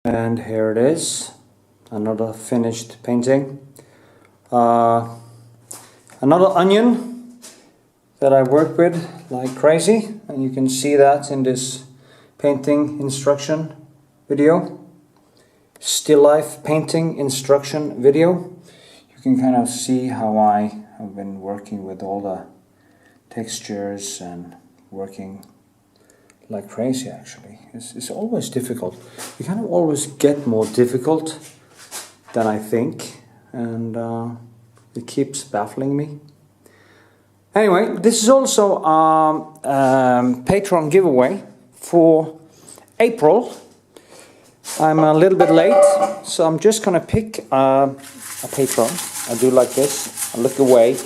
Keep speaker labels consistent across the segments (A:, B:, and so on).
A: And here it is, another finished painting. Another onion that I work with like crazy, and you can see that in this painting instruction video, still life painting instruction video. You can kind of see how I have been working with all the textures and working like crazy. Actually, it's always difficult. You kind of always get more difficult than I think, and it keeps baffling me. Anyway, this is also a Patreon giveaway for April. I'm a little bit late, so I'm just gonna pick a patron. I do like this. I look away,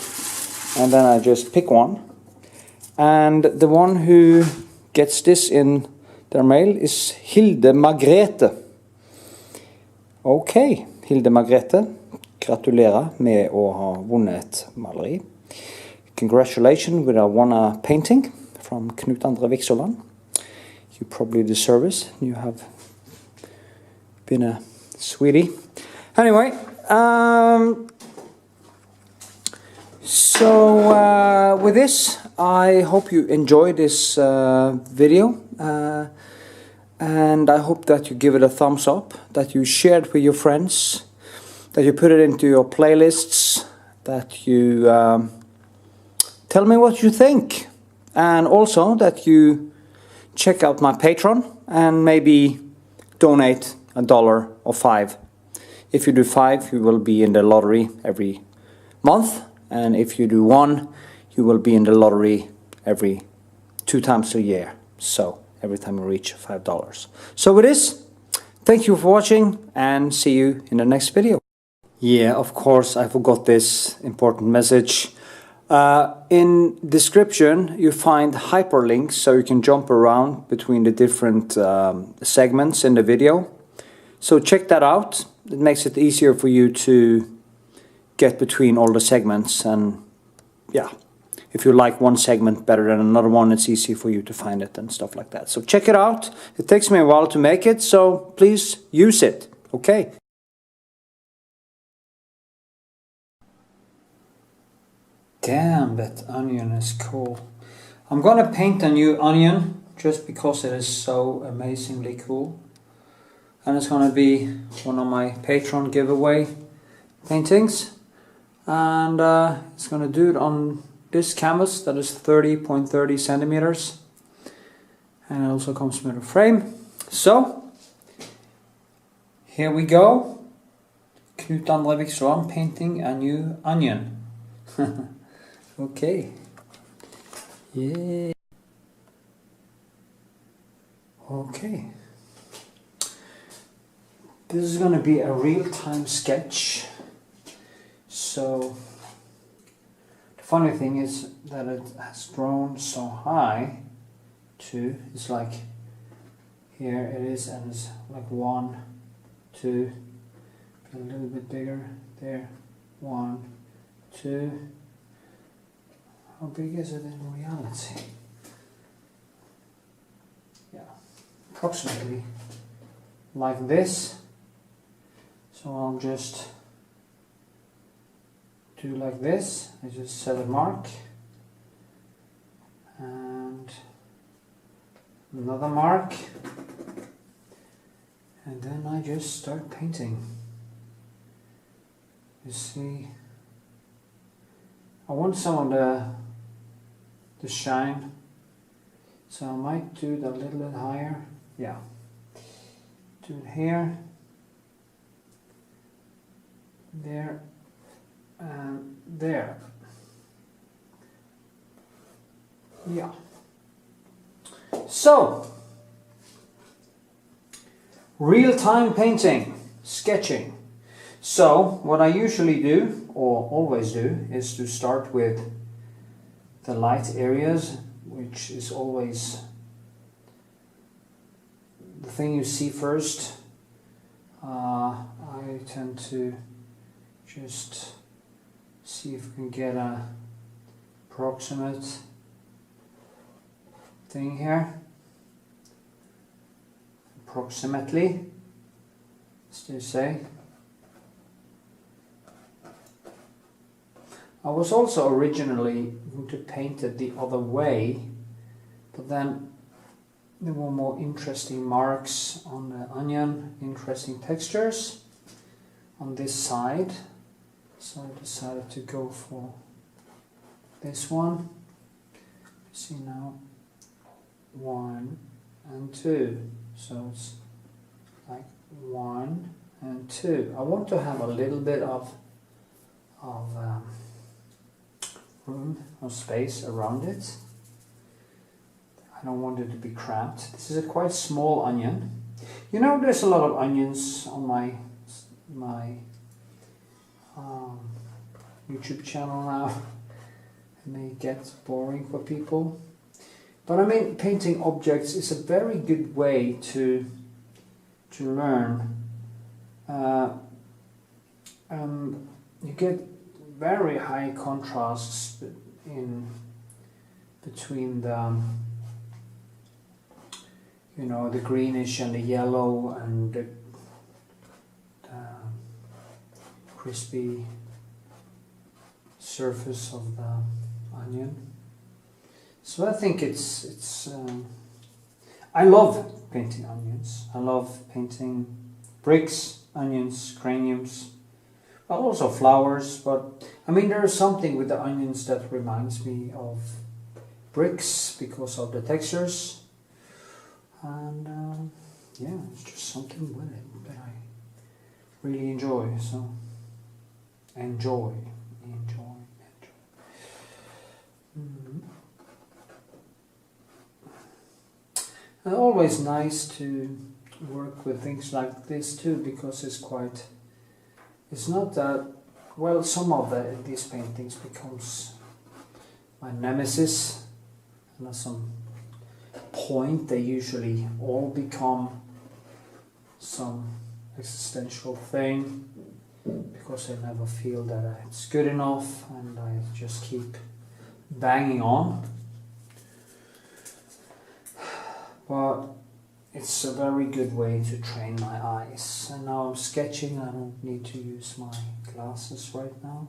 A: and then I just pick one. And the one who gets this in their mail is Hilde Margrethe. Ok, Hilde Margrethe, gratulerer med å ha vunnet et maleri. Congratulations with a won a painting from Knut Andre Vikshåland. You probably deserve it. You have been a sweetie. Anyway, so with this, I hope you enjoy this video, and I hope that you give it a thumbs up, that you share it with your friends, that you put it into your playlists, that you tell me what you think, and also that you check out my Patreon and maybe donate $1 or $5. If you do 5, you will be in the lottery every month, and if you do 1, you will be in the lottery every 2 times a year. So every time you reach $5. So with this, thank you for watching, and see you in the next video. Yeah, of course, I forgot this important message. In description you find hyperlinks, so you can jump around between the different segments in the video. So check that out. It makes it easier for you to get between all the segments, and yeah, if you like one segment better than another one, it's easy for you to find it and stuff like that. So check it out. It takes me a while to make it, so please use it. Okay. Damn, that onion is cool. I'm gonna paint a new onion just because it is so amazingly cool. And it's gonna be one of my Patreon giveaway paintings. And it's gonna do it on this canvas that is 30.30 centimeters. And it also comes with a frame. So, here we go. Knut Andre Vikshåland painting a new onion. Okay. Yeah. Okay. This is going to be a real-time sketch. So the funny thing is that it has grown so high too. It's like here it is, and it's like 1, 2, a little bit bigger there, 1, 2. How big is it in reality? Yeah, approximately like this. So I'll just do like this. I just set a mark and another mark, and then I just start painting. You see, I want some of the shine, so I might do it a little bit higher. Yeah, do it here, there, and there. Yeah. So, real-time painting, sketching. So, what I usually do, or always do, is to start with the light areas, which is always the thing you see first. I tend to just see if we can get a approximate thing here. Approximately. as they say. I was also originally going to paint it the other way, but then there were more interesting marks on the onion, interesting textures on this side, so I decided to go for this one. You see now 1 and 2, so it's like 1 and 2. I want to have a little bit of room or space around it. I don't want it to be cramped. This is a quite small onion. You know, there's a lot of onions on my YouTube channel now. It may get boring for people, but I mean, painting objects is a very good way to learn. You get very high contrasts between the, you know, the greenish and the yellow and the crispy surface of the onion. So I think it's I love painting onions. I love painting bricks, onions, craniums, but also flowers. But I mean, there is something with the onions that reminds me of bricks because of the textures, and yeah, it's just something with it that I really enjoy. So enjoy. And always nice to work with things like this too, because it's not that, well, some of these paintings becomes my nemesis, and at some point they usually all become some existential thing, because I never feel that it's good enough, and I just keep banging on. But it's a very good way to train my eyes. And now I'm sketching, I don't need to use my glasses right now.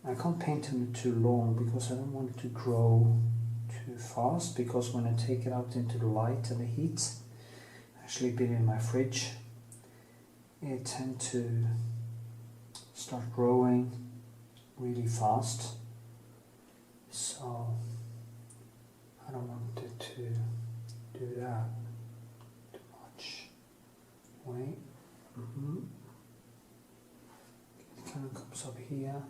A: I can't paint them too long because I don't want it to grow too fast, because when I take it out into the light and the heat, actually been in my fridge, it tends to start growing really fast. So I don't want it to do that too much. Wait. It kind of comes up here.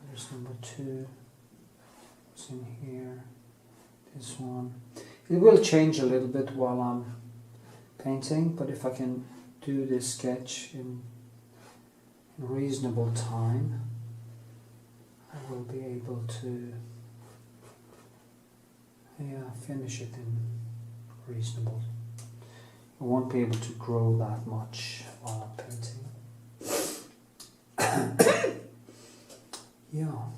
A: There's number 2. What's in here? This one. It will change a little bit while I'm painting, but if I can do this sketch in reasonable time, I will be able to finish it in reasonable. I won't be able to grow that much while I'm painting. Yeah.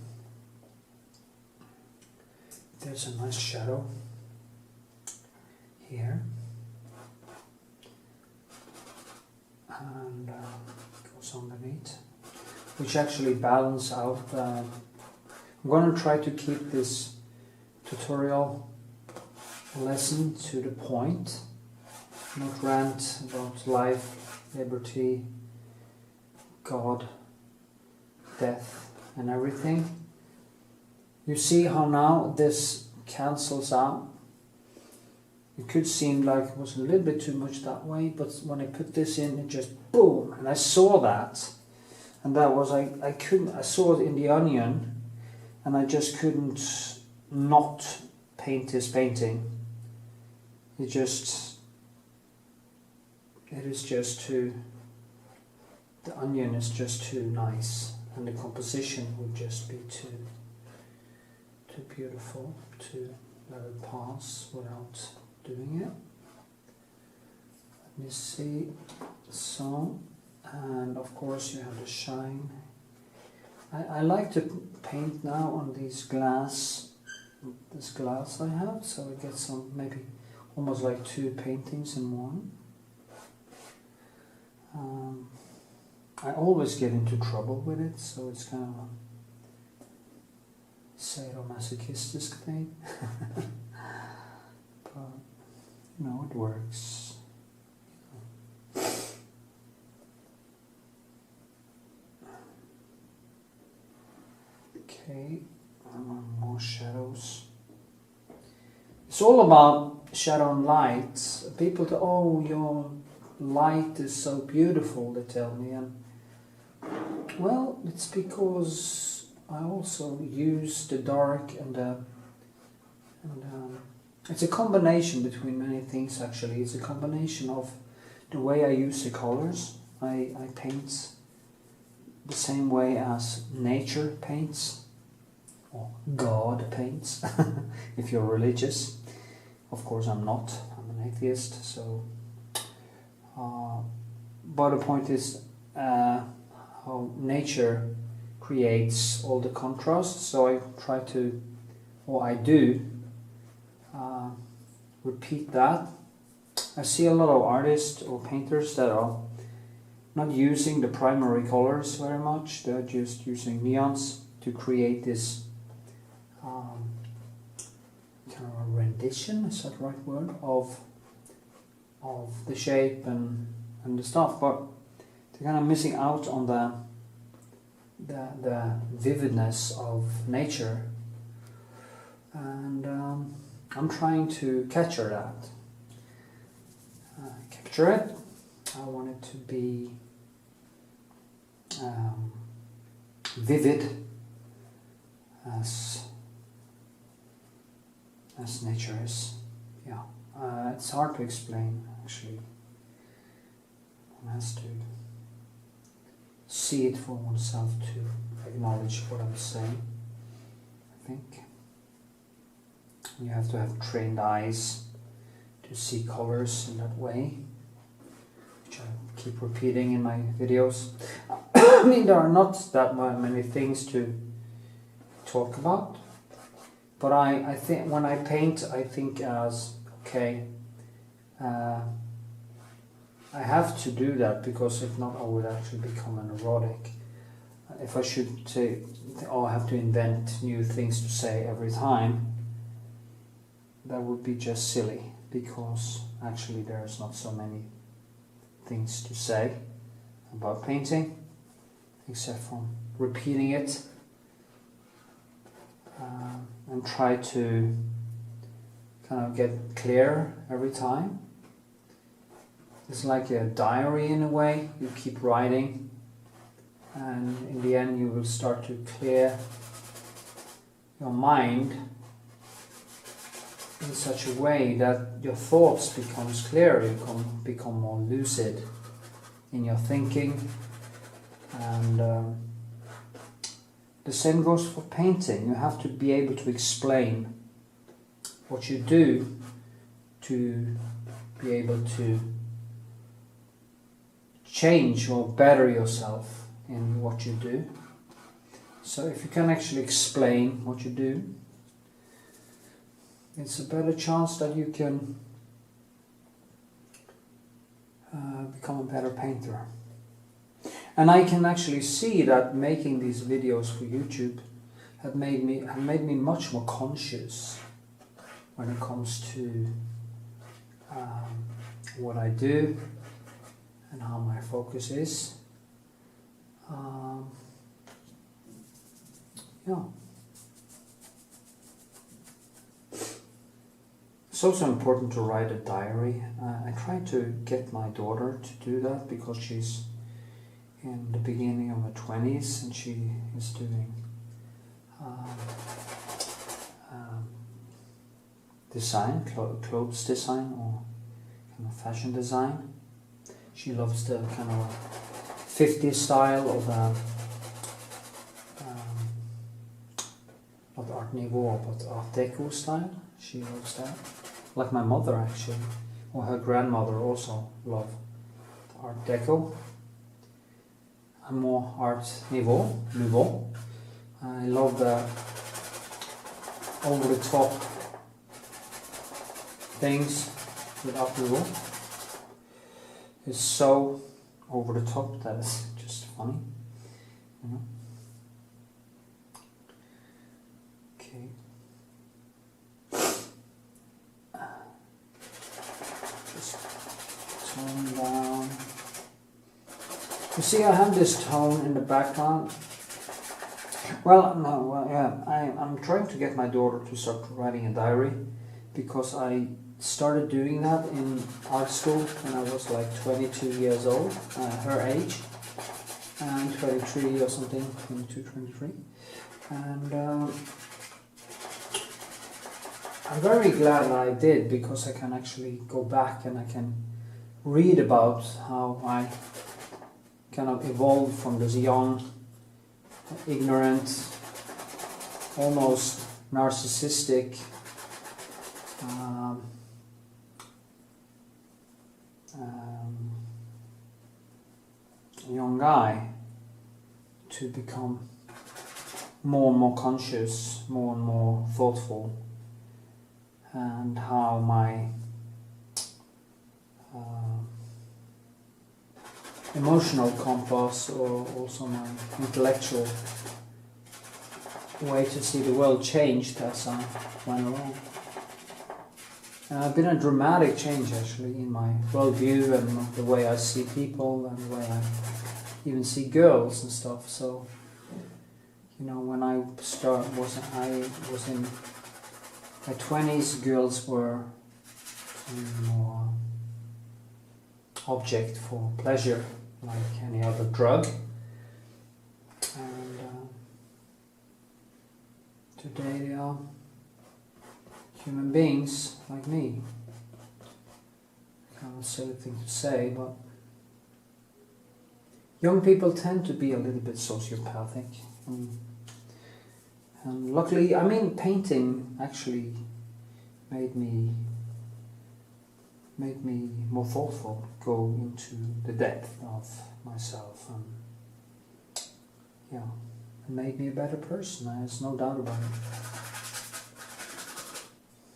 A: There's a nice shadow here. And goes underneath, which actually balance out. I'm going to try to keep this tutorial lesson to the point, not rant about life, liberty, God, death and everything. You see how now this cancels out. It could seem like it was a little bit too much that way, but when I put this in, it just boom, and I saw that, and that was I saw it in the onion, and I just couldn't not paint this painting. It is just too, the onion is just too nice, and the composition would just be too beautiful to let it pass without doing it. Let me see. So, and of course you have the shine. I like to paint now on this glass I have, so I get some, maybe almost like 2 paintings in one. I always get into trouble with it, so it's kind of a sadomasochistic thing. But, you know, it works. Okay, more shadows. It's all about shadow and light. People say, oh, your light is so beautiful, they tell me. And well, it's because I also use the dark and it's a combination between many things actually. It's a combination of the way I use the colors. I paint the same way as nature paints, or God paints, if you're religious. Of course I'm not, I'm an atheist, so... but the point is how nature creates all the contrasts, so I try to, or I do, repeat that. I see a lot of artists or painters that are not using the primary colors very much, they're just using neons to create this kind of a rendition, is that the right word, of the shape and the stuff, but they're kind of missing out on the vividness of nature, and I'm trying to capture that. Capture it. I want it to be vivid as nature is. Yeah, it's hard to explain actually. One has to see it for oneself to acknowledge what I'm saying, I think. You have to have trained eyes to see colors in that way, which I keep repeating in my videos. I mean, there are not that many things to talk about, but I think when I paint, I think as, okay, I have to do that, because if not I would actually become an neurotic. If I should say, oh, I have to invent new things to say every time, that would be just silly, because actually there's not so many things to say about painting, except from repeating it, and try to kind of get clear every time. It's like a diary in a way. You keep writing, and in the end you will start to clear your mind in such a way that your thoughts becomes clearer, you become more lucid in your thinking, and the same goes for painting. You have to be able to explain what you do to be able to change or better yourself in what you do. So if you can actually explain what you do, it's a better chance that you can become a better painter. And I can actually see that making these videos for YouTube have made me much more conscious when it comes to what I do and how my focus is. Yeah. It's also important to write a diary. I try to get my daughter to do that, because she's in the beginning of her 20s and she is doing design, clothes design, or kind of fashion design. She loves the kind of 50s style of not Art Nouveau, but Art Deco style. She loves that. Like my mother actually, or her grandmother also loved Art Deco. I'm more Art Nouveau. I love the over-the-top things with Art Nouveau. It's so over the top that is just funny, you know. Okay. Just tone down. You see, I have this tone in the background. Well, no, well, yeah, I'm trying to get my daughter to start writing a diary, because I started doing that in art school when I was like 22 years old, her age, and 23 or something, 22, 23. And I'm very glad that I did, because I can actually go back and I can read about how I kind of evolved from this young, ignorant, almost narcissistic young guy to become more and more conscious, more and more thoughtful, and how my emotional compass, or also my intellectual way to see the world, changed as I went along. And I've been a dramatic change actually in my worldview and the way I see people and the way I even see girls and stuff. So, you know, when I was in my 20s, girls were more object for pleasure, like any other drug. And today they are human beings like me. Kind of a silly thing to say, but young people tend to be a little bit sociopathic. And luckily, I mean, painting actually made me more thoughtful, go into the depth of myself, and yeah, it made me a better person. There's no doubt about it.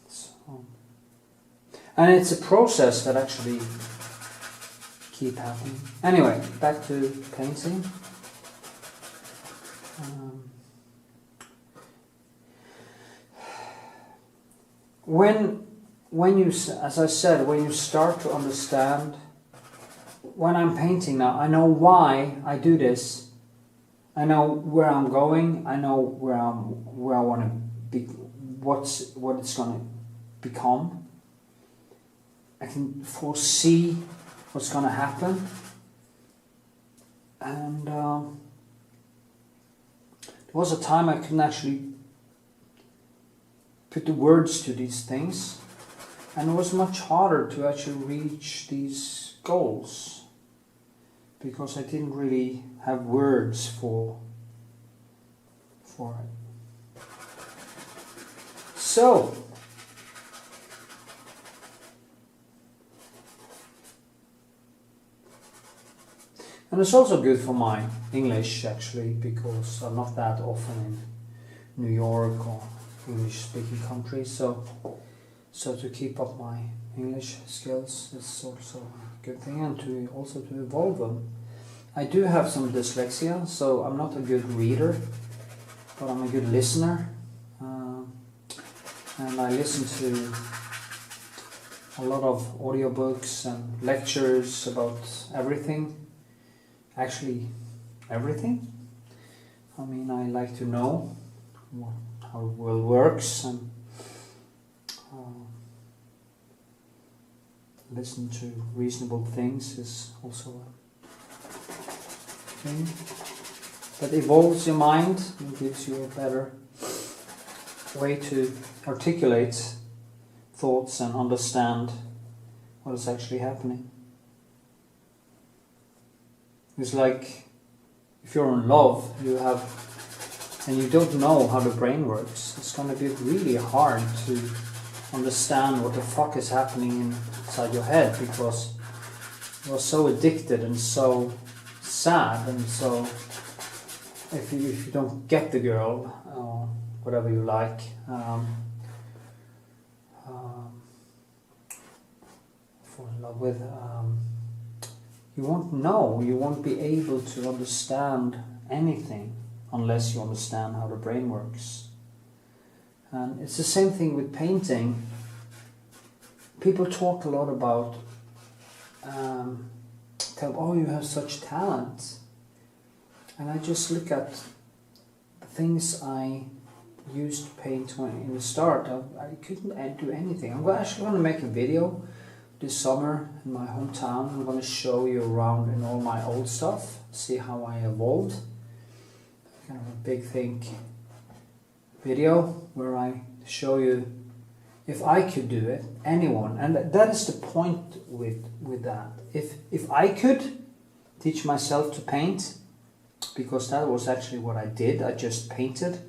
A: So, and it's a process that actually keep happening. Anyway, back to painting. When you, as I said, when you start to understand, when I'm painting now, I know why I do this. I know where I'm going. I know where I want to be, what it's going to become. I can foresee what's going to happen. And there was a time I couldn't actually put the words to these things, and it was much harder to actually reach these goals because I didn't really have words for it. So and it's also good for my English actually, because I'm not that often in New York or English-speaking countries, so to keep up my English skills is also a good thing, and to evolve them. I do have some dyslexia, so I'm not a good reader, but I'm a good listener, and I listen to a lot of audiobooks and lectures about everything. Actually, everything. I mean, I like to know how the world works, and listen to reasonable things is also a thing that evolves your mind and gives you a better way to articulate thoughts and understand what is actually happening. It's like if you're in love, and you don't know how the brain works, it's going to be really hard to understand what the fuck is happening inside your head, because you're so addicted and so sad, and so if you don't get the girl or whatever you like, fall in love with, you won't know, you won't be able to understand anything unless you understand how the brain works. And it's the same thing with painting. People talk a lot about, oh, you have such talent. And I just look at the things I used to paint when in the start. I couldn't do anything. I'm actually going to make a video this summer in my hometown. I'm going to show you around in all my old stuff, see how I evolved. Kind of a big think video where I show you if I could do it, anyone. And that is the point with that. If I could teach myself to paint, because that was actually what I did, I just painted.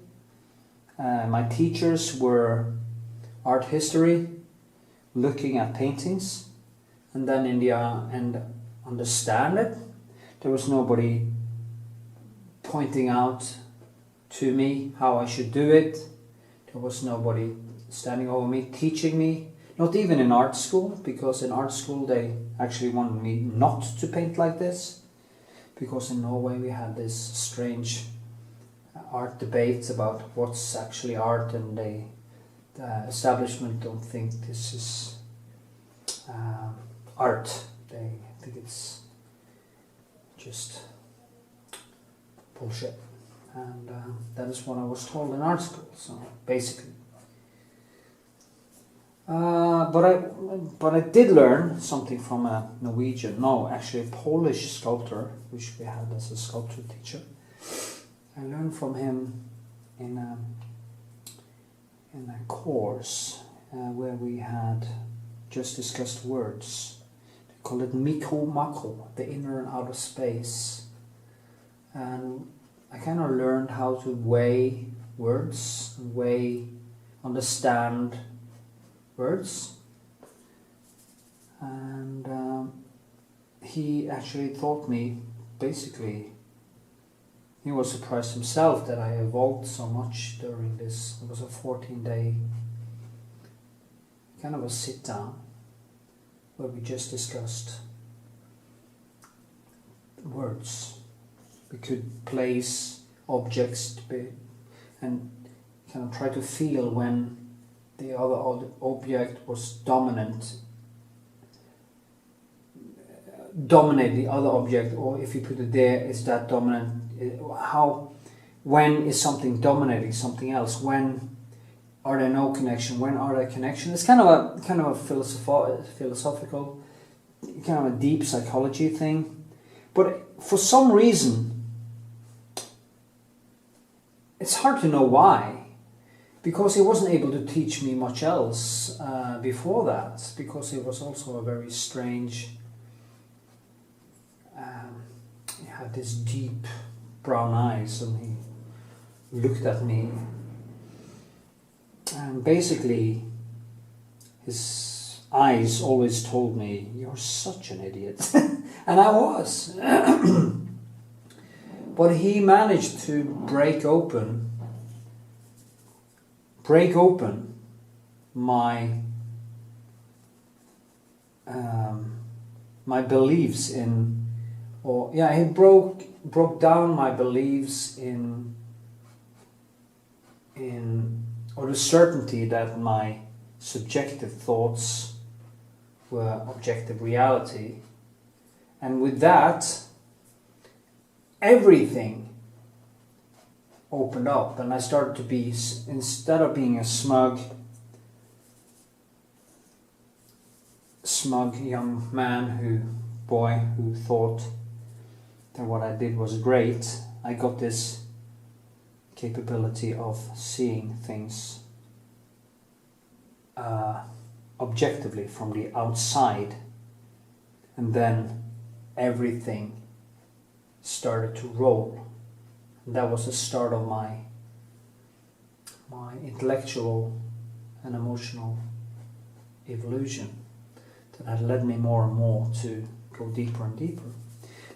A: My teachers were art history, looking at paintings, and then in the and understand it. There was nobody pointing out to me how I should do it. There was nobody standing over me, teaching me. Not even in art school, because in art school they actually wanted me not to paint like this. Because in Norway we had this strange art debate about what's actually art, and the establishment don't think this is art. They think it's just bullshit. And that is what I was told in art school, so basically. But I did learn something from a actually a Polish sculptor, which we had as a sculpture teacher. I learned from him in a course where we had just discussed words. They call it mikro-makro, the inner and outer space. And I kind of learned how to weigh words, understand words. And he actually taught me, basically, he was surprised himself that I evolved so much during this. It was a 14-day kind of a sit-down where we just discussed words. We could place objects and kind of try to feel when the other object was dominate the other object, or if you put it there, is that dominant? When is something dominating something else? When are there no connection? When are there connection? It's kind of a philosophical, kind of a deep psychology thing. But for some reason, it's hard to know why. Because he wasn't able to teach me much else before that. Because he was also a very strange. He had this deep brown eyes, and he looked at me. And basically, his eyes always told me, "You're such an idiot," and I was. But he managed to break open my my beliefs in, he broke down my beliefs in or the certainty that my subjective thoughts were objective reality, and with that, everything opened up, and I started to be, instead of being a smug young boy who thought that what I did was great, I got this capability of seeing things objectively from the outside, and then everything started to roll. And that was the start of my intellectual and emotional evolution that had led me more and more to go deeper and deeper.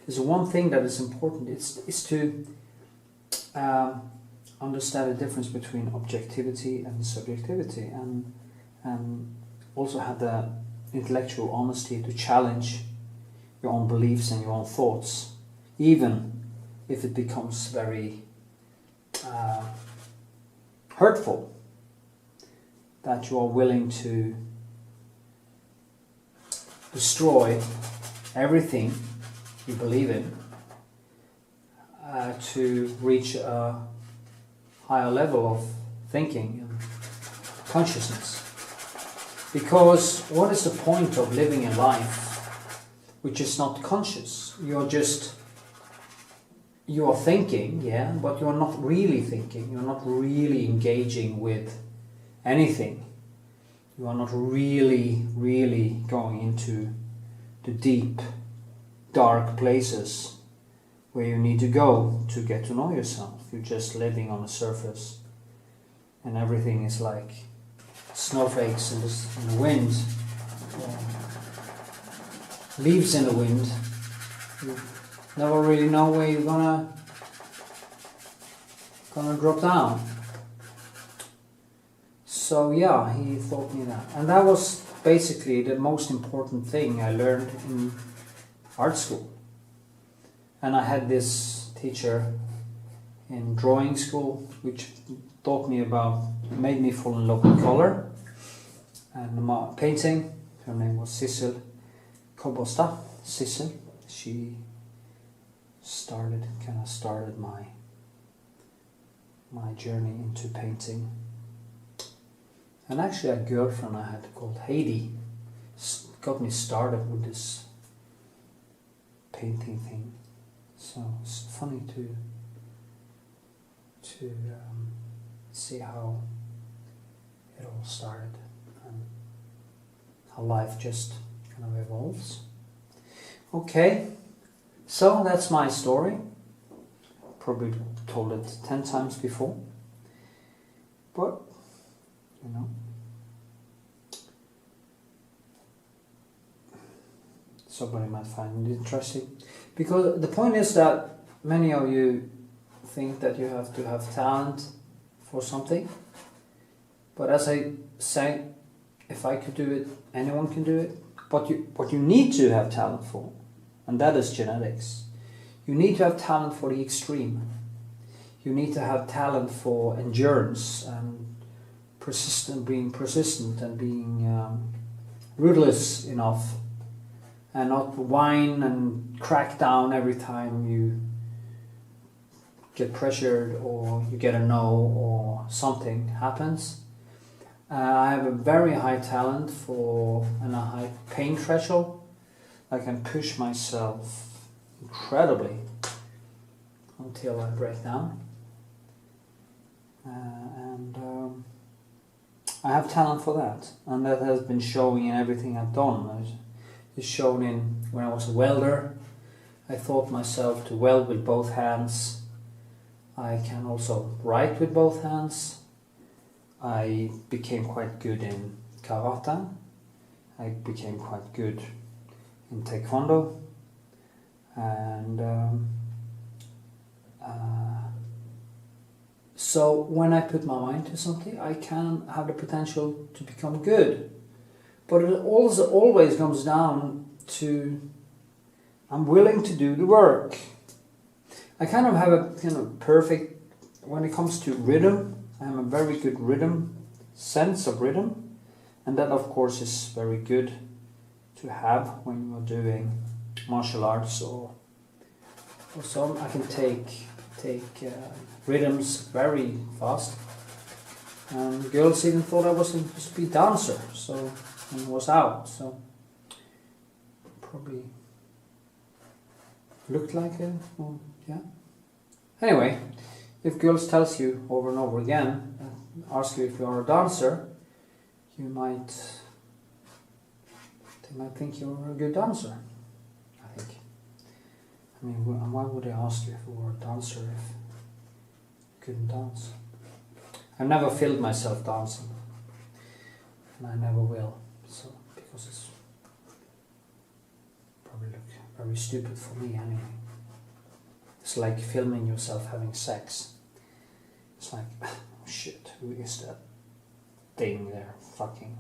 A: There's one thing that is important, is to understand the difference between objectivity and subjectivity, and also have the intellectual honesty to challenge your own beliefs and your own thoughts, even if it becomes very hurtful, that you are willing to destroy everything you believe in to reach a higher level of thinking and consciousness. Because what is the point of living a life which is not conscious? You are thinking, yeah, but you're not really thinking. You're not really engaging with anything. You are not really going into the deep, dark places where you need to go to get to know yourself. You're just living on the surface, and everything is like snowflakes in the wind, leaves in the wind. You never really know where you're gonna drop down. So yeah, he taught me that, and that was basically the most important thing I learned in art school. And I had this teacher in drawing school which made me fall in love with color and painting. Her name was Sissel Kobosta. Sissel. She started my journey into painting. And actually a girlfriend I had called Heidi got me started with this painting thing. So it's funny to see how it all started and how life just kind of evolves. Okay, so that's my story. Probably told it 10 times before, but you know, somebody might find it interesting, because the point is that many of you think that you have to have talent for something, but as I say, if I could do it, anyone can do it. But what you need to have talent for, and that is genetics. You need to have talent for the extreme. You need to have talent for endurance and being persistent and being ruthless enough, and not whine and crack down every time you get pressured or you get a no or something happens. I have a very high talent and a high pain threshold. I can push myself incredibly until I break down. I have talent for that, and that has been showing in everything I've done. It's shown in when I was a welder. I taught myself to weld with both hands. I can also write with both hands. I became quite good in karate. I became quite good in taekwondo. And so when I put my mind to something, I can have the potential to become good. But it also always comes down to I'm willing to do the work. I kind of have a perfect, when it comes to rhythm, I have a very good sense of rhythm, and that of course is very good to have when you are doing martial arts or so. I can take rhythms very fast, and girls even thought I was supposed to be a dancer, so I was out, so probably looked like it, yeah. Anyway, if girls tells you over and over again, ask you if you are a dancer, they might think you're a good dancer, I think. I mean, why would they ask you if you were a dancer if you couldn't dance? I've never filmed myself dancing, and I never will, so because it's probably look very stupid for me anyway. It's like filming yourself having sex. It's like, oh shit, who is that thing there fucking?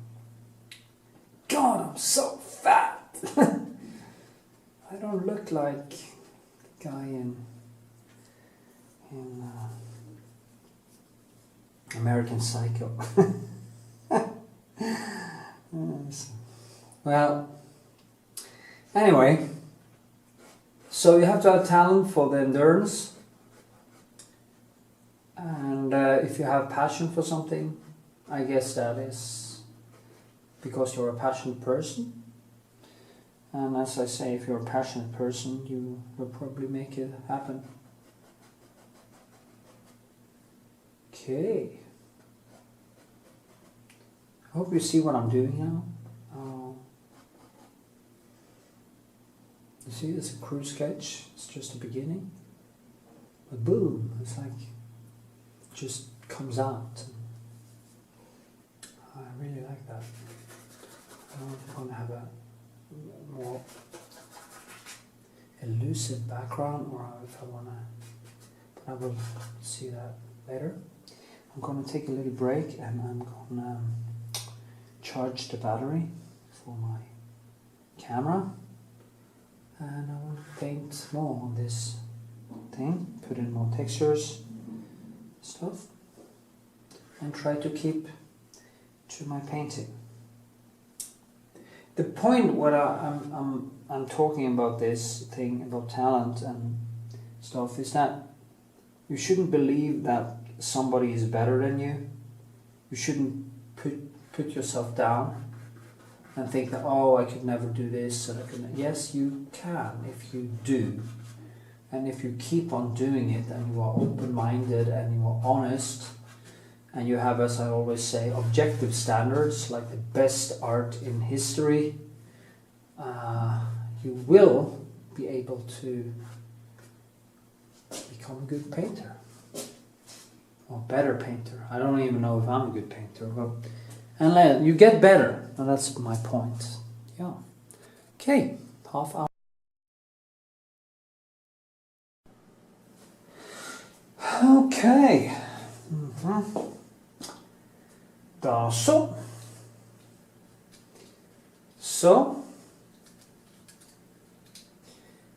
A: God, I'm so fat! I bit like the guy in American Psycho. Yes. Well, anyway, so you have to have talent for the endurance, and if you have passion for something, I guess that is because you're a passionate person. And as I say, if you're a passionate person, you will probably make it happen. Okay. I hope you see what I'm doing now. You see, it's a crude sketch. It's just the beginning. But boom, it's like it just comes out. I really like that. I don't know if I'm gonna have a more elusive background or if I wanna, but I will see that later. I'm gonna take a little break and I'm gonna charge the battery for my camera, and I will paint more on this thing, put in more textures, stuff, and try to keep to my painting. The point what I'm talking about this thing about talent and stuff is that you shouldn't believe that somebody is better than you. You shouldn't put yourself down and think that, oh, I could never do this and I could. Yes, you can if you do, and if you keep on doing it and you are open-minded and you are honest and you have, as I always say, objective standards like the best art in history, you will be able to become a good painter or better painter. I don't even know if I'm a good painter, but and you get better, and that's my point. Yeah. Okay, half hour. Okay. Da så. So,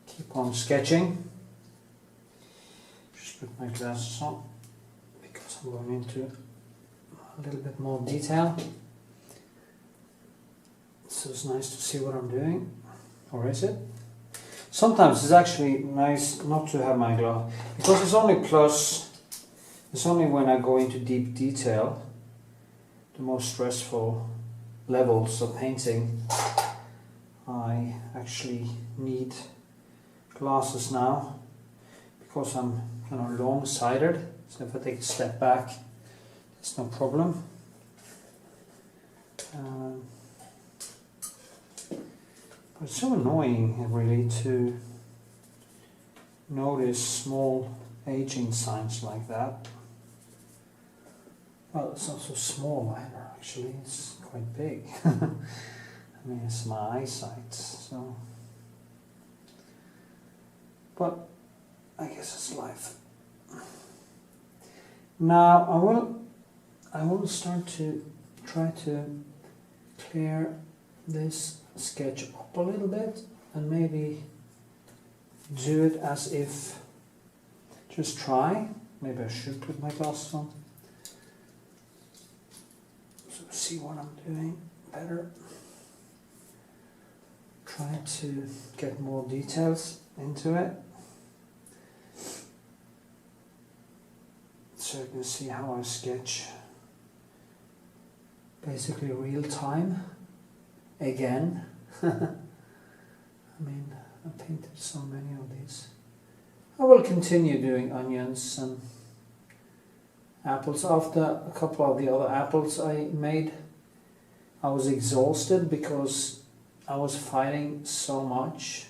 A: keep on sketching. Just put my glasses on because I'm going into a little bit more detail. So it's nice to see what I'm doing, or is it? Sometimes it's actually nice not to have my glass, because it's only it's only when I go into deep detail, the most stressful levels of painting, I actually need glasses now, because I'm kind of long-sighted, so if I take a step back, it's no problem. But it's so annoying, really, to notice small aging signs like that. Well, it's not so small either, actually, it's quite big. I mean, it's my eyesight, so. But I guess it's life. Now I will start to try to clear this sketch up a little bit and maybe do it as if, just try. Maybe I should put my glasses on. So see what I'm doing better. Try to get more details into it. So you can see how I sketch basically real time again. I mean, I painted so many of these. I will continue doing onions and apples. After a couple of the other apples I made, I was exhausted because I was fighting so much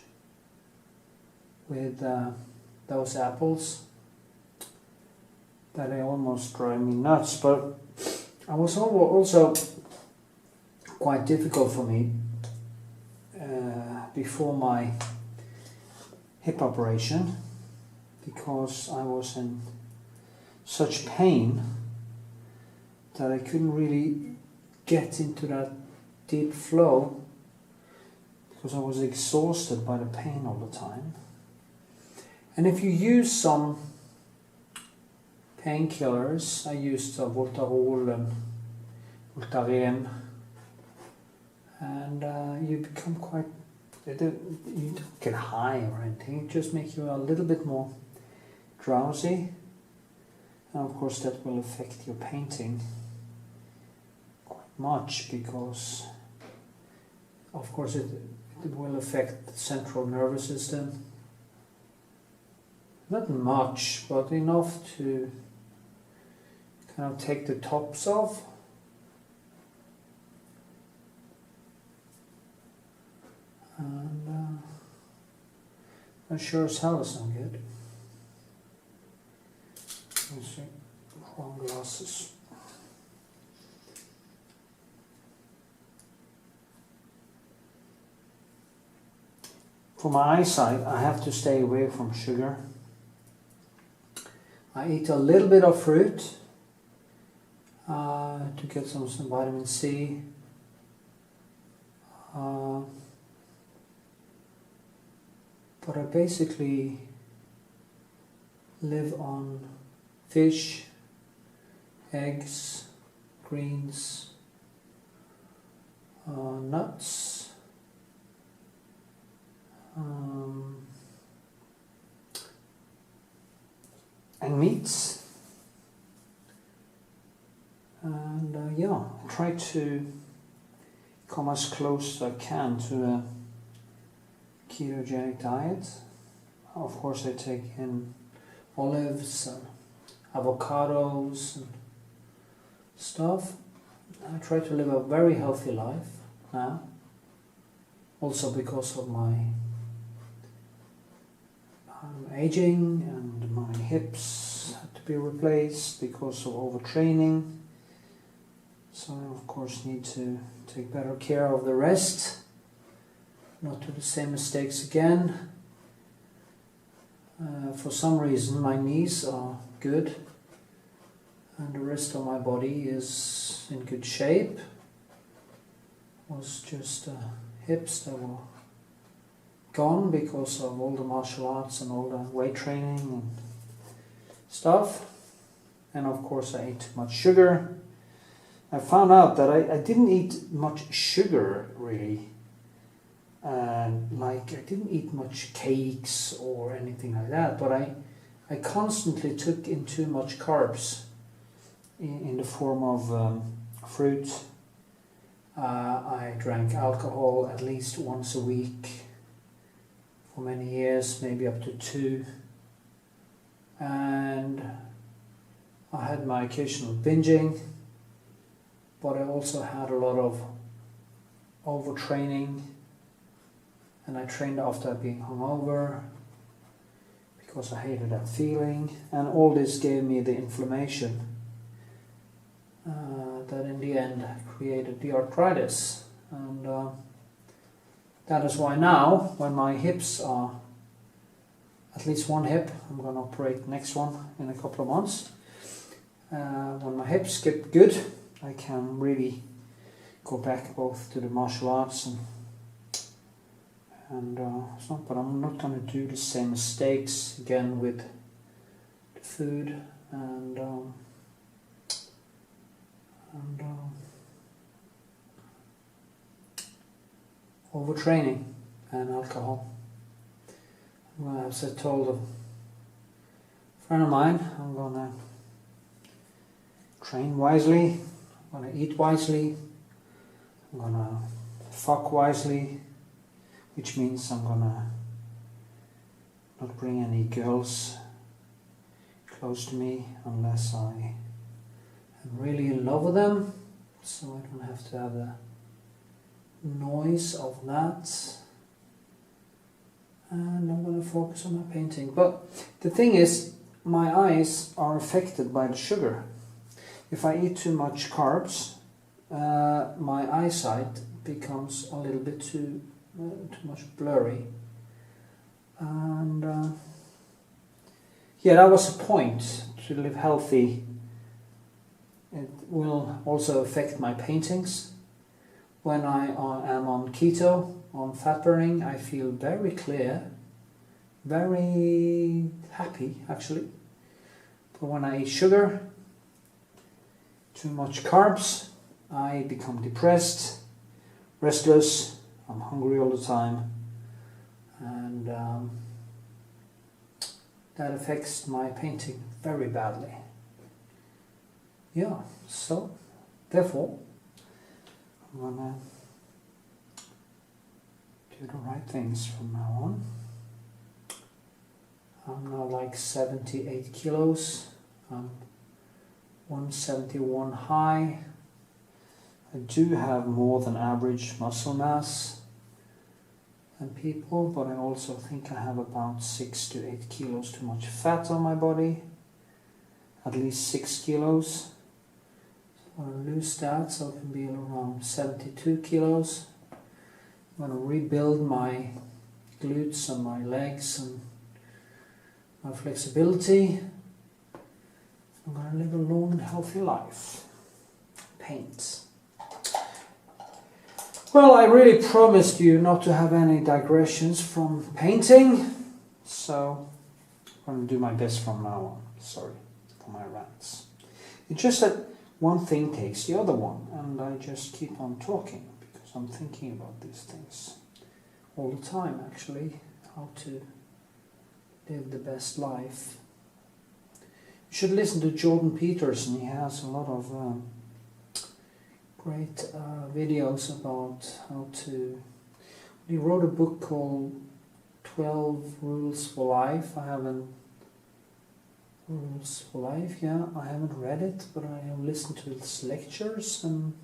A: with those apples that they almost drive me nuts. But I was also quite difficult for me before my hip operation, because I was in such pain that I couldn't really get into that deep flow, because I was exhausted by the pain all the time. And if you use some painkillers, I used Voltarol and Voltaren, and you become quite, you don't get high or anything, it just makes you a little bit more drowsy, and of course that will affect your painting quite much, because of course it will affect the central nervous system. Not much, but enough to kind of take the tops off. And that sure as hell is not good. Let's see, wrong glasses. For my eyesight, I have to stay away from sugar. I eat a little bit of fruit to get some vitamin C. But I basically live on fish, eggs, greens, nuts, and meats, and yeah, I try to come as close as I can to a ketogenic diet. Of course I take in olives and avocados and stuff. I try to live a very healthy life now, also because of my aging, and my hips had to be replaced because of overtraining, so I of course need to take better care of the rest, not do the same mistakes again. For some reason my knees are good and the rest of my body is in good shape. It was just hips that were gone because of all the martial arts and all the weight training and stuff. And of course I ate too much sugar. I found out that I didn't eat much sugar really. Like I didn't eat much cakes or anything like that, but I constantly took in too much carbs in the form of fruit. I drank alcohol at least once a week for many years, maybe up to 2, and I had my occasional binging, but I also had a lot of overtraining, and I trained after being hungover because I hated that feeling, and all this gave me the inflammation that in the end created the arthritis. And that is why now, when my hips are, at least one hip, I'm going to operate the next one in a couple of months, when my hips get good, I can really go back both to the martial arts and stuff, but I'm not going to do the same mistakes again with the food and overtraining and alcohol. Well, as I told a friend of mine, I'm going to train wisely, I'm going to eat wisely, I'm going to fuck wisely, which means I'm going to not bring any girls close to me unless I am really in love with them, so I don't have to have the noise of that. And I'm going to focus on my painting. But the thing is, my eyes are affected by the sugar. If I eat too much carbs, my eyesight becomes a little bit too much blurry. And yeah, that was the point, to live healthy. It will also affect my paintings. When I am on keto, on fat burning, I feel very clear, very happy actually. But when I eat sugar, too much carbs, I become depressed, restless, I'm hungry all the time, and that affects my painting very badly. Yeah, so therefore I'm gonna do the right things from now on. I'm now like 78 kilos. I'm 171 high. I do have more than average muscle mass than people, but I also think I have about 6 to 8 kilos too much fat on my body. At least 6 kilos. So I'm going to lose that, so it can be around 72 kilos. I'm going to rebuild my glutes and my legs and my flexibility. I'm going to live a long and healthy life. Paint. Well, I really promised you not to have any digressions from painting, so I'm going to do my best from now on. Sorry for my rants. It's just that one thing takes the other one, and I just keep on talking because I'm thinking about these things all the time, actually, how to live the best life. You should listen to Jordan Peterson. He has a lot of great videos about how to... He wrote a book called 12 Rules for Life. I haven't... Rules for Life, yeah. I haven't read it, but I have listened to his lectures, and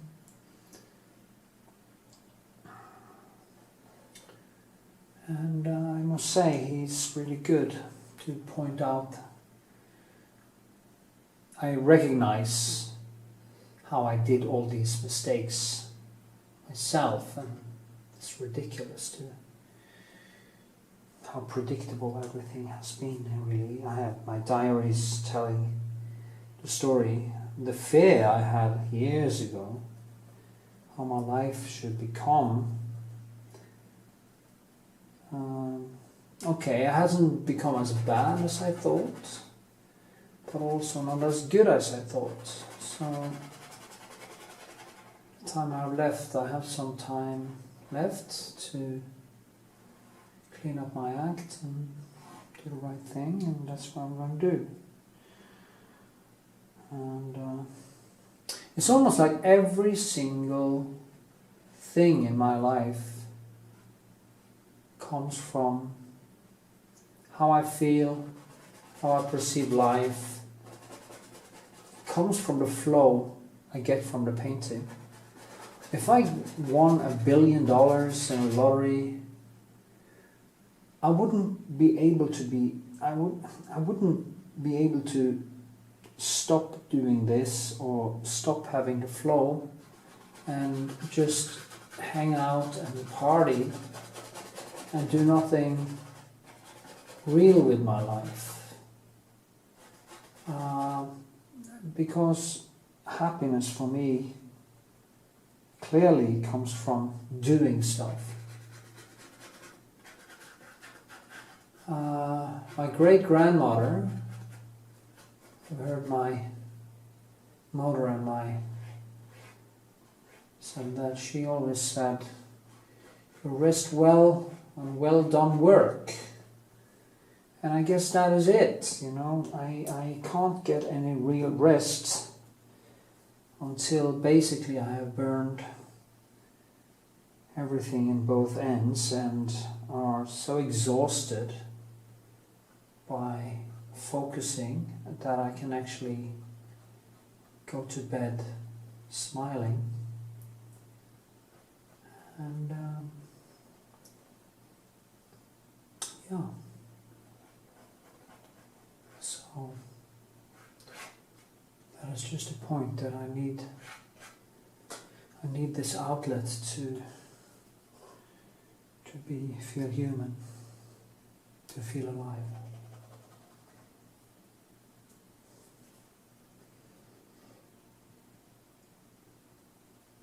A: I must say he's really good to point out. I recognize how I did all these mistakes myself, and it's ridiculous to how predictable everything has been. Really, I have my diaries telling the story, the fear I had years ago, how my life should become. Okay, it hasn't become as bad as I thought, but also not as good as I thought. So, the time I've left, I have some time left to clean up my act and do the right thing, and that's what I'm going to do. And it's almost like every single thing in my life comes from how I feel, how I perceive life. It comes from the flow I get from the painting. If I won $1 billion in a lottery, I wouldn't be able to stop doing this or stop having the flow and just hang out and party and do nothing real with my life. Because happiness for me clearly comes from doing stuff. My great-grandmother, I heard my mother and my said that she always said, you rest well on well done work. And I guess that is it, you know. I can't get any real rest until basically I have burned everything in both ends and are so exhausted by focusing that I can actually go to bed smiling. And yeah. So that is just a point that I need this outlet to feel human, to feel alive.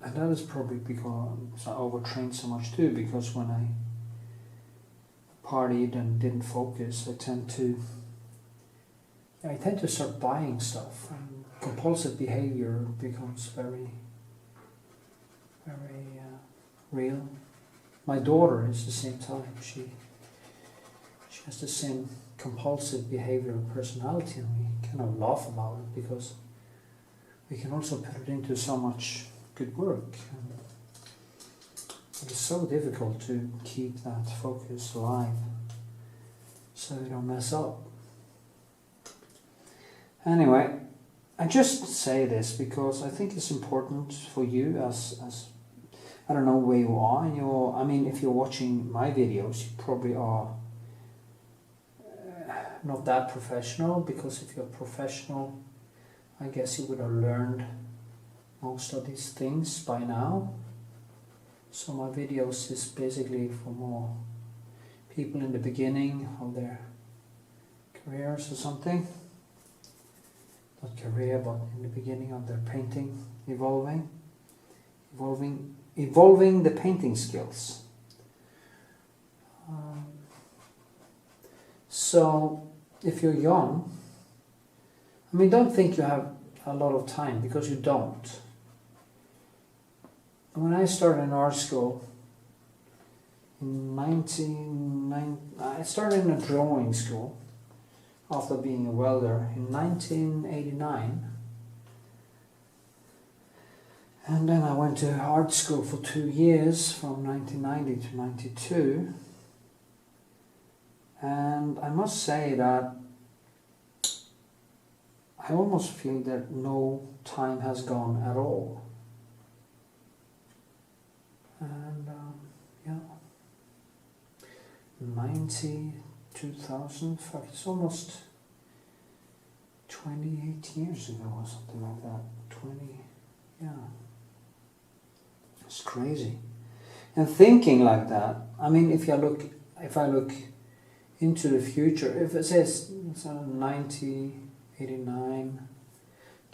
A: And that is probably because I overtrained so much too, because when I partied and didn't focus, I tend to start buying stuff, and compulsive behavior becomes very, very real. My daughter is the same type. She has the same compulsive behavior and personality, and we kind of laugh about it because we can also put it into so much good work. And it is so difficult to keep that focus alive so you don't mess up. Anyway, I just say this because I think it's important for you as I don't know where you are in your, I mean, if you're watching my videos, you probably are not that professional, because if you're professional, I guess you would have learned most of these things by now. So my videos is basically for more people in the beginning of their careers or something. Not career, but in the beginning of their painting, evolving the painting skills. So if you're young, I mean, don't think you have a lot of time, because you don't. When I started in art school in I started in a drawing school after being a welder in 1989. And then I went to art school for 2 years, from 1990 to 92. And I must say that I almost feel that no time has gone at all. And yeah, 90, 2000, fuck, it's almost 28 years ago or something like that. 20, yeah. It's crazy. And thinking like that, I mean, if I look into the future, if it says 90, 89,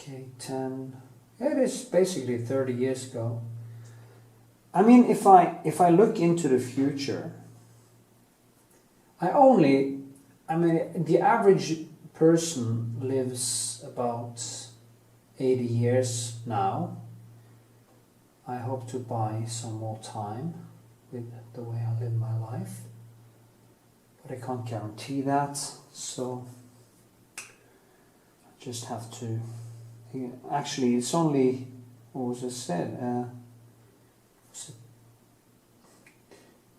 A: okay, 10, it is basically 30 years ago. I mean, if I look into the future, the average person lives about 80 years now. I hope to buy some more time with the way I live my life, but I can't guarantee that, so I just have to, actually it's only, what was it said,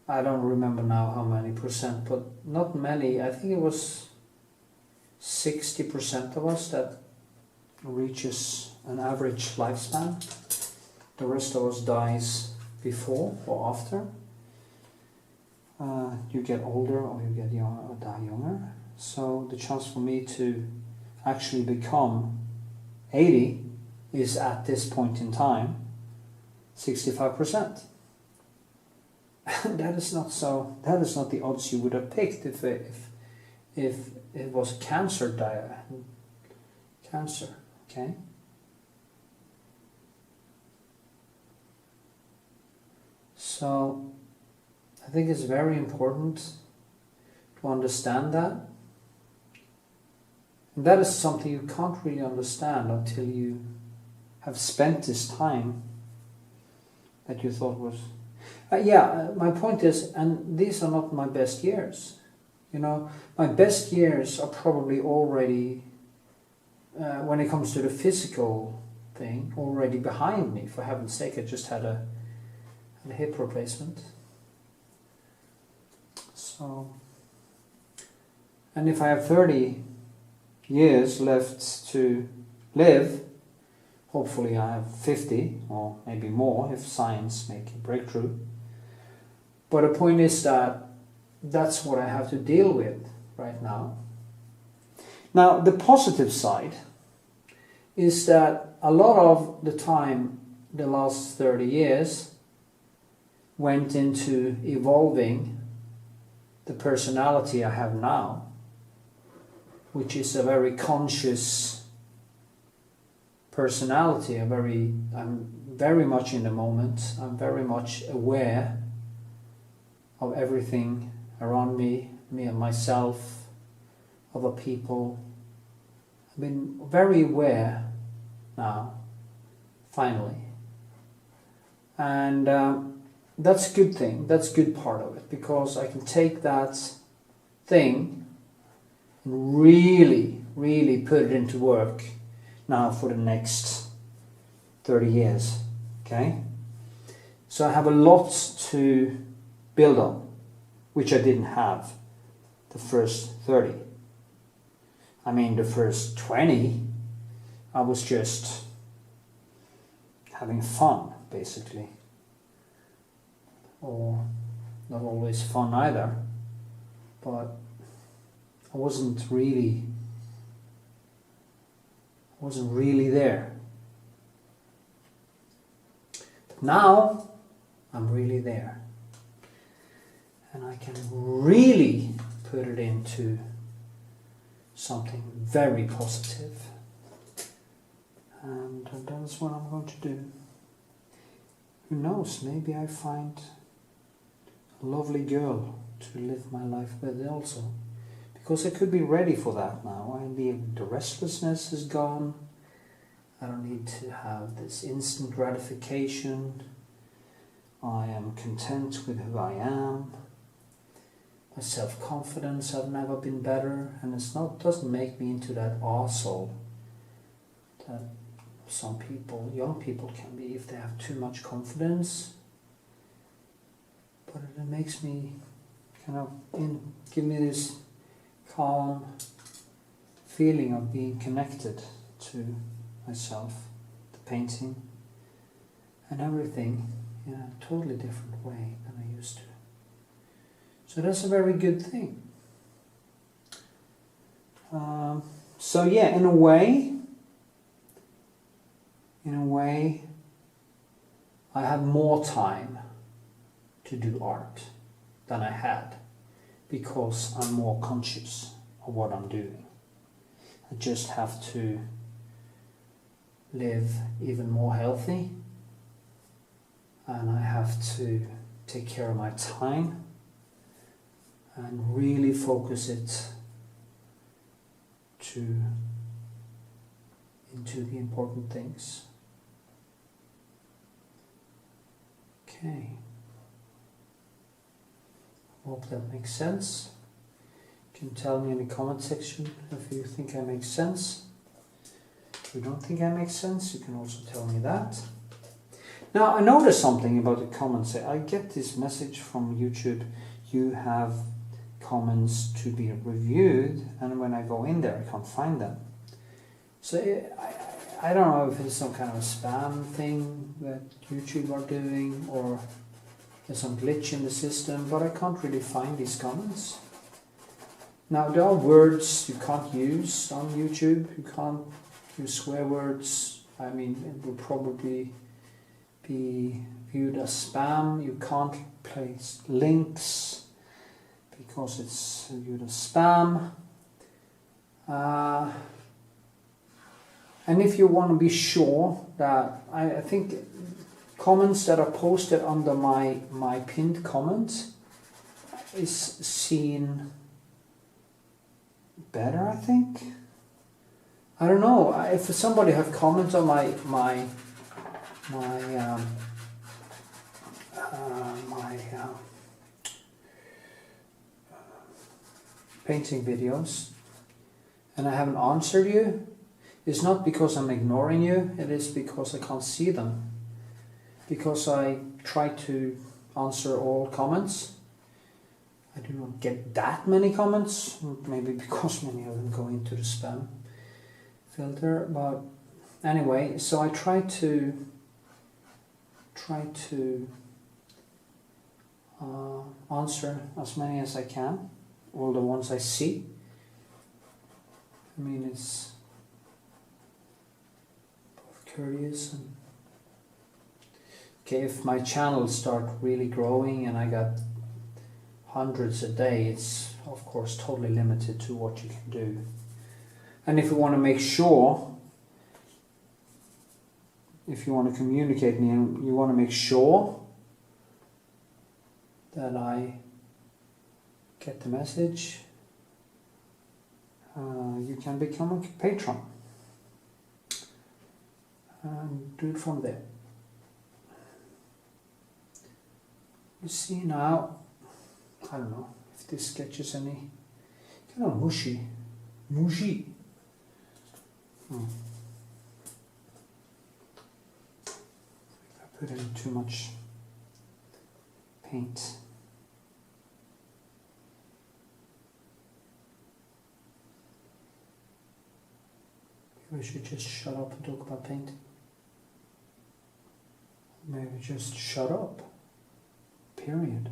A: I don't remember now how many percent, but not many. I think it was 60% of us that reaches an average lifespan. The rest of us dies before or after. You get older or you get young or die younger. So the chance for me to actually become 80 is at this point in time 65%. That is not the odds you would have picked if it was cancer, okay? So I think it's very important to understand that. And that is something you can't really understand until you have spent this time that you thought was... my point is, and these are not my best years. You know, my best years are probably already, when it comes to the physical thing, already behind me. For heaven's sake, I just had a hip replacement. So, and if I have 30 years left to live, hopefully I have 50 or maybe more if science makes a breakthrough. But the point is that that's what I have to deal with right now. Now, the positive side is that a lot of the time, the last 30 years, went into evolving the personality I have now, which is a very conscious personality, I'm very much in the moment. I'm very much aware of everything around me and myself, other people. I've been very aware now, finally. And that's a good thing, that's a good part of it, because I can take that thing and really, really put it into work now for the next 30 years, okay? So I have a lot to build on, which I didn't have the first 30. I mean, the first 20, I was just having fun, basically. Or not always fun either, but I wasn't really there. But now I'm really there, and I can really put it into something very positive, and that's what I'm going to do. Who knows, maybe I find a lovely girl to live my life with also, because I could be ready for that now. The restlessness is gone. I don't need to have this instant gratification. I am content with who I am. My self-confidence have never been better, and doesn't make me into that arsehole that some people, young people, can be if they have too much confidence. But it makes me give me this calm feeling of being connected to myself, the painting, and everything in a totally different way than I used to. So that's a very good thing. So yeah, in a way, I have more time to do art than I had, because I'm more conscious of what I'm doing. I just have to live even more healthy, and I have to take care of my time and really focus it into the important things. Okay. Hope that makes sense. You can tell me in the comment section if you think I make sense. If you don't think I make sense, you can also tell me that. Now, I noticed something about the comments. I get this message from YouTube: you have comments to be reviewed, and when I go in there, I can't find them. So I don't know if it's some kind of spam thing that YouTube are doing, or there's some glitch in the system, but I can't really find these comments. Now, there are words you can't use on YouTube. You can't use swear words. I mean, it will probably be viewed as spam. You can't place links because it's viewed as spam. And if you want to be sure that, I think comments that are posted under my pinned comment is seen better, I think. I don't know, if somebody have comments on my painting videos and I haven't answered you, it's not because I'm ignoring you, it is because I can't see them. Because I try to answer all comments. I do not get that many comments, maybe because many of them go into the spam filter, but anyway, so I try to answer as many as I can, all the ones I see. I mean, it's both curious and okay, if my channel start really growing and I got hundreds a day, it's of course totally limited to what you can do. And if you want to make sure if you want to communicate me and you want to make sure that I get the message, you can become a patron and do it from there. You see now, I don't know if this sketch is any kind of mushy. If I put in too much paint. Maybe I should just shut up and talk about paint. Maybe just shut up. Period.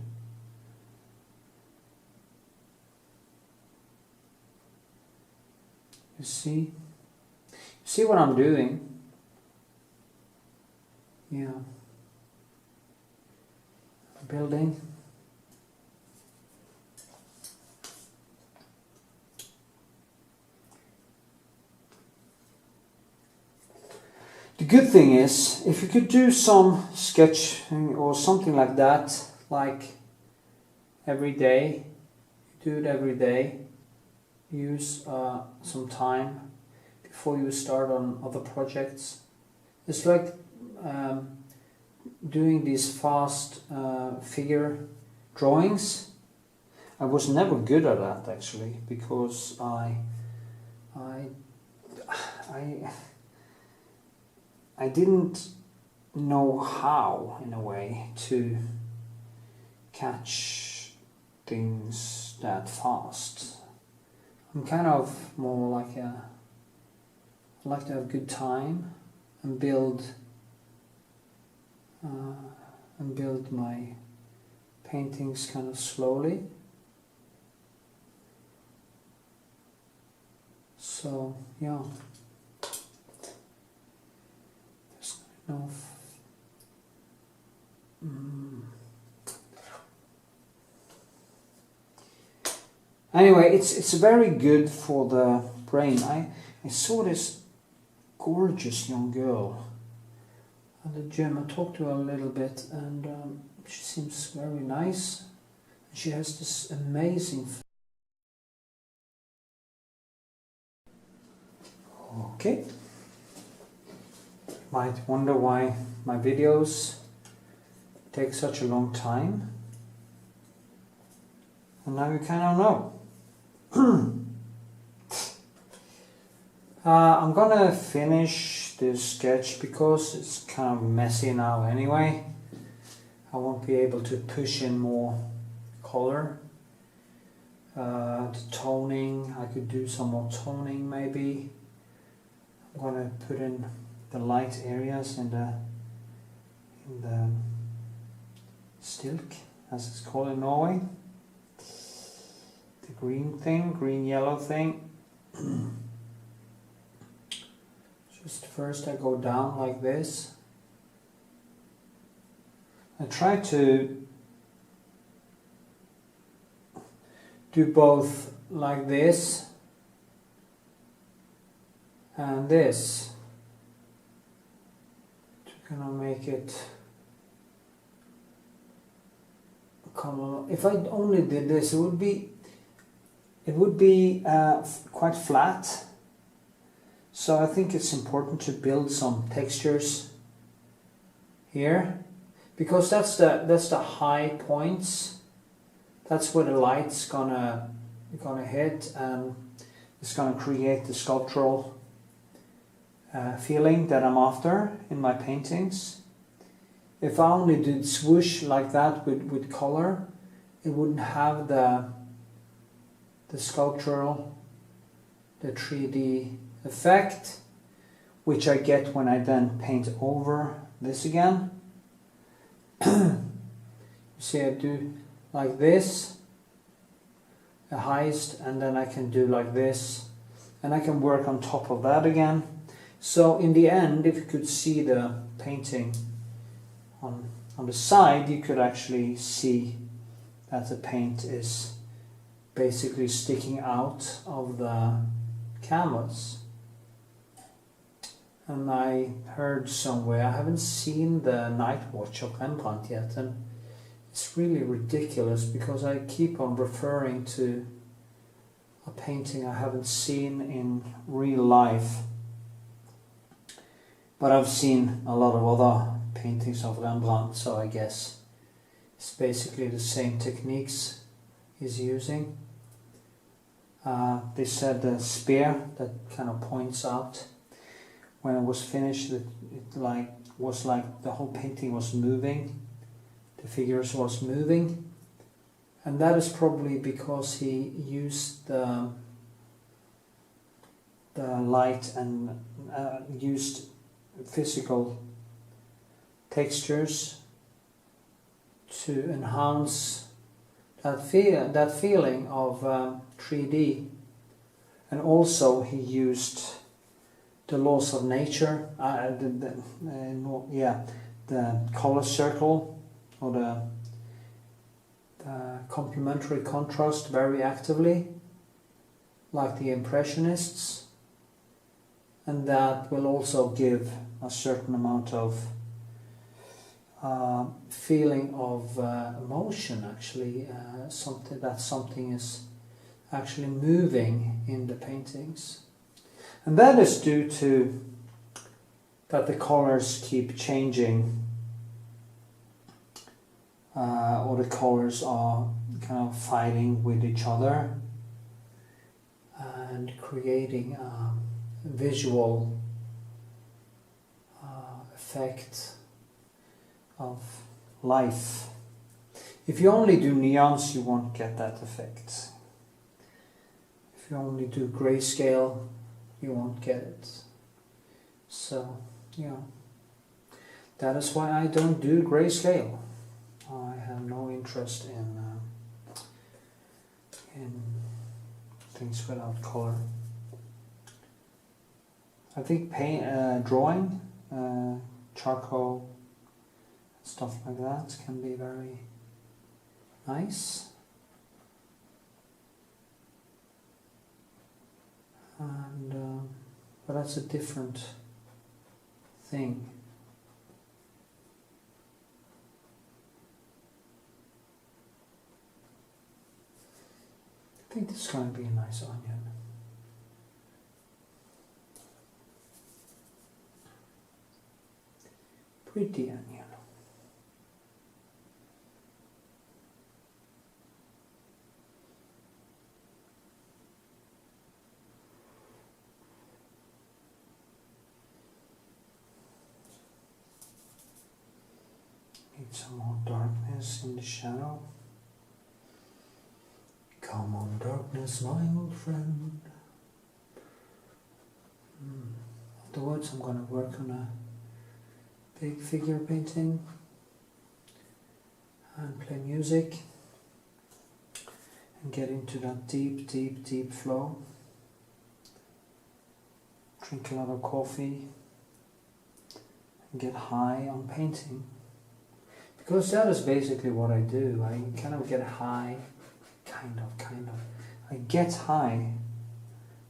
A: You see what I'm doing? Yeah. Building. The good thing is, if you could do some sketching or something like that, like every day, do it every day, use some time before you start on other projects. It's like doing these fast figure drawings. I was never good at that actually, because I didn't know how, in a way, to catch things that fast. I'm kind of more like I like to have a good time and build my paintings kind of slowly. So yeah. No. Anyway, it's very good for the brain. I saw this gorgeous young girl at the gym. I talked to her a little bit, and she seems very nice. She has this amazing. Okay. Might wonder why my videos take such a long time, and now you kind of know. I'm gonna finish this sketch because it's kind of messy now anyway. I won't be able to push in more color. The toning, I could do some more toning maybe. I'm gonna put in the light areas in the stilk, as it's called in Norway. The green yellow thing. Just first I go down like this. I try to do both like this and this. Gonna make it come. If I only did this, it would be quite flat. So I think it's important to build some textures here, because that's the high points. That's where the light's gonna hit, and it's gonna create the sculptural feeling that I'm after in my paintings. If I only did swoosh like that with color, it wouldn't have the sculptural, the 3D effect, which I get when I then paint over this again. You see, I do like this, the highest, and then I can do like this, and I can work on top of that again. So in the end, if you could see the painting on the side, you could actually see that the paint is basically sticking out of the canvas. And I heard somewhere, I haven't seen the Night Watch of Rembrandt yet, and it's really ridiculous because I keep on referring to a painting I haven't seen in real life. But I've seen a lot of other paintings of Rembrandt, so I guess it's basically the same techniques he's using. They said the spear that kind of points out. When it was finished, it was like the whole painting was moving. The figures was moving, and that is probably because he used the light and used physical textures to enhance that feeling of 3D, and also he used the laws of nature, the color circle, or the complementary contrast very actively, like the Impressionists, and that will also give a certain amount of feeling of emotion, actually, something is actually moving in the paintings. And that is due to that the colors keep changing, or the colors are kind of fighting with each other and creating a visual effect of life. If you only do neons, you won't get that effect. If you only do grayscale, you won't get it. So, that is why I don't do grayscale. I have no interest in things without color. I think drawing, charcoal, stuff like that can be very nice. And but that's a different thing. I think this is going to be a nice onion. Pretty onion. Need some more darkness in the shadow. Come on, darkness, my old friend. Afterwards, I'm going to work on a big figure painting and play music and get into that deep, deep, deep flow. Drink a lot of coffee and get high on painting. Because that is basically what I do. I kind of get high, kind of. I get high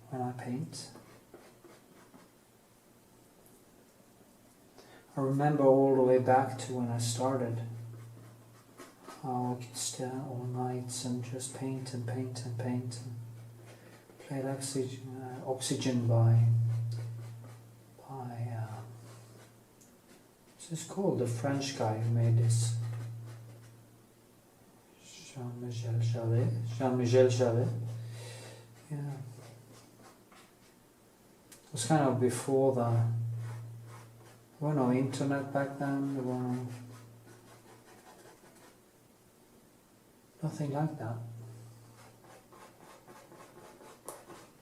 A: when I paint. I remember all the way back to when I started, how I could stay all nights and just paint and paint and paint and played Oxygen by what's this called? The French guy who made this. Jean-Michel Jarre. Yeah. It was kind of before there were no internet back then, there were nothing like that.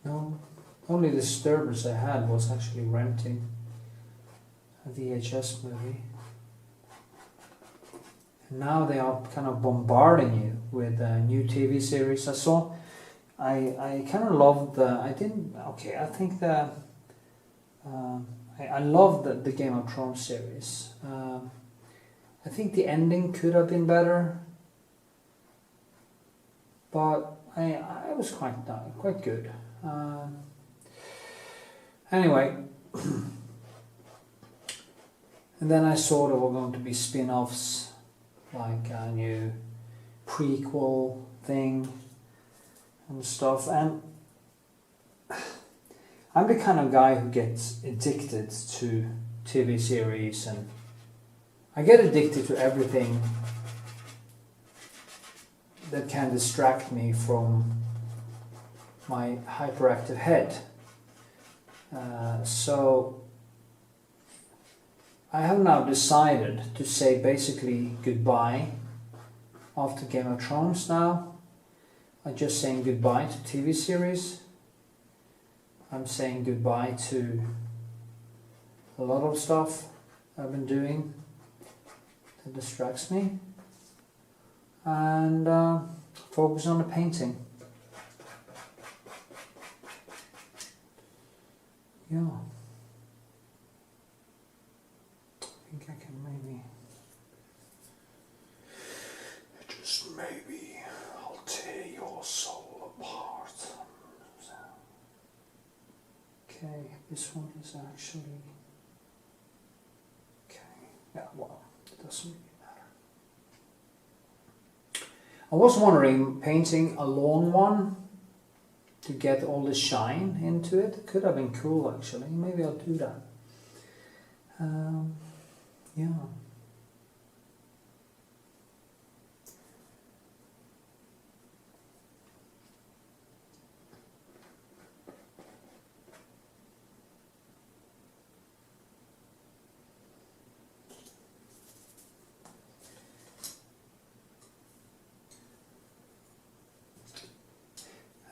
A: No, only disturbance I had was actually renting a VHS movie. And now they are kind of bombarding you with new TV series. I kind of loved I loved the Game of Thrones series. I think the ending could have been better, but I was quite good. Anyway, And then I saw there were going to be spin-offs, like a new prequel thing and stuff. And I'm the kind of guy who gets addicted to TV series, and I get addicted to everything that can distract me from my hyperactive head. So I have now decided to say basically goodbye after Game of Thrones now. I'm just saying goodbye to TV series. I'm saying goodbye to a lot of stuff I've been doing that distracts me, and focus on the painting. Yeah. I think I can maybe, just maybe, I'll tear your soul apart. Okay, this one is actually, okay, yeah, well, it doesn't really matter. I was wondering, painting a long one to get all the shine into it. Could have been cool actually. Maybe I'll do that. Yeah.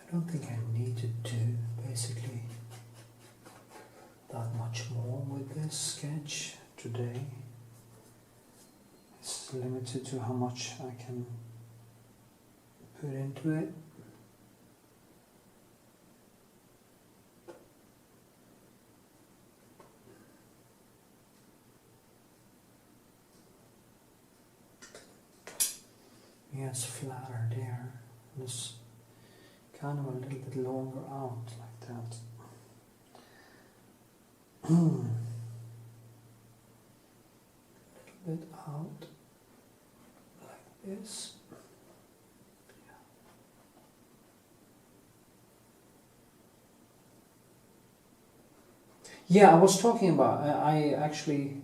A: I don't think I need to do basically that much more with this sketch today. It's limited to how much I can put into it. Yeah, it's flatter there. It's kind of a little bit longer out like that. A little bit out like this. Yeah, I was talking about, I actually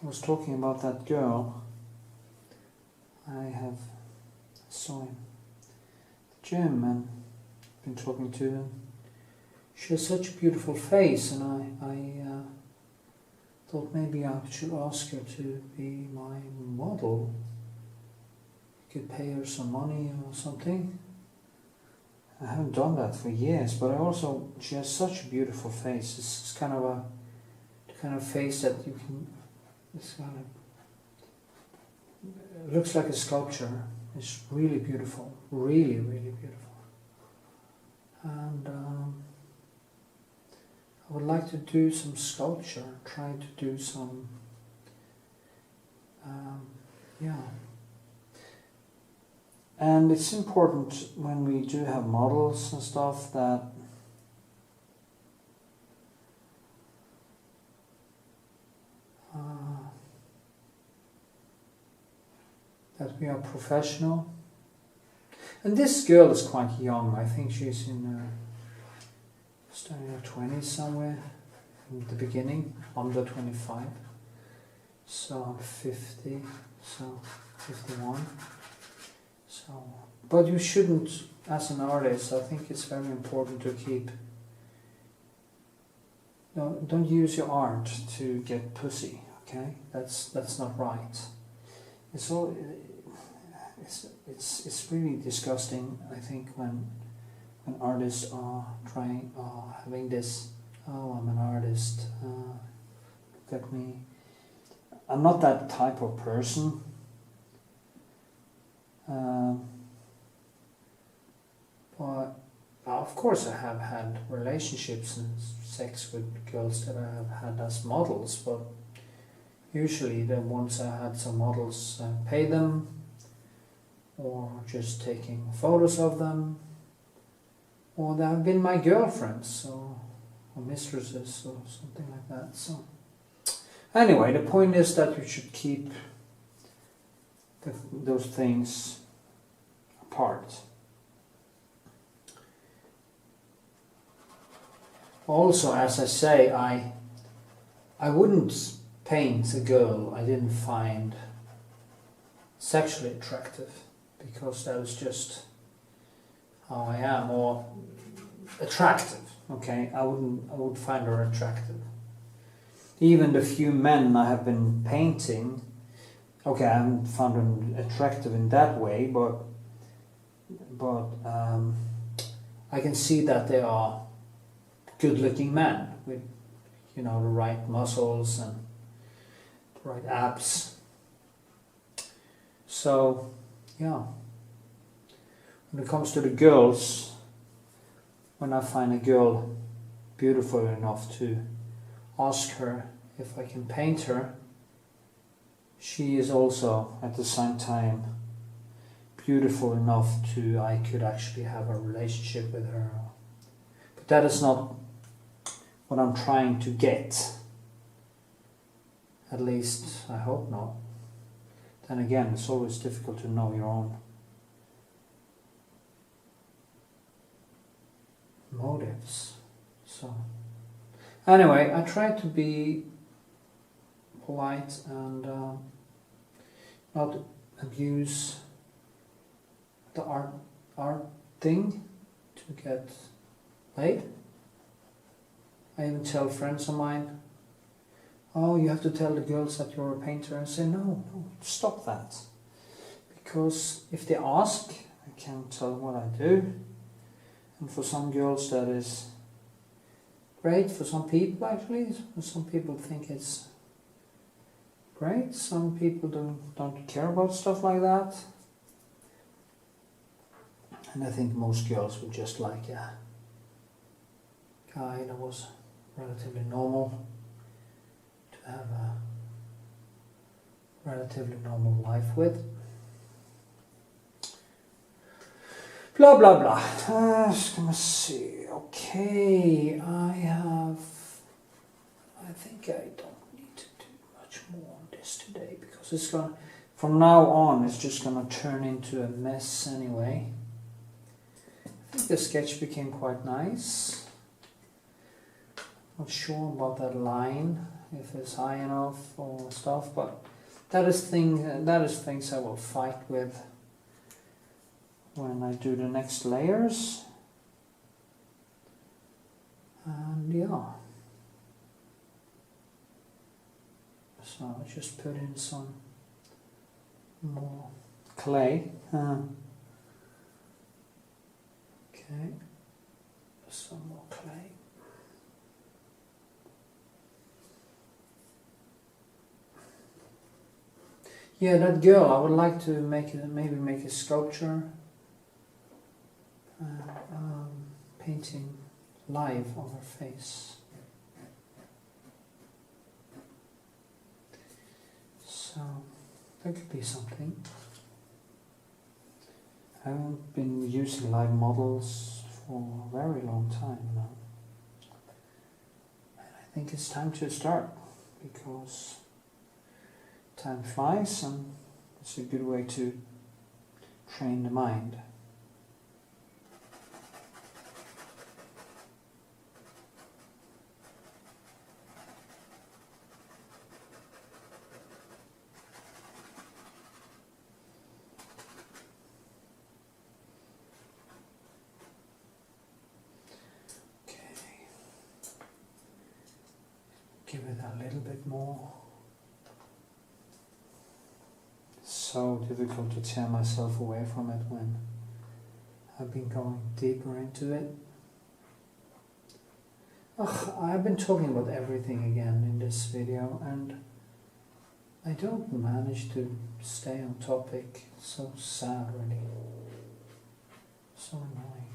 A: was talking about that girl. I saw him at the gym and been talking to him. She has such a beautiful face, and I thought maybe I should ask her to be my model. I could pay her some money or something. I haven't done that for years, but she has such a beautiful face. It's kind of the kind of face that you can, it's kind of, it looks like a sculpture. It's really beautiful, really, really beautiful. And I would like to do some sculpture, try to do some, yeah. And it's important when we do have models and stuff that we are professional. And this girl is quite young. I think she's in starting her 20s somewhere in the beginning, under 25. So I'm 50, so 51. So, but you shouldn't, as an artist, I think it's very important to keep, don't use your art to get pussy, okay? That's not right. It's really disgusting, I think, when artists are having this, oh, I'm an artist, look at me. I'm not that type of person. But of course I have had relationships and sex with girls that I have had as models, but usually the ones I had some models pay them, or just taking photos of them, or they have been my girlfriends or mistresses or something like that. So Anyway, the point is that you should keep those things apart. Also, as I say, I wouldn't paint a girl I didn't find sexually attractive, because that was just how I am, or attractive. Okay, I would find her attractive. Even the few men I have been painting, okay, I haven't found them attractive in that way, but I can see that they are good-looking men with, you know, the right muscles and the right abs. So, yeah. When it comes to the girls, when I find a girl beautiful enough to ask her if I can paint her, she is also at the same time beautiful enough to I could actually have a relationship with her. But that is not what I'm trying to get. At least I hope not. Then again, it's always difficult to know your own motives. So anyway, I try to be polite and not abuse the art thing to get laid. I even tell friends of mine, oh, you have to tell the girls that you're a painter. And say, no, stop that. Because if they ask, I can tell them what I do. And for some girls that is great. For some people, actually. Some people think it's great. Some people don't care about stuff like that. And I think most girls would just like a guy that was relatively normal, to have a relatively normal life with. Blah blah blah. Just gonna see. Okay, I think I don't need to do much more on this today, because it's gonna, from now on, it's just gonna turn into a mess anyway. I think the sketch became quite nice. Not sure about that line, if it's high enough or stuff, but that is things I will fight with when I do the next layers. And yeah, so I just put in some more clay. Okay, some more clay. Yeah, that girl, I would like to maybe make a sculpture, painting live on her face. So that could be something. I haven't been using live models for a very long time now. And I think it's time to start, because time flies and it's a good way to train the mind. Give it a little bit more. So difficult to tear myself away from it when I've been going deeper into it. I've been talking about everything again in this video, and I don't manage to stay on topic. It's so sad, really. So annoying.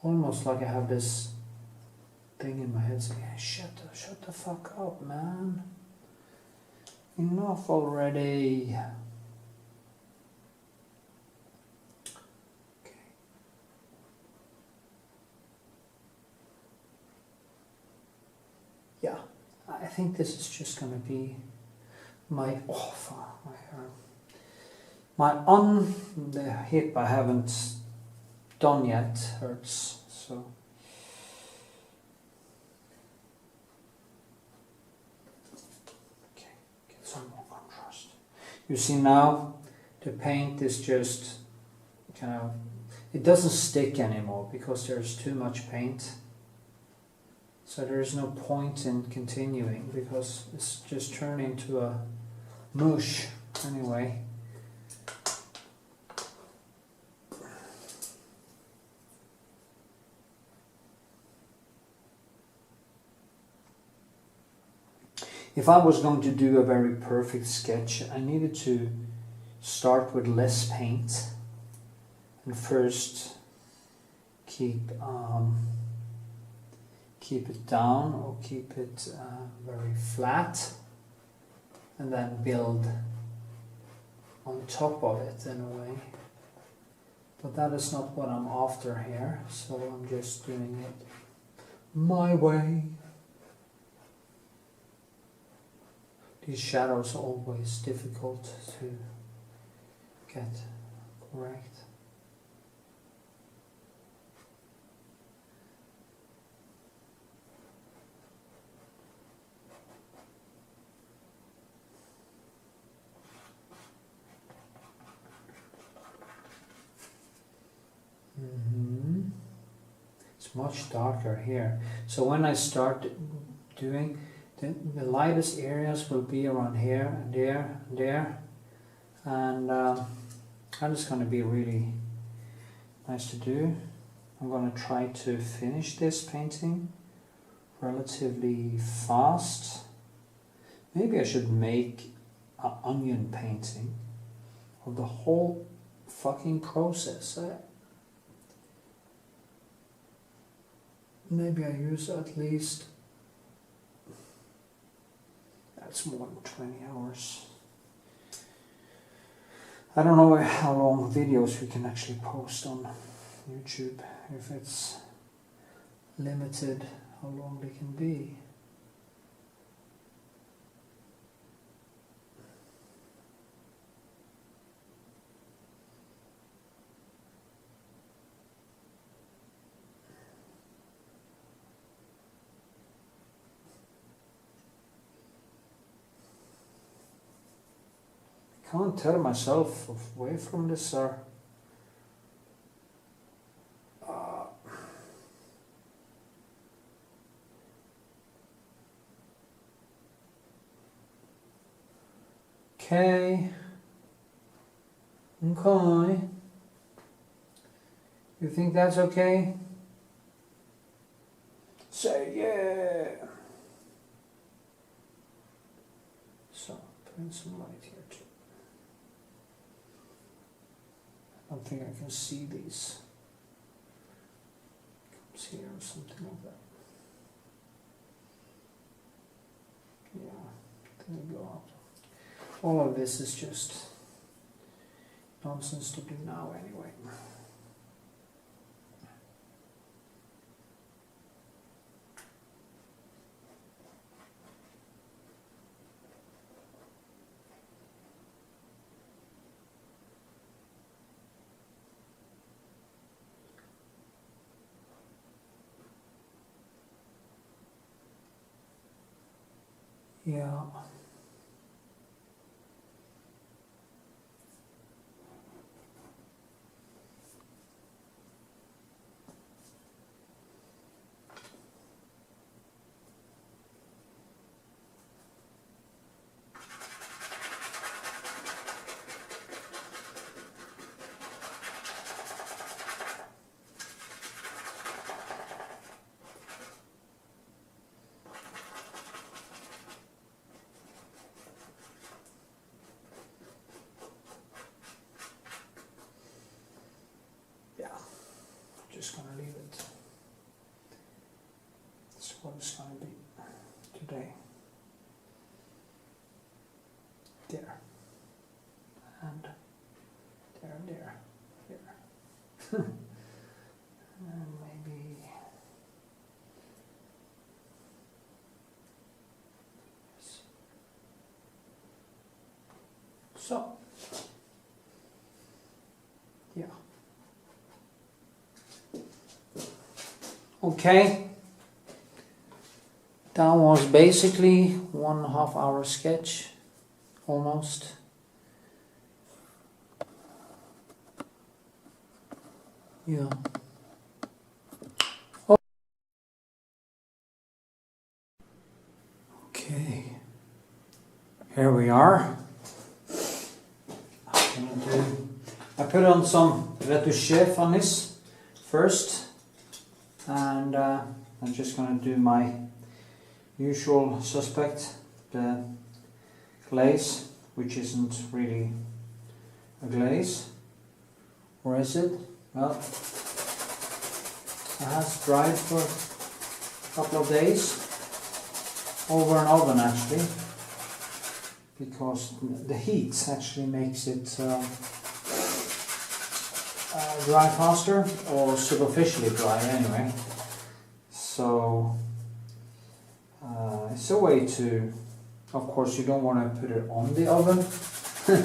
A: Almost like I have this thing in my head saying, hey, shut the fuck up, man. Enough already. Okay. Yeah, I think this is just going to be my the hip I haven't done yet hurts, so okay, get some more contrast. You see now the paint is just kind of, it doesn't stick anymore because there's too much paint. So there's no point in continuing because it's just turned into a mush anyway. If I was going to do a very perfect sketch, I needed to start with less paint and first keep it down or keep it very flat, and then build on top of it in a way. But that is not what I'm after here, so I'm just doing it my way. These shadows are always difficult to get correct. It's much darker here. So when I start doing, the lightest areas will be around here and there and there, and that is going to be really nice to do. I'm going to try to finish this painting relatively fast. Maybe I should make an onion painting of the whole fucking process. Maybe I use at least, that's more than 20 hours. I don't know how long videos we can actually post on YouTube, if it's limited how long they can be. Can't tear myself away from this, sir. Okay. Okay. You think that's okay? Say yeah. So, put in some light here too. I don't think I can see these. Comes here or something like that. Yeah, then we go out. All of this is just nonsense to do now anyway. Yeah. Just gonna leave it. That's what it's gonna be today. There. And there, there, there. And maybe So, yeah. Okay. That was basically 1.5 hour sketch, almost. Yeah. Okay. Here we are. I put on some Retouching Varnish first, and I'm just going to do my usual suspect, the glaze, which isn't really a glaze. Or is it? Well, it has dried for a couple of days over an oven actually, because the heat actually makes it dry faster, or superficially dry anyway. So it's a way to, of course you don't want to put it on the oven, put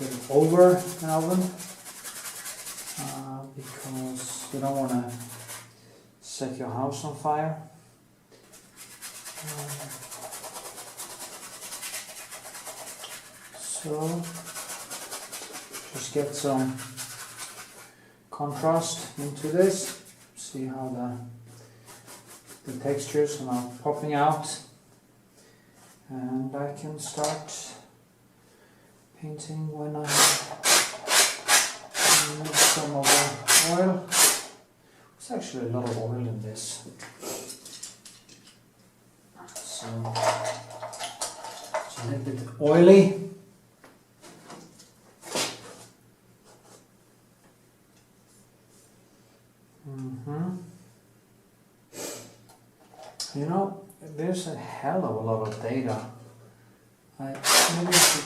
A: it over an oven, because you don't want to set your house on fire. So just get some contrast into this, see how the textures are now popping out, and I can start painting when I mix some of the oil. There's actually a lot of oil in this, so it's a little bit oily. You know, there's a hell of a lot of data. Maybe I should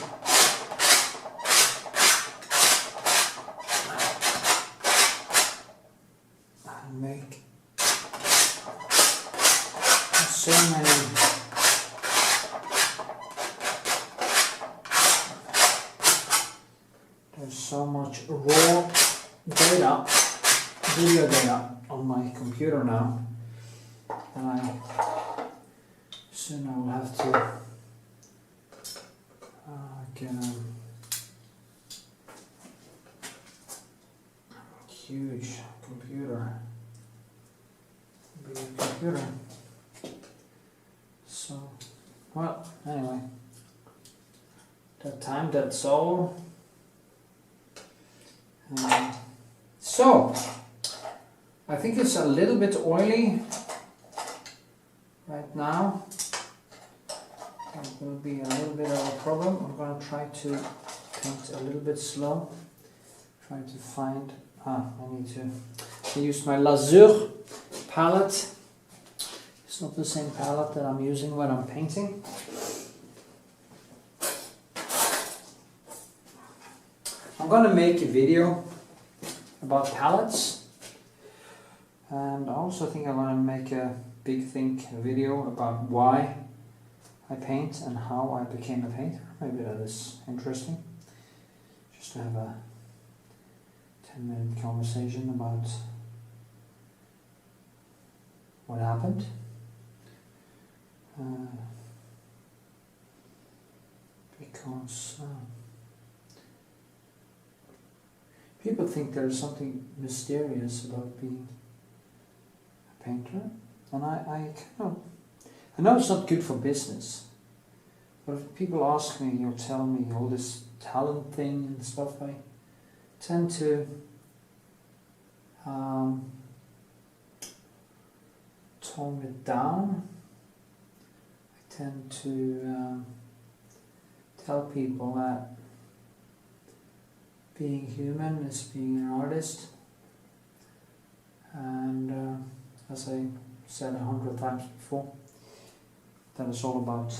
A: make so many. There's so much raw data, video data on my computer now, and soon I will have to get a huge computer, big computer. So, well, anyway, that time, that's all. So, I think it's a little bit oily right now. It will be a little bit of a problem. I'm going to try to paint a little bit slow. Try to find, I need to use my Lazur palette. It's not the same palette that I'm using when I'm painting. I'm going to make a video about palettes, and I also think I'm going to make a big video about why I paint and how I became a painter. Maybe that is interesting, just to have a 10-minute conversation about what happened. Because people think there's something mysterious about being a painter, and I know it's not good for business, but if people ask me or tell me all this talent thing and stuff, I tend to tone it down. I tend to tell people that being human is being an artist, and as I said 100 times before, that is all about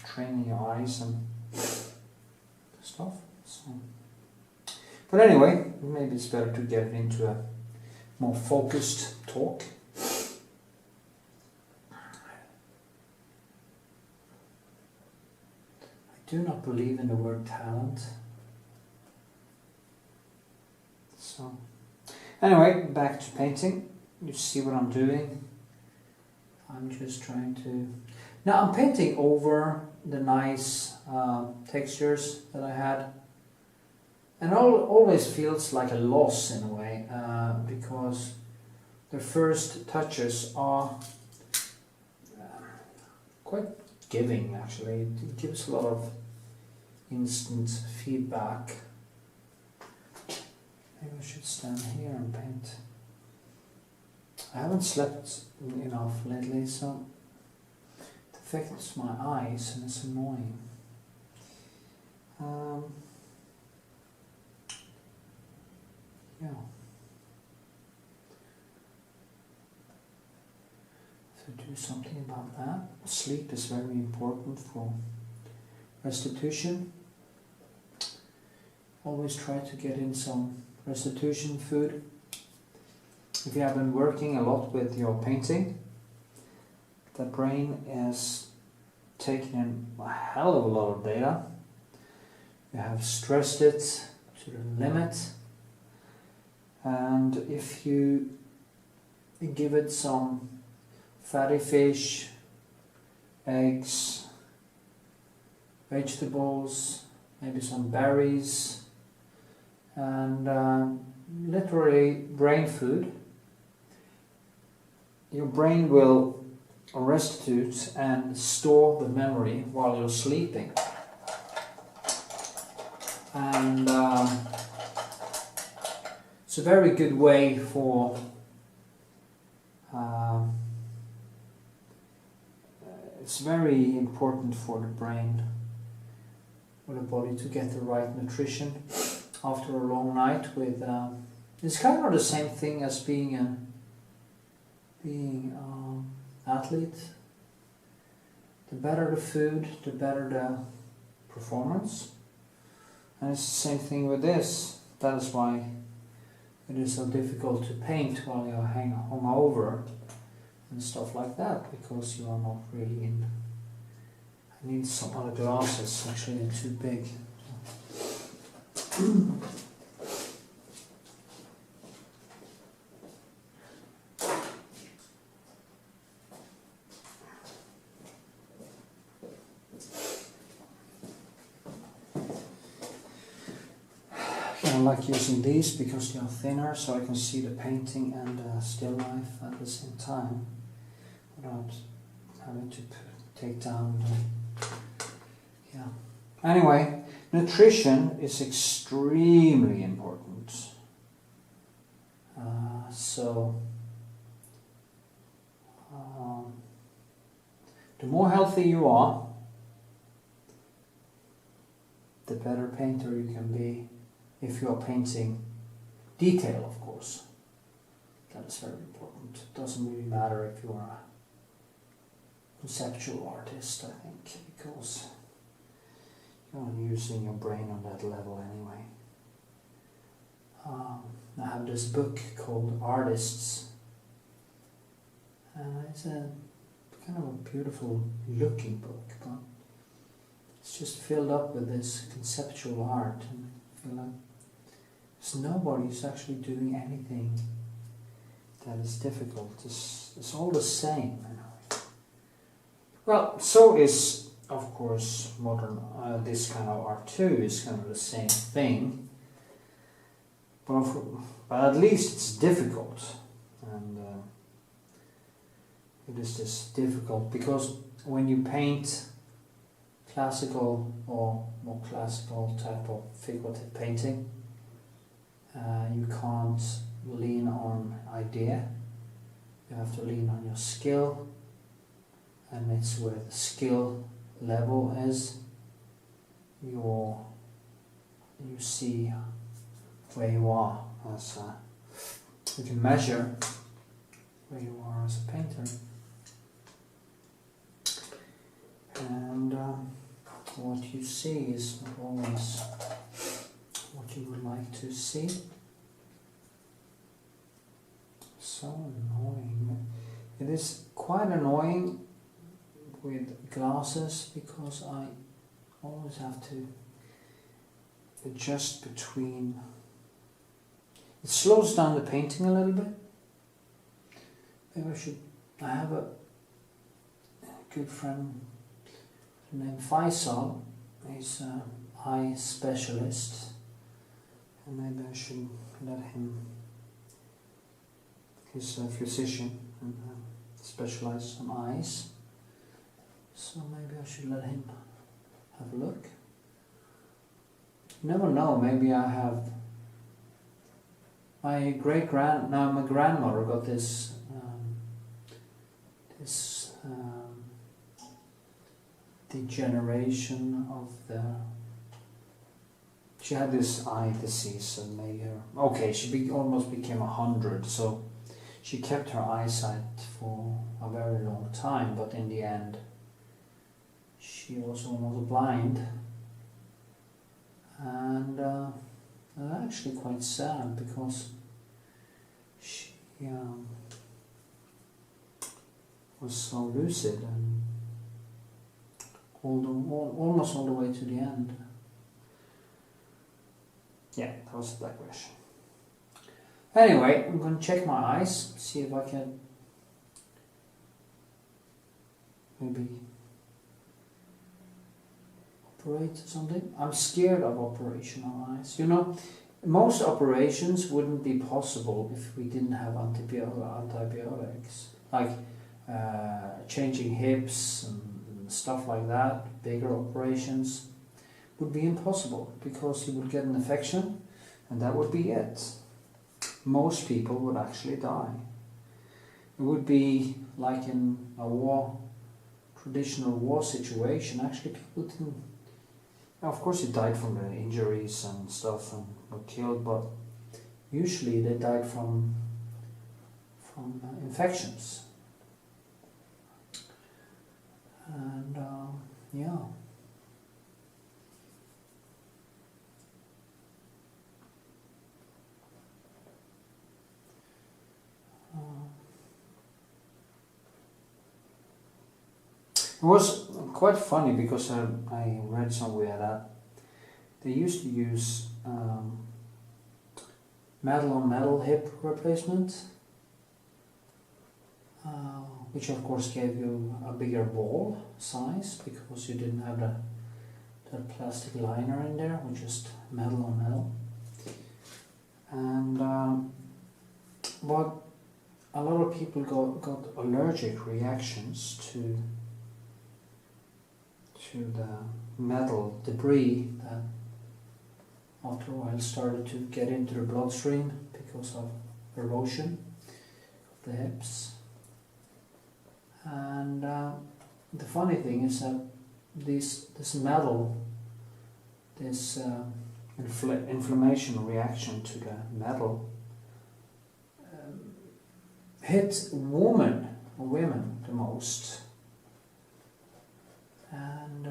A: training your eyes and stuff. So, but anyway, maybe it's better to get into a more focused talk. I do not believe in the word talent. So, anyway, back to painting. You see what I'm doing. I'm just trying to... Now I'm painting over the nice textures that I had. And it always feels like a loss in a way, because the first touches are quite giving actually. It gives a lot of instant feedback. Maybe I should stand here and paint. I haven't slept enough lately, so it affects my eyes and it's annoying. Yeah. So do something about that. Sleep is very important for restitution. Always try to get in some restitution food. If you have been working a lot with your painting, the brain is taking in a hell of a lot of data. You have stressed it to the limit, and if you give it some fatty fish, eggs, vegetables, maybe some berries, and literally brain food, your brain will restitute and store the memory while you're sleeping. And it's a very good way for it's very important for the brain or the body to get the right nutrition after a long night with it's kind of the same thing as being an athlete. The better the food, the better the performance. And it's the same thing with this. That is why it is so difficult to paint while you're hungover and stuff like that, because you are not really in. I need some other glasses, actually they're too big. I like using these because they are thinner, so I can see the painting and still life at the same time without having to take down the... Yeah. Anyway, nutrition is extremely important. The more healthy you are, the better painter you can be. If you are painting detail, of course, that is very important. It doesn't really matter if you are a conceptual artist, I think, because you're not using your brain on that level anyway. I have this book called Artists, and it's a kind of a beautiful looking book, but it's just filled up with this conceptual art, and I feel like nobody's actually doing anything that is difficult. It's all the same. Well, so is, of course, modern, this kind of art too is kind of the same thing. But at least it's difficult. And it is just difficult because when you paint classical or more classical type of figurative painting, you can't lean on idea, you have to lean on your skill, and it's where the skill level is. You see where you are as you can measure where you are as a painter, and what you see is not always what you would like to see. So annoying. It is quite annoying with glasses because I always have to adjust between. It slows down the painting a little bit. Maybe I have a good friend named Faisal. He's an eye specialist, and maybe I should let him. He's a physician and specializes on eyes, so maybe I should let him have a look. You never know, maybe I have. My my grandmother got this degeneration of the. She had this eye disease and made her. Okay, she almost became 100, so she kept her eyesight for a very long time, but in the end, she was almost blind, and actually quite sad because she was so lucid and almost all the way to the end. Yeah, that was a digression. Anyway, I'm going to check my eyes, see if I can maybe operate or something. I'm scared of operation on eyes. You know, most operations wouldn't be possible if we didn't have antibiotics. Like changing hips and stuff like that, bigger operations would be impossible because you would get an infection and that would be it. Most people would actually die. It would be like in a traditional war situation. Actually, people didn't. Of course, they died from the injuries and stuff and were killed, but usually they died from infections. And yeah. It was quite funny because I read somewhere that they used to use metal on metal hip replacement, which of course gave you a bigger ball size because you didn't have that plastic liner in there, which just metal on metal. And but a lot of people got allergic reactions to the metal debris that after a while started to get into the bloodstream because of erosion of the hips. And the funny thing is that this metal, this inflammation reaction to the metal hit women the most. And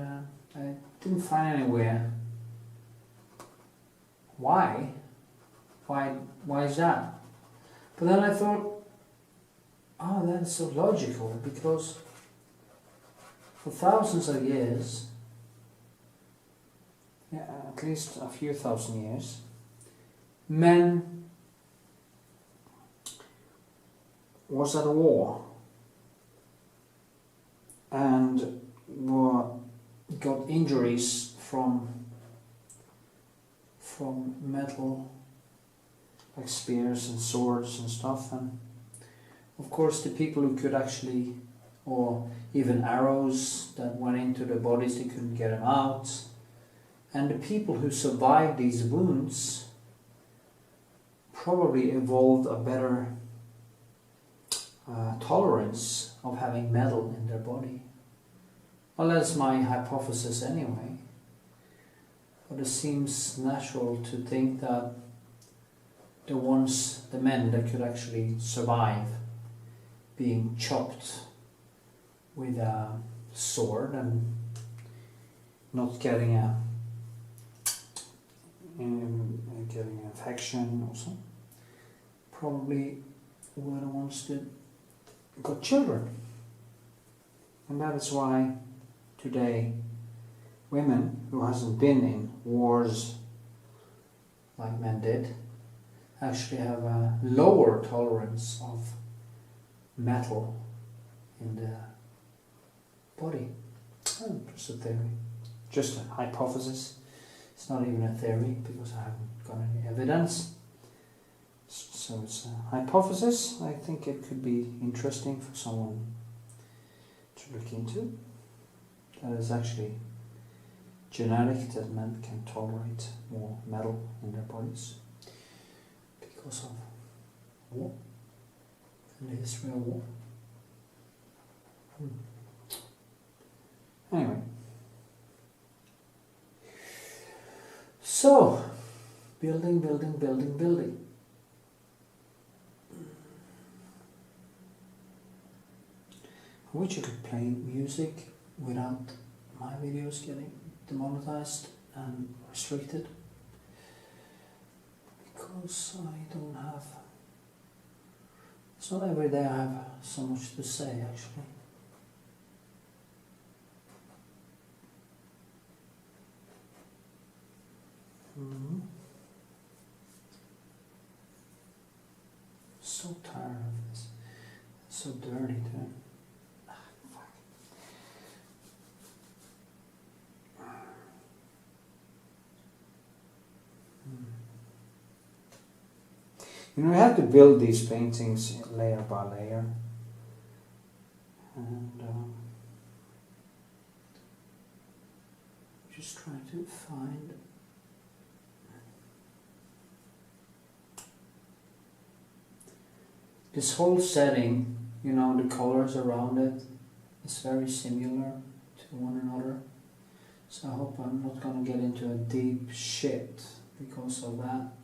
A: I didn't find anywhere why is that? But then I thought, oh, that's so logical, because for thousands of years, yeah, at least a few thousand years, men was at war and got injuries from metal, like spears and swords and stuff, and of course the people who could actually, or even arrows that went into their bodies, they couldn't get them out, and the people who survived these wounds probably evolved a better tolerance of having metal in their body. Well, that's my hypothesis anyway. But it seems natural to think that the men that could actually survive being chopped with a sword and not getting getting an infection or something, probably were the ones that got children. And that is why today women who hasn't been in wars like men did actually have a lower tolerance of metal in the body. Oh, just a theory, just a hypothesis. It's not even a theory because I haven't got any evidence. So it's a hypothesis. I think it could be interesting for someone to look into. That is actually genetic, that men can tolerate more metal in their bodies because of war and the history of war. Anyway, so building. I wish you could play music without my videos getting demonetized and restricted, because I don't have, it's not every day I have so much to say actually. So tired of this. It's so dirty too. You know, you have to build these paintings layer by layer, and just trying to find this whole setting. You know, the colors around it is very similar to one another, so I hope I'm not going to get into a deep shit because of that.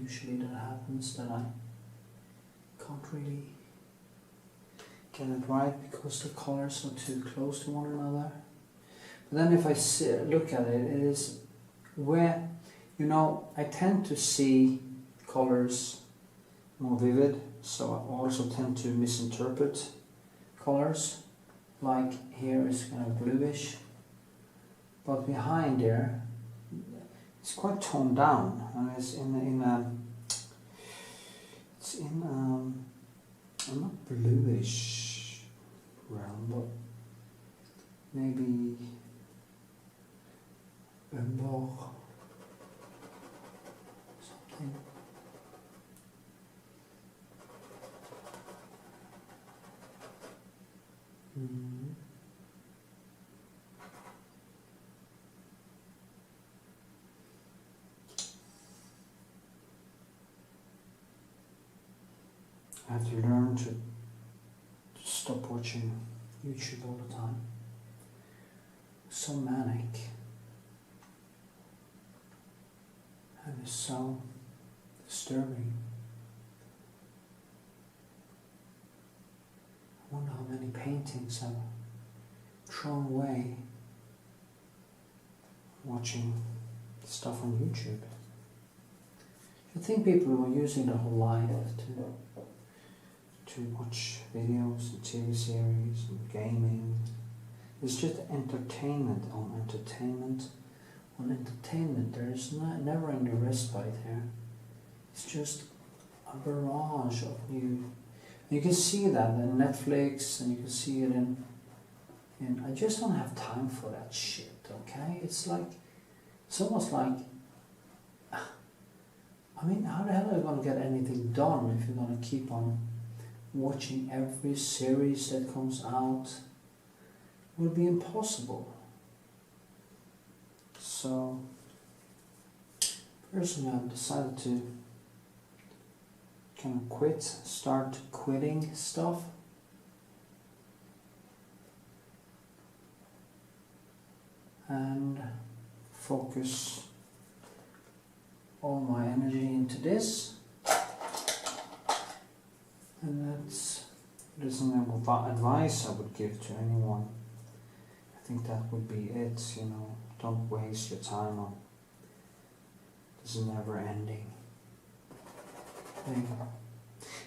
A: Usually that happens, that I can't really get it right because the colors are too close to one another. But then if I look at it, it is where, you know, I tend to see colors more vivid, so I also tend to misinterpret colors. Like here is kind of bluish, but behind there it's quite toned down, and it's in not bluish realm, but maybe umber something. I have to learn to stop watching YouTube all the time. So manic, and it's so disturbing. I wonder how many paintings I've thrown away watching stuff on YouTube. I think people were using their whole life to watch videos and TV series and gaming. It's just entertainment on entertainment on entertainment. There is never any respite here. It's just a barrage of new. You can see that in Netflix, and you can see it in I just don't have time for that shit, okay? It's almost like, I mean, how the hell are you going to get anything done if you're going to keep on watching every series that comes out? It would be impossible. So, personally, I've decided to kind of start quitting stuff. And focus all my energy into this. And that's an advice I would give to anyone. I think that would be it, you know. Don't waste your time on this never-ending thing.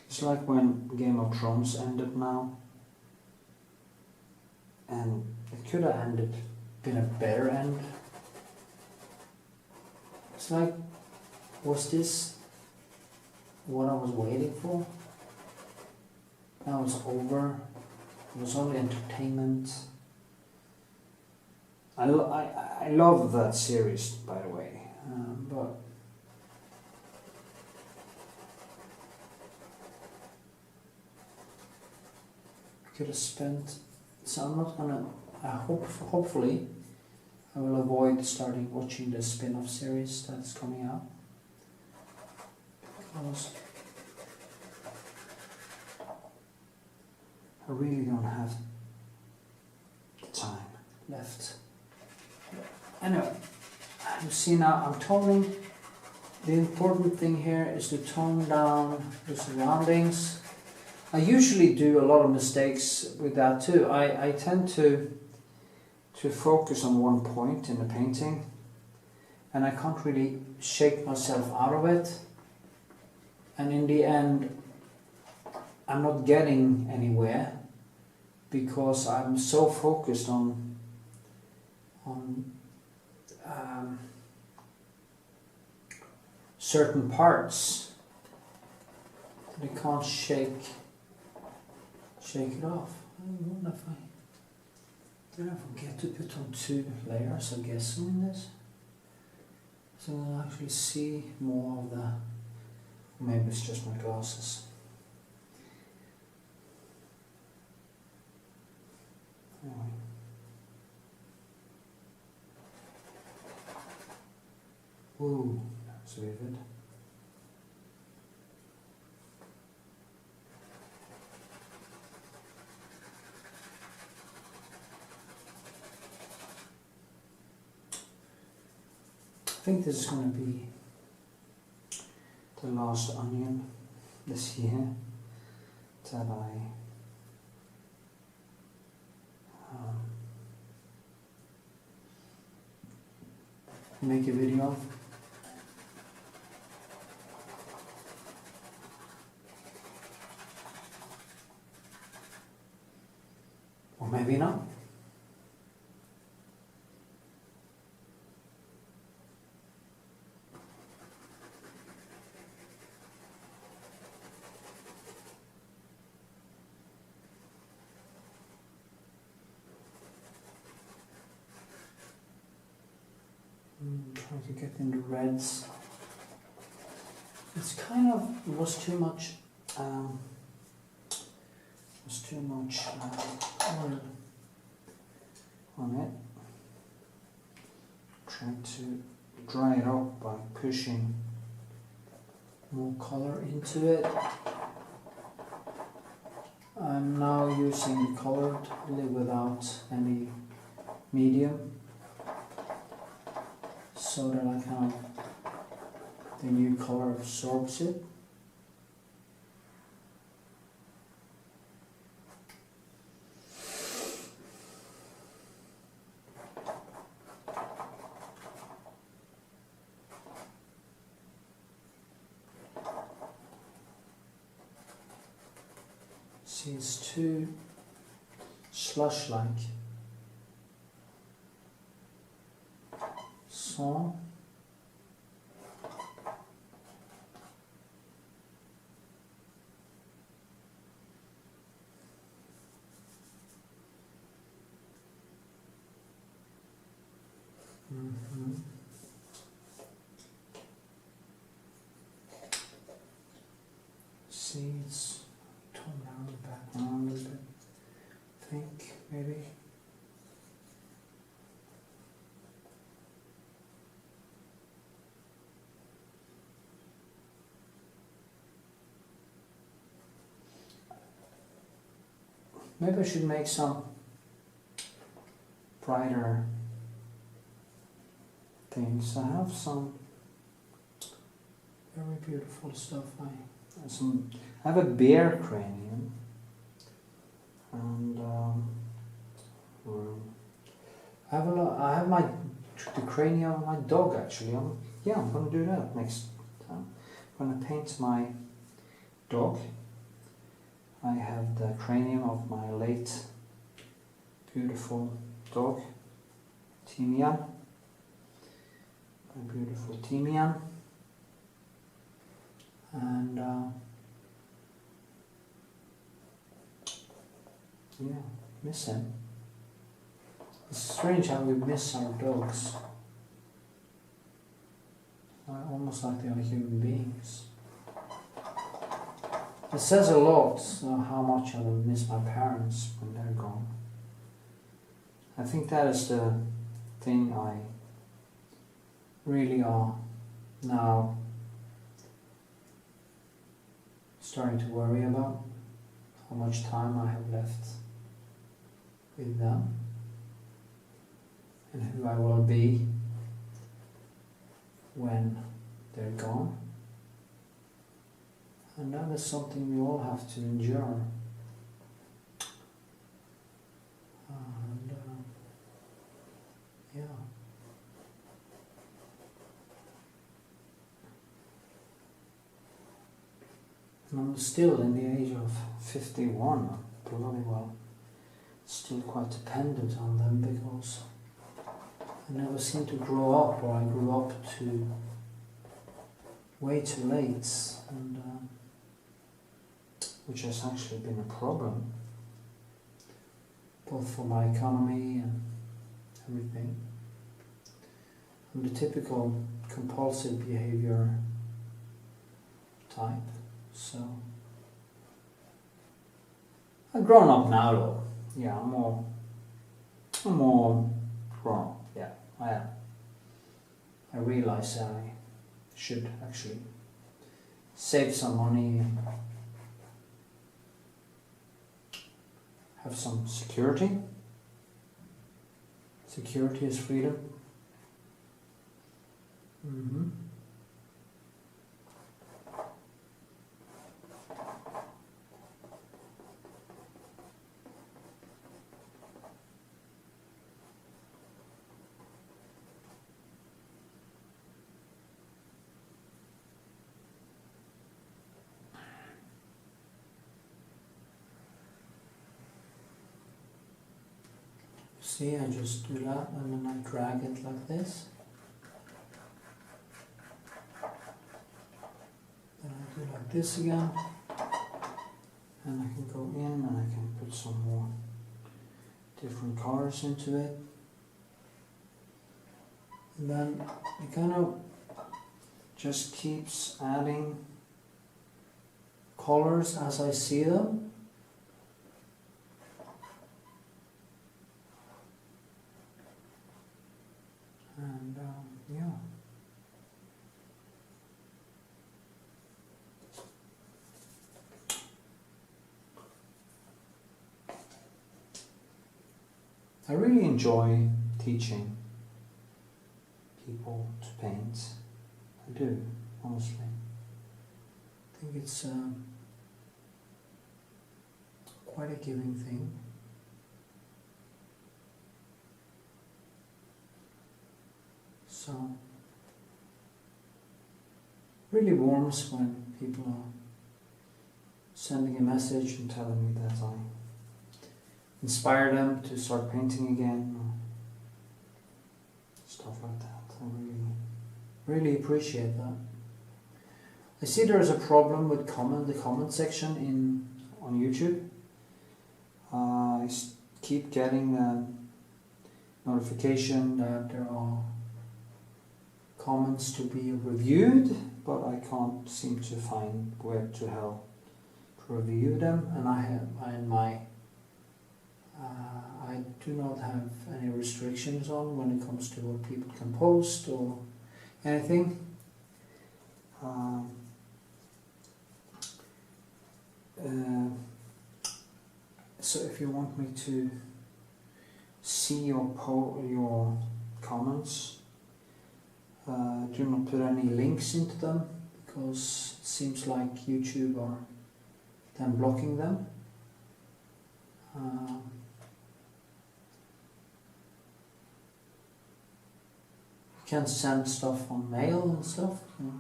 A: It's like when Game of Thrones ended now, and it could have ended been a better end. It's like, was this what I was waiting for? Now it's over. It was only entertainment. I love that series, by the way, but I could have spent. So I'm not gonna. Hopefully, I will avoid starting watching the spin-off series that's coming out, because I really don't have the time left. Anyway, you see now I'm toning. The important thing here is to tone down the surroundings. I usually do a lot of mistakes with that too. I tend to focus on one point in the painting, and I can't really shake myself out of it, and in the end I'm not getting anywhere because I'm so focused on certain parts that I can't shake it off. I wonder if did I forget to put on 2 layers of gesso in this? So I'll actually see more of the, maybe it's just my glasses. Anyway. Ooh, that's vivid. I think this is going to be the last onion this year that I make a video of. Or maybe not. Trying to get in the reds. It's kind of, it was too much oil on it. Try to dry it up by pushing more color into it. I'm now using colored without any medium, so that I kind of, the new color absorbs it. See, it's too slush-like. So see, it's tone down the background a little bit. I think maybe. Maybe I should make some brighter things. I have some very beautiful stuff. I have a bear cranium, and I have the cranium of my dog actually. I'm going to do that next time. I'm going to paint my dog. I have the cranium of my late beautiful dog, Timian. My beautiful Timian. And yeah, miss him. It's strange how we miss our dogs. Almost like they are human beings. It says a lot how much I will miss my parents when they're gone. I think that is the thing I really are now starting to worry about. How much time I have left with them and who I will be when they're gone. And that is something we all have to endure. And yeah. And I'm still in the age of 51, bloody well. Still quite dependent on them because I never seem to grow up, or I grew up way too late, and which has actually been a problem, both for my economy and everything. I'm the typical compulsive behavior type, so I've grown up now though. Yeah, I'm more grown up. Yeah, I am. I realize I should actually save some money and have some security. Security is freedom. Mm-hmm. See, I just do that and then I drag it like this. Then I do like this again. And I can go in and I can put some more different colors into it. And then it kind of just keeps adding colors as I see them. And yeah. I really enjoy teaching people to paint. I do, honestly. I think it's quite a giving thing. So, really warms when people are sending a message and telling me that I inspire them to start painting again, or stuff like that. I really appreciate that. I see there is a problem with the comment section on YouTube. I keep getting a notification that there are comments to be reviewed, but I can't seem to find where to hell to review them, and I do not have any restrictions on when it comes to what people can post or anything. So if you want me to see your comments, do not put any links into them, because it seems like YouTube are then blocking them. You can send stuff on mail and stuff. Yeah.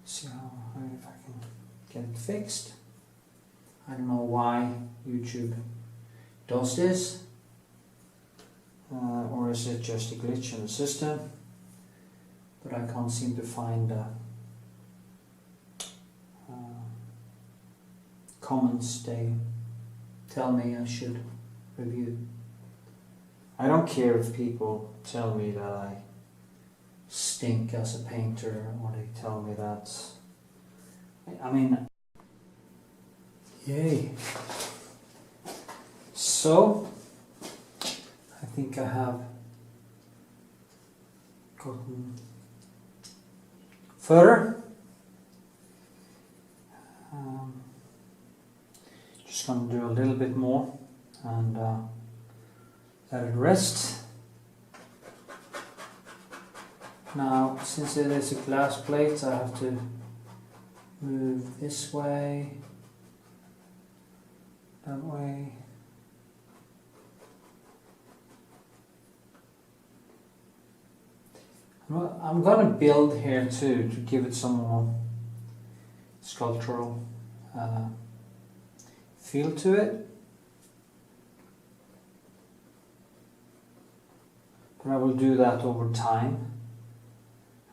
A: See if I can get it fixed. I don't know why YouTube does this, or is it just a glitch in the system, but I can't seem to find the comments they tell me I should review. I don't care if people tell me that I stink as a painter, or they tell me that, I mean, yay. So, I think I have gotten further. Just going to do a little bit more and let it rest. Now, since it is a glass plate, I have to move this way, that way. I'm going to build here too, to give it some more sculptural feel to it. But I will do that over time.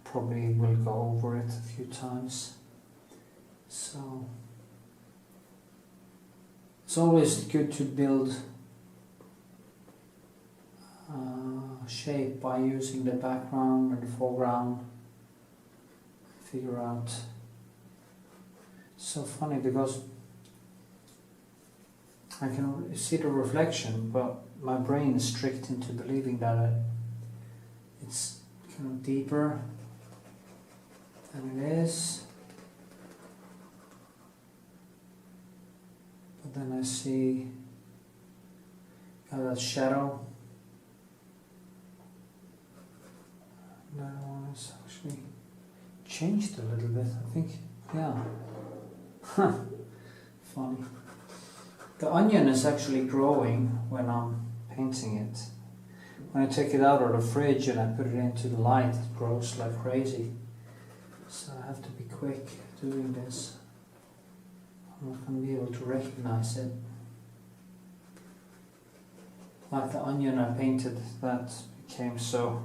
A: Probably will go over it a few times. So it's always good to build shape by using the background and the foreground. Figure out. It's so funny because I can see the reflection, but my brain is tricked into believing that it's kind of deeper than it is. But then I see that shadow. That one is actually changed a little bit, I think. Yeah. Huh. Funny. The onion is actually growing when I'm painting it. When I take it out of the fridge and I put it into the light, it grows like crazy. So I have to be quick doing this. I'm not going to be able to recognize it. Like the onion I painted that became so,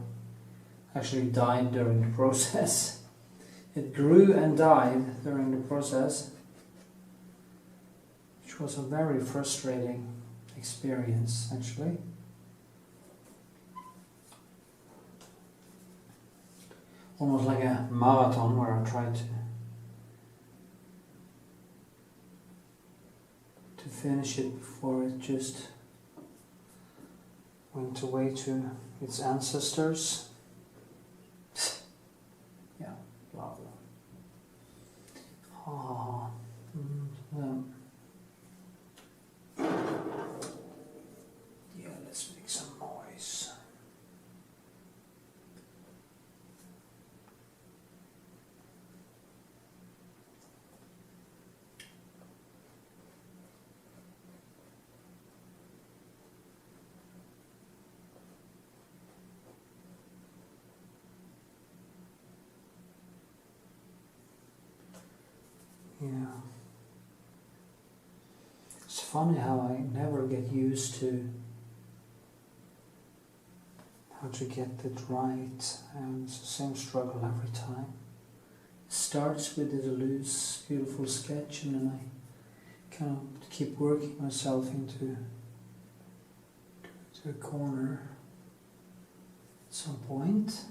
A: actually died during the process. It grew and died during the process, which was a very frustrating experience actually. Almost like a marathon where I tried to finish it before it just went away to its ancestors. Yeah, blah blah. Yeah, let's make some noise. Yeah. It's funny how I never get used to how to get it right, and it's the same struggle every time. It starts with a loose, beautiful sketch, and then I kind of keep working myself into a corner at some point,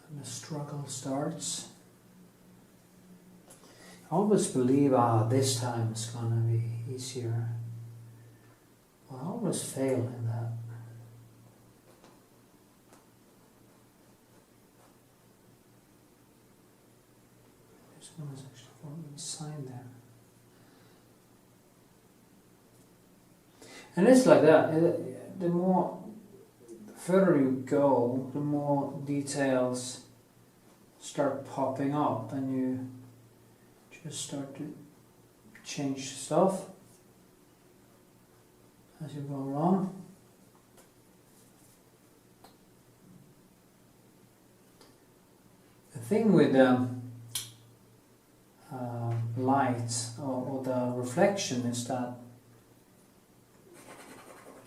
A: and the struggle starts. I always believe, this time it's gonna be easier. Well, I always fail in that. This one is actually going inside there. And it's like that. The further you go, the more details start popping up, and you just start to change stuff as you go along. The thing with light or the reflection is that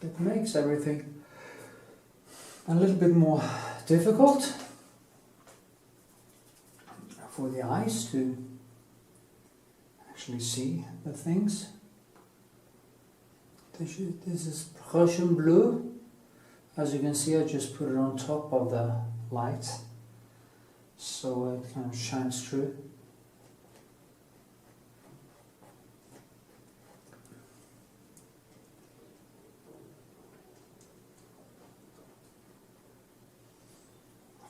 A: it makes everything a little bit more difficult for the eyes to actually see the things. This is Prussian blue. As you can see, I just put it on top of the light, so it kind of shines through.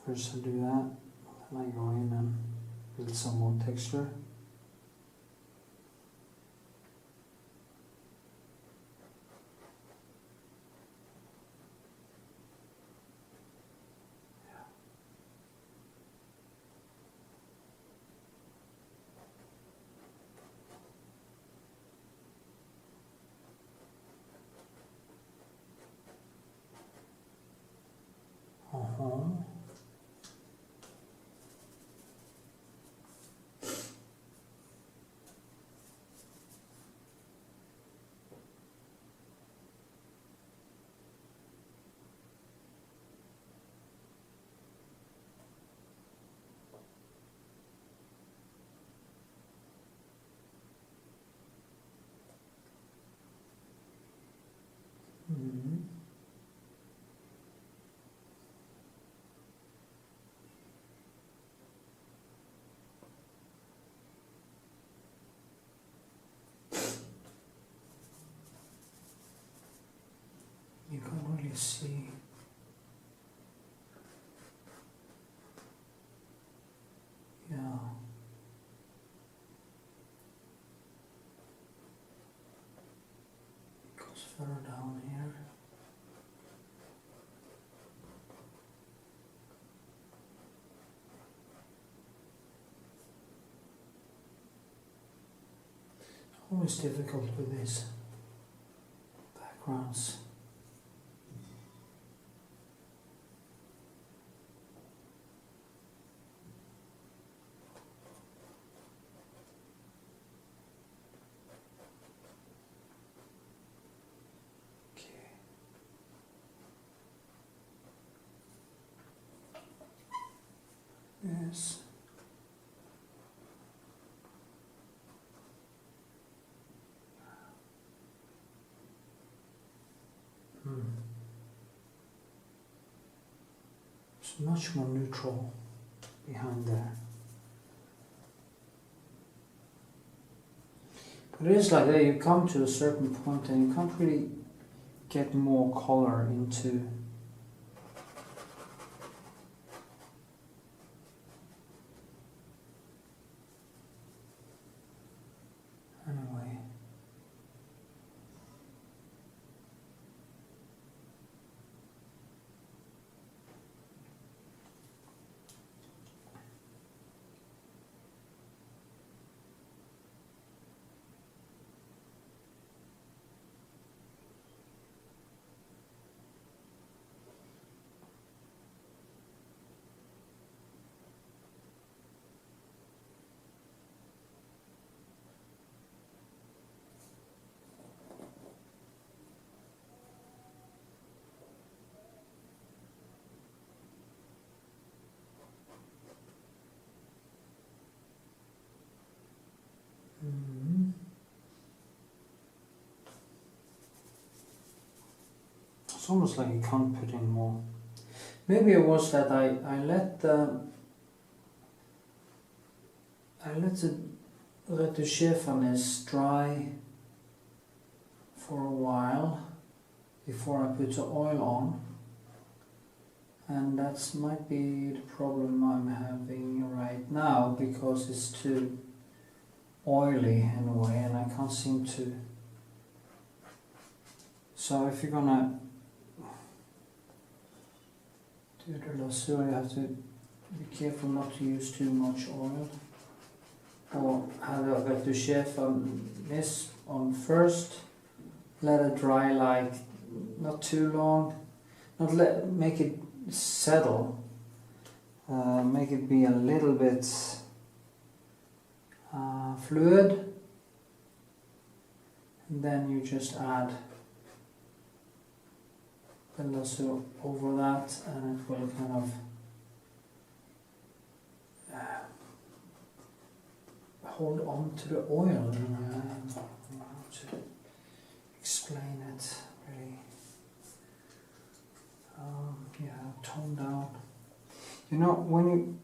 A: First I do that, then I go in and build some more texture. You can't really see. Yeah. It goes further down here. Always difficult with these backgrounds. Yes. It's much more neutral behind there. But it is like that, you come to a certain point and you can't really get more color into anyway. It's almost like you can't put in more. Maybe it was that I let the Retouching Varnish dry for a while before I put the oil on, and that might be the problem I'm having right now, because it's too oily in a way and I can't seem to. So if you're gonna do the lasso, you have to be careful not to use too much oil, or have a Retouching Varnish on first, let it dry like not too long, make it settle, make it be a little bit fluid, and then you just add the lasso over that, and it will kind of hold on to the oil. I don't know how to explain it really. Yeah, tone down. You know, when you,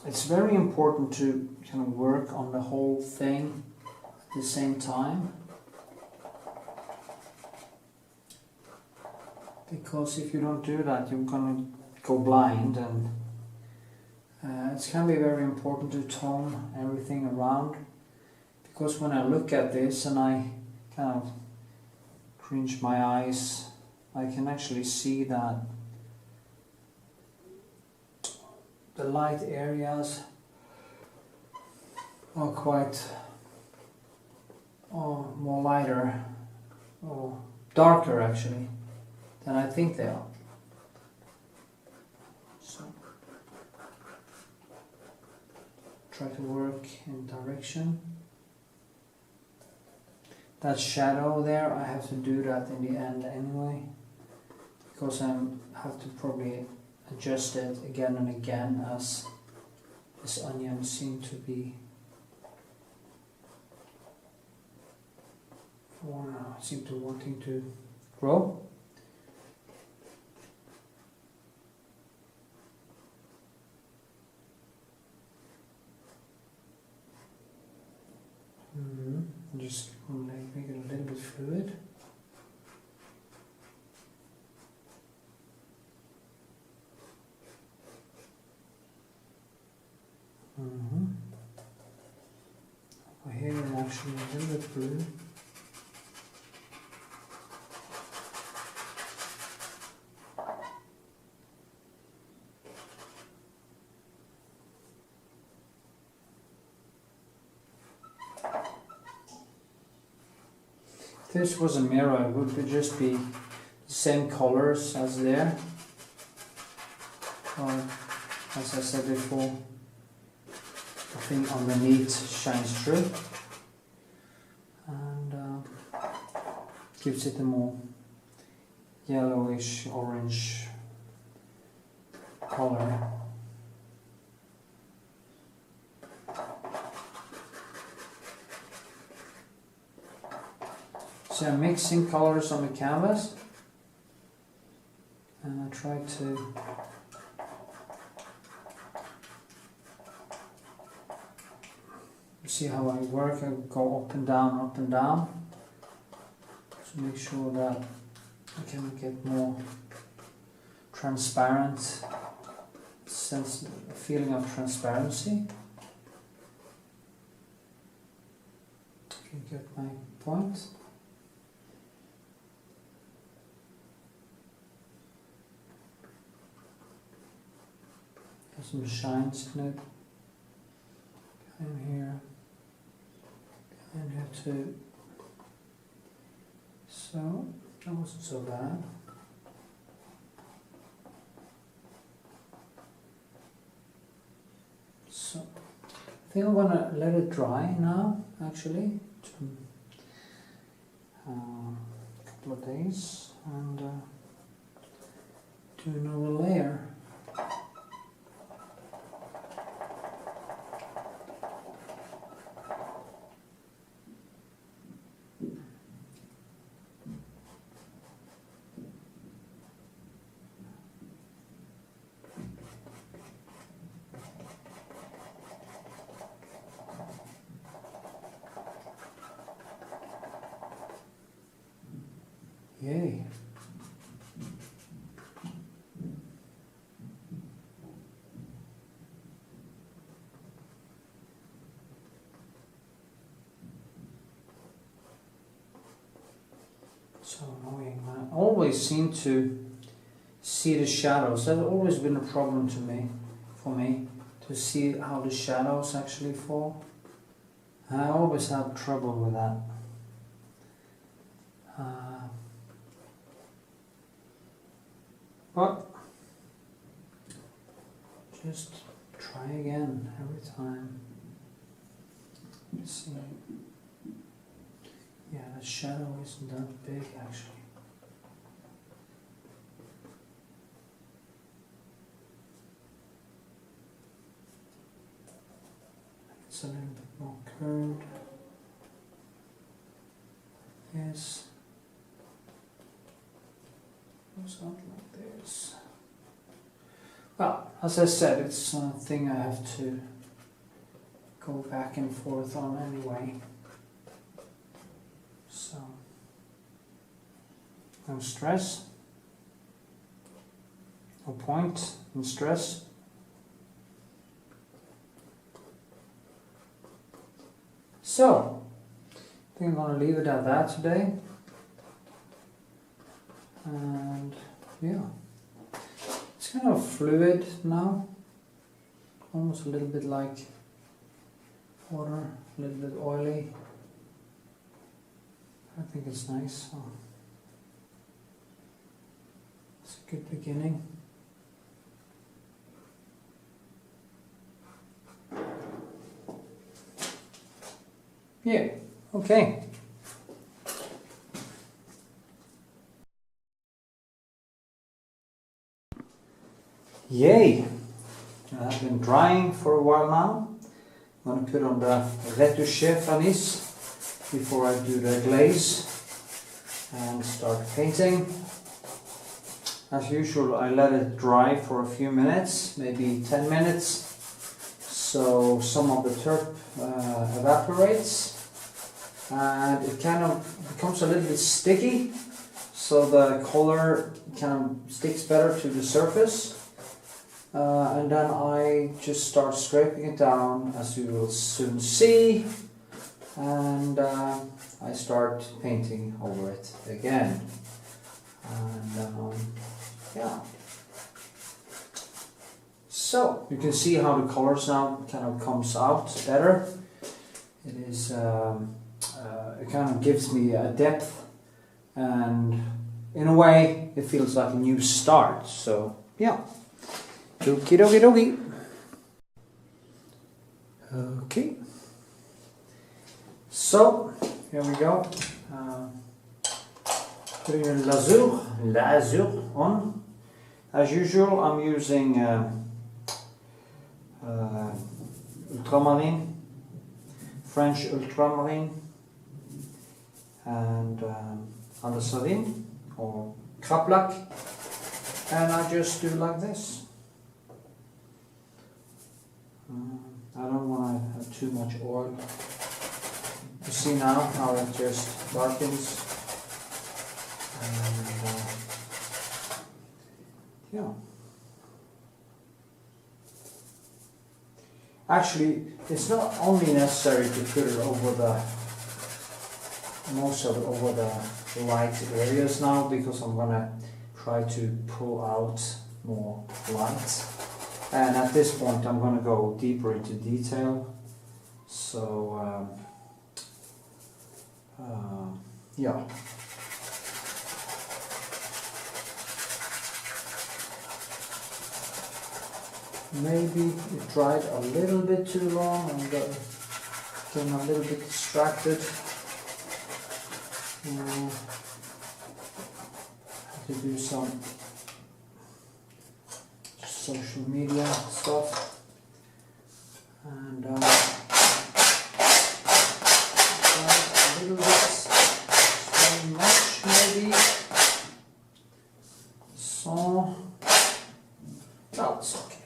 A: it's very important to kind of work on the whole thing at the same time, because if you don't do that, you're gonna go blind, and it's going to be very important to tone everything around, because when I look at this and I kind of cringe my eyes, I can actually see that the light areas are quite more lighter, or darker actually, than I think they are. So try to work in direction. That shadow there, I have to do that in the end anyway, because I have to probably adjust it again and again as this onion seems to be wanting to grow. Just make it a little bit fluid. Over here I'm actually a little bit blue. If this was a mirror, it would just be the same colors as there. Or, as I said before, the thing underneath shines through and gives it a more yellowish orange color. So I'm mixing colors on the canvas, and I try to see how I work. I go up and down to make sure that I can get more transparent, sense, a feeling of transparency. You get my point. There's some shines in it. Behind here. Behind here too. So, that wasn't so bad. So, I think I'm gonna let it dry now, actually. A couple of days, and do another layer. Yay. So annoying. I always seem to see the shadows. That's always been a problem for me, to see how the shadows actually fall. I always have trouble with that. But just try again every time. Let's see. Yeah, the shadow isn't that big actually. It's a little bit more curved. Yes. Goes out like this. Well, as I said, it's a thing I have to go back and forth on anyway. So, no stress. No point in stress. So, I think I'm going to leave it at that today. And yeah, it's kind of fluid now, almost a little bit like water, a little bit oily. I think it's nice. So it's a good beginning. Yeah, okay. Yay! I've been drying for a while now. I'm going to put on the Retouching Varnish before I do the glaze and start painting. As usual, I let it dry for a few minutes, maybe 10 minutes, so some of the terp evaporates and it kind of becomes a little bit sticky, so the color kind of sticks better to the surface. And then I just start scraping it down, as you will soon see, and I start painting over it again. And yeah. So you can see how the colors now kind of comes out better. It is it kind of gives me a depth, and in a way it feels like a new start. So yeah. Okie dokie dokie. Okay. So here we go. Putting a lazur on. As usual, I'm using ultramarine, French ultramarine, and andesarine or kraplak, and I just do like this. I don't want to have too much oil. You see now how it just darkens. And yeah. Actually, it's not only necessary to put it over the most of it over the light areas now, because I'm gonna try to pull out more light. And at this point I'm going to go deeper into detail, so yeah. Maybe it dried a little bit too long and became a little bit distracted. I have to do some social media stuff, and a little bit too much maybe. So no, it's okay.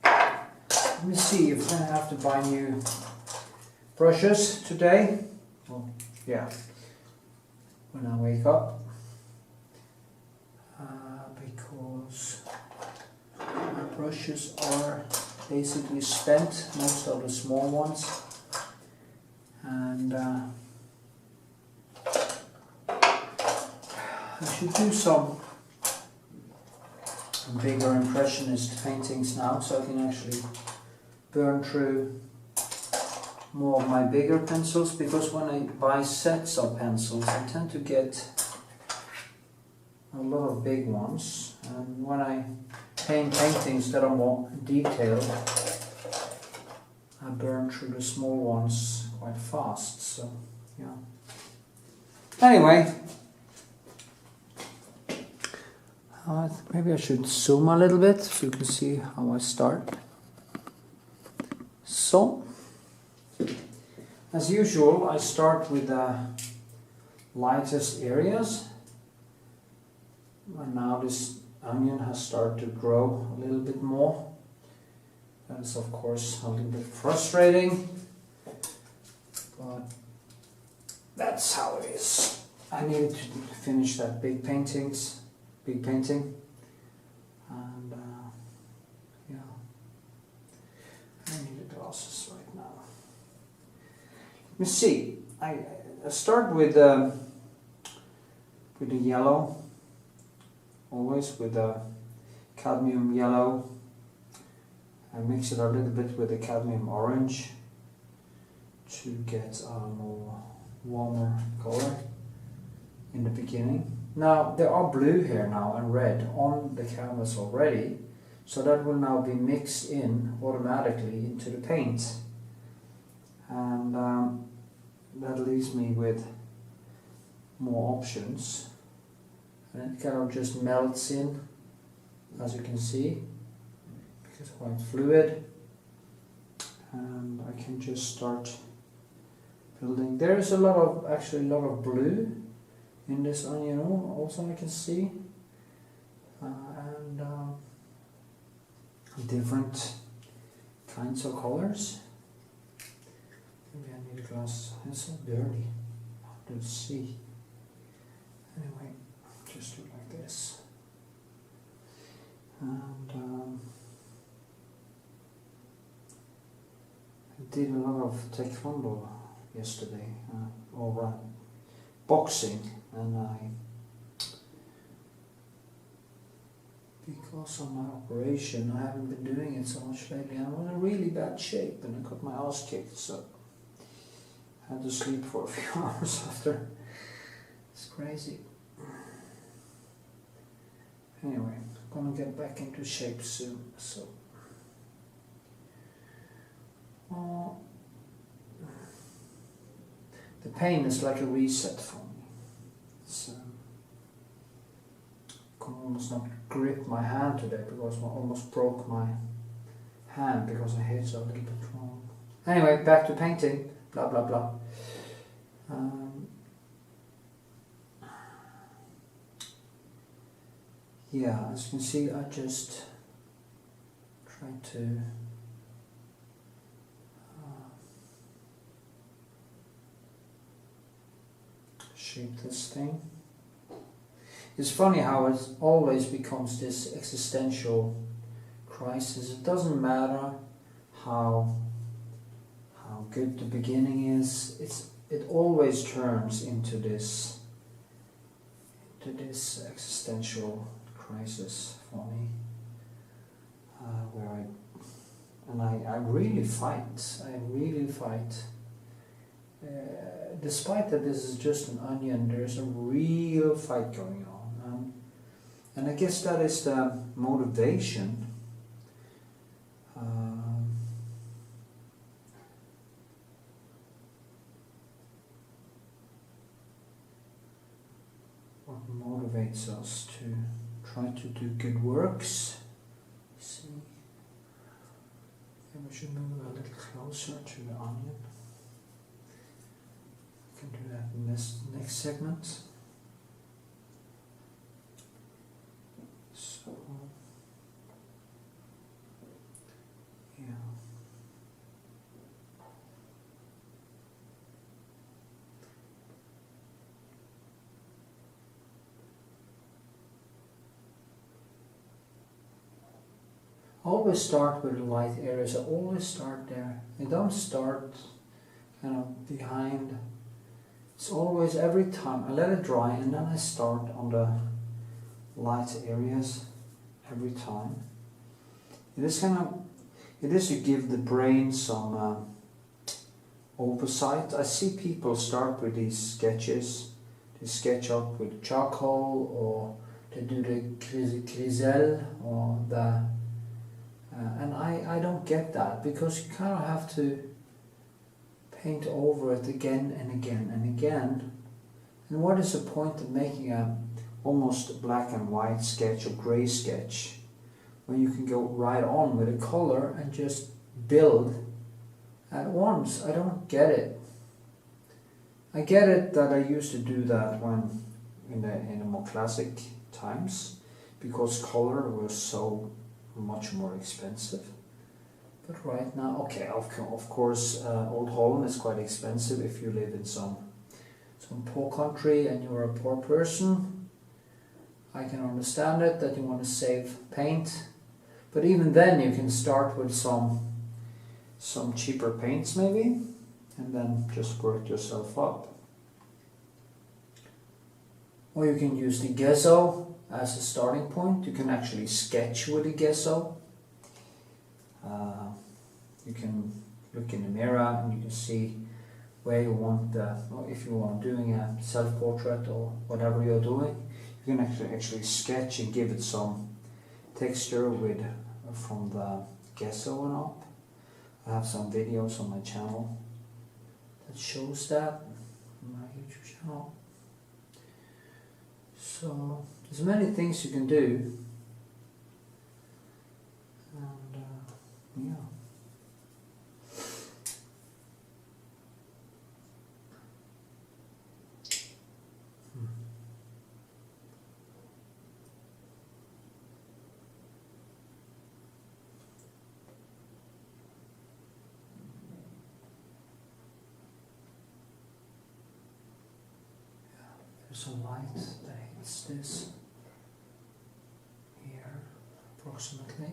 A: Let me see if I have to buy new brushes today. Well, yeah, when I wake up, because my brushes are basically spent, most of the small ones, and I should do some bigger impressionist paintings now, so I can actually burn through more of my bigger pencils, because when I buy sets of pencils I tend to get a lot of big ones, and when I paint paintings that are more detailed I burn through the small ones quite quite fast, so yeah. Anyway, maybe I should zoom a little bit so you can see how I start. So, as usual, I start with the lightest areas, and now this onion has started to grow a little bit more. That is of course a little bit frustrating, but that's how it is. I needed to finish that big painting, and yeah, I need the glasses right now. Let me see. I start with the yellow, always with the cadmium yellow. I mix it a little bit with the cadmium orange to get a more warmer color in the beginning. Now there are blue here now and red on the canvas already, so that will now be mixed in automatically into the paint, and that leaves me with more options, and it kind of just melts in, as you can see. It's quite fluid, and I can just start building. There is actually a lot of blue in this onion also, I can see, and different kinds of colors. Maybe I need a glass. It's so dirty. Hard to see. Anyway, just do it like this, and I did a lot of taekwondo yesterday, or boxing, and because of my operation, I haven't been doing it so much lately. I'm in a really bad shape, and I got my ass kicked, so I had to sleep for a few hours after. It's crazy. Anyway, I'm gonna get back into shape soon, so. The pain is like a reset for me. It's, I can almost not grip my hand today because I almost broke my hand because I hit it a little bit wrong. Anyway, back to painting. Blah blah blah. Yeah, as you can see, I just tried to shape this thing. It's funny how it always becomes this existential crisis. It doesn't matter how good the beginning is. It always turns into this existential crisis for me, where I really fight. I really fight. Despite that this is just an onion, there's a real fight going on, and I guess that is the motivation. What motivates us to try to do good works. See, maybe we should move a little closer to the onion. Can do that in this next segment. So, yeah. I always start with the light areas. I always start there. I don't start kind of behind. It's always, every time I let it dry and then I start on the light areas every time. It is to give the brain some oversight. I see people start with these sketches. They sketch up with charcoal, or they do the griselle, or the and I don't get that, because you kind of have to paint over it again and again and again. And what is the point of making a almost black and white sketch or grey sketch when you can go right on with a color and just build at once? I don't get it. I get it that I used to do that when in the more classic times, because color was so much more expensive. But right now, okay, of course, Old Holland is quite expensive if you live in some poor country and you're a poor person. I can understand it, that you want to save paint. But even then you can start with some cheaper paints maybe, and then just work yourself up. Or you can use the gesso as a starting point. You can actually sketch with the gesso. You can look in the mirror and you can see where you want if you are doing a self-portrait or whatever you're doing, you can actually sketch and give it some texture from the gesso and up. I have some videos on my channel that shows that, on my YouTube channel. So there's many things you can do, and yeah. There's a light that hits this here, approximately.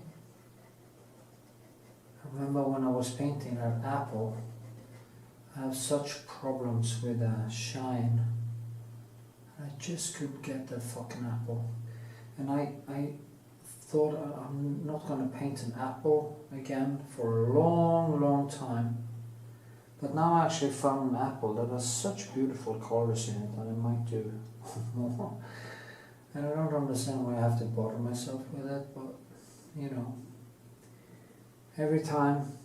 A: I remember when I was painting that apple, I have such problems with shine. I just couldn't get that fucking apple. And I thought I'm not going to paint an apple again for a long, long time. But now I actually found an apple that has such beautiful colors in it that I might do more. And I don't understand why I have to bother myself with it, but you know, every time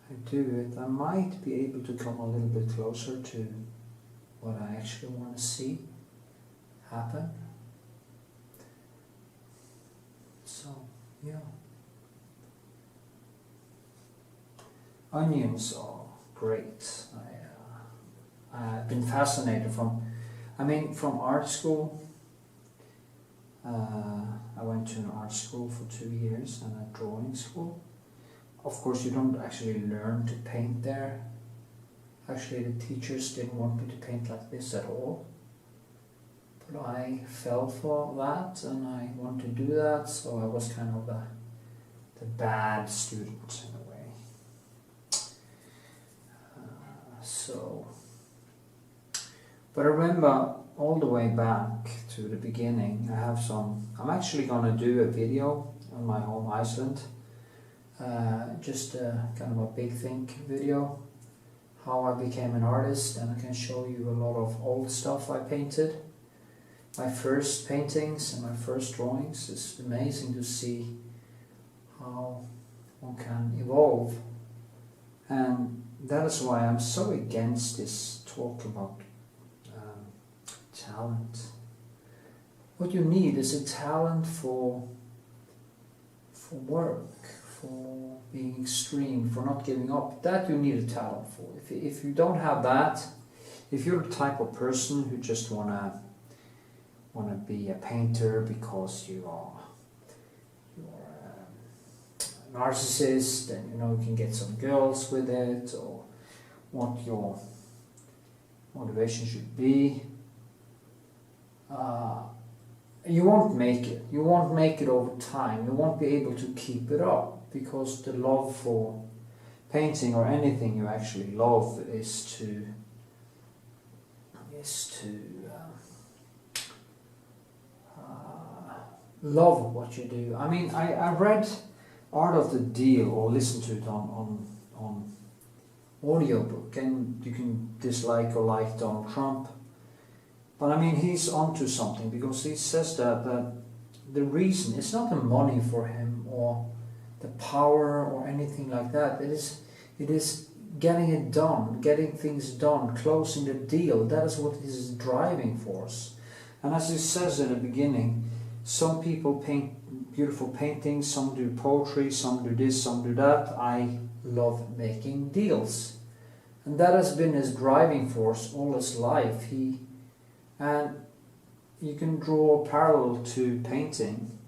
A: I do it, I might be able to come a little bit closer to what I actually want to see happen. So, yeah. Onions are great. I've been fascinated from art school. I went to an art school for 2 years and a drawing school. Of course, you don't actually learn to paint there. Actually, the teachers didn't want me to paint like this at all. But I fell for that and I wanted to do that, so I was kind of the bad student in a way. But I remember all the way back to the beginning, I'm actually going to do a video on my home Iceland, just kind of a big think video, how I became an artist, and I can show you a lot of old stuff I painted. My first paintings and my first drawings. It's amazing to see how one can evolve, and that is why I'm so against this talk about talent. What you need is a talent for work, for being extreme, for not giving up. That you need a talent for. If you don't have that, if you're the type of person who just wanna be a painter because you're a narcissist and you can get some girls with it, or what your motivation should be, you won't make it. You won't make it over time. You won't be able to keep it up, because the love for painting or anything you actually love is to love what you do. I mean, I read Art of the Deal, or listened to it on audiobook, and you can dislike or like Donald Trump. But I mean, he's onto something, because he says that the reason, it's not the money for him or the power or anything like that. It is getting it done, getting things done, closing the deal. That is what is driving force. And as it says in the beginning, some people paint beautiful paintings, some do poetry, some do this, some do that. I love making deals. And that has been his driving force all his life. And you can draw a parallel to painting.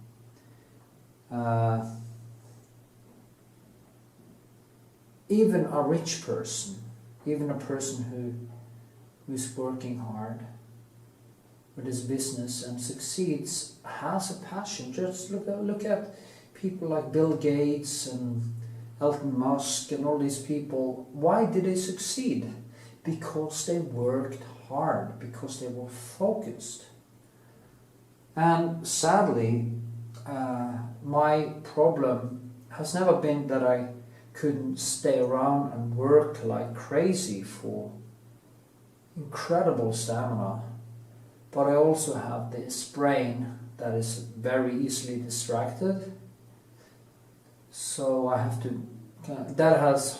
A: Even a rich person, even a person who's working hard with his business and succeeds, has a passion. Just look at people like Bill Gates and Elon Musk and all these people. Why did they succeed? Because they worked hard, because they were focused. And sadly, my problem has never been that I couldn't stay around and work like crazy for incredible stamina, but I also have this brain that is very easily distracted, so I have to, that has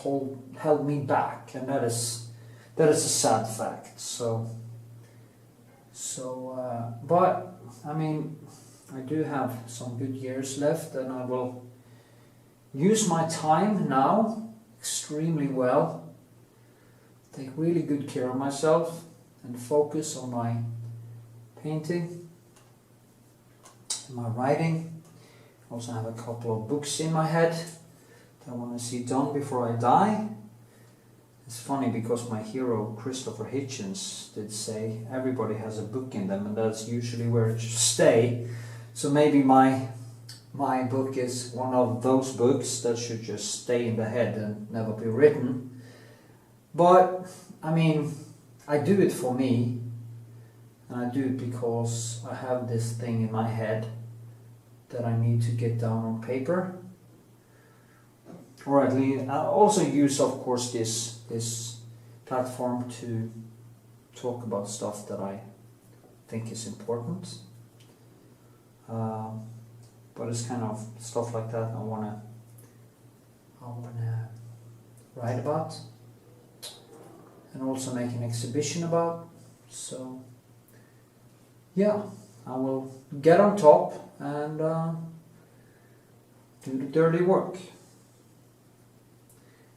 A: held me back, and that is a sad fact. But I mean, I do have some good years left, and I will use my time now extremely well, take really good care of myself, and focus on my painting and my writing. I also have a couple of books in my head that I want to see done before I die. It's funny because my hero Christopher Hitchens did say everybody has a book in them, and that's usually where it should stay. So maybe my book is one of those books that should just stay in the head and never be written. But I mean, I do it for me, and I do it because I have this thing in my head that I need to get down on paper. Or at least I also use, of course, this platform to talk about stuff that I think is important. But it's kind of stuff like that I wanna write about, and also make an exhibition about. So yeah, I will get on top and do the dirty work.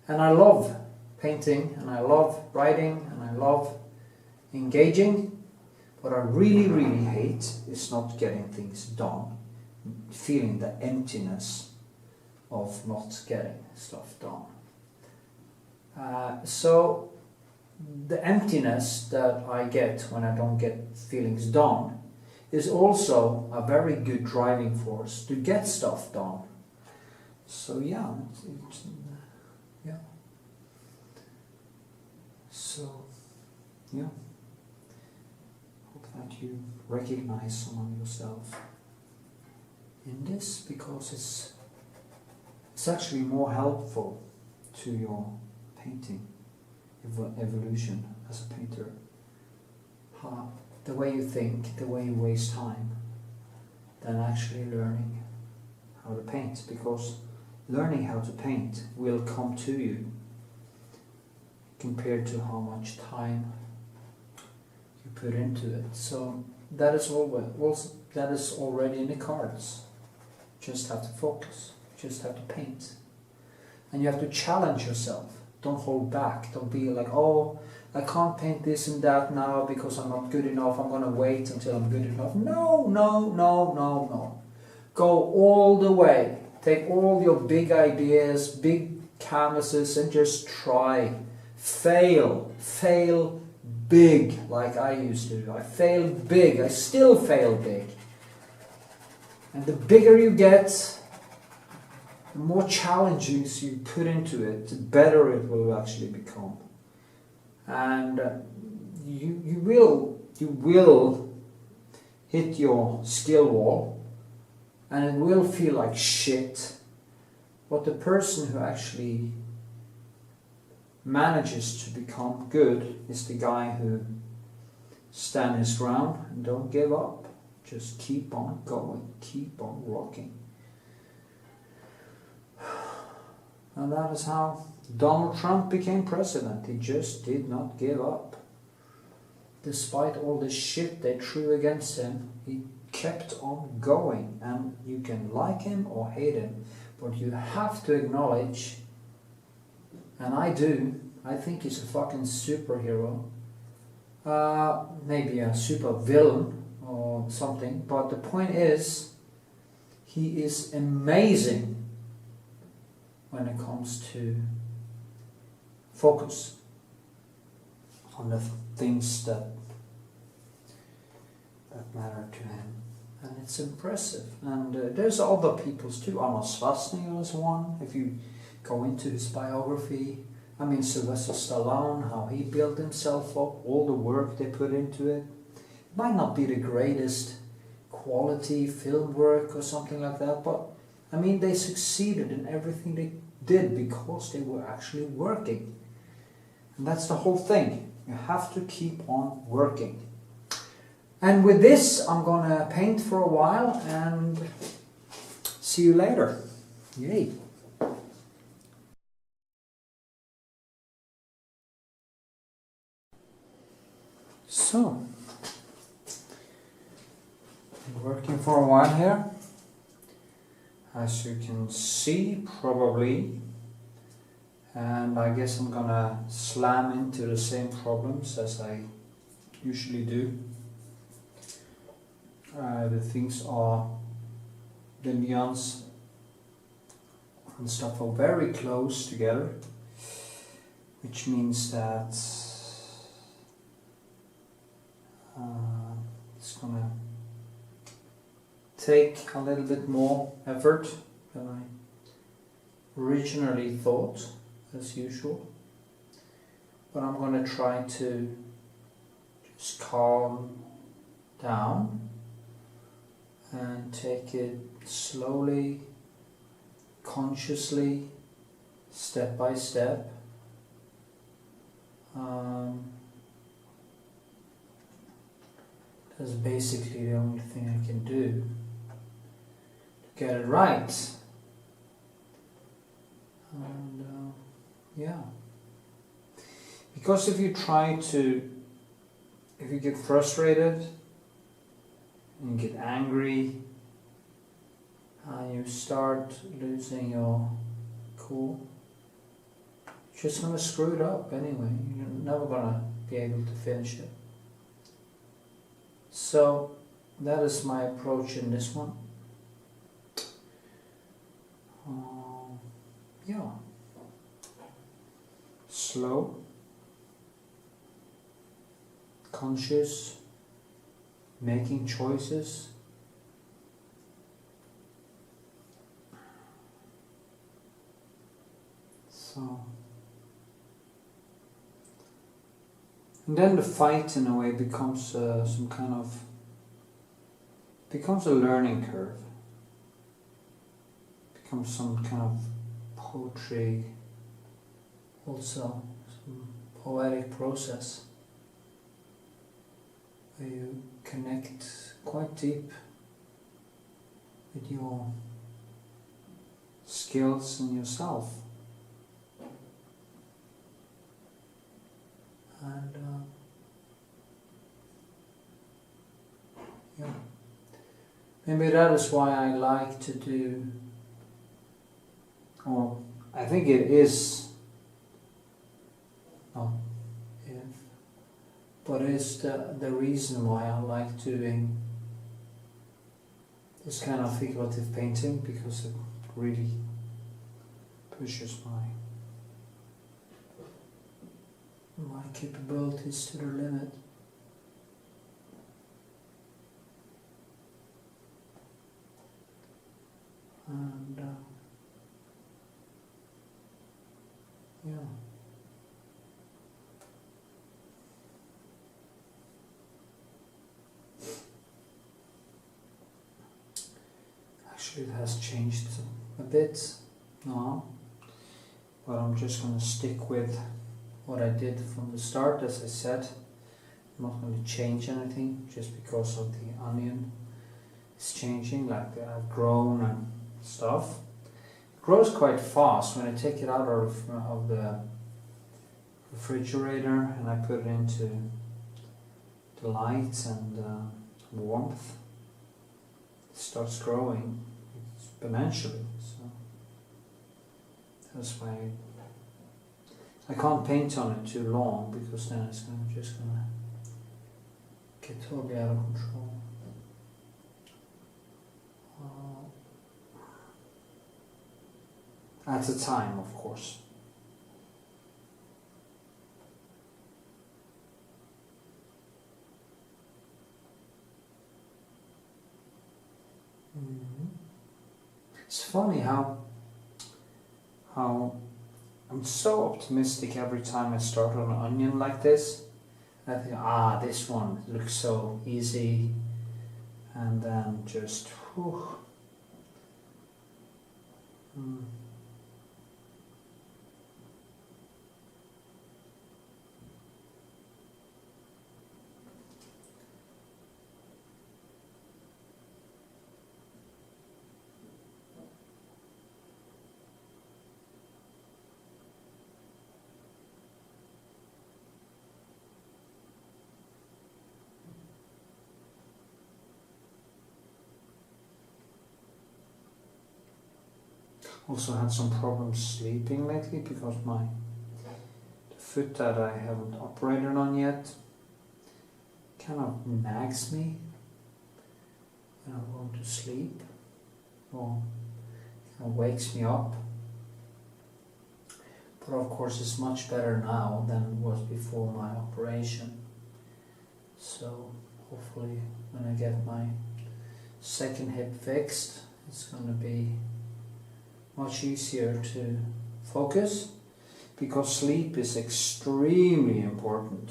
A: And I love painting, and I love writing, and I love engaging. What I really, really hate is not getting things done, feeling the emptiness of not getting stuff done. So the emptiness that I get when I don't get things done is also a very good driving force to get stuff done. So yeah, yeah. So yeah. Hope that you recognize some of yourself in this, because it's actually more helpful to your painting evolution as a painter. The way you think, the way you waste time, than actually learning how to paint, because learning how to paint will come to you compared to how much time you put into it. So that is already in the cards. Just have to focus, just have to paint, and you have to challenge yourself. Don't hold back. Don't be like, oh, I can't paint this and that now because I'm not good enough. I'm gonna wait until I'm good enough. No. Go all the way. Take all your big ideas, big canvases, and just try. Fail big, like I used to. I failed big. I still fail big. And the bigger you get, the more challenges you put into it, the better it will actually become. And you will hit your skill wall, and it will feel like shit. But the person who actually manages to become good is the guy who stands his ground and don't give up. Just keep on going, keep on rocking. And that is how Donald Trump became president. He just did not give up. Despite all the shit they threw against him, he kept on going. And you can like him or hate him, but you have to acknowledge, and I do, I think he's a fucking superhero. Maybe a super villain or something, but the point is, he is amazing when it comes to focus on the things that matter to him, and it's impressive. And there's other people's too. Arnold Schwarzenegger is one. If you go into his biography, I mean, Sylvester Stallone, how he built himself up, all the work they put into it. It might not be the greatest quality film work or something like that, but I mean, they succeeded in everything they did because they were actually working. And that's the whole thing. You have to keep on working. And with this, I'm gonna paint for a while and see you later. Yay. So, been working for a while here. As you can see, probably. And I guess I'm gonna slam into the same problems as I usually do. The things are, the nuance and stuff are very close together, which means that it's gonna take a little bit more effort than I originally thought, as usual, but I'm gonna try to just calm down and take it slowly, consciously, step by step. That's basically the only thing I can do to get it right. And yeah, because if you get frustrated and you get angry and you start losing your cool, you're just gonna screw it up anyway. You're never gonna be able to finish it. So that is my approach in this one. Yeah, slow, conscious, making choices. So, and then the fight in a way becomes becomes a learning curve, becomes some kind of poetry, also some poetic process where you connect quite deep with your skills and yourself. And yeah, maybe that is why I like to do, or I think it is, but it's the reason why I like doing this kind of figurative painting, because it really pushes my capabilities to the limit. And yeah. Actually, it has changed a bit now, but I'm just going to stick with what I did from the start. As I said, I'm not going to change anything just because of the onion is changing, like I've grown and stuff. grows quite fast when I take it out of the refrigerator and I put it into the light and warmth. It starts growing exponentially. So that's why I can't paint on it too long, because then it's just gonna get totally out of control. At the time, of course. It's funny how I'm so optimistic every time I start on an onion like this. I think, this one looks so easy, and then just whew. Also had some problems sleeping lately because the foot that I haven't operated on yet kind of nags me when I'm going to sleep, or kind of wakes me up. But of course it's much better now than it was before my operation. So hopefully when I get my second hip fixed, it's going to be much easier to focus, because sleep is extremely important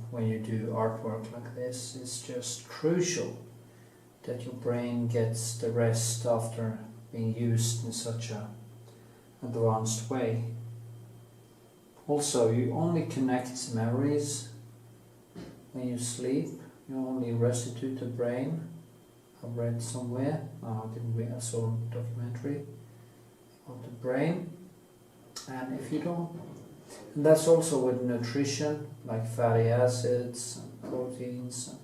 A: when you do artwork like this. It's just crucial that your brain gets the rest after being used in such a advanced way. Also, you only connect memories when you sleep. You only restitute the brain. I've read somewhere, I saw a documentary of the brain, and if you don't, and that's also with nutrition, like fatty acids and proteins and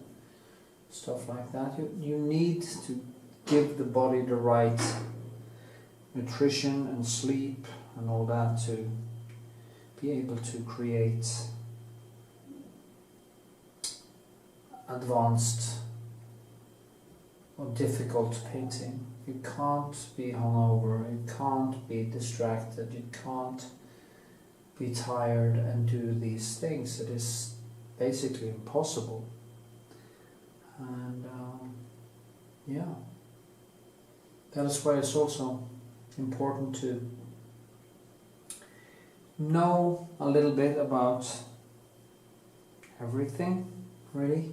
A: stuff like that. You need to give the body the right nutrition and sleep and all that to be able to create advanced or difficult painting. You can't be hungover, you can't be distracted, you can't be tired and do these things. It is basically impossible. And yeah, that is why it's also important to know a little bit about everything, really,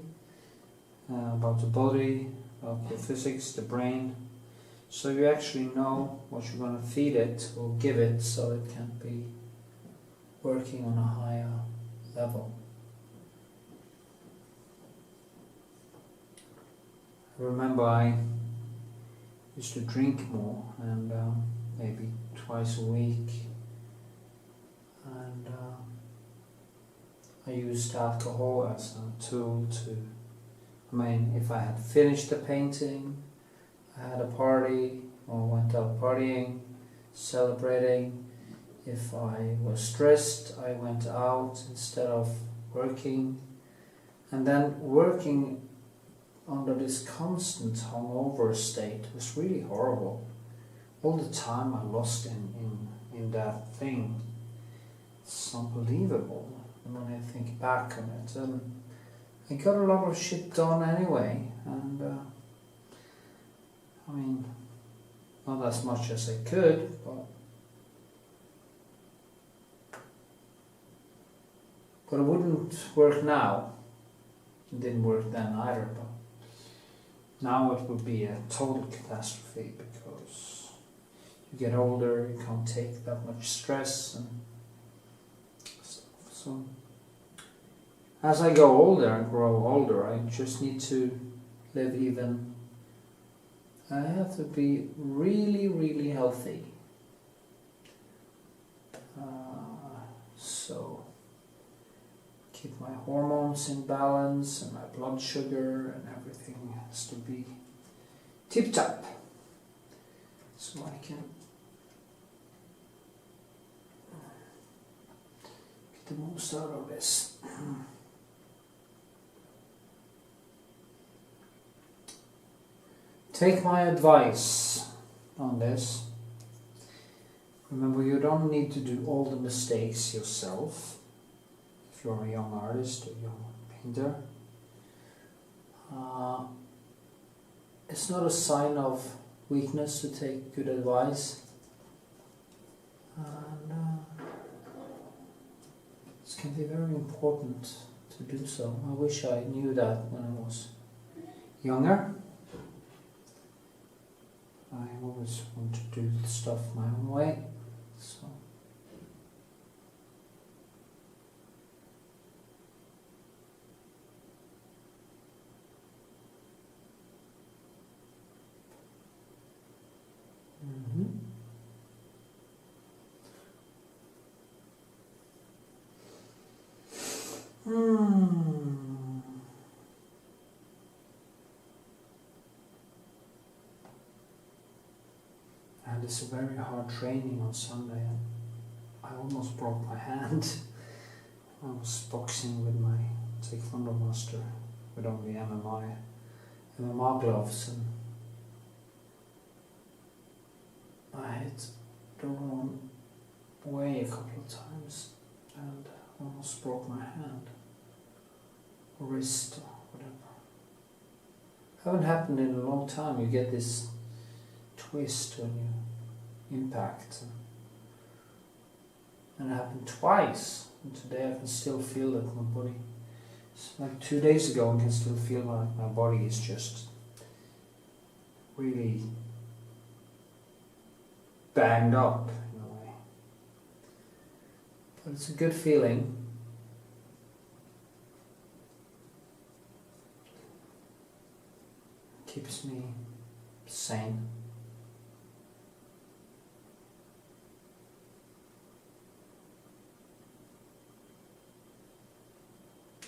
A: about the body, about the physics, the brain, so you actually know what you're going to feed it or give it, so it can be working on a higher level. I remember I used to drink more, and maybe twice a week, and I used alcohol as a tool to, if I had finished the painting, I had a party or went out partying, celebrating. If I was stressed, I went out instead of working. And then working under this constant hungover state was really horrible. All the time I lost in that thing. It's unbelievable when I think back on it. I got a lot of shit done anyway, and not as much as I could, but it wouldn't work now. It didn't work then either, but now it would be a total catastrophe, because you get older, you can't take that much stress and stuff. So as I go older and grow older, I just need to live even I have to be really, really healthy. So keep my hormones in balance and my blood sugar and everything has to be tip-top. So I can get the most out of this. Take my advice on this. Remember, you don't need to do all the mistakes yourself. If you're a young artist or young painter, it's not a sign of weakness to take good advice. And it can be very important to do so. I wish I knew that when I was younger. I always want to do stuff my own way, so And it's a very hard training on Sunday. I almost broke my hand. I was boxing with my taekwondo master with only MMA gloves, and I hit the wrong way a couple of times and almost broke my hand or wrist or whatever. Haven't happened in a long time. You get this twist when you impact, and it happened twice, and today I can still feel that my body, it's like 2 days ago, I can still feel like my body is just really banged up in a way, but it's a good feeling. Keeps me sane.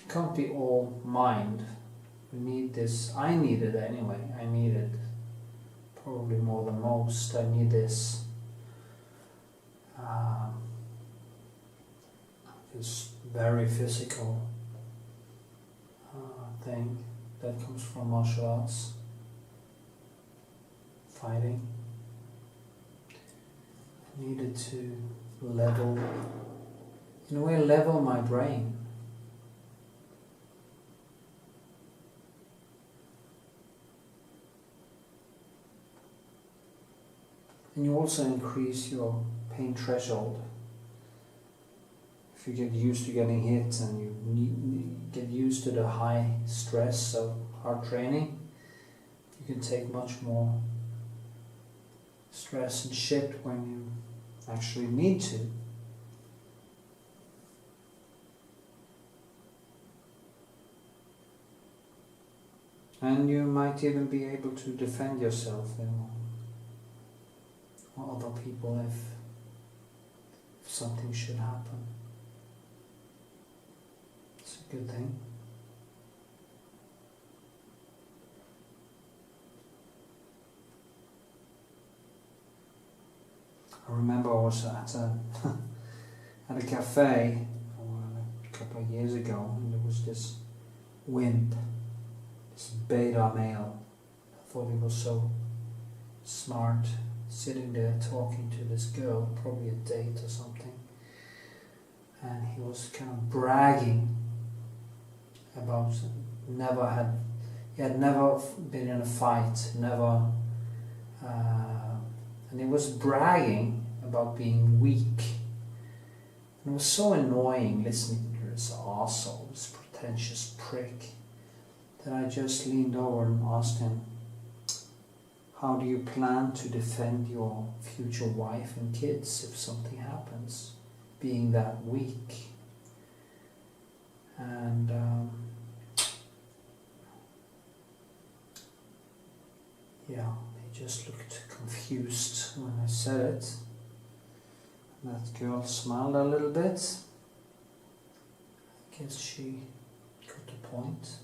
A: Can't be all mind. We need this. I need it anyway. I need it probably more than most. I need this this very physical thing that comes from martial arts, fighting. I needed to level, in a way, level my brain. And you also increase your pain threshold. If you get used to getting hit and you get used to the high stress of hard training, you can take much more stress and shit when you actually need to. And you might even be able to defend yourself, you know, or other people if something should happen. It's a good thing. I remember I was at a cafe a couple of years ago, and there was this wimp, this beta male. I thought he was so smart, sitting there talking to this girl, probably a date or something, and he was kind of bragging about he had never been in a fight, and he was bragging about being weak. And it was so annoying listening to this arsehole, this pretentious prick, that I just leaned over and asked him, how do you plan to defend your future wife and kids if something happens, being that weak? And yeah, He just looked confused when I said it. That girl smiled a little bit. I guess she got the point.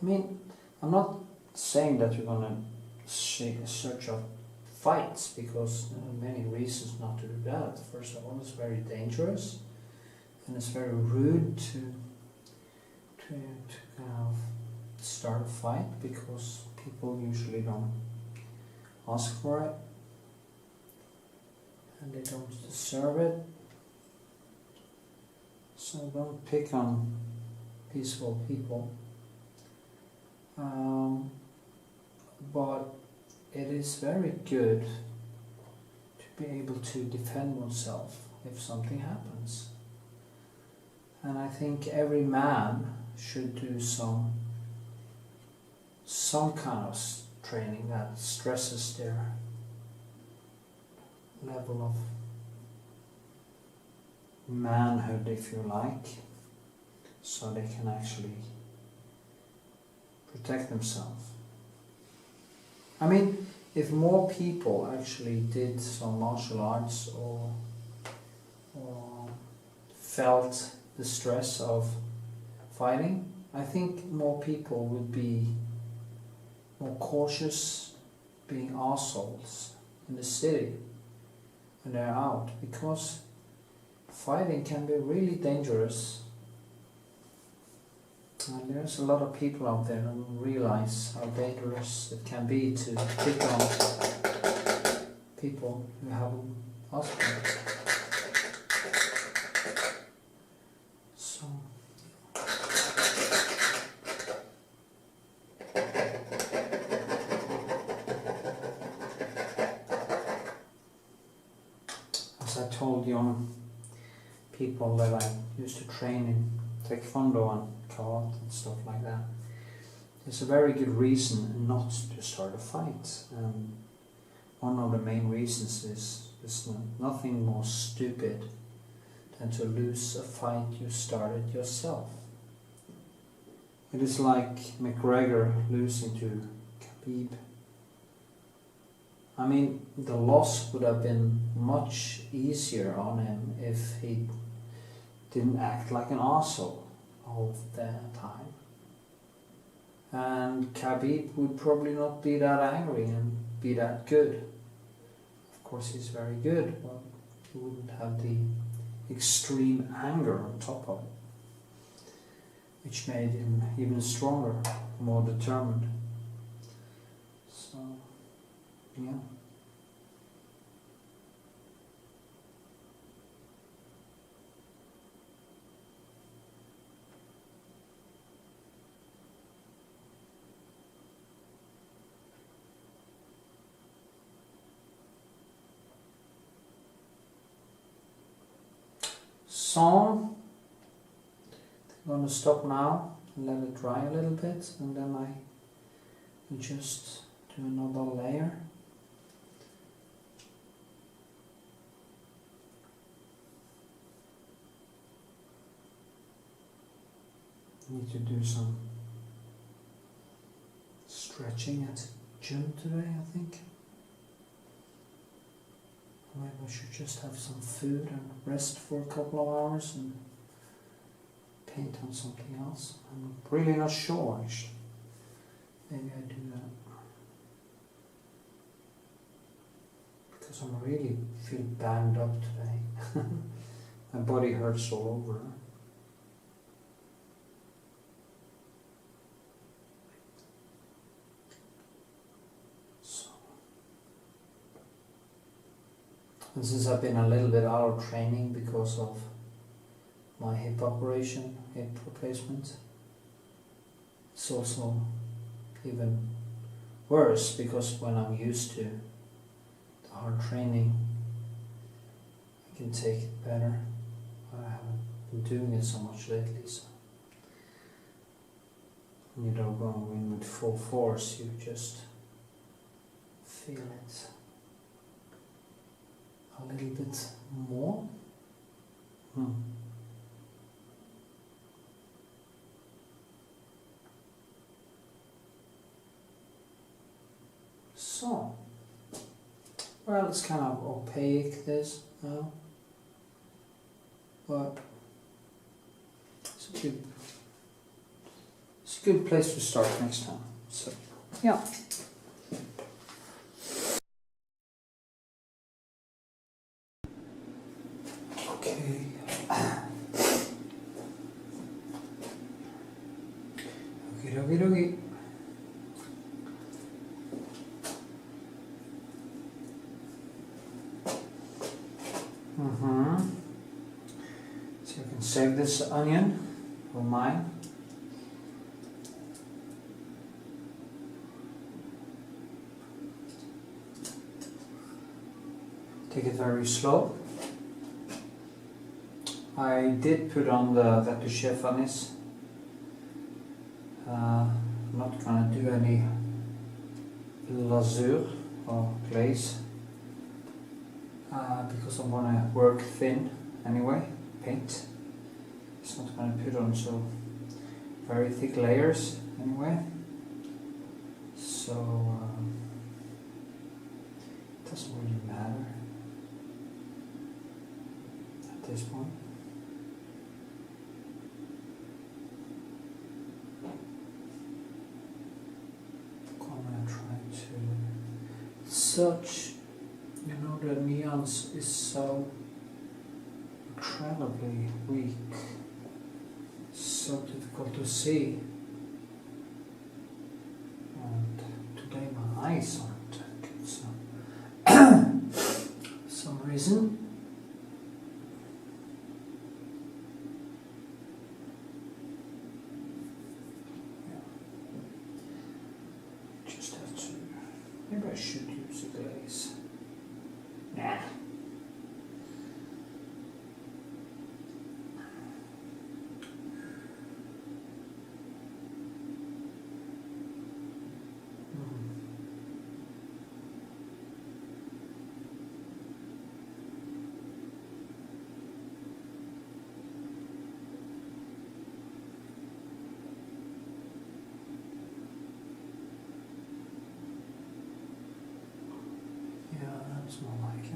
A: I mean, I'm not saying that you're gonna search out fights, because there are many reasons not to do that. First of all, it's very dangerous, and it's very rude to kind of start a fight, because people usually don't ask for it and they don't deserve it. So don't pick on peaceful people. But it is very good to be able to defend oneself if something happens. And I think every man should do some kind of training that stresses their level of manhood, if you like, so they can actually protect themselves. I mean, if more people actually did some martial arts or felt the stress of fighting, I think more people would be more cautious being assholes in the city when they're out, because fighting can be really dangerous. And there's a lot of people out there who don't realize how dangerous it can be to pick on people who haven't asked for it. So, as I told young people that I used to train in Taekwondo and karate and stuff like that, there's a very good reason not to start a fight. And one of the main reasons is there's nothing more stupid than to lose a fight you started yourself. It is like McGregor losing to Khabib. I mean, the loss would have been much easier on him if he didn't act like an arsehole all the time. And Khabib would probably not be that angry and be that good. Of course he's very good, but he wouldn't have the extreme anger on top of it, which made him even stronger, more determined. So, yeah. So, I'm going to stop now and let it dry a little bit, and then I will just do another layer. I need to do some stretching at gym today, I think. Maybe I should just have some food and rest for a couple of hours and paint on something else. I'm really not sure, actually. Maybe I do that. Because I really feel banged up today. My body hurts all over. And since I've been a little bit out of training because of my hip operation, hip replacement, it's also even worse, because when I'm used to the hard training, I can take it better. I haven't been doing it so much lately, so when you don't go in with full force, you just feel it a little bit more. So, well, it's kind of opaque this now, but it's a good place to start next time. So, yeah. Okay. Okay. So you can save this onion for mine. Take it very slow. I did put on the Retouching Varnish. I'm not gonna do any lasur or glaze because I want to work thin anyway, paint. It's not going to put on so very thick layers anyway, so it doesn't really matter at this point. Such, you know, the nuance is so incredibly weak, so difficult to see, and today my eyes aren't that good, so for some reason. Just have to, maybe I should use a glaze. Nah. More like it.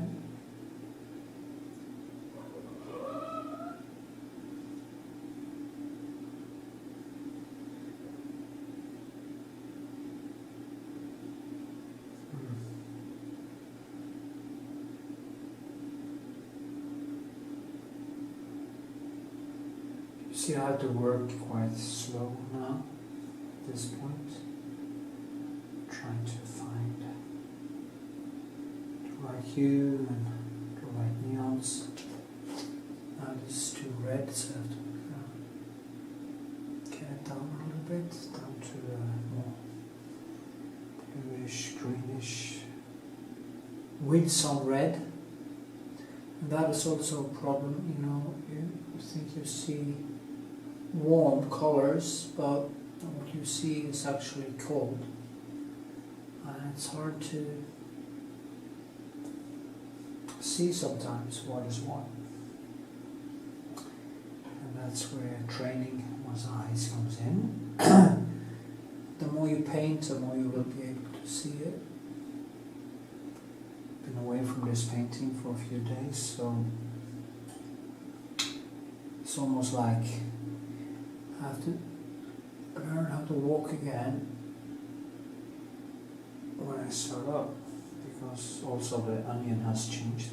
A: You see, I have to work quite slow now at this point, trying to find right hue and the right nuance. Now this is too red, so I have to get it down a little bit, down to more bluish, greenish, with some red. And that is also a problem, you know, you think you see warm colors, but what you see is actually cold. And it's hard to see sometimes what is what, and that's where training one's eyes comes in. The more you paint, the more you will be able to see it. Been away from this painting for a few days, so it's almost like I have to learn how to walk again when I start up. Because also the onion has changed.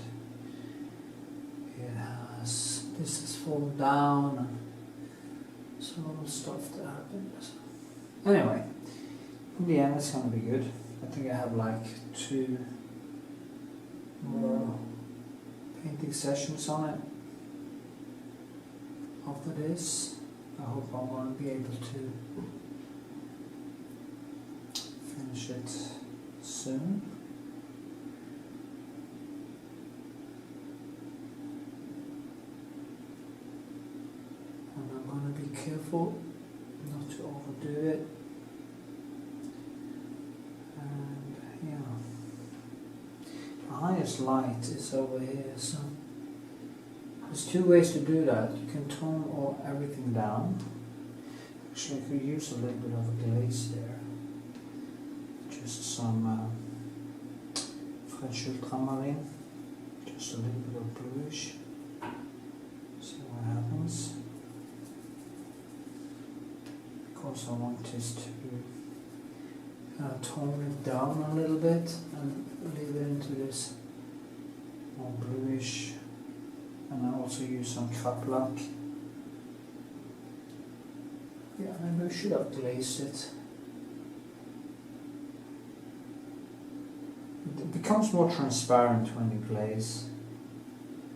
A: It has, this has fallen down, and so stuff that happened. Anyway, in the end it's going to be good. I think I have like 2 more painting sessions on it after this. I hope I'm going to be able to finish it soon. And I'm going to be careful not to overdo it. And yeah, the highest light is over here, so there's 2 ways to do that. You can tone everything down. Actually, I could use a little bit of a glaze there. Just some French ultramarine, just a little bit of bluish. See what happens. Because I want this to kind of tone it down a little bit and leave it into this more bluish. And I also use some cap black. Yeah, maybe I should have glazed it. It becomes more transparent when you glaze.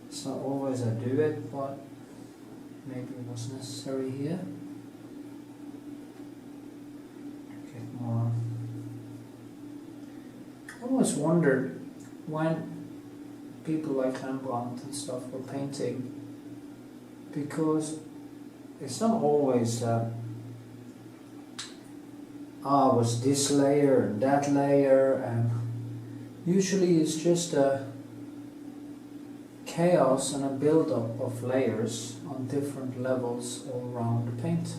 A: It's not always I do it, but maybe it was necessary here. Get more. I always wondered when people like Rembrandt and stuff were painting, because it's not always was this layer and that layer, and usually it's just a chaos and a build-up of layers on different levels all around the paint,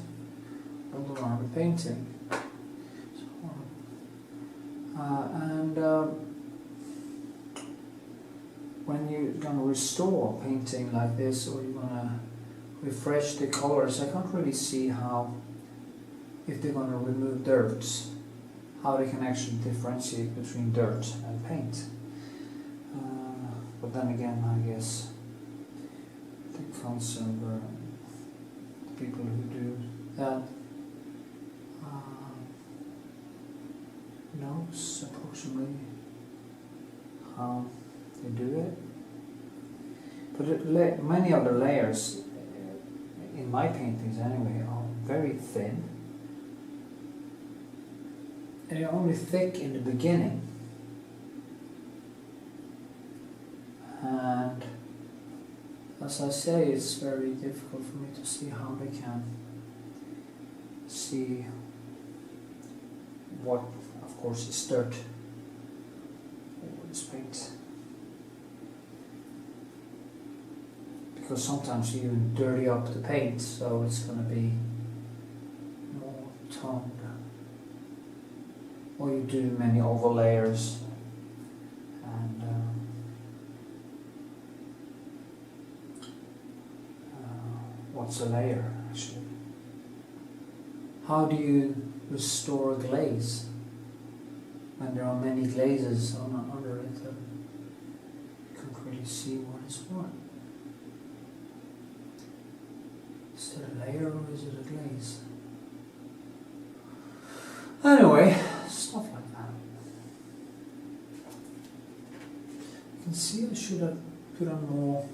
A: all around the painting. When you're going to restore a painting like this, or you're going to refresh the colors, I can't really see how, if they're going to remove dirt, how they can actually differentiate between dirt and paint. But then again, I guess the concept, the people who do that knows approximately how they do it. But many of the layers, in my paintings anyway, are very thin. And they're only thick in the beginning. And as I say, it's very difficult for me to see how they can see what, of course, is dirt or what is paint. Because sometimes you even dirty up the paint, so it's going to be more toned. Or you do many overlayers, and what's a layer actually? How do you restore a glaze when there are many glazes under it? You can't really see what is what. Is it a layer or is it a glaze? Anyway, stuff like that. You can see I should have put on more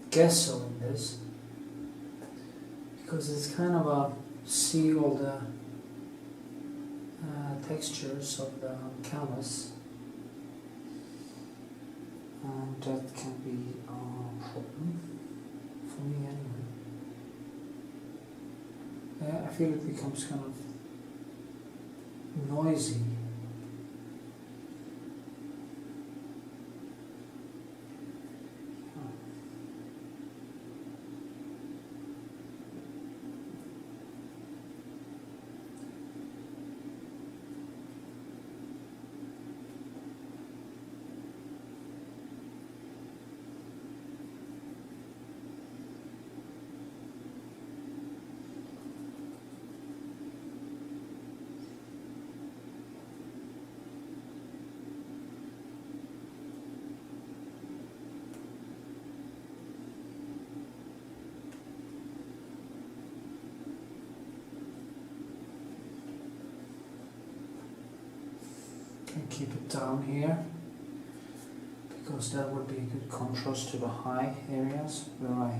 A: gesso in this, because it's kind of a see all the textures of the canvas, and that can be a problem for me anyway. I feel it becomes kind of noisy. And keep it down here, because that would be a good contrast to the high areas where I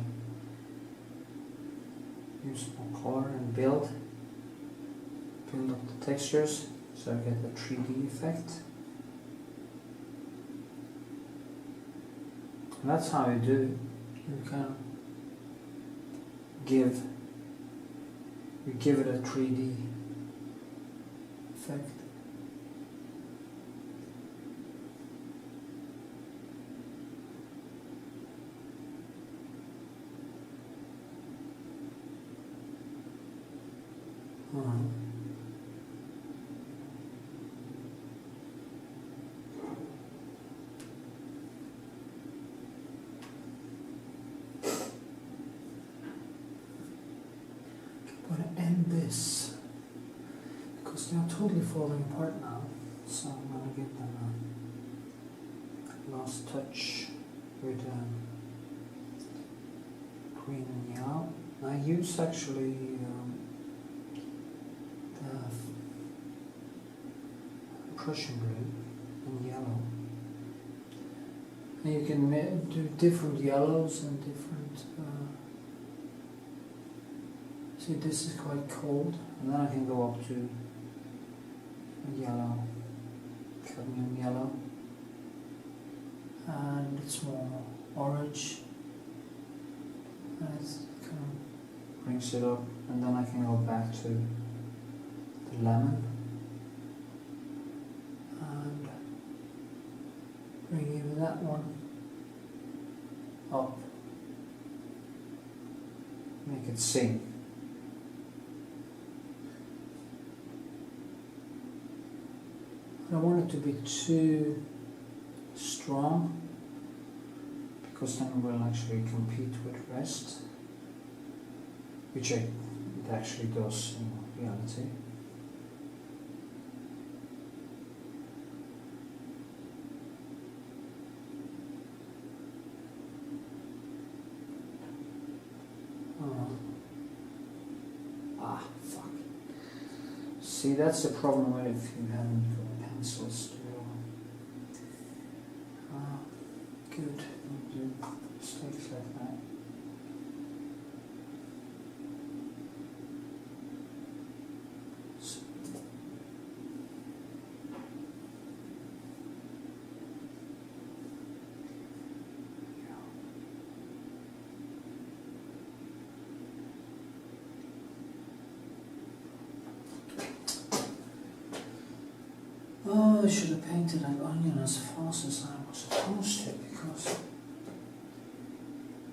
A: use more color and build up the textures, so I get the 3D effect. And that's how you do. You can give it a 3D effect. They are totally falling apart now, so I'm going to give them a last touch with green and yellow. I use actually the Prussian blue and yellow. And you can do different yellows and different. See, this is quite cold, and then I can go up to a yellow, cadmium yellow, and it's more orange, and it kind of brings it up, and then I can go back to the lemon and bring even that one up, make it sing. I don't want it to be too strong, because then it will actually compete with rest, which it actually does in reality. Fuck. See, that's the problem with if you haven't got pencils to good, do mistakes like that. Oh, I should have painted that onion as fast as I was supposed to,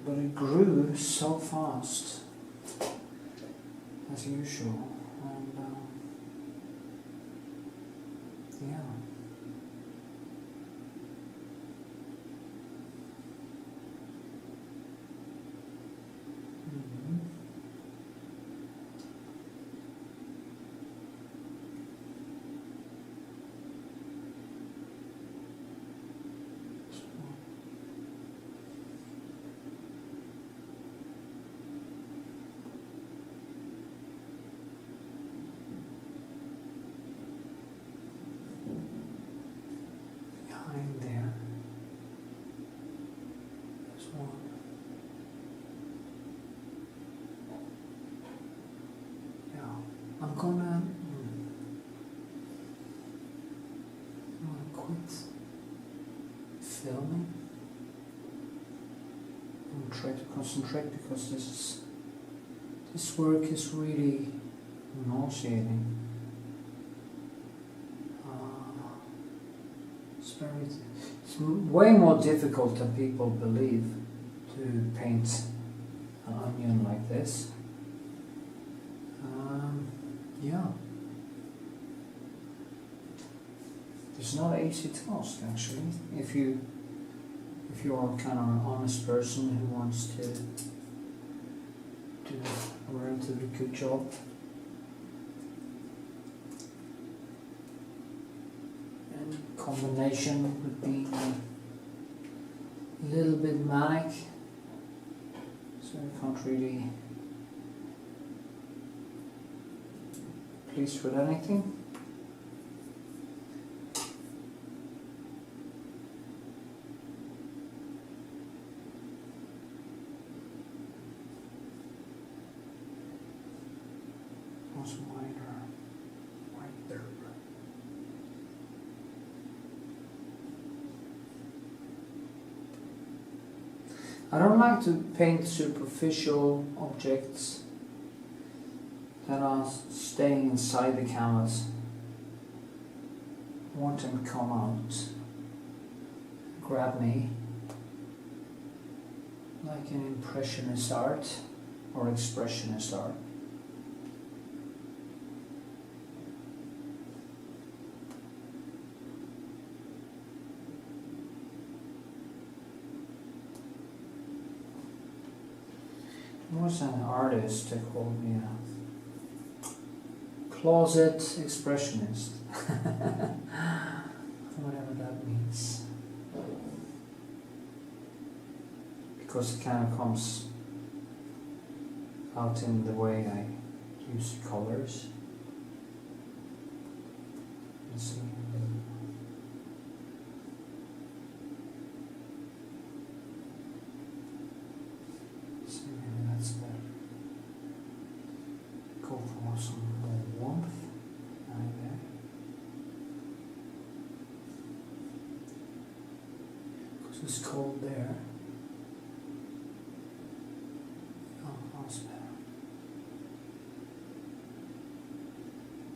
A: but it grew so fast, as usual, and yeah. There. There's one. Yeah, I'm gonna quit filming and try to concentrate, because this work is really nauseating. It's way more difficult than people believe to paint an onion like this. Yeah, it's not an easy task actually. If you are kind of an honest person who wants to do a relatively good job. Combination would be a little bit manic, so I can't really pleased with anything. What's wider? I don't like to paint superficial objects that are staying inside the canvas. I want them to come out, grab me, like an impressionist art or expressionist art. There was an artist that called me a closet expressionist. Whatever that means. Because it kind of comes out in the way I use colors. Let's see. Maybe that's better. Go for some more warmth right there. Because it's cold there. Oh, that's better.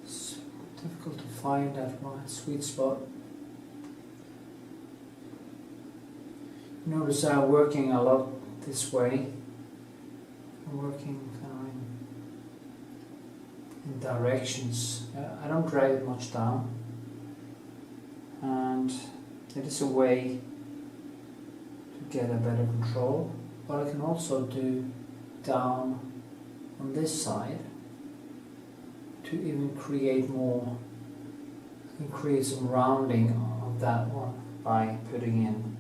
A: It's difficult to find that right sweet spot. Notice I'm working a lot this way. I'm working kind of in directions. I don't drag it much down, and it is a way to get a better control. But I can also do down on this side to even create more. I can create some rounding of that one by putting in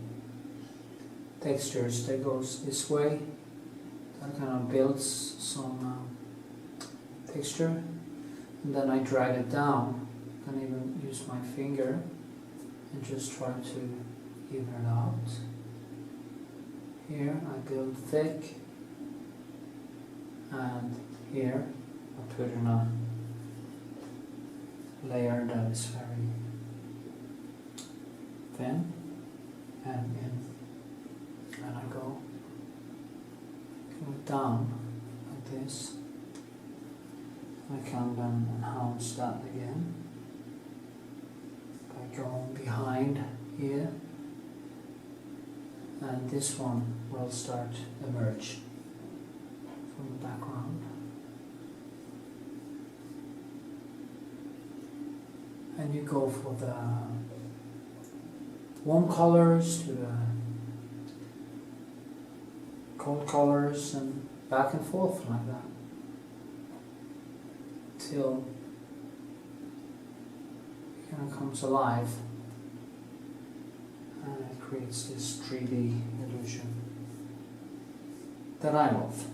A: textures that goes this way. That kind of builds some texture, and then I drag it down. I can even use my finger and just try to even it out. Here I build thick, and here I put in a layer that is very thin, and I go down like this. I can then enhance that again by going behind here, and this one will start to emerge from the background. And you go for the warm colors to the cold colors and back and forth like that till it kind of comes alive and it creates this 3D illusion that I love.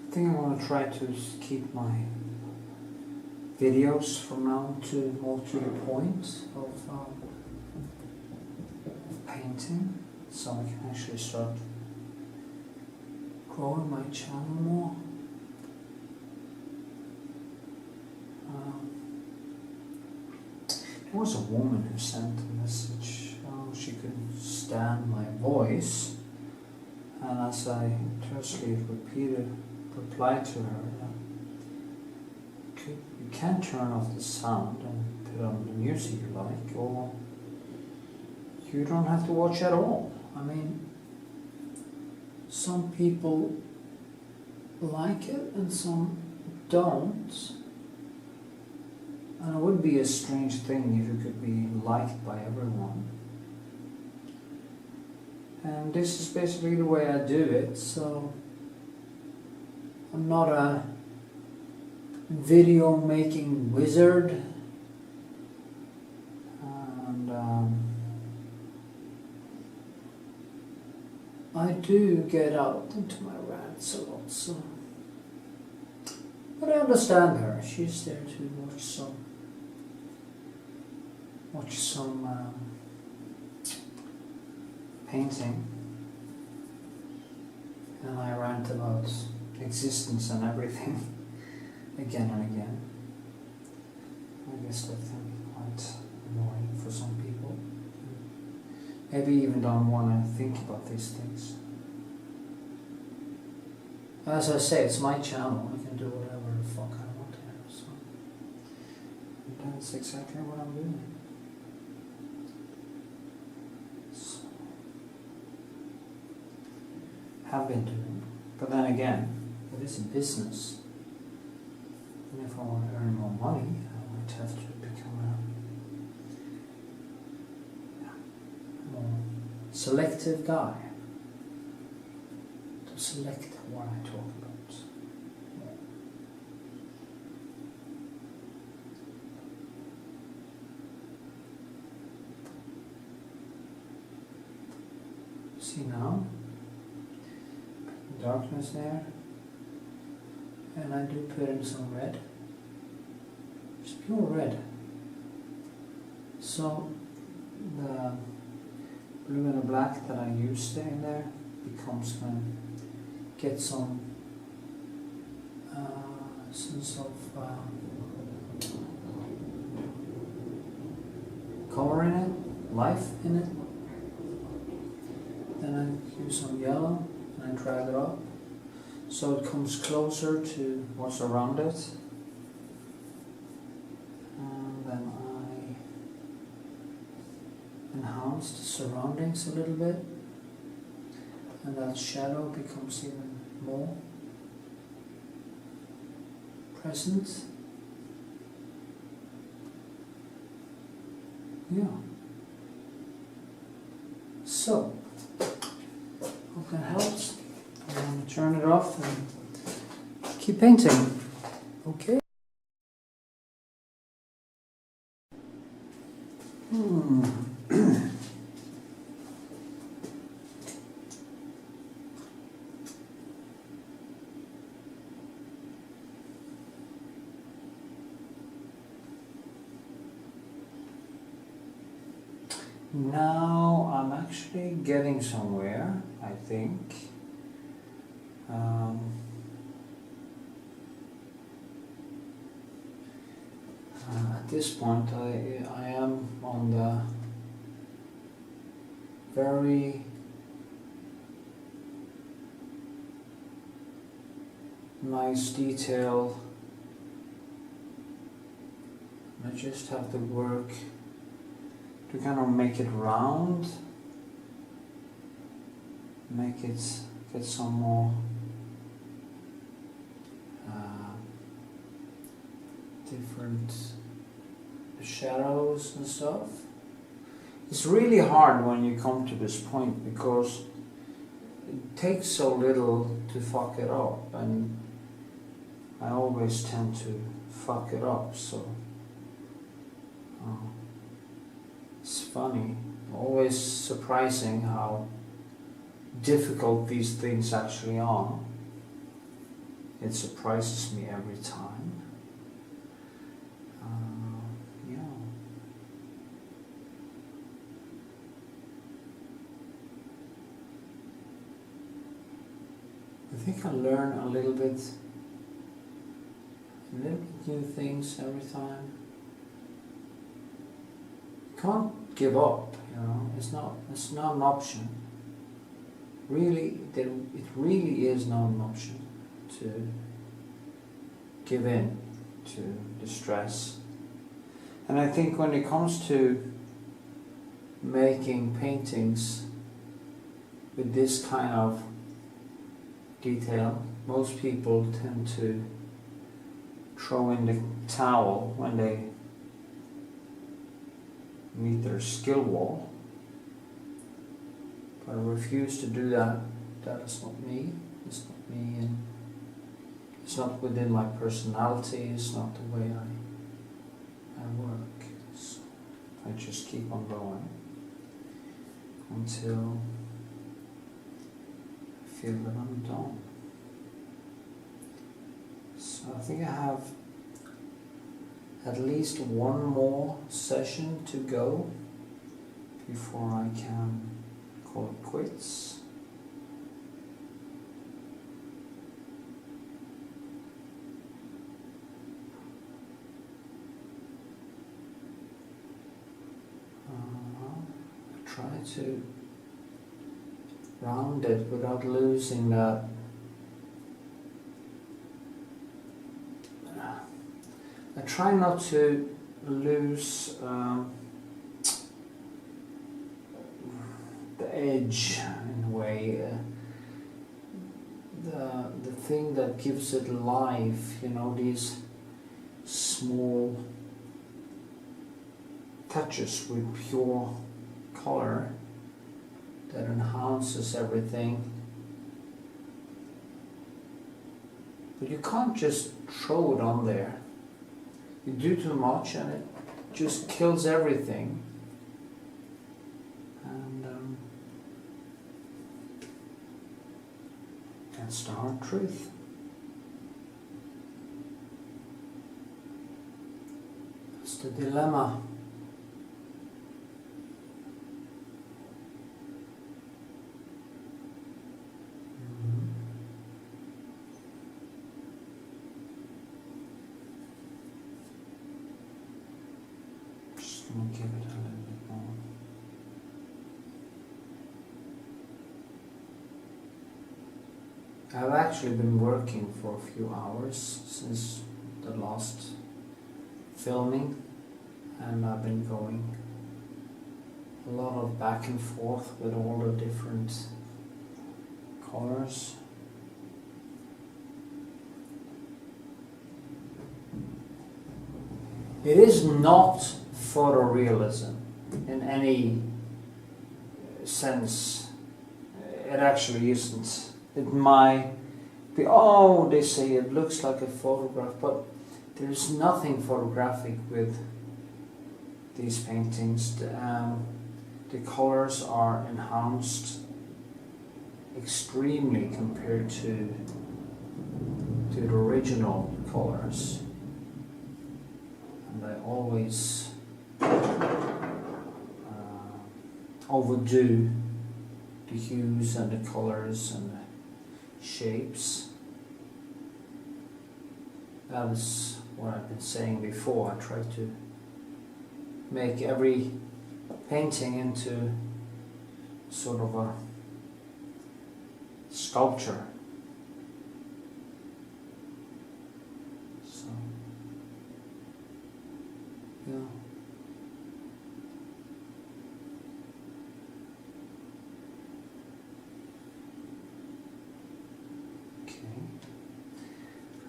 A: I think I want to try to keep my videos from now to more to the point of painting, so I can actually start growing my channel more. There was a woman who sent a message. She couldn't stand my voice, and as I tersely replied to her, you can turn off the sound and put on the music you like, or you don't have to watch at all. I mean, some people like it and some don't. And it would be a strange thing if you could be liked by everyone. And this is basically the way I do it, so I'm not a video making wizard, and I do get out into my rants a lot, so. But I understand her. She's there to watch some painting, and I rant about existence and everything again and again. I guess that can be quite annoying for some people. Maybe even don't want to think about these things. As I say, it's my channel. I can do whatever the fuck I want here. So and that's exactly what I'm doing. So have been doing. But then again, it is a business. And if I want to earn more money, I might have to become a more selective guy. To select what I talk about. See now, darkness there, and I do put in some red, just pure red, so the blue and the black that I used in there becomes going to get some sense of color in it, life in it. Then I use some yellow and I drag it up so it comes closer to what's around it. And then I enhance the surroundings a little bit, and that shadow becomes even more present. Yeah. So, hope that helps. I'm going to turn it off and keep painting. Okay. Now I'm actually getting somewhere, I think. At this point I am on the very nice detail. I just have to work to kind of make it round, make it get some more different shadows and stuff. It's really hard when you come to this point because it takes so little to fuck it up, and I always tend to fuck it up, so it's funny, always surprising how difficult these things actually are. It surprises me every time. Yeah. I think I learn a little bit new things every time. Can't give up, you know. It's not an option. Really, it really is not an option to give in to the stress. And I think when it comes to making paintings with this kind of detail, most people tend to throw in the towel when they meet their skill wall. But I refuse to do that. That is not me. It's not me, and it's not within my personality. It's not the way I work. So I just keep on going until I feel that I'm done. So I think I have at least one more session to go before I can call it quits. I try to round it without losing that. I try not to lose the edge in a way. thing that gives it life, you know, these small touches with pure color that enhances everything. But you can't just throw it on there. You do too much and it just kills everything. And that's the hard truth. That's the dilemma. Give it a little bit more. I've actually been working for a few hours since the last filming, and I've been going a lot of back and forth with all the different colors. It is not photorealism in any sense. It actually isn't. It might be, oh, they say it looks like a photograph, but there's nothing photographic with these paintings. The colors are enhanced extremely compared to the original colors, and I always overdo the hues and the colors and the shapes. That is what I've been saying before. I try to make every painting into sort of a sculpture. So, yeah.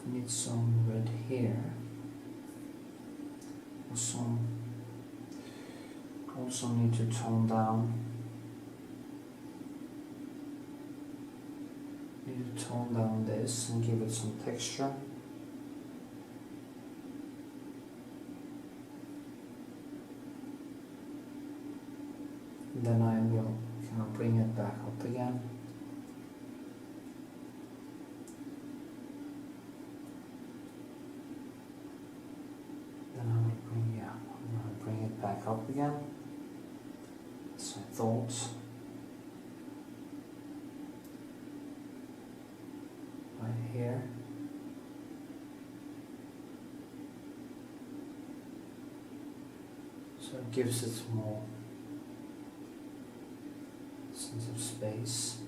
A: Need some red here, or some, also need to tone down, this and give it some texture. And then I will kind of bring it back up again. Back up again. That's my thoughts. Right here. So it gives it more sense of space.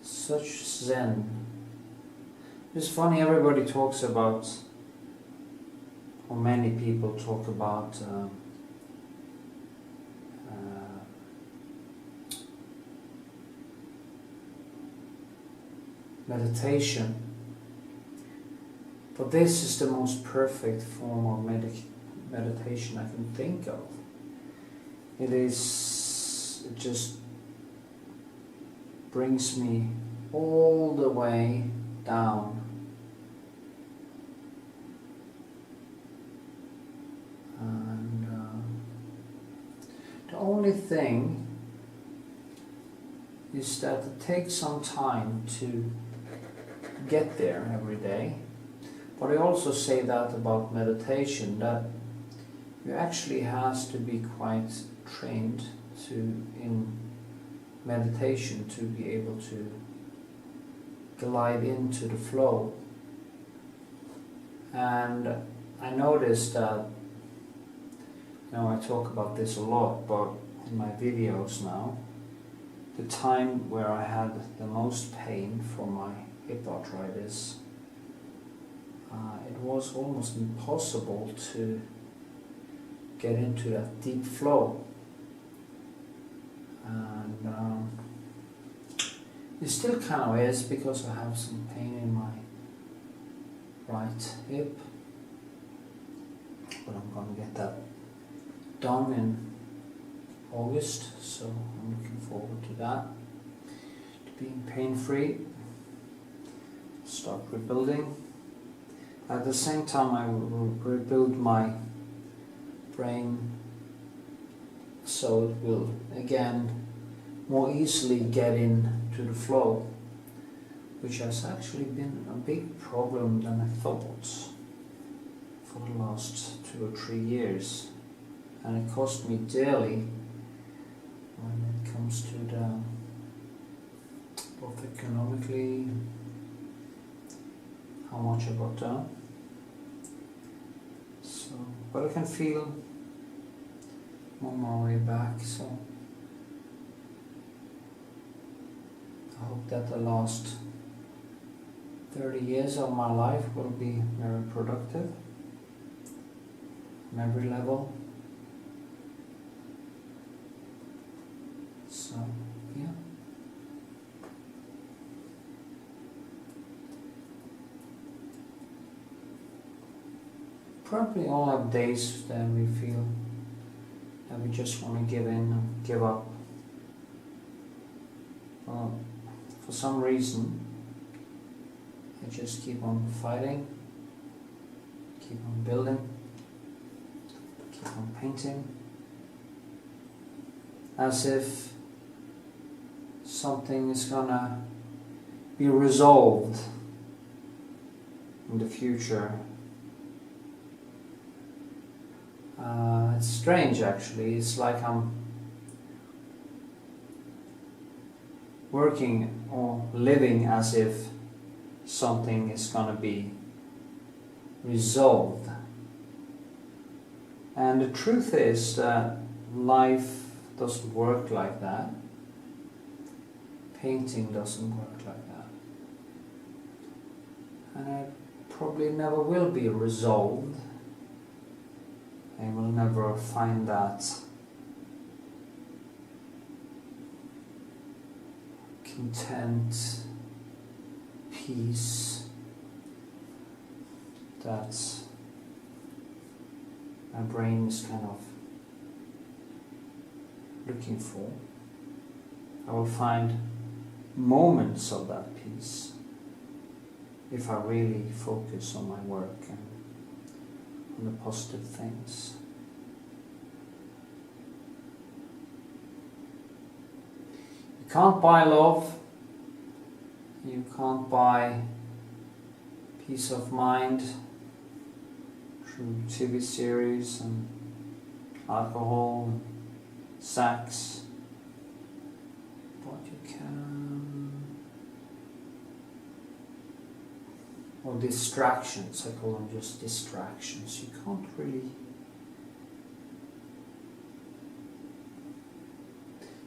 A: Such zen. It's funny, everybody talks about, or many people talk about meditation, but this is the most perfect form of meditation I can think of. It just brings me all the way down. And the only thing is that it takes some time to get there every day. But I also say that about meditation, that you actually has to be quite trained in meditation to be able to glide into the flow. And I noticed that, I talk about this a lot, but in my videos now, the time where I had the most pain from my hip arthritis, it was almost impossible to get into that deep flow. It still kind of is because I have some pain in my right hip, but I'm going to get that done in August, so I'm looking forward to that, to being pain-free, start rebuilding. At the same time I will rebuild my brain so it will again more easily get into the flow, which has actually been a big problem than I thought for the last 2 or 3 years, and it cost me dearly when it comes to the both economically, how much I got done. So, but I can feel I'm on my way back, so I hope that the last 30 years of my life will be very productive on every level. So, yeah. Probably all have days that we feel that we just want to give in and give up. Well, for some reason, I just keep on fighting, keep on building, keep on painting, as if something is gonna be resolved in the future. It's strange actually, it's like I'm working or living as if something is gonna be resolved. And the truth is that life doesn't work like that. Painting doesn't work like that. And it probably never will be resolved. I will never find that content, peace that my brain is kind of looking for. I will find moments of that peace if I really focus on my work and on the positive things. You can't buy love, you can't buy peace of mind through TV series and alcohol and sex, but you can, or distractions, I call them just distractions. You can't really,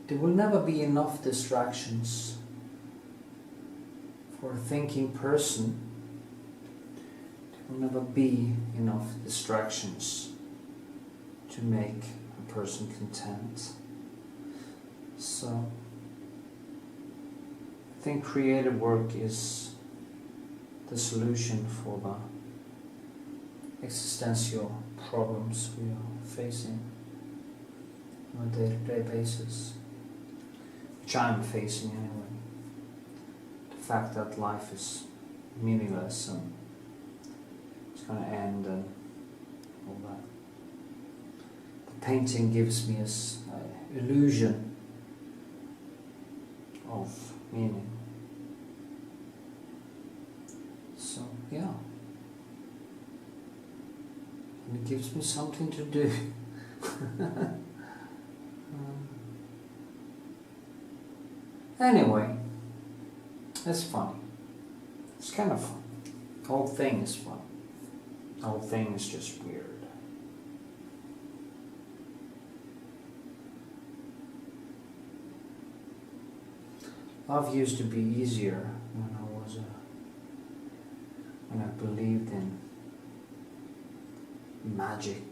A: there will never be enough distractions for a thinking person. There will never be enough distractions to make a person content. So I think creative work is the solution for the existential problems we are facing on a day-to-day basis, which I'm facing anyway. The fact that life is meaningless and it's going to end and all that. The painting gives me this illusion of meaning. So, yeah. And it gives me something to do. Anyway, it's funny. It's kind of fun. The whole thing is fun. The whole thing is just weird. Love used to be easier when I believed in magic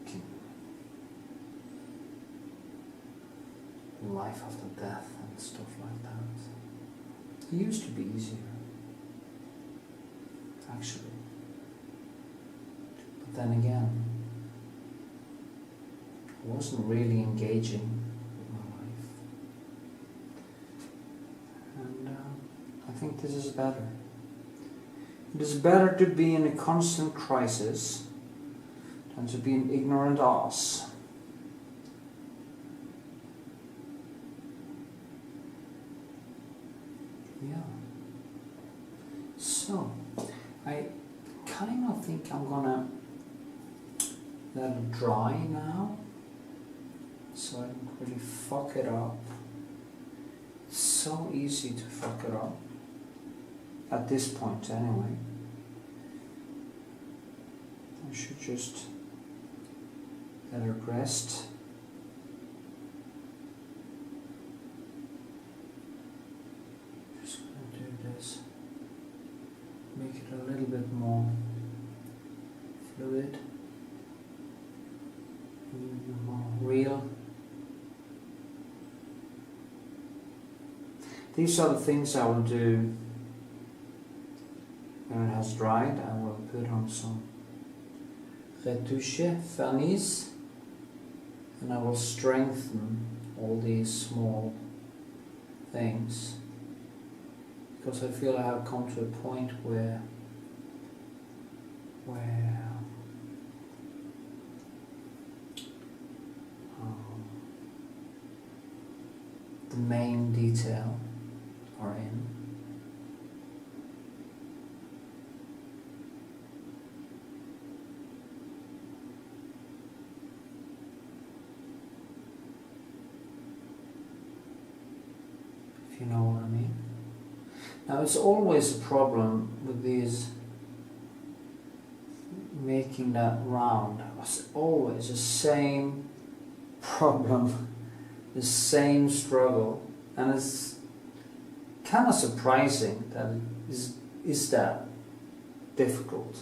A: and life after death and stuff like that. It used to be easier, actually. But then again, I wasn't really engaging with my life. And I think this is better. It is better to be in a constant crisis than to be an ignorant ass. Yeah. So, I kind of think I'm gonna let it dry now, so I don't really fuck it up. It's so easy to fuck it up, at this point anyway. I should just let it rest. Just gonna do this, make it a little bit more fluid, a little bit more real. These are the things I will do when it has dried. I will put on some Retouching, Varnish, and I will strengthen all these small things, because I feel I have come to a point where the main detail are in. If you know what I mean. Now it's always a problem with these, making that round. It's always the same problem, the same struggle, and it's kind of surprising that it is that difficult.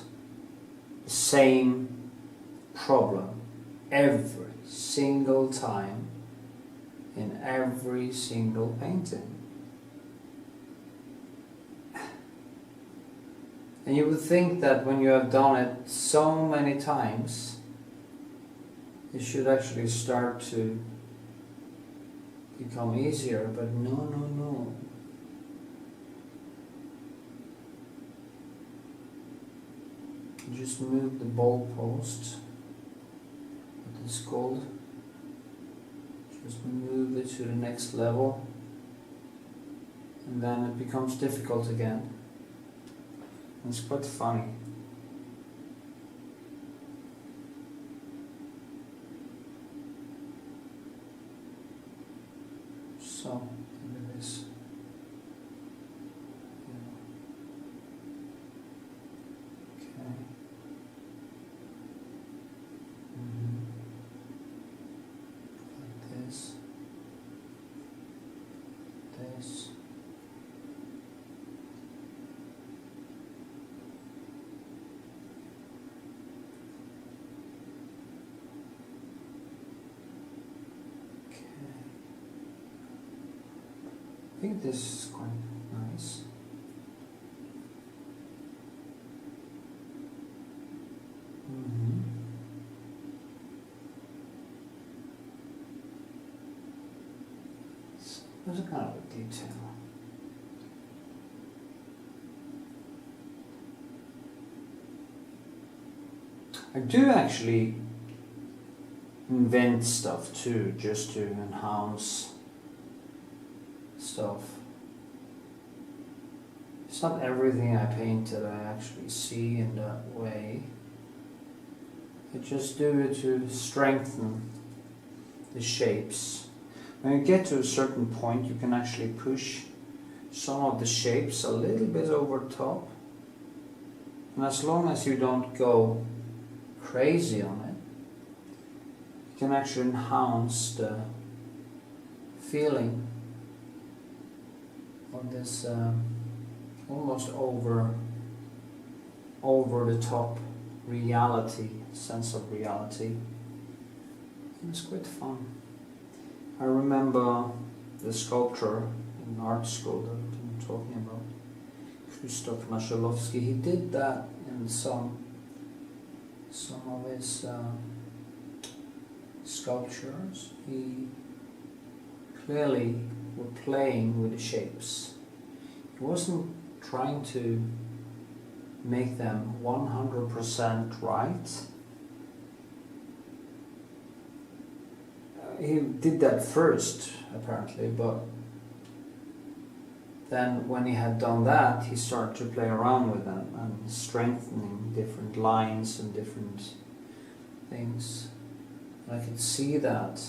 A: The same problem every single time in every single painting. And you would think that when you have done it so many times, it should actually start to become easier, but no. You just move the ball post, what is called, just move it to the next level, and then it becomes difficult again. It's quite funny. So, look at this. Okay. Like this. This. I think this is quite nice. So there's a kind of a detail. I do actually invent stuff too, just to enhance stuff. It's not everything I paint that I actually see in that way. I just do it to strengthen the shapes. When you get to a certain point, you can actually push some of the shapes a little bit over top. And as long as you don't go crazy on it, you can actually enhance the feeling of this almost over the top reality, sense of reality. It's quite fun. I remember the sculptor in art school that talking about. Krzysztof Mashalowski, he did that in some of his sculptures. He clearly were playing with the shapes. He wasn't trying to make them 100% right. He did that first, apparently, but then when he had done that, he started to play around with them and strengthening different lines and different things. And I could see that.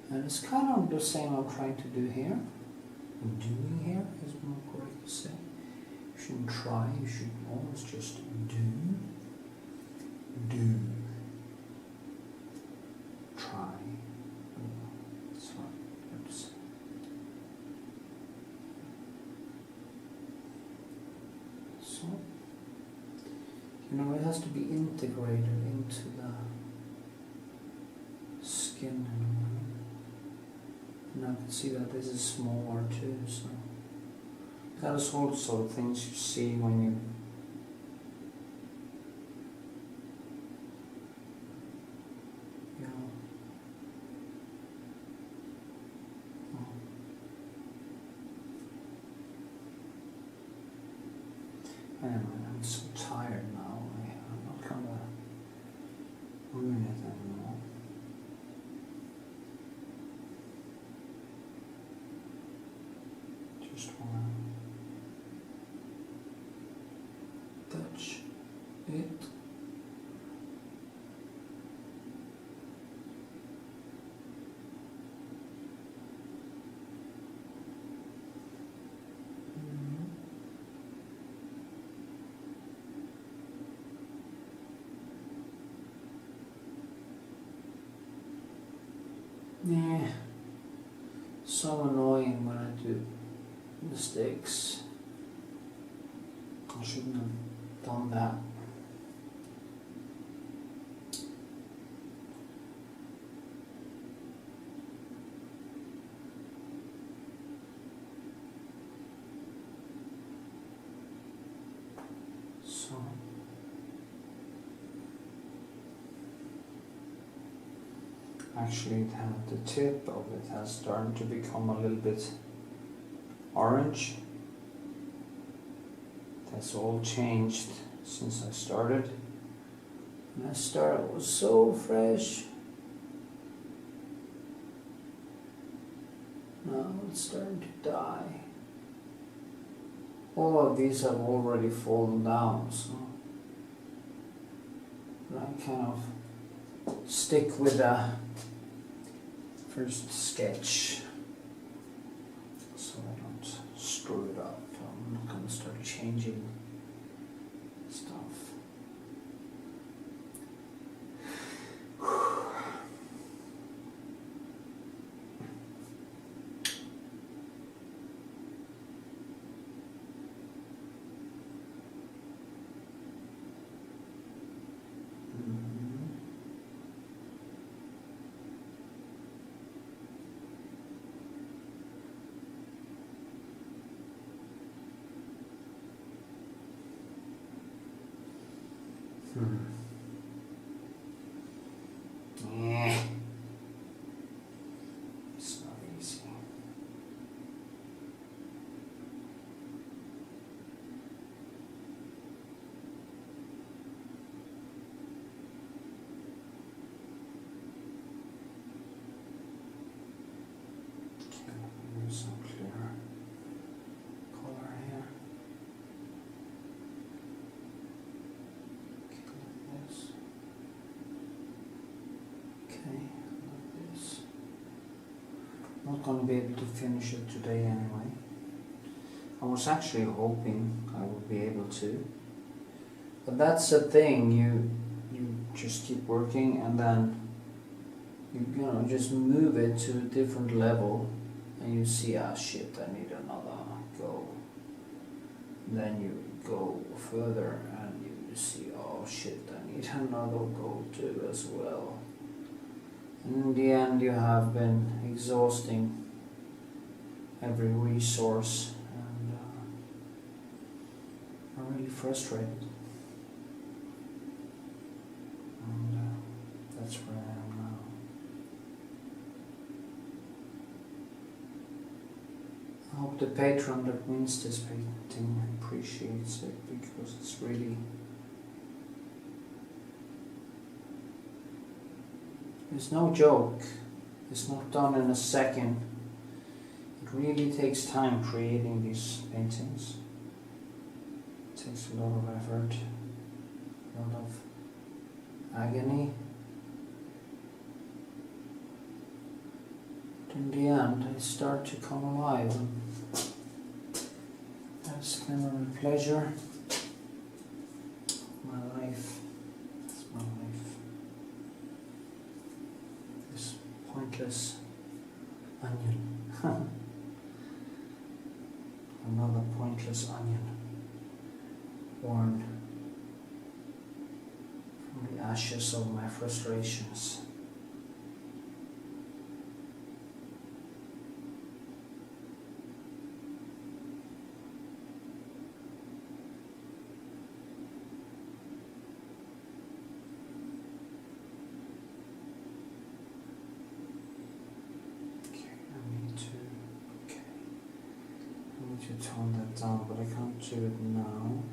A: And it's kind of the same I'm trying to do here. Doing here is more correct to say. You shouldn't try, you should almost just do. Do. Try. That's what I have to say. So, you know, it has to be integrated into the skin. And I can see that this is smaller too, so that is also things you see when you Anyway, I'm so tired now. I'm not gonna ruin it anymore. Just wanna touch it. Yeah, so annoying when I do mistakes. I shouldn't have done that. So actually the tip of it has started to become a little bit orange. That's all changed since I started. When I started, it was so fresh. Now it's starting to die. All of these have already fallen down, so I kind of stick with the first sketch so I don't screw it up. I'm not going to start changing stuff. Yeah. It's not easy. Okay, use some clearer color here. Not going to be able to finish it today anyway. I was actually hoping I would be able to, but that's the thing, you just keep working and then you know just move it to a different level and you see, ah shit, I need another go. And then you go further and you see, oh shit, I need another go too as well. In the end, you have been exhausting every resource, and I'm really frustrated. And that's where I am now. I hope the patron that wins this painting appreciates it, because it's really... It's no joke. It's not done in a second. It really takes time creating these paintings. It takes a lot of effort, a lot of agony. But in the end, they start to come alive. And that's kind of a pleasure of my life. That's my life. This pointless onion. Another pointless onion, born from the ashes of my frustrations. To tone that down, but I can't do it now.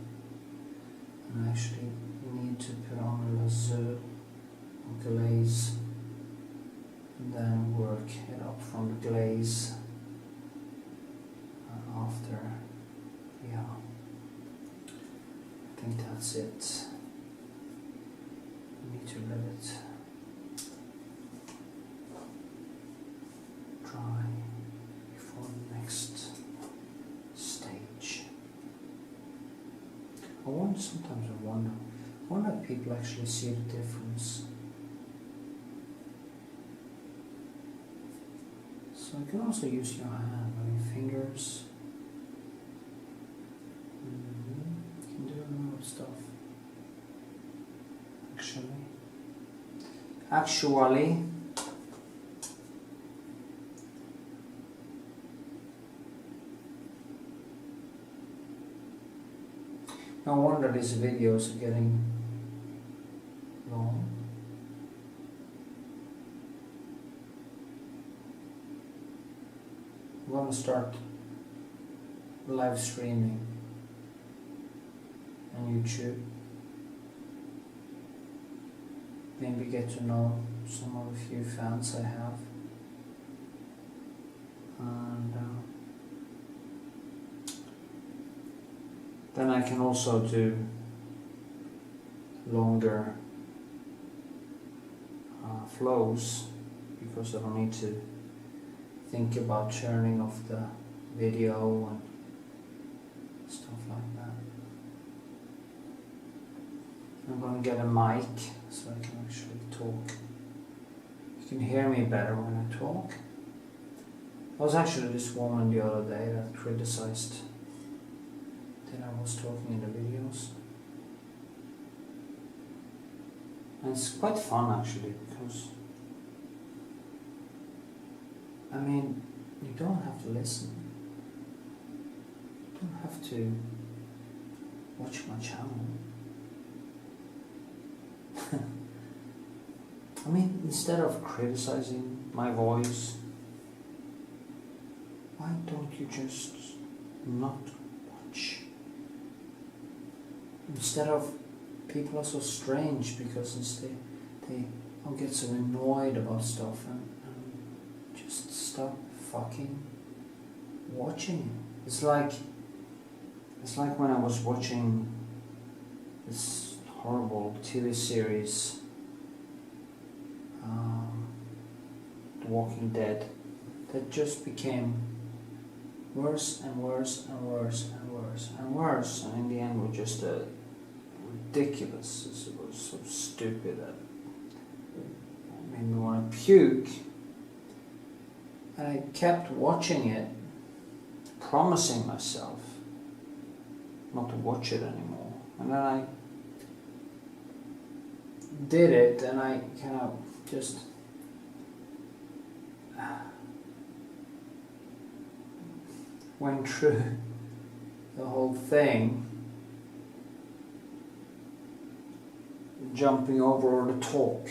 A: And I actually need to put on a lasso or glaze and then work it up from the glaze after. Yeah, I think that's it. I need to let it dry before the next stage. Sometimes I wonder if people actually see the difference. So you can also use your hand or your fingers. You can do a lot of stuff. Actually, no wonder these videos are getting long. I'm going to start live streaming on YouTube. Maybe get to know some of the few fans I have. And then I can also do longer flows, because I don't need to think about turning off the video and stuff like that. I'm going to get a mic so I can actually talk. You can hear me better when I talk. There was actually this woman the other day that criticized that I was talking in the videos. And it's quite fun actually, because I mean, you don't have to listen. You don't have to watch my channel. I mean, instead of criticizing my voice, why don't you just not watch? Instead of, people are so strange because they all get so annoyed about stuff and just stop fucking watching. It's like when I was watching this horrible TV series, The Walking Dead, that just became worse and worse and worse and worse and worse, and in the end were just ridiculous. It was so stupid that it made me want to puke. And I kept watching it, promising myself not to watch it anymore. And then I did it, and I kind of just went through the whole thing, jumping over all the talk.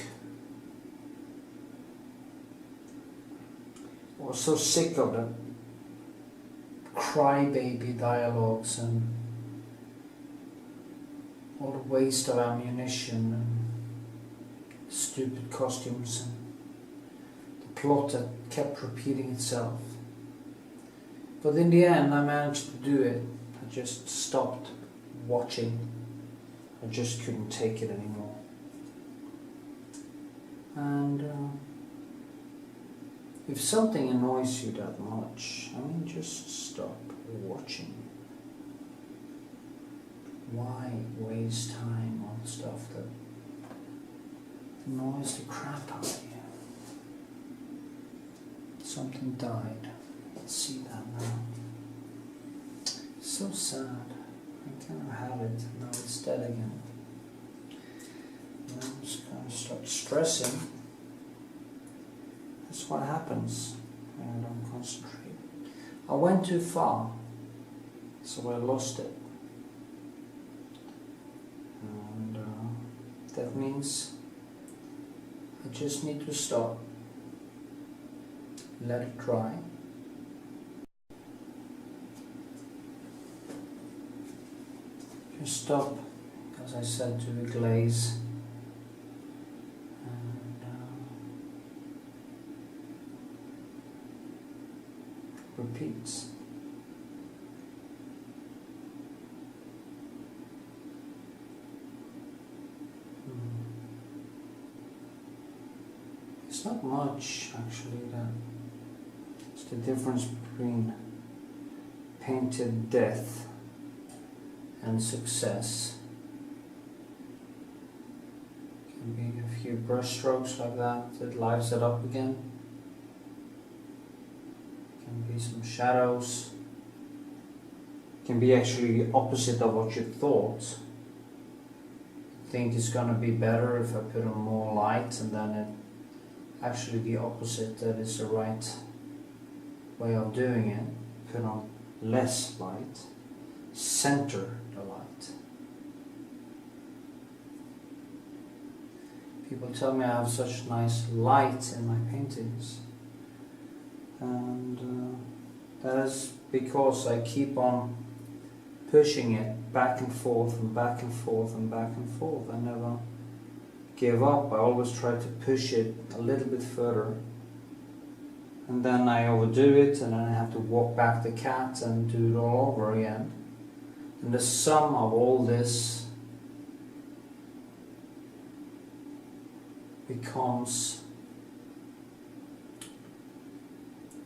A: I was so sick of the crybaby dialogues and all the waste of ammunition and stupid costumes and the plot that kept repeating itself. But in the end I managed to do it. I just stopped watching. I just couldn't take it anymore. And if something annoys you that much, I mean, just stop watching. Why waste time on stuff that annoys the crap out of you? Something died. Let's see that now. So sad. I cannot have it. Now it's dead again. I'm just going to start stressing. That's what happens when I don't concentrate. I went too far, so I lost it. And that means I just need to stop, let it dry. Just stop, as I said, to the glaze. Repeats. It's not much actually. It's the difference between painted death and success. Can be a few brush strokes like that lives it up again. Can be some shadows. Can be actually the opposite of what you thought. I think it's gonna be better if I put on more light, and then it actually the opposite, that is the right way of doing it. Put on less light, center the light. People tell me I have such nice light in my paintings, and that is because I keep on pushing it back and forth and back and forth and back and forth. I never give up. I always try to push it a little bit further, and then I overdo it, and then I have to walk back the cat and do it all over again. And the sum of all this becomes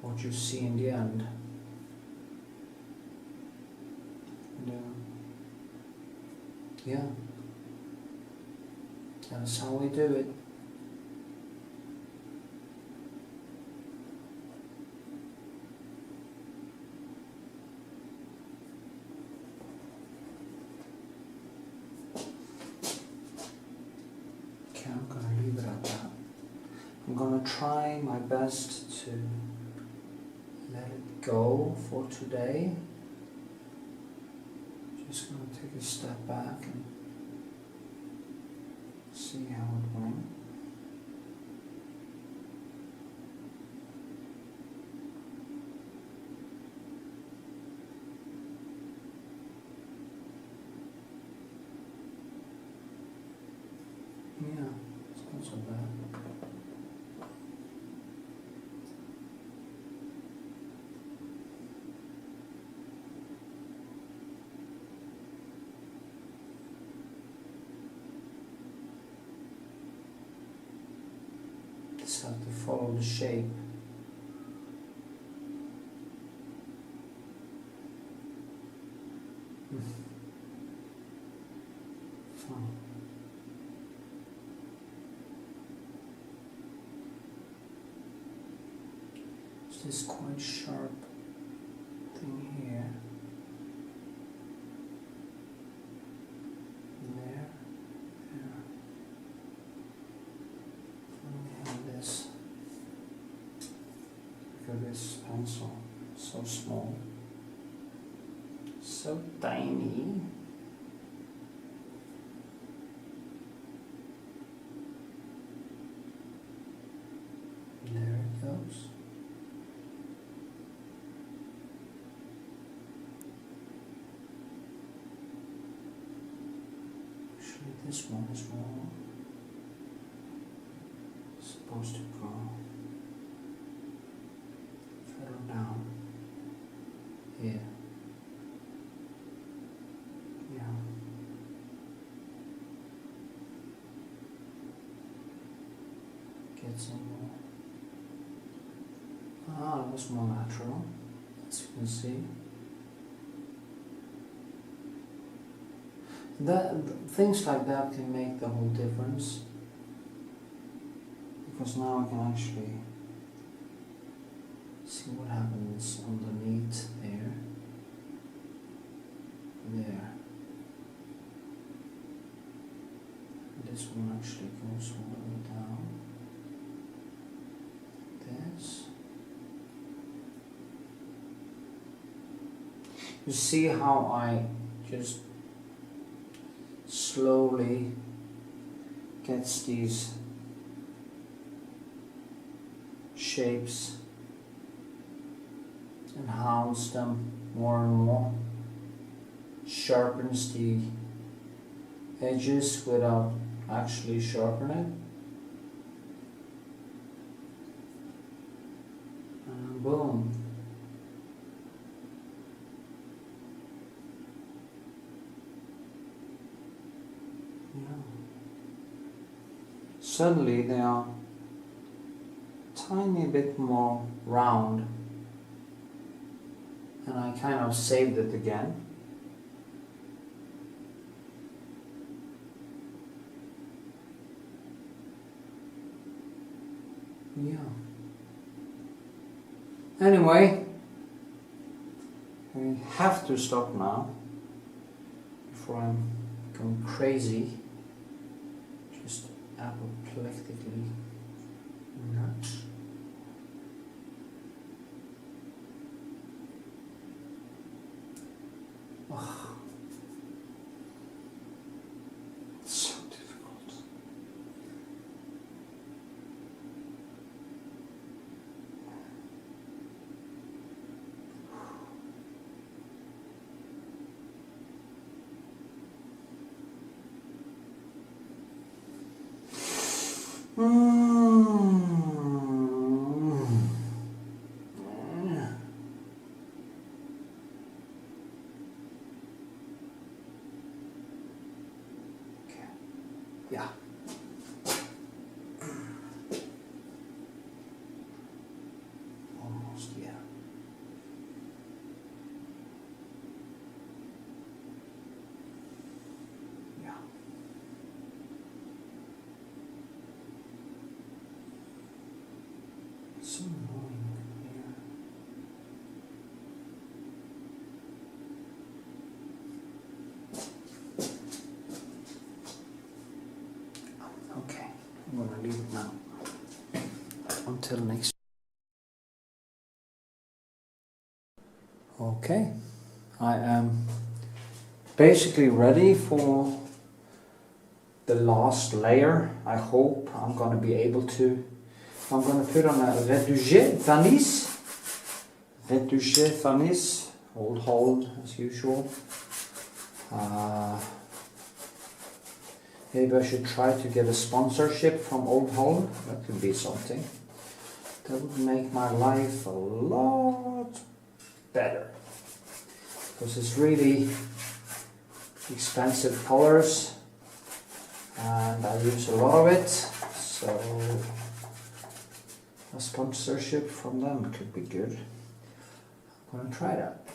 A: what you see in the end. Yeah, that's how we do it. Okay, I'm going to leave it at that. I'm going to try my best to let it go for today. Just going to take a step back and see how it went. Yeah, it's not so bad. Just have to follow the shape. Fine. It's this quite sharp thing here. There. There. This. at this pencil, so small, so tiny. There it goes. Actually, this one is more supposed to go further down here. Yeah. Get some more. Ah, it was more natural, as you can see. Things like that can make the whole difference, because now I can actually see what happens underneath there. There. This one actually goes all the way down. This. You see how I just slowly gets these shapes, enhance them more and more, sharpens the edges without actually sharpening, and boom. Suddenly they are tiny bit more round, and I kind of saved it again. Yeah. Anyway, I have to stop now before I'm going crazy. Just apoplectically nuts. Oh, it's so difficult. Yeah. Almost, yeah. Yeah. It's so annoying here. Okay, I'm gonna leave it now. Until next. Okay, I am basically ready for the last layer. I hope I'm gonna be able to. I'm gonna put on a Retouching Varnish, Old Holland as usual. Maybe I should try to get a sponsorship from Old Holland. That could be something. That would make my life a lot better. Because it's really expensive colors and I use a lot of it. So a sponsorship from them could be good. I'm gonna try that.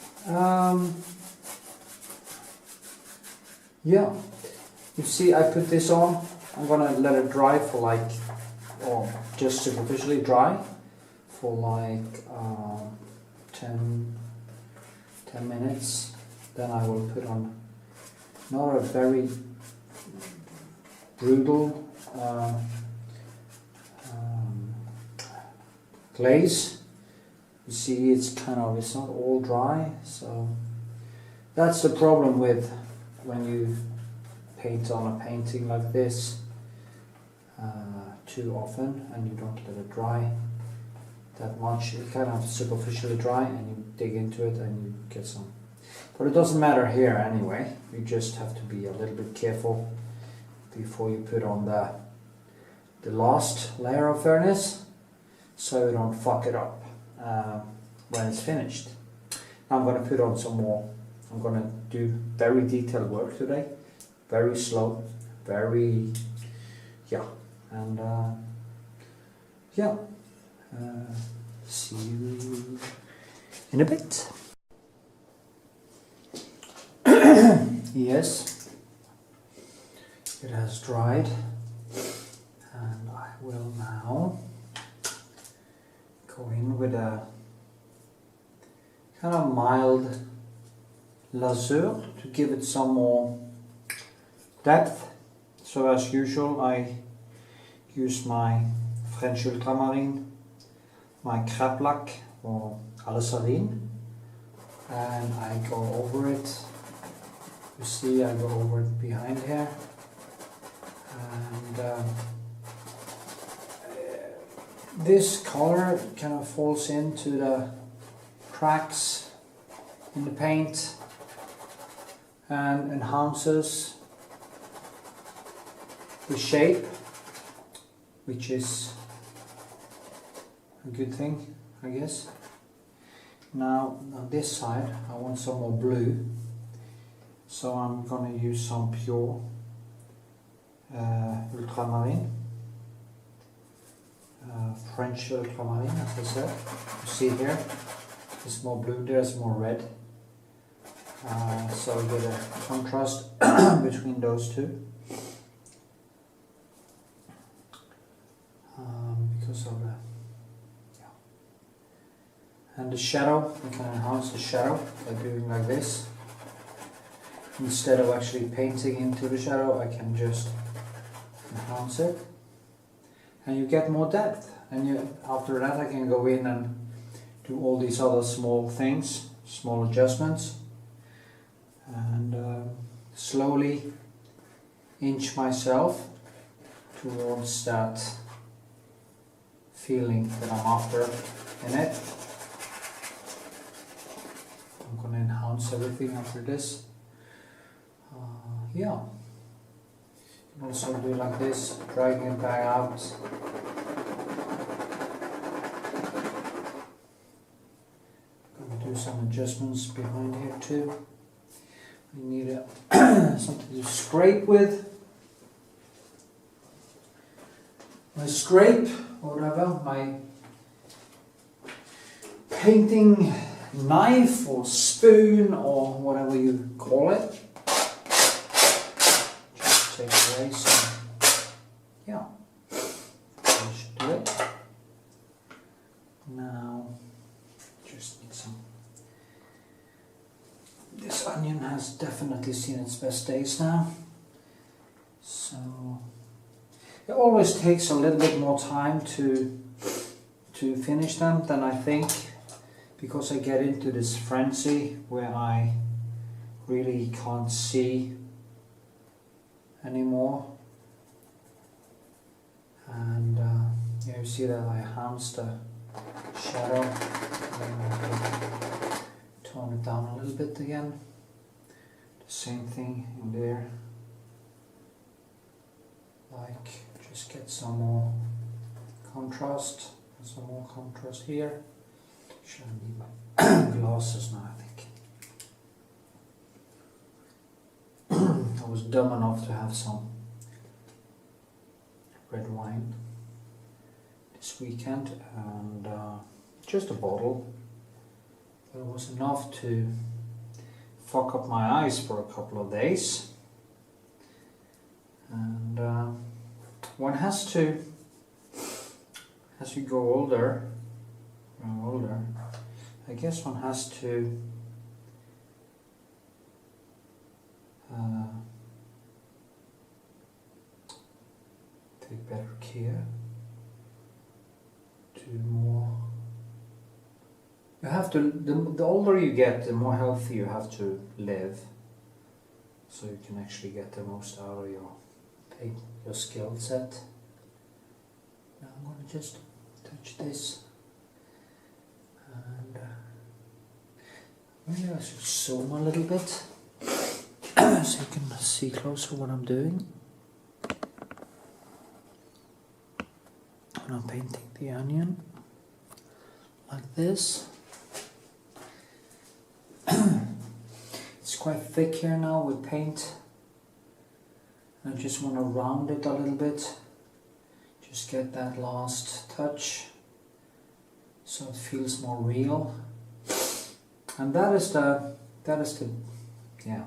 A: Yeah. You see, I put this on. I'm gonna let it dry for like, or just superficially dry for like 10 minutes. Then I will put on not a very brutal glaze, You see, it's not all dry, so that's the problem with when you paint on a painting like this too often and you don't let it dry that much. It kind of superficially dry and you dig into it and you get some. But it doesn't matter here anyway. You just have to be a little bit careful before you put on the last layer of varnish, so you don't fuck it up when it's finished. Now I'm going to put on some more. I'm going to do very detailed work today, very slow, very, yeah, and yeah, see you in a bit. Yes, it has dried, and I will now go in with a kind of mild lazur to give it some more depth. So as usual, I use my French ultramarine, my crab black or alizarin, and I go over it. You see, I go over it behind here, and this color kind of falls into the cracks in the paint and enhances the shape, which is a good thing, I guess. Now on this side I want some more blue, so I'm going to use some pure ultramarine, French ultramarine, as I said. You see here, there's more blue, there's more red, so we get a contrast between those two. Because of the, yeah. And the shadow, we can enhance the shadow by doing like this. Instead of actually painting into the shadow, I can just enhance it, and you get more depth. And after that, I can go in and do all these other small things, small adjustments, and slowly inch myself towards that feeling that I'm after in it. I'm going to enhance everything after this. Yeah. You can also do like this, dragging it back out. Going to do some adjustments behind here too. We need something to scrape with. My scrape, or whatever, my painting knife or spoon or whatever you call it. Just take away some, yeah, I should do it. Now, just need some. This onion has definitely seen its best days now, so it always takes a little bit more time to finish them than I think, because I get into this frenzy where I really can't see anymore. And yeah, you see that I enhanced the shadow, and tone it down a little bit again. The same thing in there, like just get some more contrast, some more contrast here. Shouldn't need my glasses now, I think. I was dumb enough to have some red wine this weekend, and just a bottle. But it was enough to fuck up my eyes for a couple of days. And one has to, as you grow older, I guess one has to take better care, do more You have to, the older you get, the more healthy you have to live, so you can actually get the most out of your skill set. Now I'm going to just touch this, and maybe I should zoom a little bit so you can see closer what I'm doing. And I'm painting the onion like this. It's quite thick here now with paint. I just want to round it a little bit. Just get that last touch so it feels more real. And that is the yeah.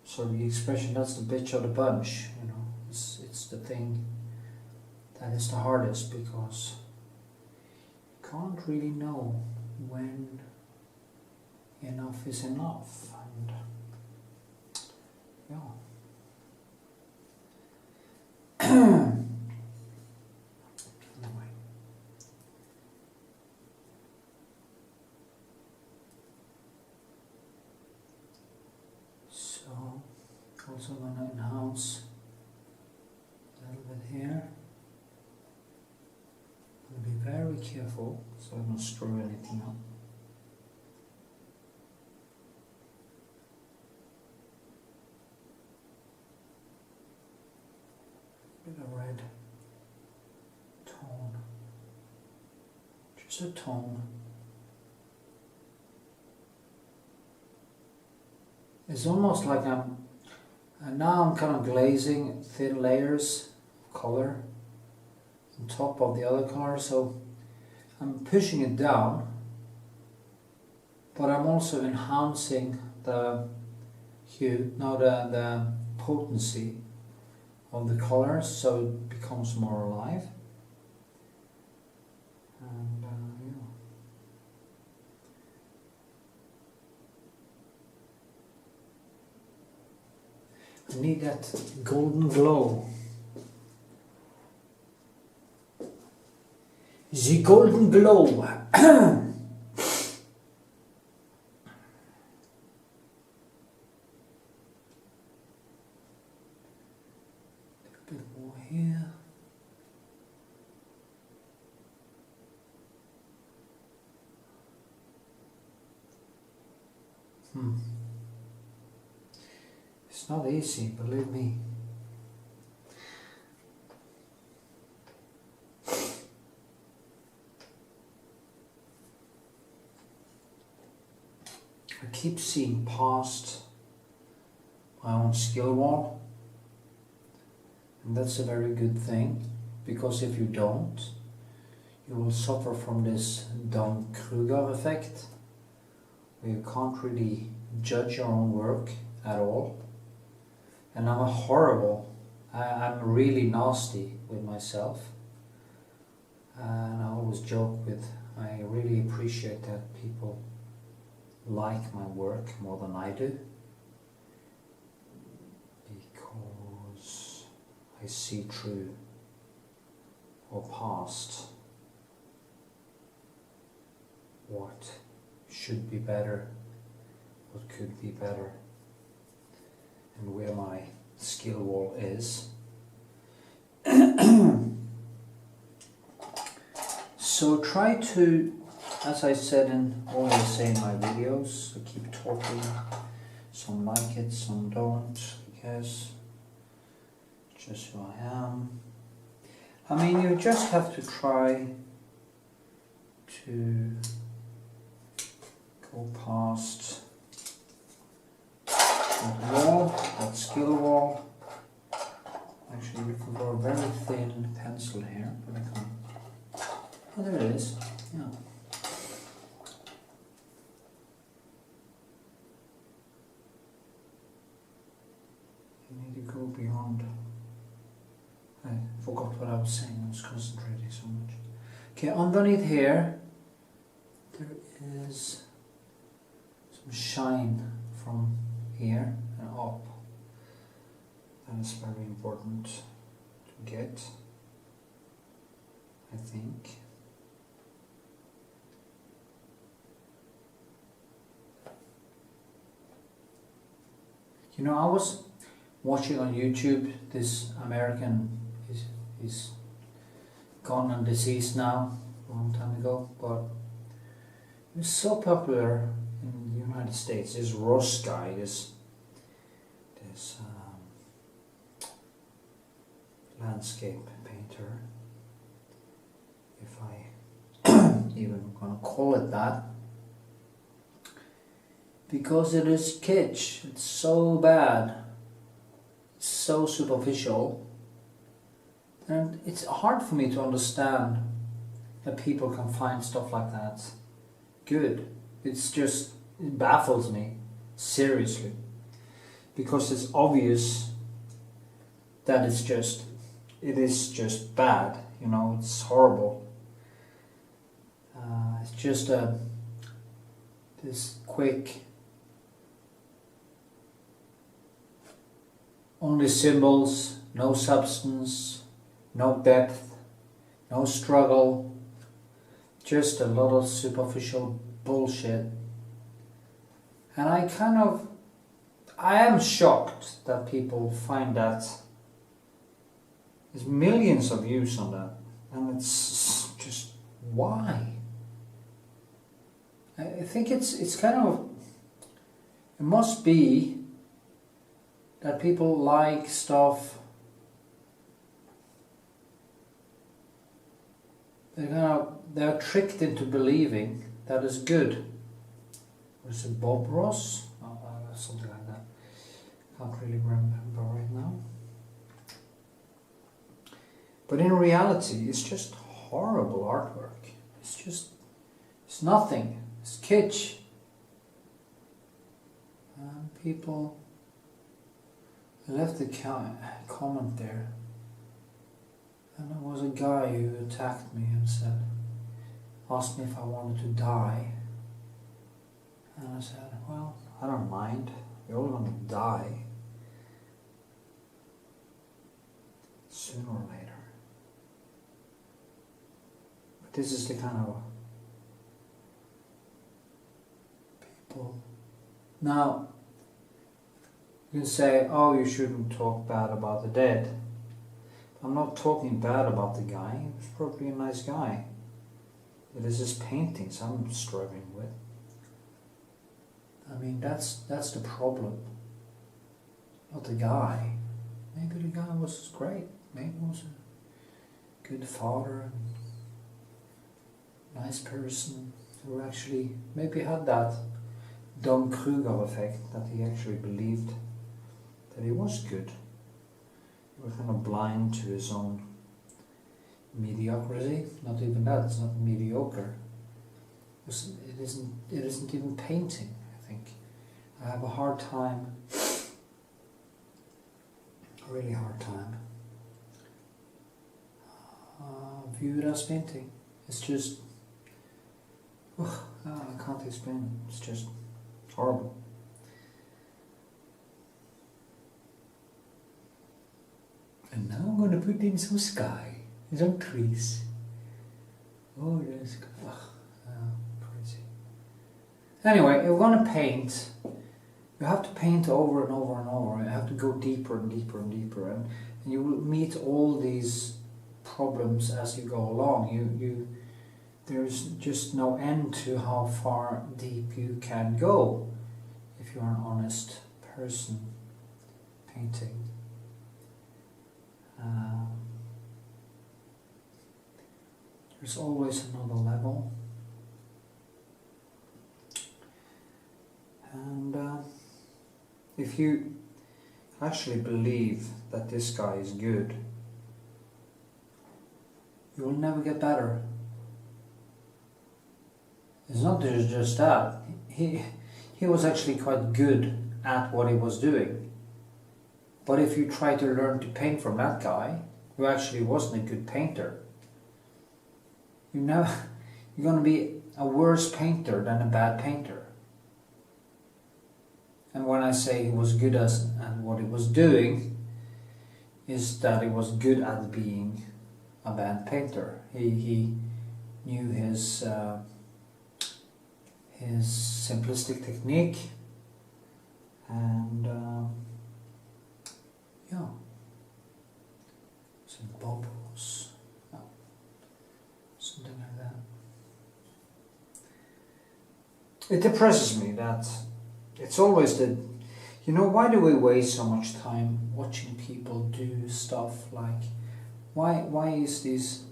A: So the expression, that's the bitch of the bunch, you know. It's the thing that is the hardest, because you can't really know when enough is enough, and yeah. Anyway. So also going to enhance a little bit here. Be very careful so I don't stir anything up. Bit of red tone, just a tone. It's almost like now I'm kind of glazing thin layers of color on top of the other color, so I'm pushing it down, but I'm also enhancing the hue, the potency of the colors, so it becomes more alive. And yeah. I need that golden glow. The golden glow. A bit more here. It's not easy, believe me. I keep seeing past my own skill wall, and that's a very good thing, because if you don't, you will suffer from this Dunning-Kruger effect, where you can't really judge your own work at all. And I'm really nasty with myself, and I always joke with, I really appreciate that people like my work more than I do, because I see through or past what should be better, what could be better, and where my skill wall is. So try to, as I said and always say in my videos, I keep talking, some like it, some don't, I guess, just who I am. I mean, you just have to try to go past that wall, that skill wall. Actually, we can go a very thin pencil here, but I can't. Oh, there it is. Yeah. You need to go beyond. I forgot what I was saying. I was concentrating so much. Okay, underneath here, there is some shine from here and up. That is very important to get, I think. You know, I was watching on YouTube this American, he's gone and deceased now, a long time ago, but he was so popular in the United States. This Ross guy, this landscape painter, if I even gonna call it that, because it is kitsch. It's so bad, it's so superficial, and it's hard for me to understand that people can find stuff like that good. It's just, it baffles me, seriously, because it's obvious that it is just bad, you know, it's horrible. It's just this quick, only symbols, no substance, no depth, no struggle, just a lot of superficial bullshit. And I am shocked that people find that. There's millions of views on that, and it's just, why? I think it's kind of, it must be that people like stuff, they're tricked into believing that is good. Was it Bob Ross? Something like that. Can't really remember right now. But in reality, it's just horrible artwork. It's nothing. It's kitsch. And people left a comment there. And there was a guy who attacked me and asked me if I wanted to die. And I said, well, I don't mind. We're all gonna die. Sooner or later. But this is the kind of people. Now, you can say, oh, you shouldn't talk bad about the dead. I'm not talking bad about the guy. He was probably a nice guy. It is his paintings I'm struggling with. I mean, that's the problem. Not the guy. Maybe the guy was great. Maybe he was a good father and nice person who actually maybe had that Don Kruger effect, that he actually believed that he was good. He was kind of blind to his own mediocrity. Not even that, it's not mediocre. It isn't even painting, I think. I have a hard time, a really hard time, view it as painting. It's just, I can't explain it. It's just horrible. And now I'm going to put in some sky, some trees. Oh, there's pretty. Anyway, if we're going to paint, you have to paint over and over and over. You have to go deeper and deeper and deeper, and you will meet all these problems as you go along. There's just no end to how far deep you can go if you're an honest person painting. There's always another level, and if you actually believe that this guy is good, you will never get better. It's not just that. He was actually quite good at what he was doing. But if you try to learn to paint from that guy, who actually wasn't a good painter, you're going to be a worse painter than a bad painter. And when I say he was good at what he was doing, is that he was good at being a bad painter. He knew his simplistic technique, and yeah, some bubbles, yeah, something like that. It depresses me that it's always the, you know, why do we waste so much time watching people do stuff like, why is these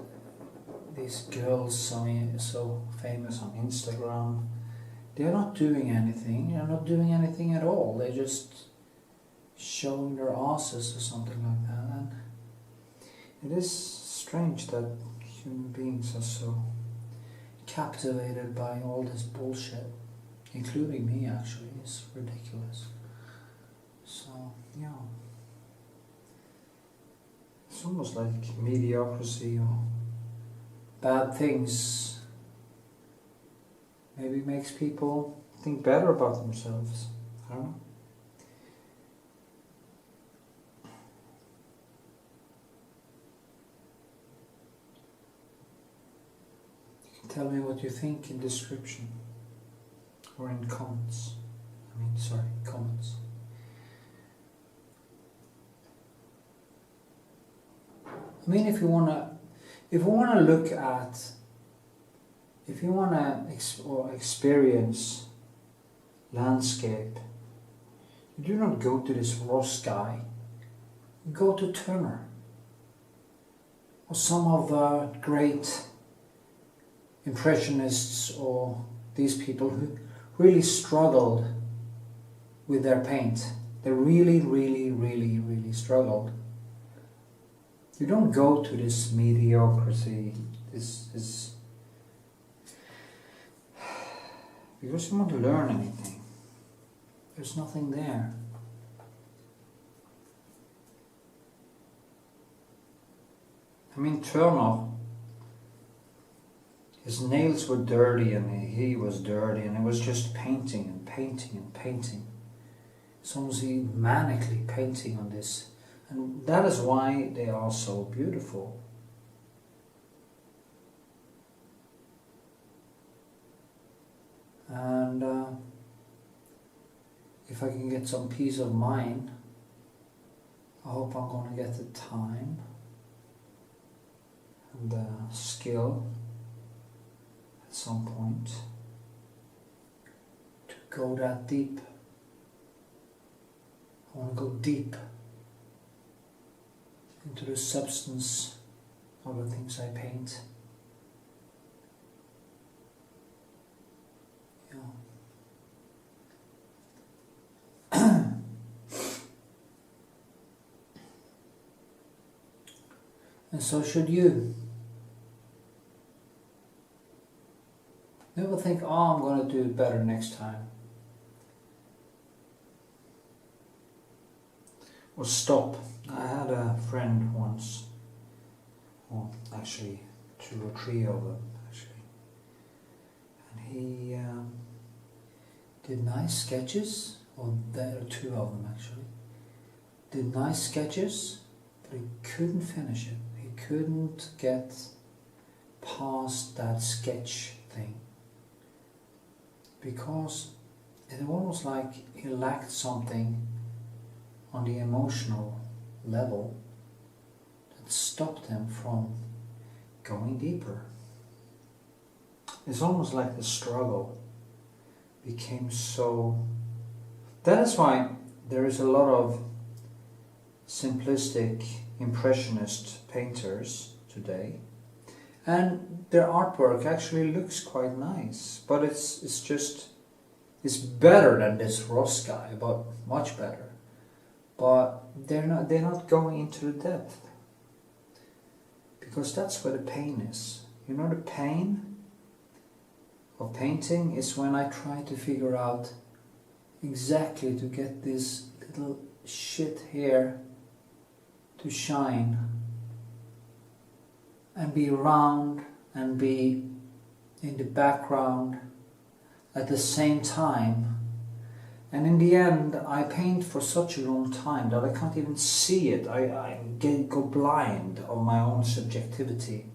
A: girls so famous on Instagram? They're not doing anything. They're not doing anything at all. They're just showing their asses or something like that. And it is strange that human beings are so captivated by all this bullshit, including me. Actually, it's ridiculous. So yeah, it's almost like mediocrity or bad things maybe makes people think better about themselves. I don't know. You can tell me what you think in description or in comments. Comments. I mean, if you wanna look at, if you wanna experience landscape, you do not go to this raw sky. You go to Turner or some of the great impressionists or these people who really struggled with their paint. They really struggled. You don't go to this mediocrity, this because you want to learn anything. There's nothing there. I mean, Turner, his nails were dirty and he was dirty, and it was just painting and painting and painting. It's almost manically painting on this. And that is why they are so beautiful. And if I can get some peace of mind, I hope I'm going to get the time and the skill at some point to go that deep. I want to go deep into the substance of the things I paint. Yeah. And so should you. Never think, oh, I'm going to do it better next time. Or stop. I had a friend once, or actually 2 or 3 of them actually, and he did nice sketches, or there are 2 of them actually, did nice sketches, but he couldn't finish it. He couldn't get past that sketch thing, because it was almost like he lacked something on the emotional level that stopped him from going deeper. It's almost like the struggle became so... That is why there is a lot of simplistic impressionist painters today, and their artwork actually looks quite nice, but it's better than this Ross guy, but much better. But they're not going into the depth, because that's where the pain is. You know, the pain of painting is when I try to figure out exactly to get this little shit here to shine and be round and be in the background at the same time. And in the end, I paint for such a long time that I can't even see it. I go blind of my own subjectivity.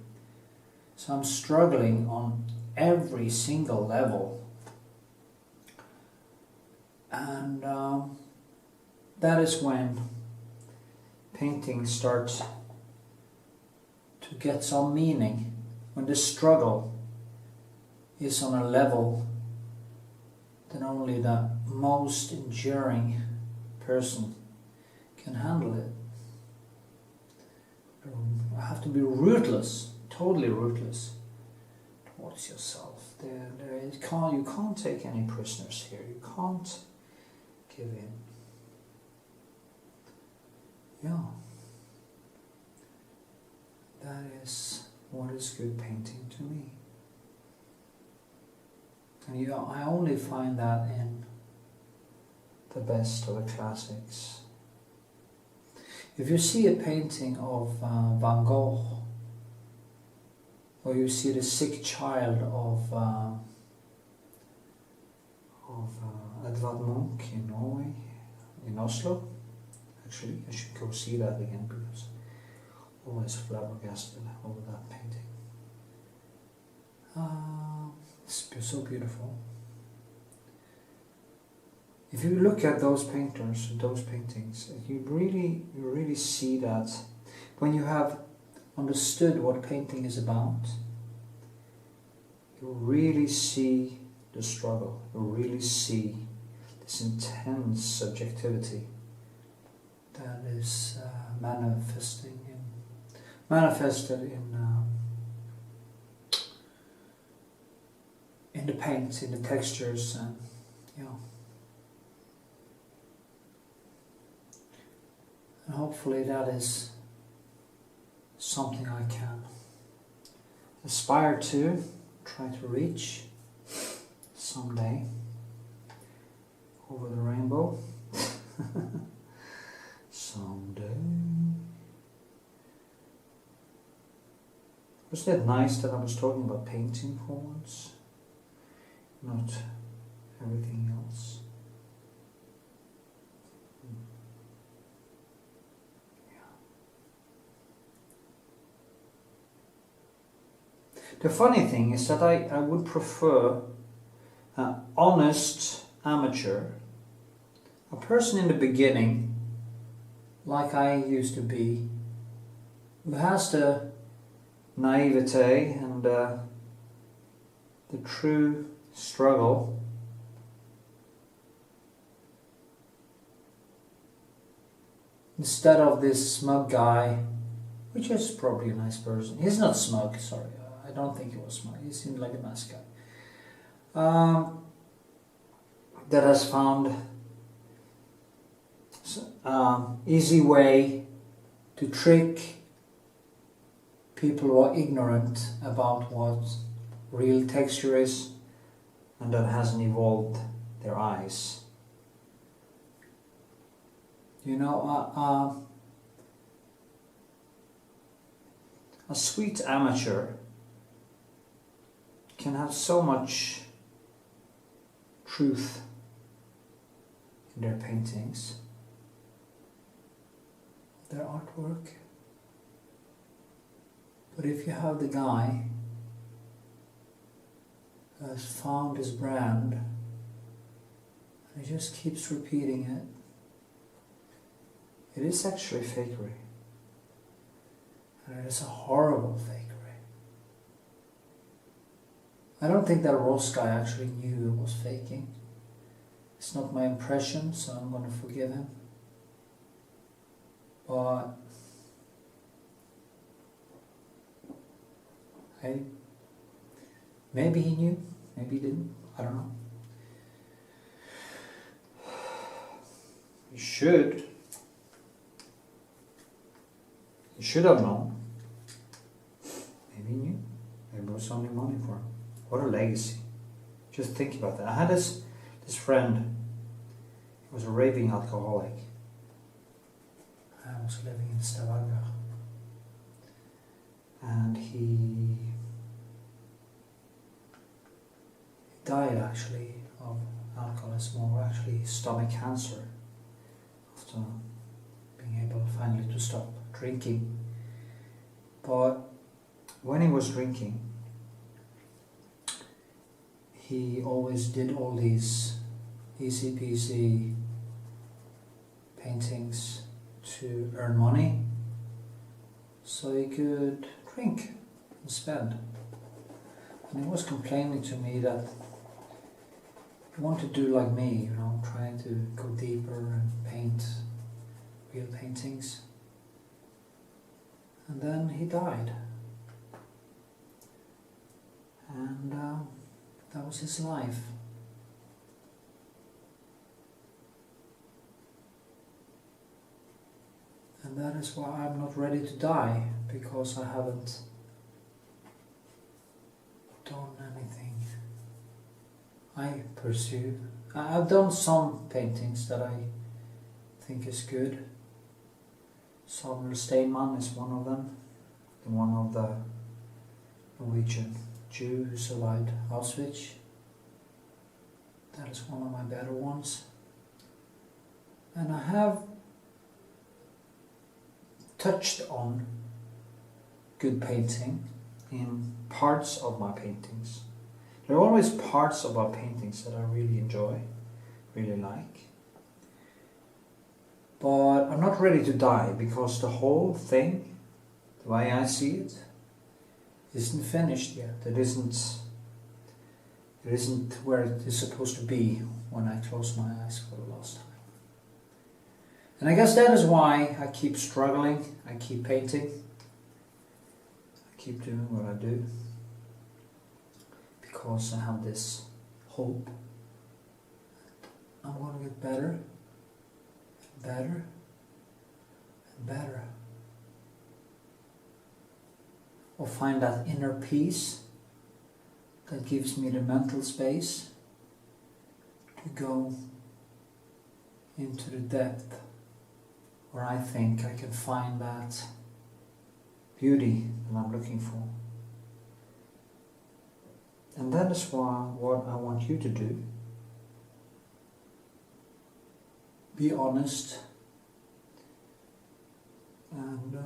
A: So I'm struggling on every single level. And that is when painting starts to get some meaning, when the struggle is on a level that only the most enduring person can handle it. You have to be ruthless, totally ruthless towards yourself. You can't take any prisoners here. You can't give in. Yeah. That is what is good painting to me. And I only find that in the best of the classics. If you see a painting of Van Gogh, or you see the sick child of Edvard Munch in Norway, in Oslo, actually I should go see that again because I'm always flabbergasted over that painting. It's so beautiful. If you look at those painters, those paintings, you really see that when you have understood what painting is about, you really see the struggle, you really see this intense subjectivity that is manifested in the paint, in the textures, and and hopefully that is something I can aspire to, try to reach someday over the rainbow. Someday. Was that nice that I was talking about painting for once? Not everything else. The funny thing is that I would prefer an honest amateur, a person in the beginning, like I used to be, who has the naivete and the true struggle, instead of this smug guy, which is probably a nice person. He's not smug, sorry. I don't think he was smug. He seemed like a nice guy. That has found easy way to trick people who are ignorant about what real texture is, and that hasn't evolved their eyes. You know, a sweet amateur can have so much truth in their paintings, their artwork. But if you have the guy who has found his brand and he just keeps repeating it, it is actually fakery. And it is a horrible fakery. I don't think that Ross guy actually knew it was faking. It's not my impression, so I'm going to forgive him. But hey, maybe he knew, maybe he didn't, I don't know. He should have known. Maybe he knew. Maybe it was only money for him. What a legacy. Just think about that. I had this friend, he was a raving alcoholic. I was living in Stavanger. And he died actually of alcoholism, or actually stomach cancer, after being able finally to stop drinking. But when he was drinking, he always did all these easy peasy paintings to earn money so he could drink and spend. And he was complaining to me that he wanted to do like me, you know, trying to go deeper and paint real paintings. And then he died. And that was his life. And that is why I'm not ready to die, because I haven't done anything I pursue. I've done some paintings that I think is good. Samuel Steinmann is one of them, one of the Norwegian Jew who survived Auschwitz. That is one of my better ones. And I have touched on good painting in parts of my paintings. There are always parts of our paintings that I really enjoy, really like. But I'm not ready to die, because the whole thing, the way I see it, isn't finished yet. It isn't where it is supposed to be when I close my eyes for the last time. And I guess that is why I keep struggling, I keep painting, I keep doing what I do. Because I have this hope I'm going to get better, and better, and better. Or find that inner peace that gives me the mental space to go into the depth where I think I can find that beauty that I'm looking for. And that is what I want you to do. Be honest and do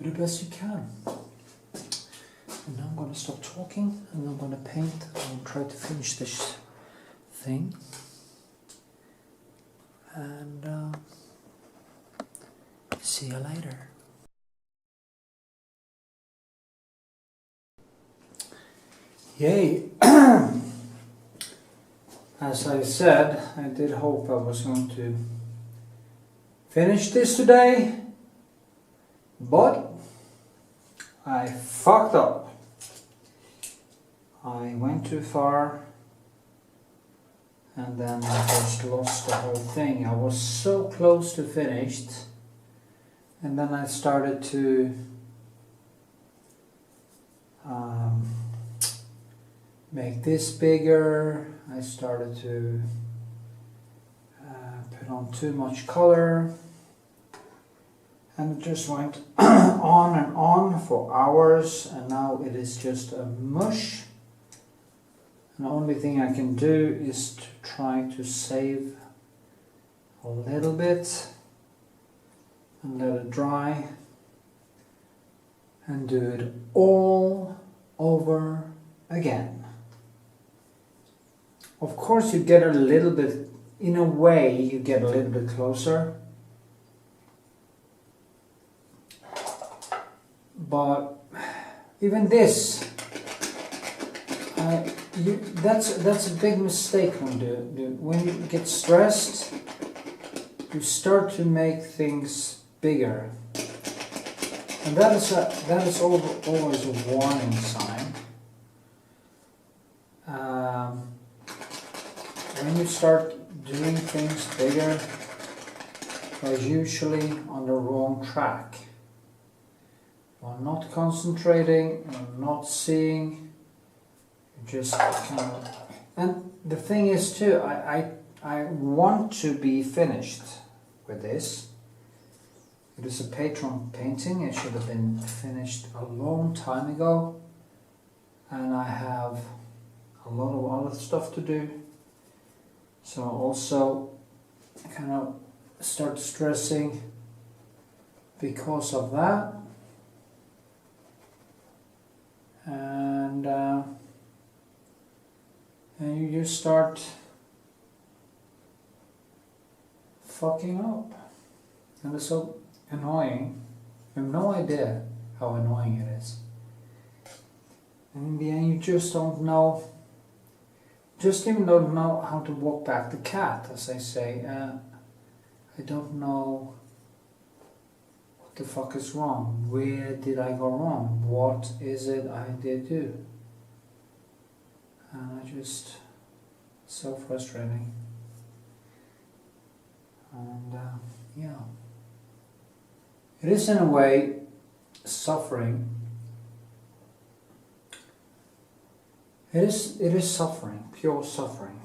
A: the best you can. And now I'm going to stop talking and I'm going to paint and try to finish this thing. And see you later. Yay! As I said, I did hope I was going to finish this today, but I fucked up. I went too far and then I just lost the whole thing. I was so close to finished, and then I started to make this bigger. I started to put on too much color, and it just went on and on for hours, and now it is just a mush. And the only thing I can do is to try to save a little bit and let it dry and do it all over again. Of course you get a little bit, in a way you get a little bit closer, but even this, that's a big mistake when you get stressed. You start to make things bigger, and that is always a warning sign. When you start doing things bigger, you're usually on the wrong track. You're not concentrating, you're not seeing, you're just kind of... And the thing is too, I want to be finished with this. It is a patron painting, it should have been finished a long time ago. And I have a lot of other stuff to do. So I also kind of start stressing because of that. And you just start fucking up. And it's so annoying. You have no idea how annoying it is. And in the end you just don't know, just even don't know how to walk back the cat, as I say. I don't know what the fuck is wrong. Where did I go wrong? What is it I did do? And I just, so frustrating. And yeah, it is in a way suffering. It is suffering, pure suffering.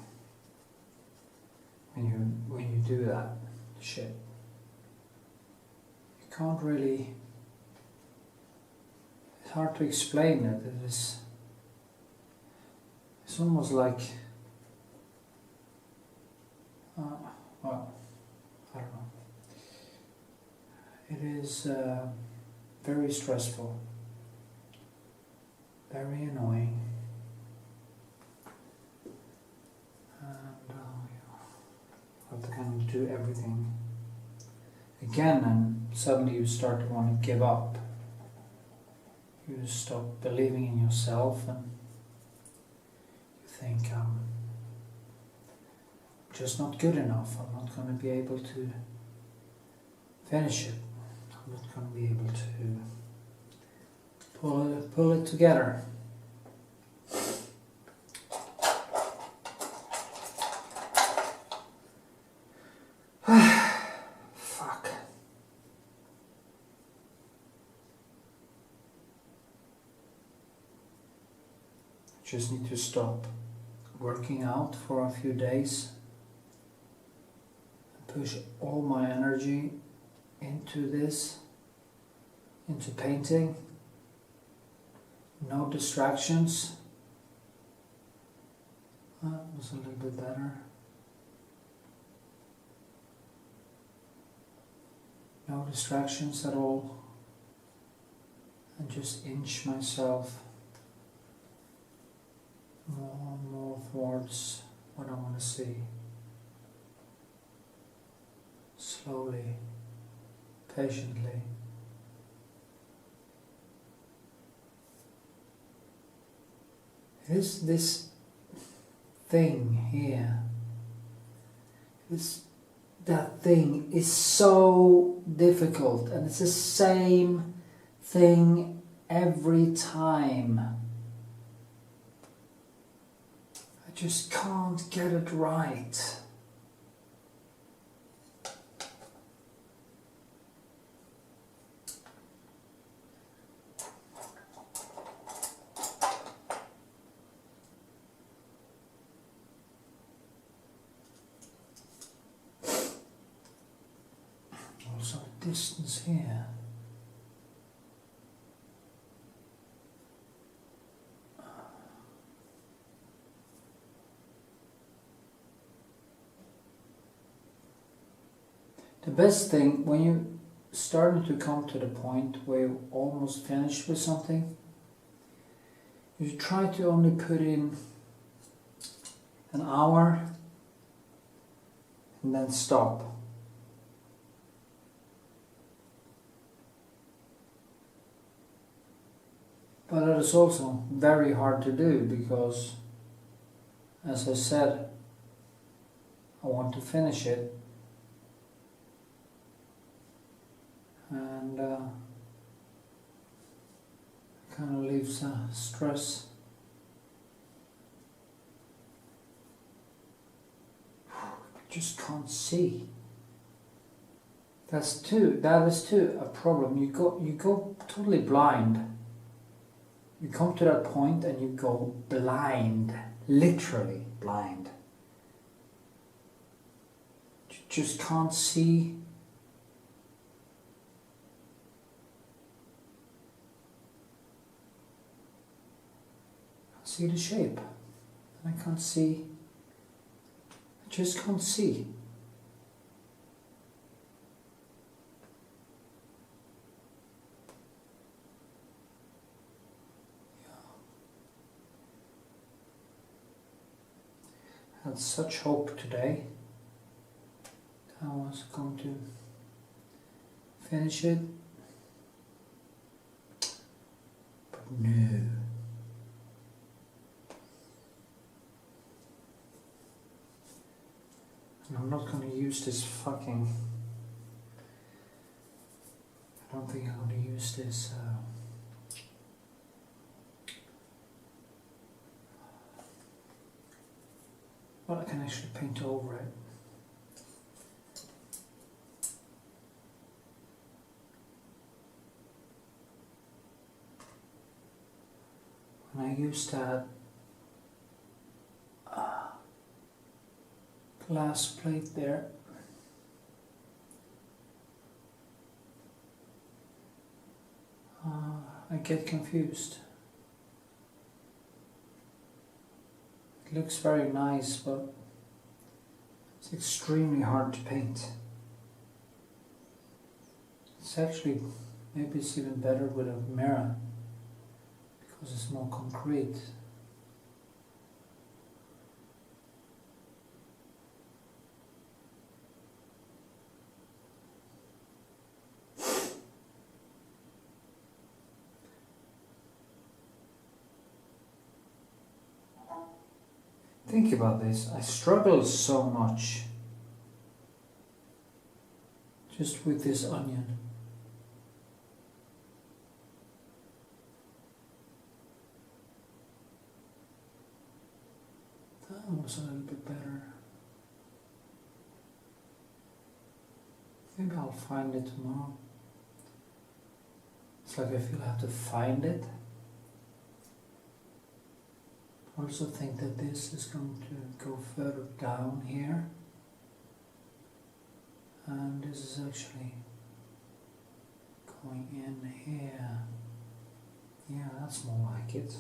A: When you do that shit, you can't really. It's hard to explain it. It's almost like. Well, I don't know. It is very stressful, very annoying. Have to kind of do everything again, and suddenly you start to want to give up. You stop believing in yourself, and you think, I'm just not good enough. I'm not going to be able to finish it. I'm not going to be able to pull it together. Fuck. I just need to stop working out for a few days and push all my energy into this, into painting. No distractions. That was a little bit better. No distractions at all, and just inch myself more and more towards what I want to see. Slowly, patiently. It is this thing here. That thing is so difficult, and it's the same thing every time. I just can't get it right. Also distance here. The best thing when you're starting to come to the point where you're almost finished with something, you try to only put in an hour and then stop. But it is also very hard to do because, as I said, I want to finish it, and kind of leaves stress. Just can't see. That is too a problem. You go totally blind. You come to that point and you go blind, literally blind. You just can't see. See the shape, and I can't see. I just can't see. I had such hope today I was going to finish it, but no. And I'm not going to use this fucking... I don't think I'm going to use this... well, I can actually paint over it. And I use that glass plate there. I get confused. It looks very nice, but it's extremely hard to paint. It's actually, maybe it's even better with a mirror, because it's more concrete. Think about this, I struggle so much just with this onion. That was a little bit better. Maybe I'll find it tomorrow. It's like I feel I have to find it. I also think that this is going to go further down here, and this is actually going in here. Yeah, that's more like it.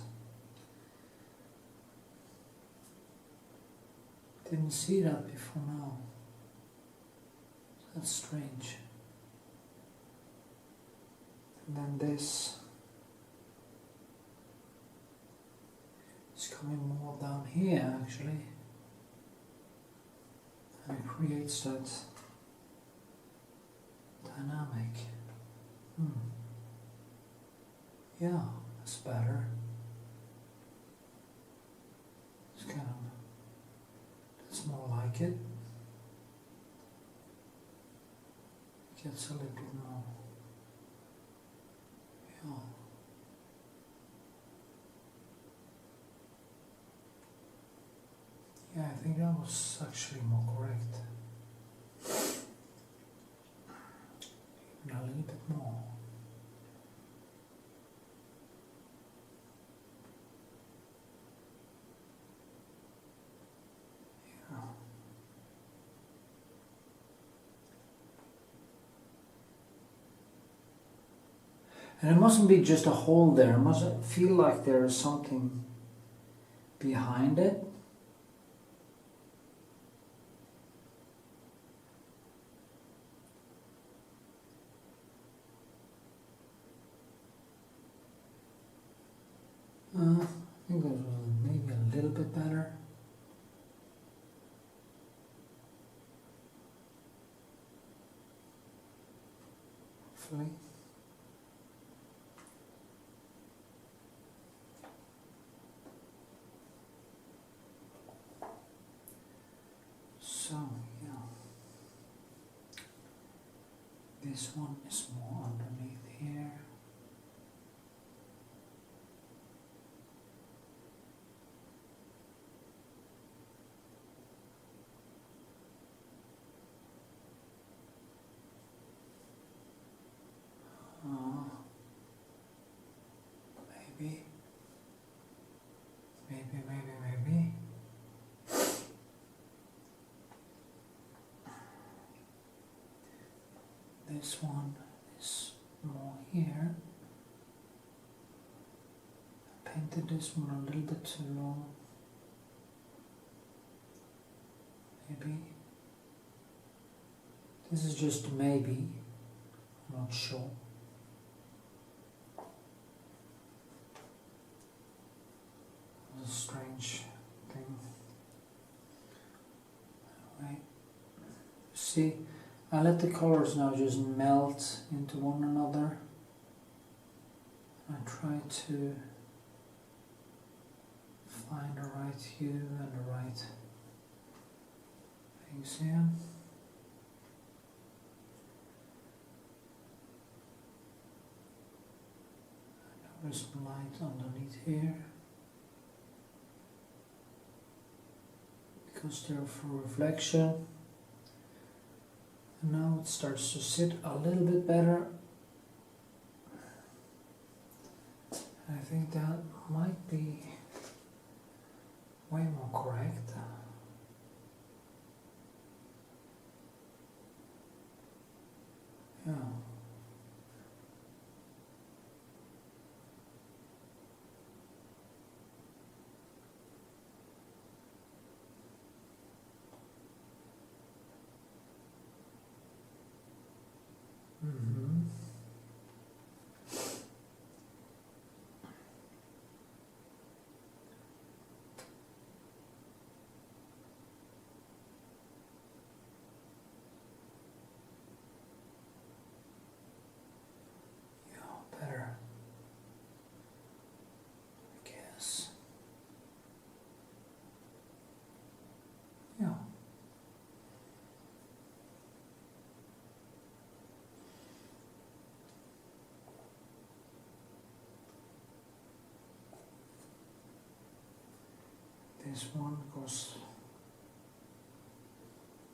A: Didn't see that before now. That's strange. And then this is coming more down here actually, and it creates that dynamic. Yeah, that's better. It's kind of, that's more like it. Gets a little bit more. Yeah. Yeah, I think that was actually more correct. Even a little bit more. Yeah. And it mustn't be just a hole there, it must feel like there is something behind it. I think that was maybe a little bit better. Hopefully. So, yeah. This one is more underneath here. Maybe. This one is more here. I painted this one a little bit too long. Maybe. This is just maybe. I'm not sure. It's a strange thing. Anyway, see See, I let the colors now just melt into one another. I try to find the right hue and the right things here. There's some light underneath here, because they're for reflection. And now it starts to sit a little bit better. I think that might be way more correct. Yeah. Better, I guess. Yeah. This one goes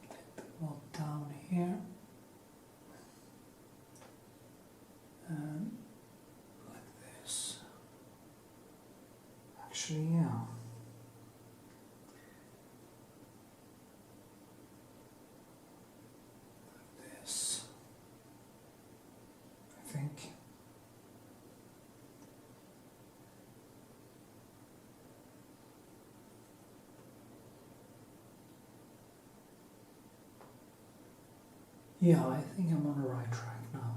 A: a bit more down here. And like this. Actually, yeah. Like this. I think. Yeah, I think I'm on the right track now.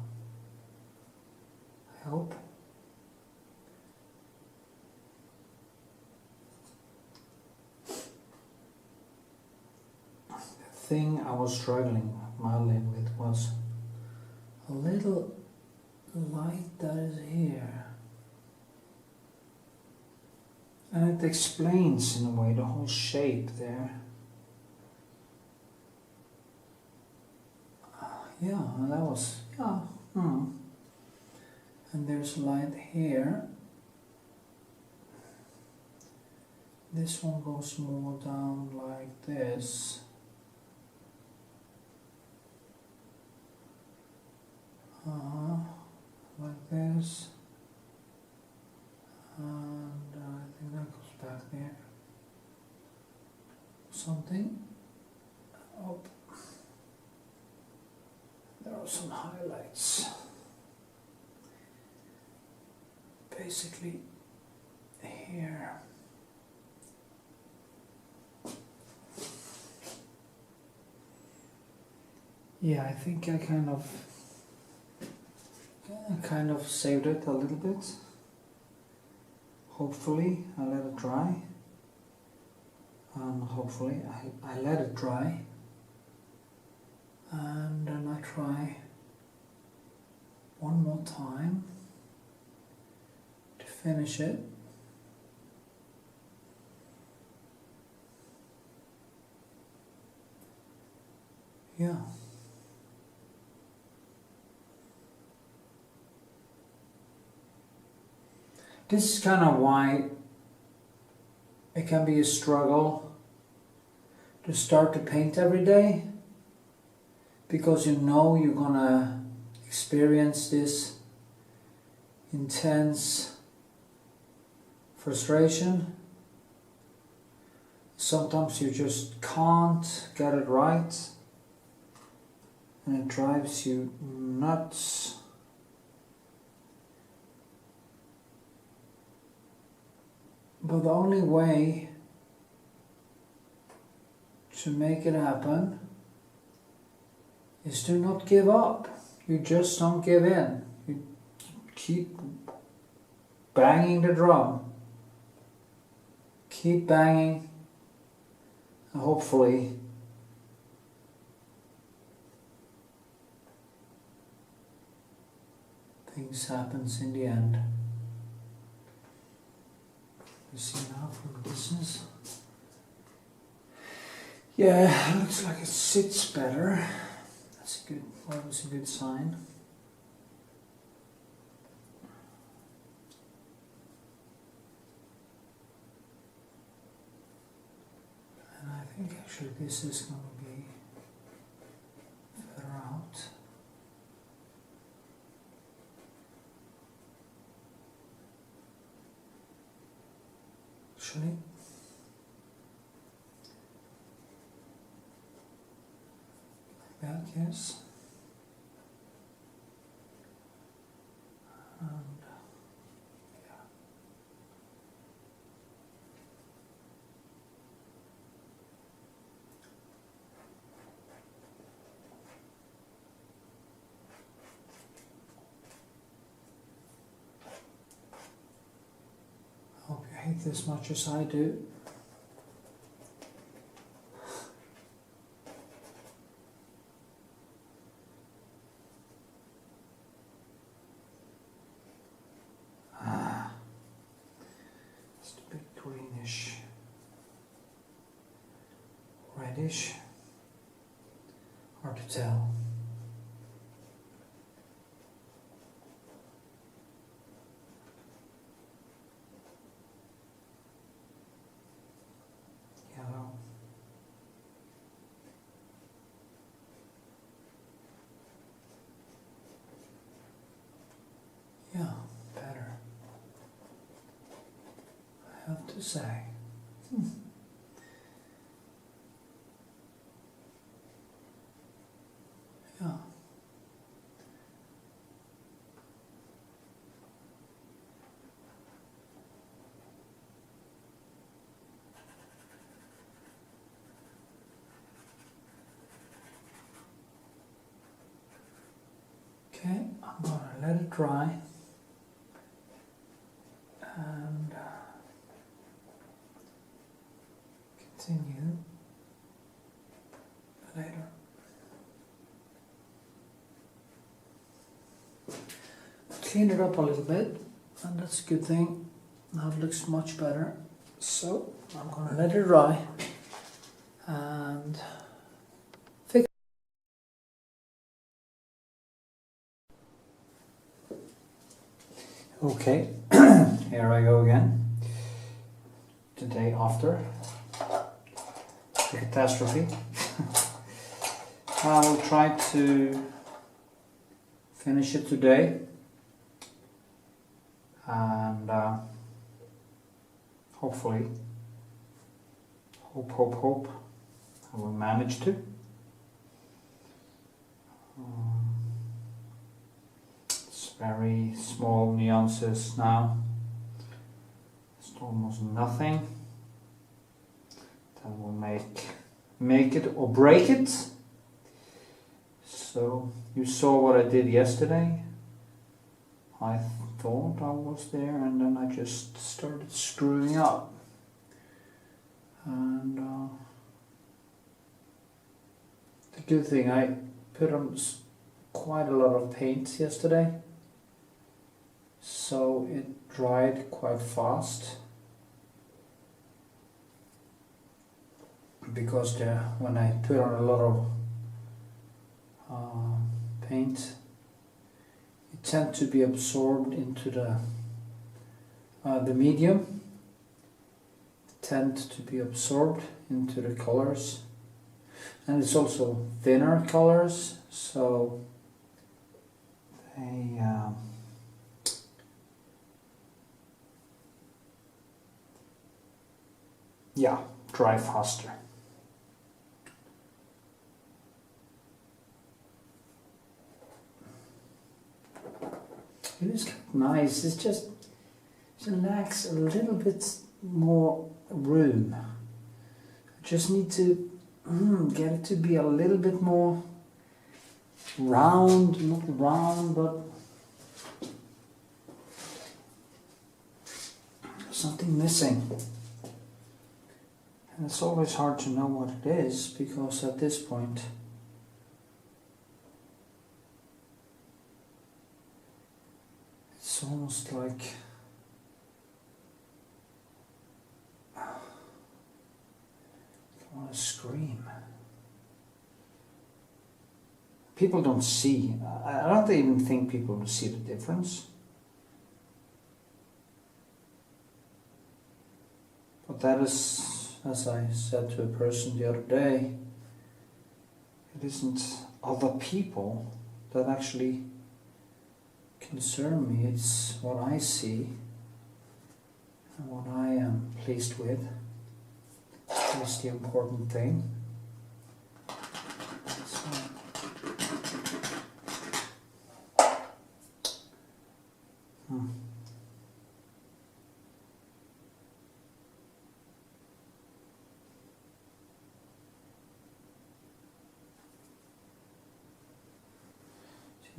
A: I hope. The thing I was struggling mildly with was a little light that is here. And it explains in a way the whole shape there. Yeah, that was, yeah. And there's light here. This one goes more down like this. Like this. And I think that goes back there. Something. Oh. There are some highlights. Basically here. Yeah, I think I kind of saved it a little bit. Hopefully I let it dry. And hopefully I let it dry. And then I try one more time to finish it. Yeah. This is kind of why it can be a struggle to start to paint every day, because you know you're gonna experience this intense frustration. Sometimes you just can't get it right and it drives you nuts. But the only way to make it happen is to not give up. You just don't give in. You keep banging the drum. Keep banging. And hopefully things happens in the end. You see now from a distance. Yeah, looks like it sits better. That's a good, always a good sign. And I think actually this is going to be further out. Actually, like that, yes. And yeah. I hope you hate this much as I do. Just a bit greenish, reddish, hard to tell. Yellow. Yeah, better, I have to say. Yeah. Okay, I'm gonna let it dry and continue later. Clean it up a little bit, and that's a good thing. Now it looks much better. So I'm gonna let it dry and fix. Okay, here I go again. The day after the catastrophe. I will try to finish it today, and hopefully, hope I will manage to. It's very small nuances now. It's almost nothing. That will make it or break it. So you saw what I did yesterday. I thought I was there, and then I just started screwing up. And the good thing, I put on quite a lot of paint yesterday, so it dried quite fast. Because when I put on a lot of paint, it tends to be absorbed into the medium. It tends to be absorbed into the colors, and it's also thinner colors, so they yeah, dry faster. It is nice, it's just it lacks a little bit more room. I just need to get it to be a little bit more round, not round, but something missing. And it's always hard to know what it is, because at this point It's almost like I want to scream. People don't see. I don't even think people see the difference. But that is, as I said to a person the other day, it isn't other people that actually concern me. It's what I see and what I am pleased with. That's the important thing. So,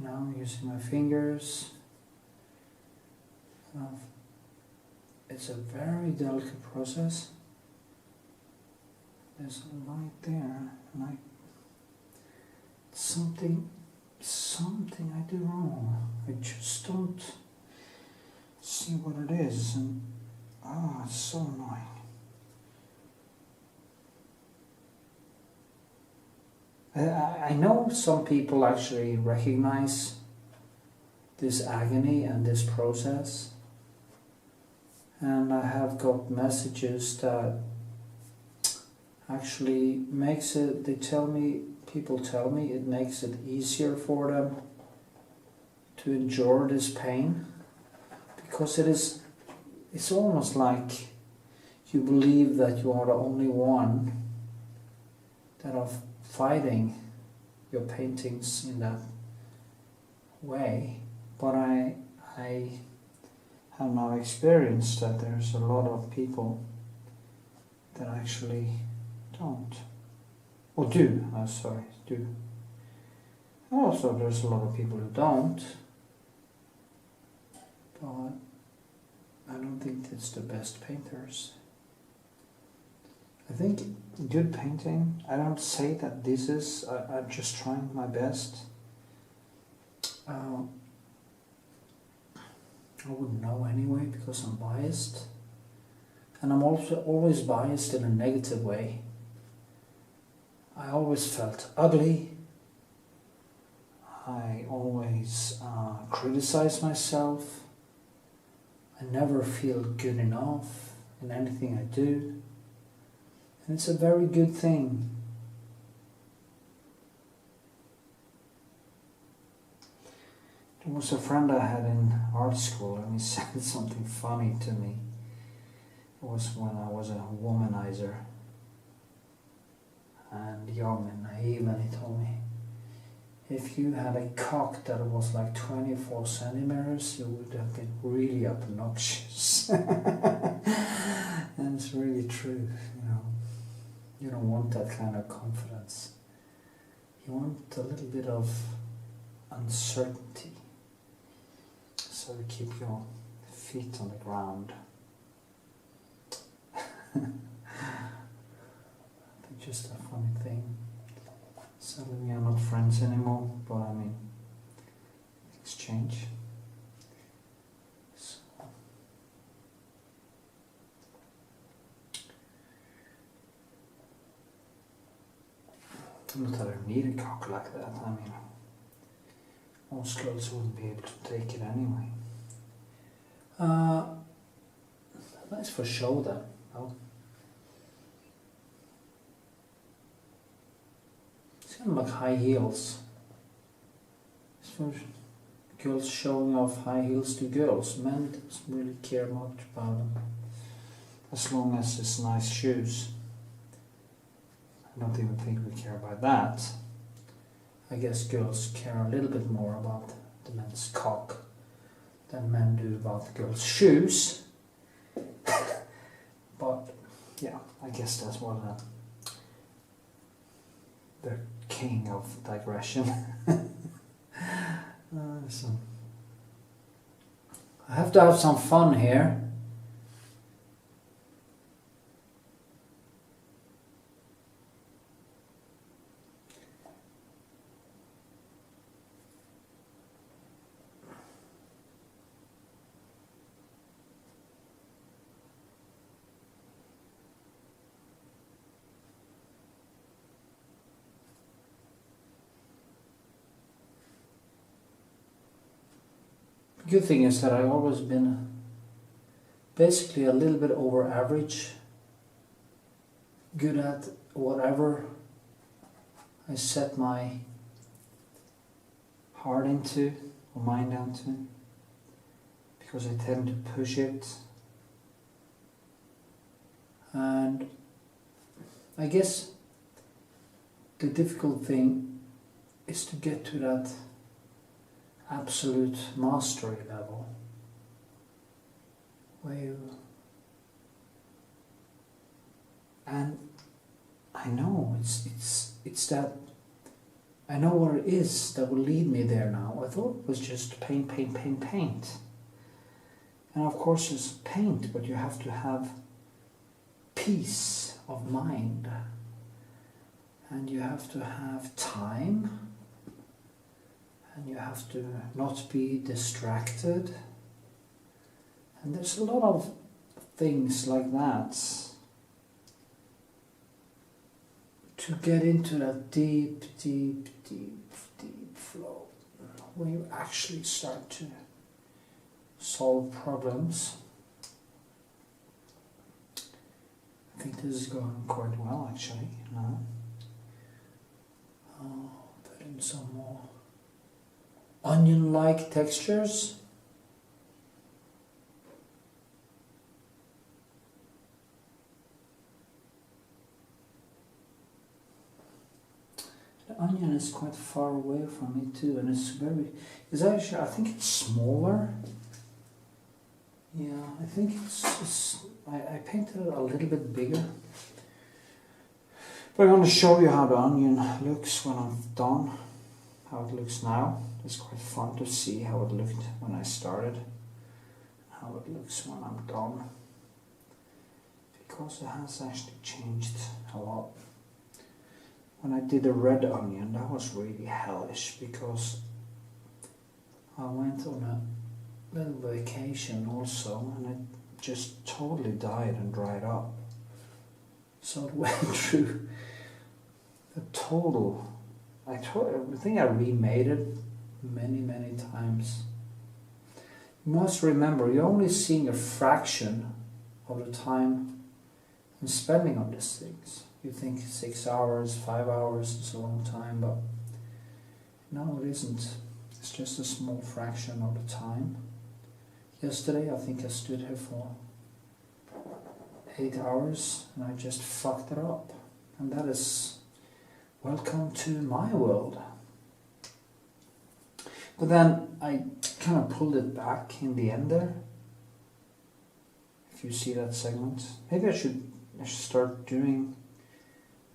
A: now I'm using my fingers. It's a very delicate process. There's a light there, and something I do wrong. I just don't see what it is, and it's so annoying. I know some people actually recognize this agony and this process, and I have got messages that actually makes it, people tell me it makes it easier for them to endure this pain, because it's almost like you believe that you are the only one that are fighting your paintings in that way. But I have now experienced that there's a lot of people that actually don't, or do, do. And also there's a lot of people who don't, but I don't think it's the best painters. I think good painting, I don't say that this is, I'm just trying my best. I wouldn't know anyway because I'm biased. And I'm also always biased in a negative way. I always felt ugly. I always criticize myself. I never feel good enough in anything I do. And it's a very good thing. There was a friend I had in art school, and he said something funny to me. It was when I was a womanizer and young and naive, and he told me, if you had a cock that was like 24 centimeters, you would have been really obnoxious. And it's really true, you know. You don't want that kind of confidence. You want a little bit of uncertainty. So you keep your feet on the ground. It's just a funny thing. Suddenly we are not friends anymore, but I mean, exchange. So. Not that I need a cock like that, I mean, most girls wouldn't be able to take it anyway. Nice for show then. Oh. It's kind of like high heels. It's for girls showing off high heels to girls. Men doesn't really care much about them. As long as it's nice shoes. I don't even think we care about that. I guess girls care a little bit more about the men's cock than men do about the girls' shoes. But yeah, I guess that's what the king of digression. So I have to have some fun here. Good thing is that I've always been basically a little bit over average, good at whatever I set my heart into or mind onto, because I tend to push it. And I guess the difficult thing is to get to that absolute mastery level where you, and I know it's that, I know what it is that will lead me there now. I thought it was just paint, paint, paint, paint. And of course it's paint, but you have to have peace of mind. And you have to have time. And you have to not be distracted. And there's a lot of things like that to get into that deep, deep, deep, deep flow when you actually start to solve problems. I think this is going quite well actually now. Put in some more onion-like textures. The onion is quite far away from me too, and it's actually, I think it's smaller. Yeah, I think I painted it a little bit bigger. But I'm going to show you how the onion looks when I'm done, how it looks now. It's quite fun to see how it looked when I started, how it looks when I'm done, because it has actually changed a lot. When I did the red onion, that was really hellish, because I went on a little vacation also, and it just totally died and dried up. So it went through the total, I think I remade it many times. You must remember, you're only seeing a fraction of the time I'm spending on these things. You think 6 hours, 5 hours is a long time, but no, it isn't. It's just a small fraction of the time. Yesterday I think I stood here for 8 hours and I just fucked it up. And that is welcome to my world. But then I kind of pulled it back in the end there. If you see that segment. Maybe I should start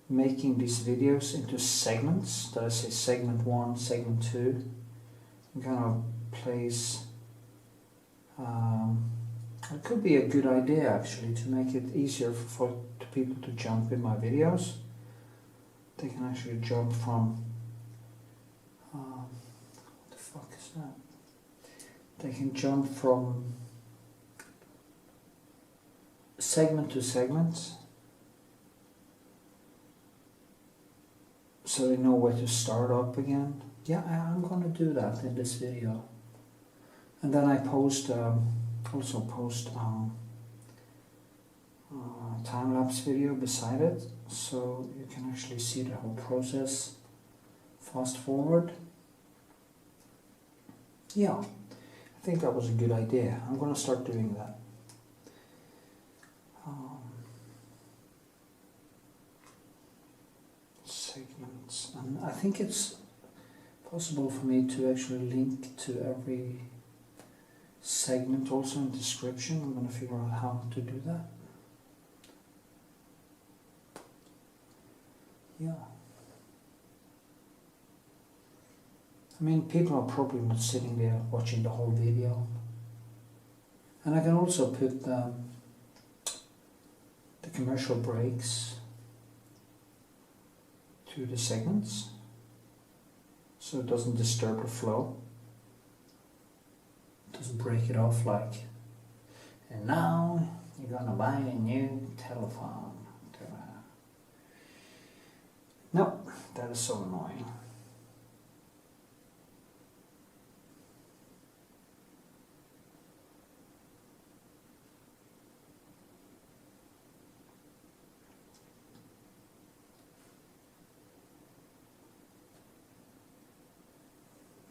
A: making these videos into segments. That I say segment 1, segment 2. And kind of place. It could be a good idea actually to make it easier for people to jump in my videos. They can actually jump from what the fuck is that? They can jump from segment to segment, so they know where to start up again. Yeah, I'm gonna do that in this video. And then I post also post time-lapse video beside it, so you can actually see the whole process fast forward. Yeah, I think that was a good idea. I'm gonna start doing that. Segments, and I think it's possible for me to actually link to every segment also in the description. I'm going to figure out how to do that. Yeah. I mean, people are probably not sitting there watching the whole video. And I can also put the commercial breaks to the segments, so it doesn't disturb the flow. It doesn't break it off like, and now you're gonna buy a new telephone. No, that is so annoying.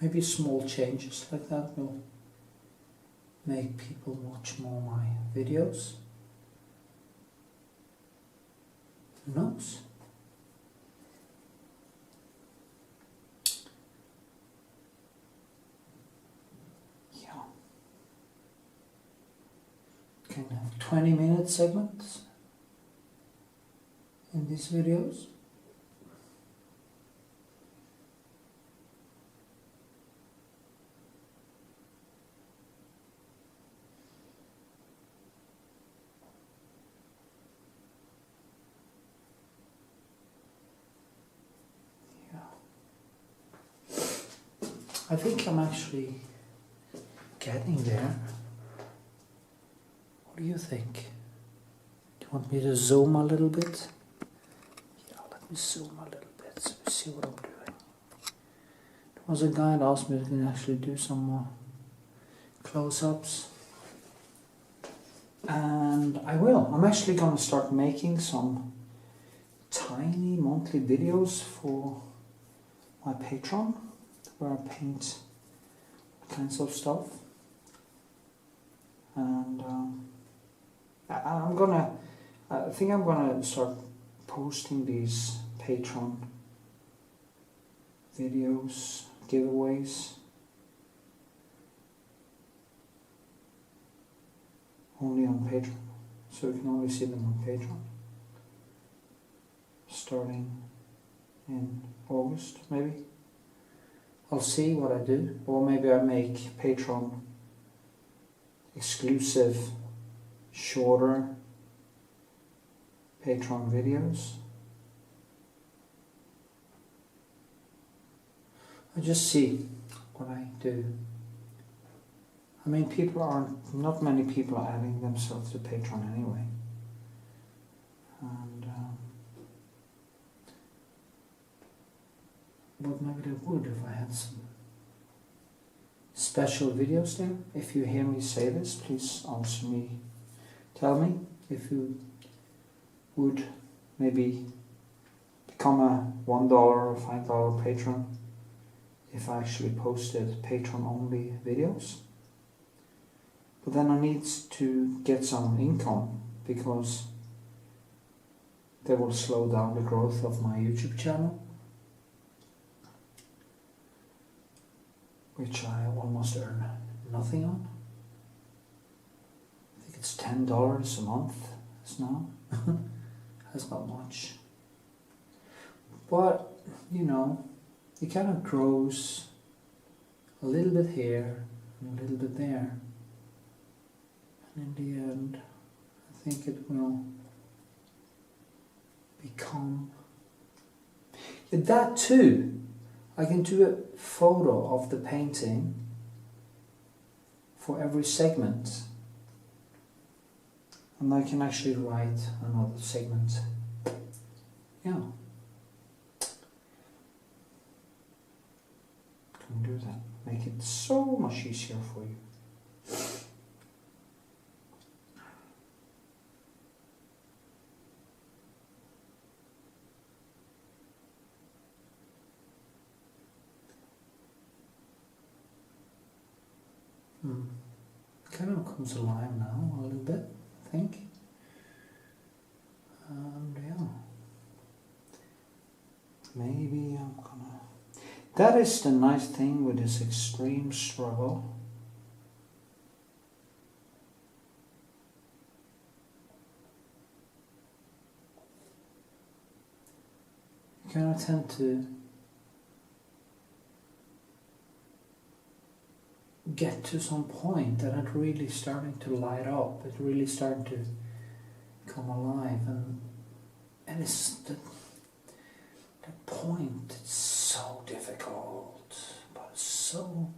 A: maybe small changes like that will make people watch more my videos. Who knows? Yeah. Can have 20-minute segments in these videos. I think I'm actually getting there. What do you think? Do you want me to zoom a little bit? Yeah, let me zoom a little bit so you see what I'm doing. There was a guy that asked me to actually do some more close-ups. And I will. I'm actually going to start making some tiny monthly videos for my Patreon, where I paint all kinds of stuff, and I think I'm gonna start posting these Patreon videos, giveaways, only on Patreon, so you can only see them on Patreon, starting in August maybe. I'll see what I do, or maybe I make Patreon exclusive, shorter Patreon videos. I just see what I do. I mean, not many people are adding themselves to Patreon anyway. And but maybe they would if I had some special videos there. If you hear me say this, please answer me. Tell me if you would maybe become a $1 or $5 patron if I actually posted Patreon only videos. But then I need to get some income, because that will slow down the growth of my YouTube channel, which I almost earn nothing on. I think it's $10 a month now. That's not much. But, you know, it kind of grows a little bit here and a little bit there. And in the end, I think it will become... Yeah, that too! I can do a photo of the painting for every segment, and I can actually write another segment. Yeah, can do that. Make it so much easier for you. Kind of comes alive now a little bit, I think. And yeah, maybe I'm gonna... That is the nice thing with this extreme struggle. You kind of tend to get to some point that it's really starting to light up, it's really starting to come alive, and it's that point, it's so difficult, but it's so,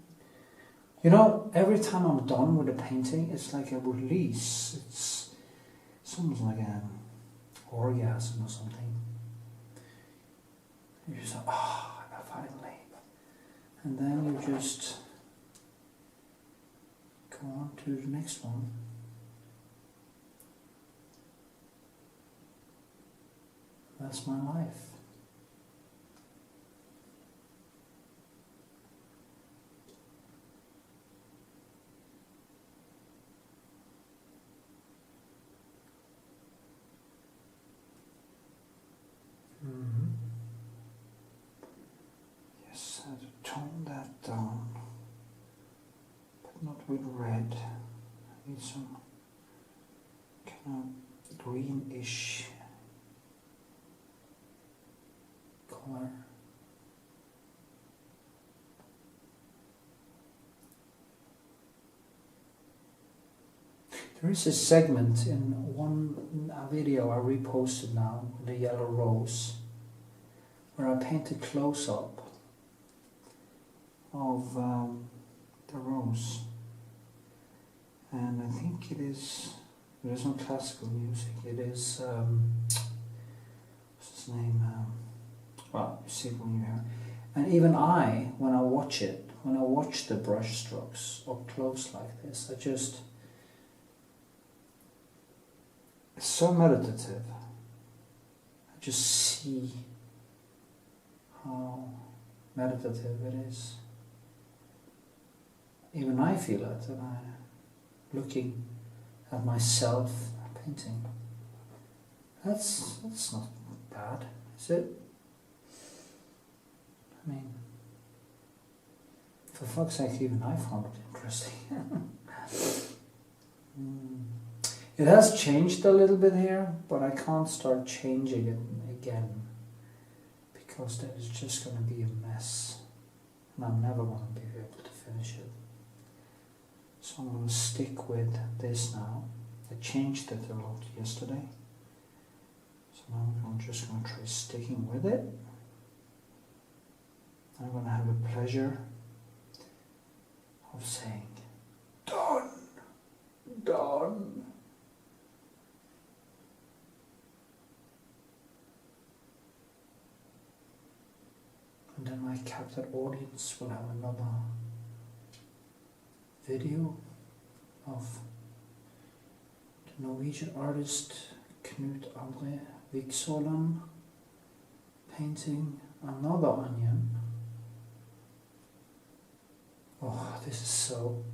A: you know, every time I'm done with a painting, it's like a release. It's almost like an orgasm or something. You just, oh, finally, and then you just go on to the next one. That's my life. tone that down, but not with red. I need some kind of greenish color. There is a segment in a video I reposted now, the yellow rose, where I paint a close-up of the rose, and I think it is no classical music. It is what's his name? Well, you see when you hear. And even when I watch the brush strokes up close like this, it's so meditative. I just see how meditative it is. Even I feel it, and I'm looking at myself painting. That's not bad, is it? I mean, for fuck's sake, even I found it interesting. It has changed a little bit here, but I can't start changing it again because that is just going to be a mess, and I'm never going to be able to finish it. So I'm going to stick with this now. I changed it a lot yesterday, so now I'm just going to try sticking with it. I'm going to have a pleasure of saying, done, done. And then my captive audience will have another video of the Norwegian artist Knut Andre Vikshåland painting another onion. Oh, this is so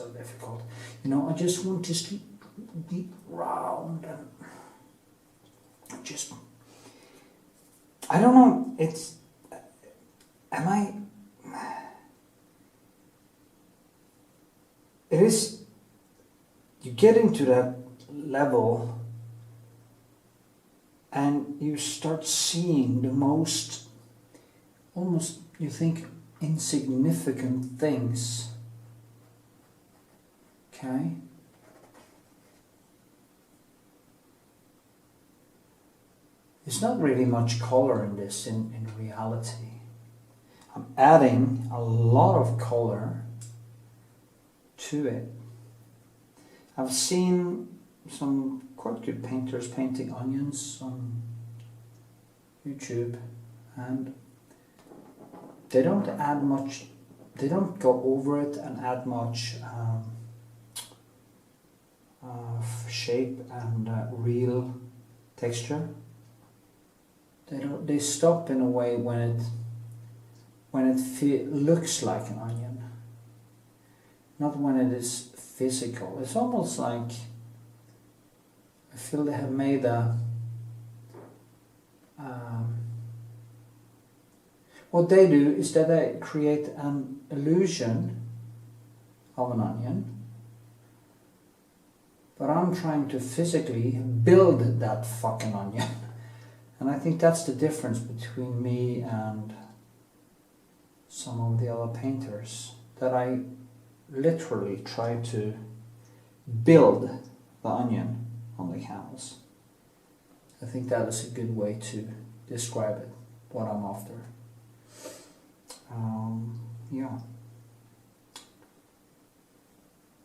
A: difficult. You know, I just want to be round and just, I don't know, you get into that level and you start seeing the most, almost, you think, insignificant things, okay? There's not really much color in this in reality. I'm adding a lot of color to it. I've seen some quite good painters painting onions on YouTube, and they don't add much, they don't go over it and add much shape and real texture. They stop in a way when it looks like an onion, not when it is physical. It's almost like I feel they have made what they do is that they create an illusion of an onion, but I'm trying to physically build that fucking onion. And I think that's the difference between me and some of the other painters, that I literally try to build the onion on the canvas. I think that is a good way to describe it, what I'm after. Yeah.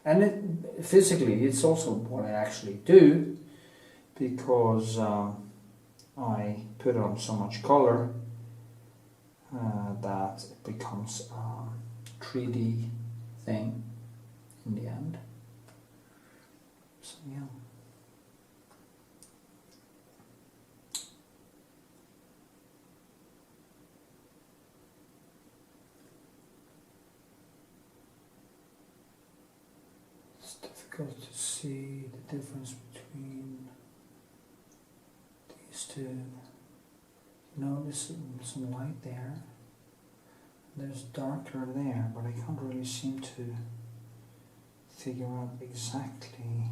A: And physically, it's also what I actually do, because I put on so much color that it becomes a 3D thing in the end. So yeah. It's difficult to see the difference between these two. You know, there's some light there. There's darker there, but I can't really seem to figure out exactly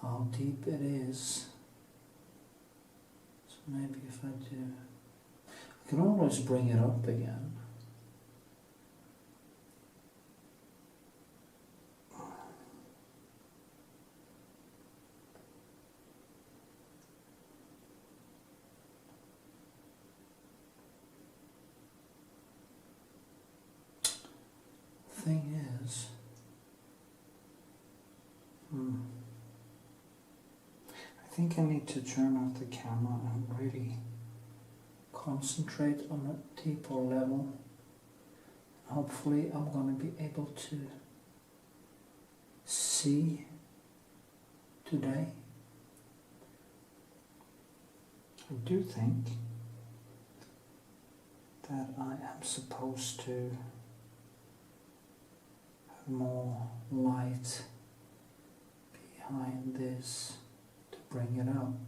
A: how deep it is. So maybe if I do, I can always bring it up again. Thing is, I think I need to turn off the camera and really concentrate on a deeper level. Hopefully I'm going to be able to see today. I do think that I am supposed to more light behind this to bring it up,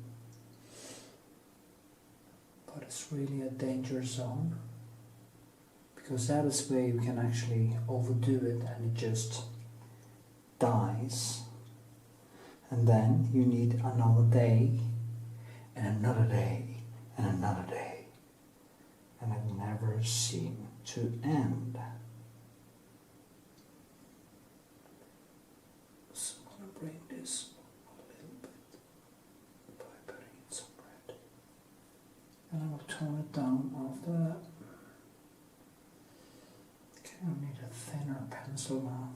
A: but it's really a danger zone, because that is where you can actually overdo it and it just dies, and then you need another day and another day and another day, and it never seems to end. Bring this a little bit by putting in some red, and I will tone it down after that. Okay, I need a thinner pencil now.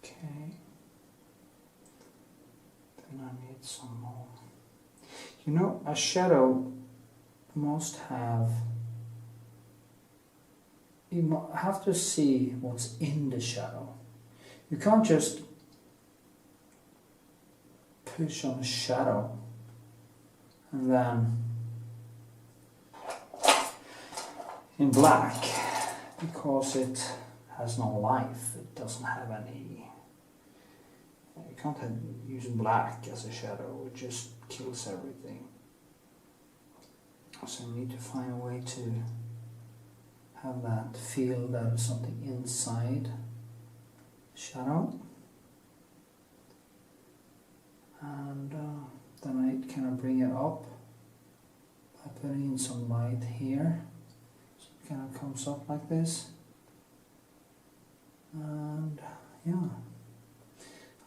A: Okay, then I need some more. You know, a shadow must have, you have to see what's in the shadow. You can't just push on a shadow and then in black, because it has no life, it doesn't have any. You can't use black as a shadow, it just kills everything. So you need to find a way to have that feel that there's something inside the shadow. And then I kind of bring it up by putting in some light here. So it kind of comes up like this. And yeah.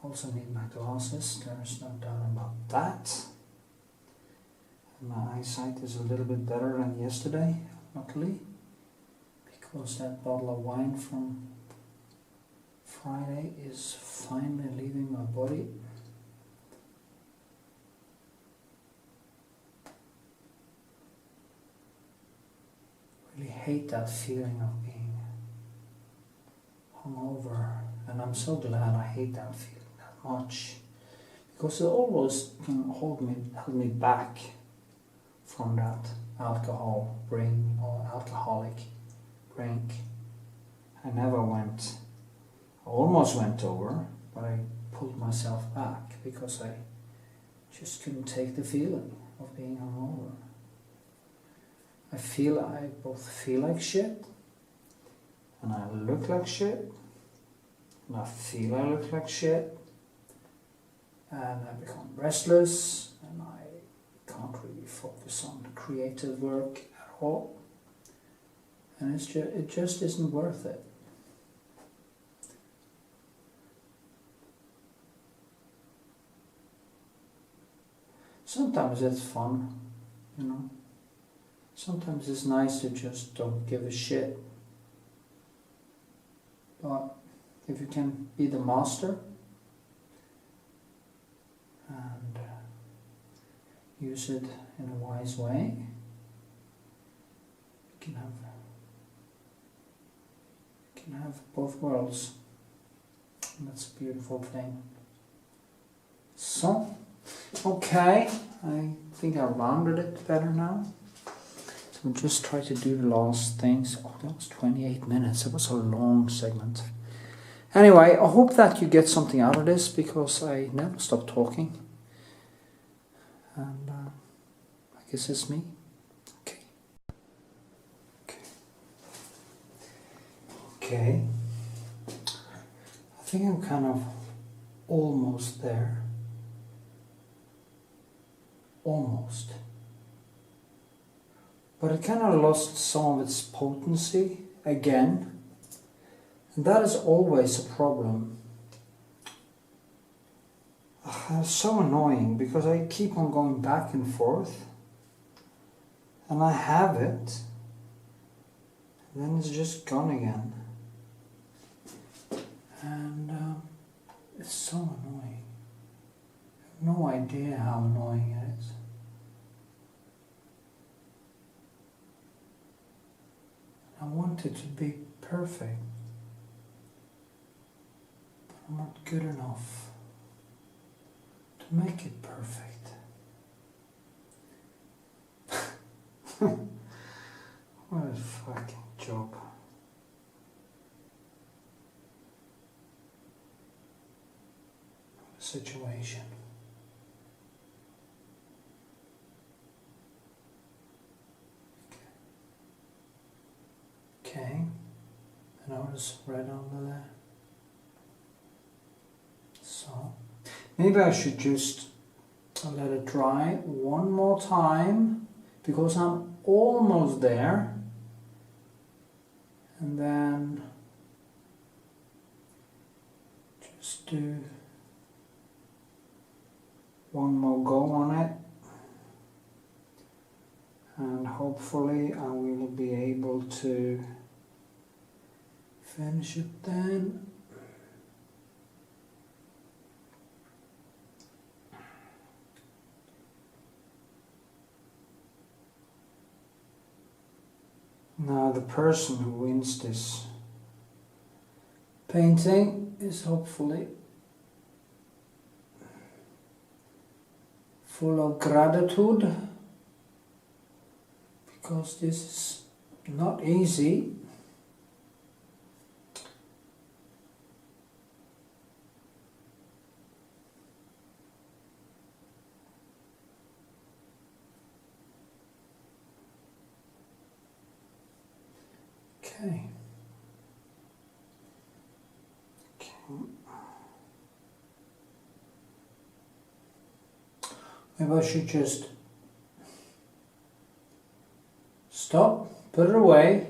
A: Also need my glasses, there's no doubt about that. And my eyesight is a little bit better than yesterday, luckily, because that bottle of wine from Friday is finally leaving my body. Really hate that feeling of being hungover, and I'm so glad I hate that feeling much, because it always can held me back from that alcohol drink or alcoholic drink. I almost went over, but I pulled myself back because I just couldn't take the feeling of being hungover. I both feel like shit, and I look like shit, and I feel I look like shit. And I become restless, and I can't really focus on creative work at all. And it just isn't worth it. Sometimes it's fun, you know. Sometimes it's nice to just don't give a shit. But if you can be the master and use it in a wise way, you can have both worlds, and that's a beautiful thing. So Okay, I think I rounded it better now. So we'll just try to do the last things. Oh, that was 28 minutes. It was a long segment. Anyway, I hope that you get something out of this because I never stop talking. And I guess it's me. Okay. Okay. I think I'm kind of almost there. Almost. But it kind of lost some of its potency again. And that is always a problem. It's so annoying because I keep on going back and forth. And I have it. And then it's just gone again. And it's so annoying. I have no idea how annoying it is. I want it to be perfect. But I'm not good enough to make it perfect. What a fucking job. Situation. Okay, and notice red under there. So maybe I should just let it dry one more time because I'm almost there, and then just do one more go on it, and hopefully I will be able to finish it then. Now the person who wins this painting is hopefully full of gratitude, because this is not easy. Okay. Maybe I should just stop, put it away,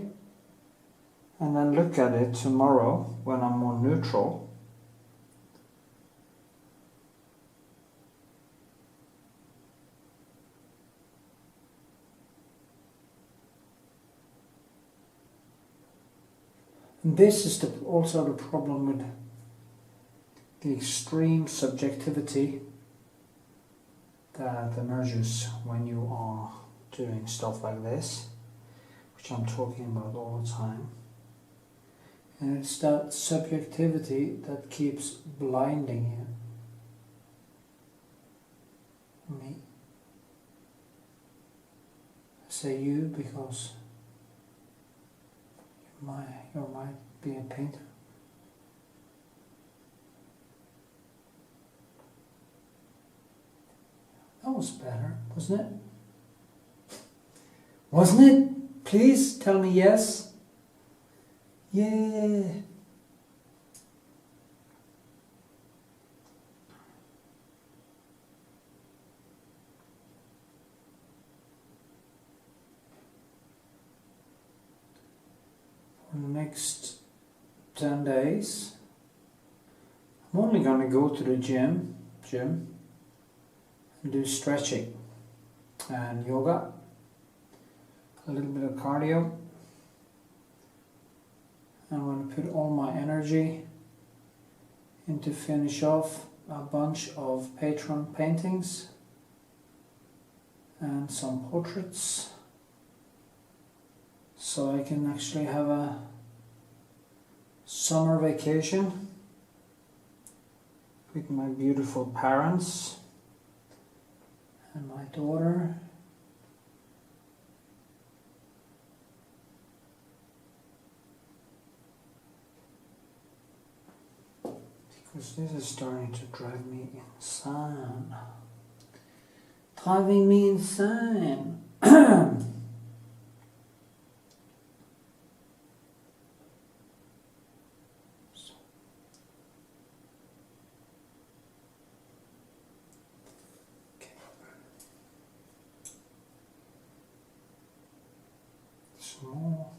A: and then look at it tomorrow when I'm more neutral. And this is also the problem with the extreme subjectivity that emerges when you are doing stuff like this, which I'm talking about all the time. And it's that subjectivity that keeps blinding you. Me. I say you because you might be a painter. That was better, wasn't it? Wasn't it? Please tell me yes. Yeah. For the next 10 days, I'm only going to go to the gym and do stretching and yoga, a little bit of cardio. I'm going to put all my energy into finish off a bunch of patron paintings and some portraits, so I can actually have a summer vacation with my beautiful parents and my daughter. Because this is starting to drive me insane. Driving me insane. It's more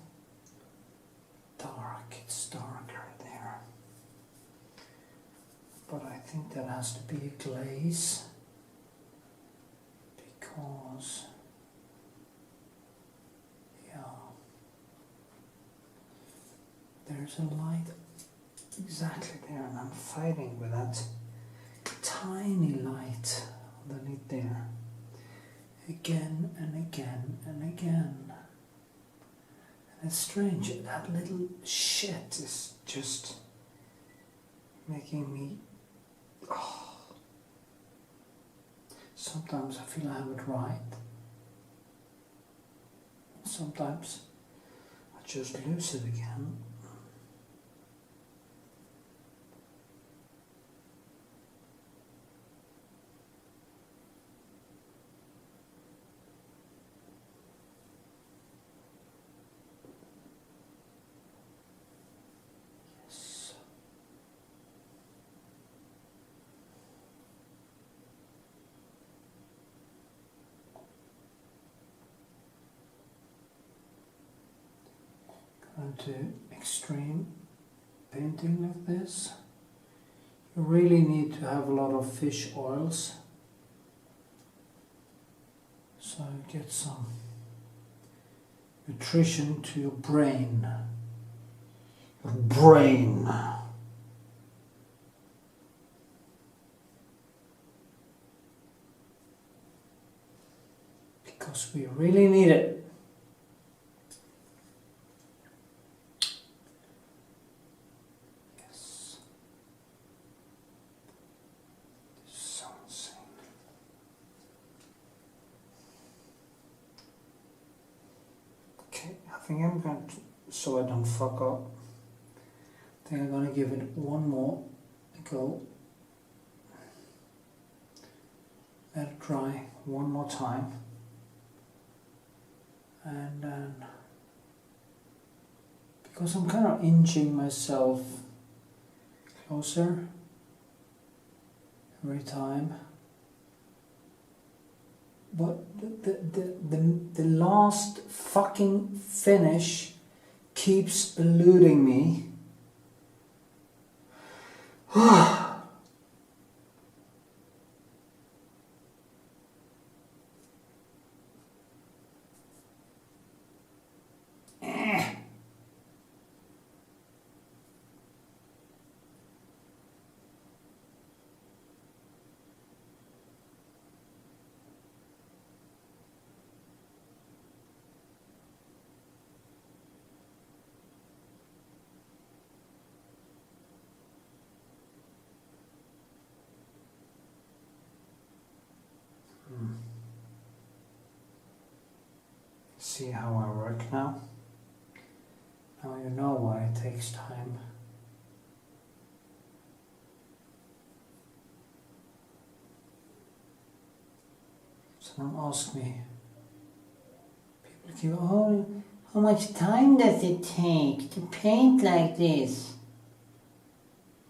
A: dark, it's darker there. But I think that has to be a glaze, because, yeah, there's a light exactly there, and I'm fighting with that tiny light underneath there, again and again and again. And it's strange, that little shit is just making me, oh. Sometimes I feel I have it right. Sometimes I just lose it again. To extreme painting like this, you really need to have a lot of fish oils, so you get some nutrition to your brain. Your brain. Because we really need it. I think I'm going to, so I don't fuck up, I think I'm going to give it one more go. Let it dry one more time. And then, because I'm kind of inching myself closer every time. But the last fucking finish keeps eluding me. See how I work now? Now you know why it takes time. Someone asked me, people keep, oh, how much time does it take to paint like this?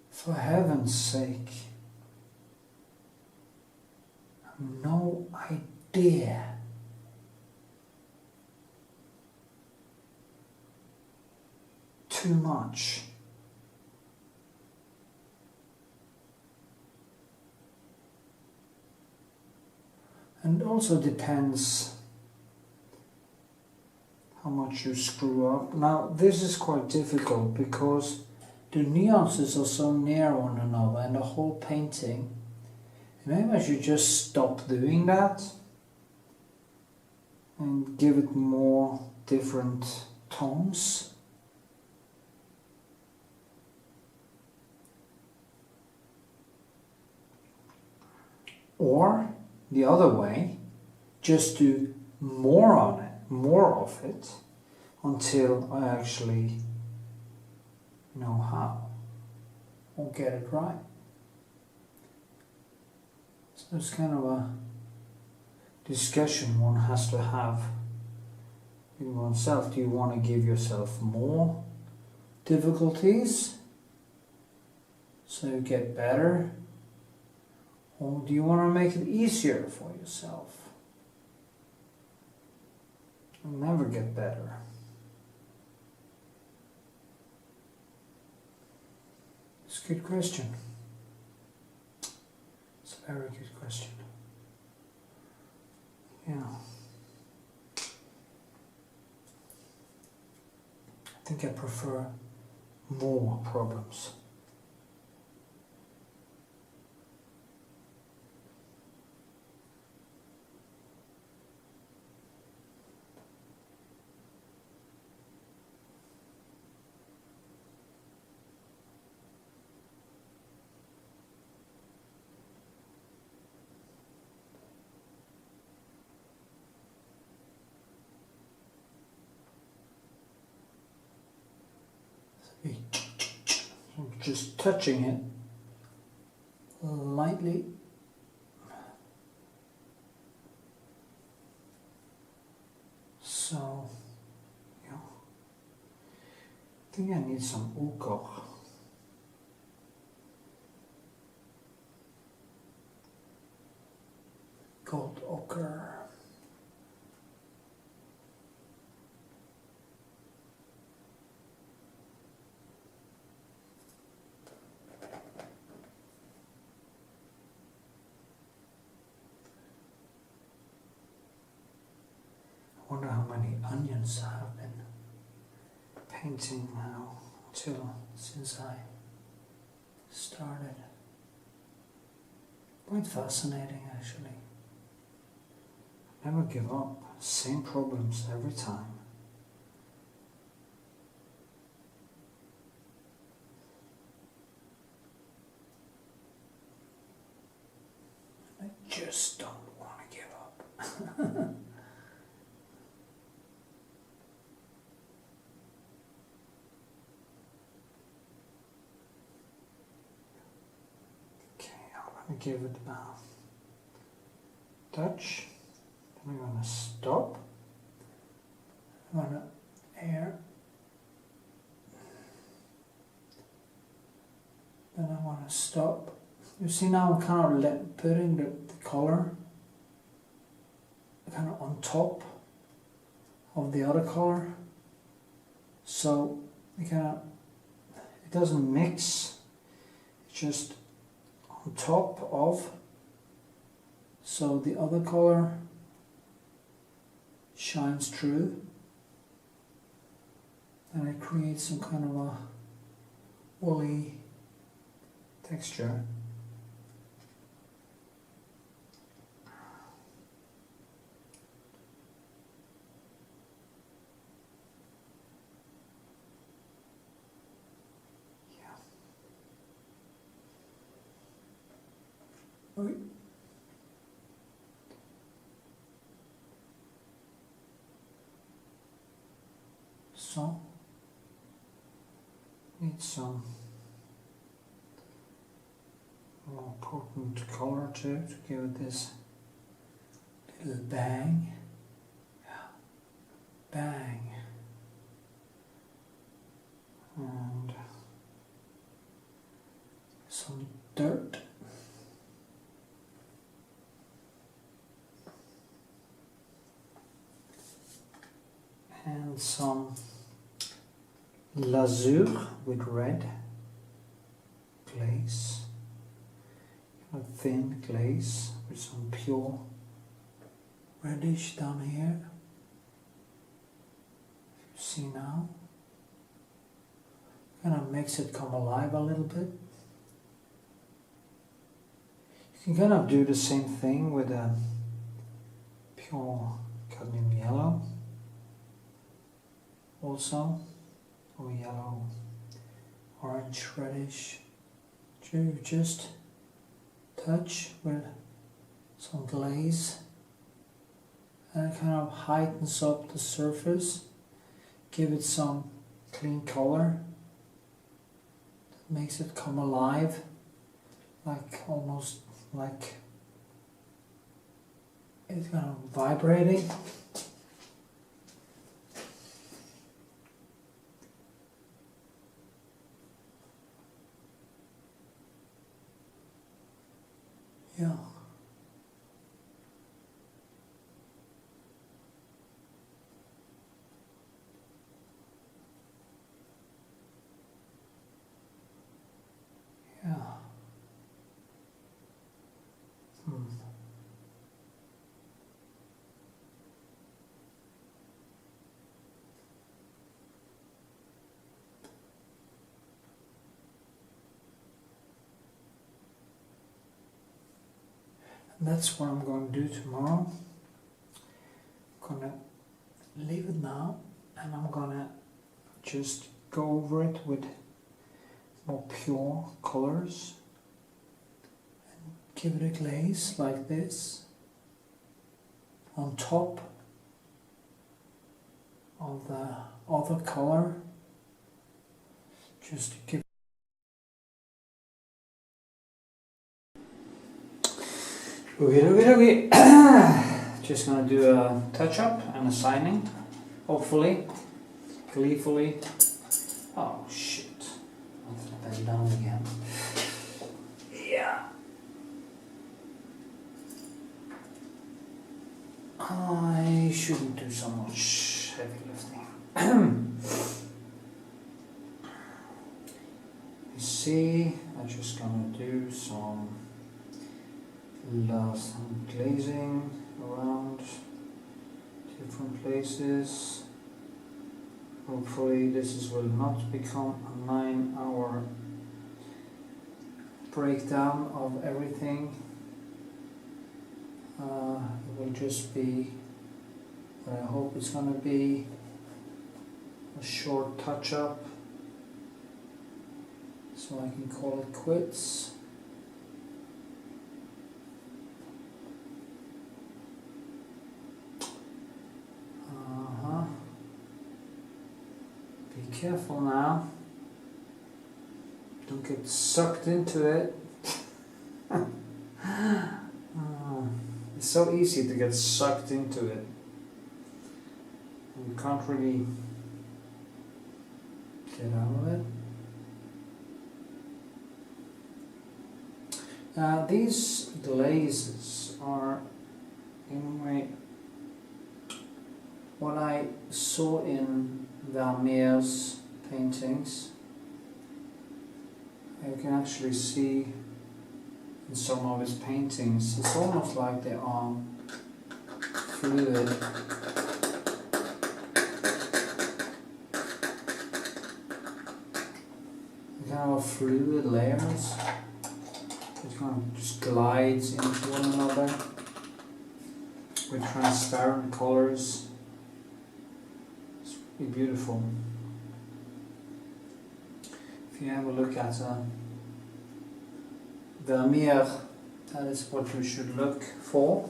A: For heaven's sake. I have no idea. Too much. And it also depends how much you screw up. Now this is quite difficult because the nuances are so near one another and the whole painting. Maybe I should just stop doing that and give it more different tones. Or the other way, just do more on it, more of it, until I actually know how or get it right. So it's kind of a discussion one has to have with oneself. Do you want to give yourself more difficulties so you get better? Or do you want to make it easier for yourself? You'll never get better. It's a good question. It's a very good question. Yeah. I think I prefer more problems. Just touching it lightly. So, yeah. I think I need some ochre. Gold ochre. I wonder how many onions I have been painting now since I started. Quite fascinating actually. Never give up. Same problems every time. I just don't want to give up. I give it a touch, then I'm going to stop, I'm going to air, then I want to stop. You see now I'm kind of putting the color kind of on top of the other color, so it doesn't mix, it's just on top of, so the other color shines through and it creates some kind of a woolly texture. Okay. So, need some more potent color to give it this little bang. Yeah. Bang. And some dirt. And some lazur with red glaze, a thin glaze with some pure reddish down here. You see now, kind of makes it come alive a little bit. You can kind of do the same thing with a pure cadmium yellow. Also, or yellow, orange, reddish, to just touch with some glaze and it kind of heightens up the surface, give it some clean color, makes it come alive, like almost like it's kind of vibrating. Yeah. Yeah. And that's what I'm going to do tomorrow. I'm going to leave it now, and I'm going to just go over it with more pure colors and give it a glaze like this on top of the other color, just to give okay. Just gonna do a touch up and a signing, hopefully, gleefully. Oh shit, I'll put that down again. Yeah. I shouldn't do so much heavy lifting. You see, I'm just gonna do some glazing around different places. Hopefully this will not become a 9-hour breakdown of everything. It will just be, I hope it's going to be a short touch-up, so I can call it quits. Be careful now, don't get sucked into it. It's so easy to get sucked into it. You can't really get out of it. These glazes are, in what I saw in Vermeer's paintings. You can actually see in some of his paintings, it's almost like they are fluid. Kind of fluid layers. It kind of just glides into one another with transparent colors. It's really beautiful. If you have a look at Vermeer, that is what you should look for.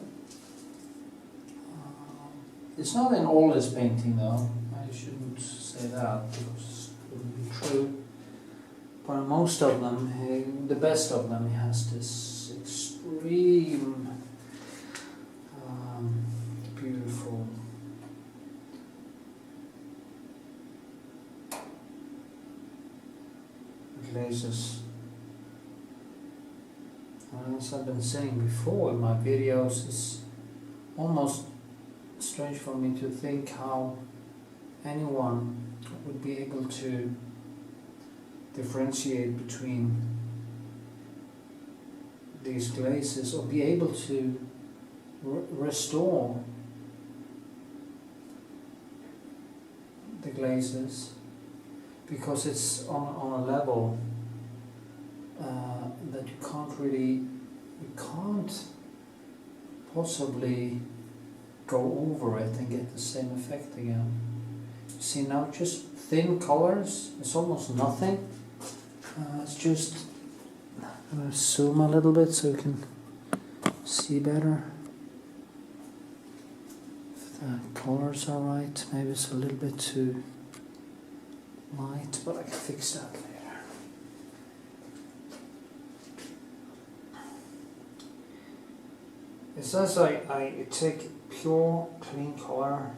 A: It's not in all his painting though, I shouldn't say that because it wouldn't be true. But most of them, the best of them, he has this extreme, beautiful glazes. And as I've been saying before in my videos, it's almost strange for me to think how anyone would be able to differentiate between these glazes or be able to restore the glazes, because it's on a level that you can't possibly go over it and get the same effect again. You see now, just thin colors, it's almost nothing. It's just, I'm going to zoom a little bit so you can see better. the colors are right. Maybe it's a little bit too light, but I can fix that later. It says I take pure, clean color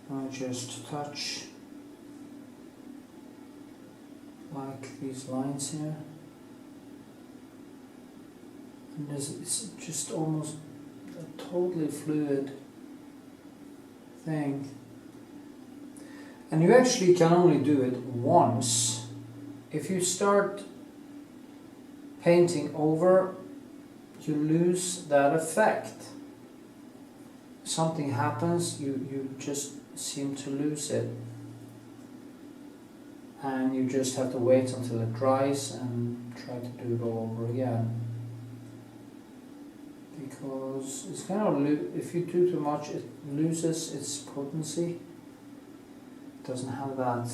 A: and I just touch like these lines here. And it's just almost a totally fluid thing. And you actually can only do it once. If you start painting over, you lose that effect. Something happens, you just seem to lose it. And you just have to wait until it dries and try to do it all over again. Because it's kind of, if you do too much, it loses its potency. It doesn't have that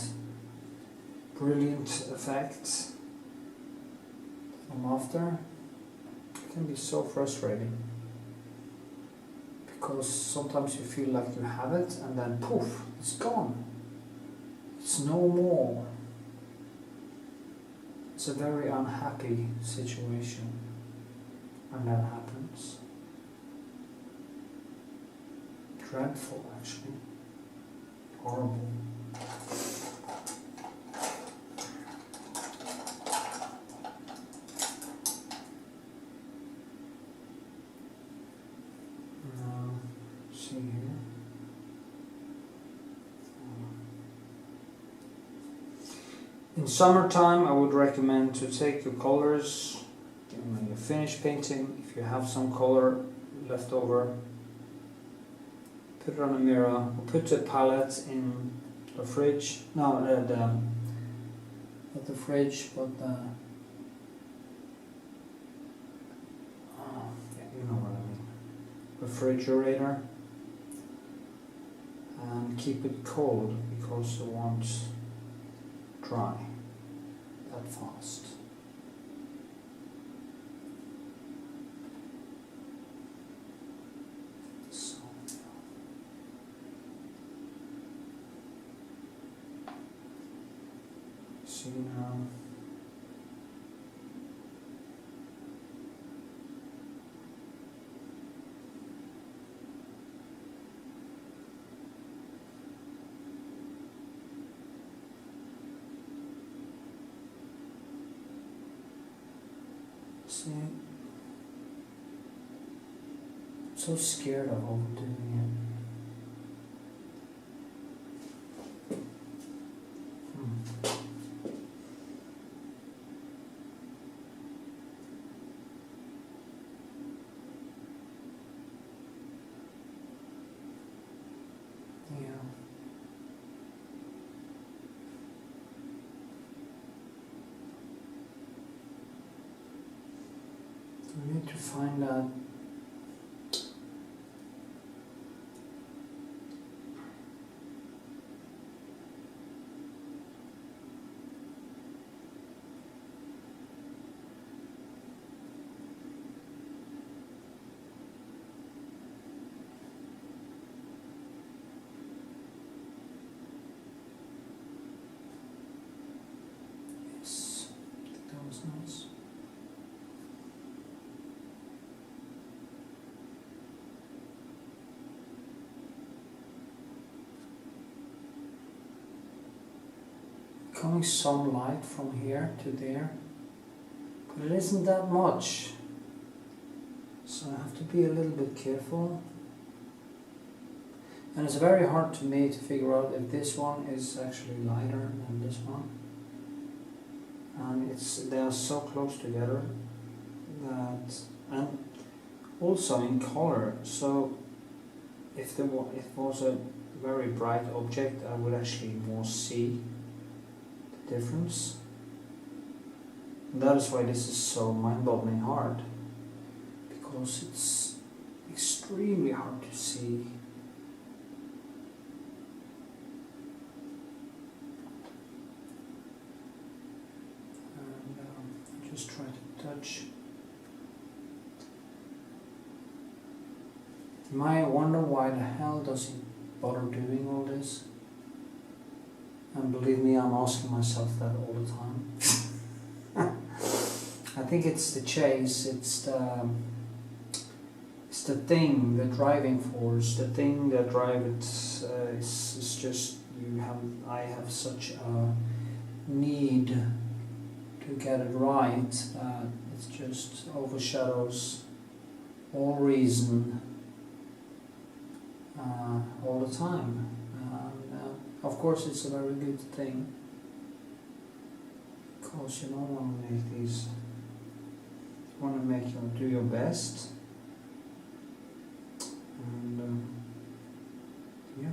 A: brilliant effect I'm after. It can be so frustrating. Because sometimes you feel like you have it and then poof, it's gone. It's no more. It's a very unhappy situation when that happens. Dreadful, actually. Horrible. Now, see here. In summertime, I would recommend to take your colors when you finish painting. If you have some color left over, put it on a mirror, or put the palette in the fridge. No, not the fridge, but the yeah, you know what I mean. Refrigerator, and keep it cold because it won't dry that fast. So, see now. See, I'm so scared of overdoing it. Yeah. We need to find out yes, that was nice. Coming some light from here to there, but it isn't that much, so I have to be a little bit careful. And it's very hard to me to figure out if this one is actually lighter than this one, and they are so close together that, and also in color. So if it was a very bright object, I would actually more see difference. And that is why this is so mind-boggling hard, because it's extremely hard to see. And just try to touch You might wonder why the hell does he bother doing all this? And believe me, I'm asking myself that all the time. I think it's the chase, it's the thing, the driving force, the thing that drives it is just I have such a need to get it right that it just overshadows all reason all the time. Of course it's a very good thing, because you don't want to make these, you want to make do your best, and yeah.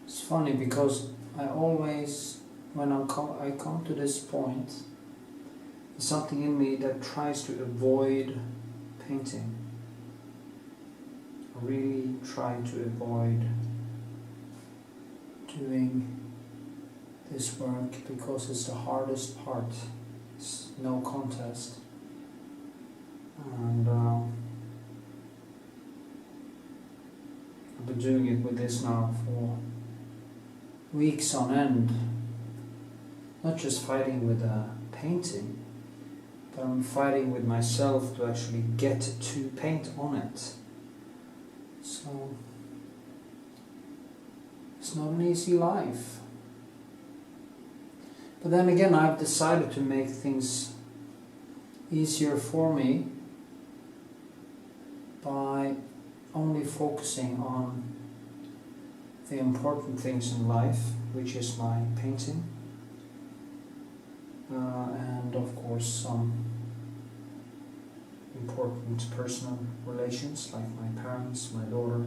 A: It's funny because I always, when I come to this point, there's something in me that tries to avoid painting. I really try to avoid doing this work because it's the hardest part. It's no contest. And I've been doing it with this now for weeks on end, not just fighting with a painting, but I'm fighting with myself to actually get to paint on it. So it's not an easy life. But then again, I've decided to make things easier for me by only focusing on the important things in life, which is my painting, and of course some important personal relations like my parents, my daughter,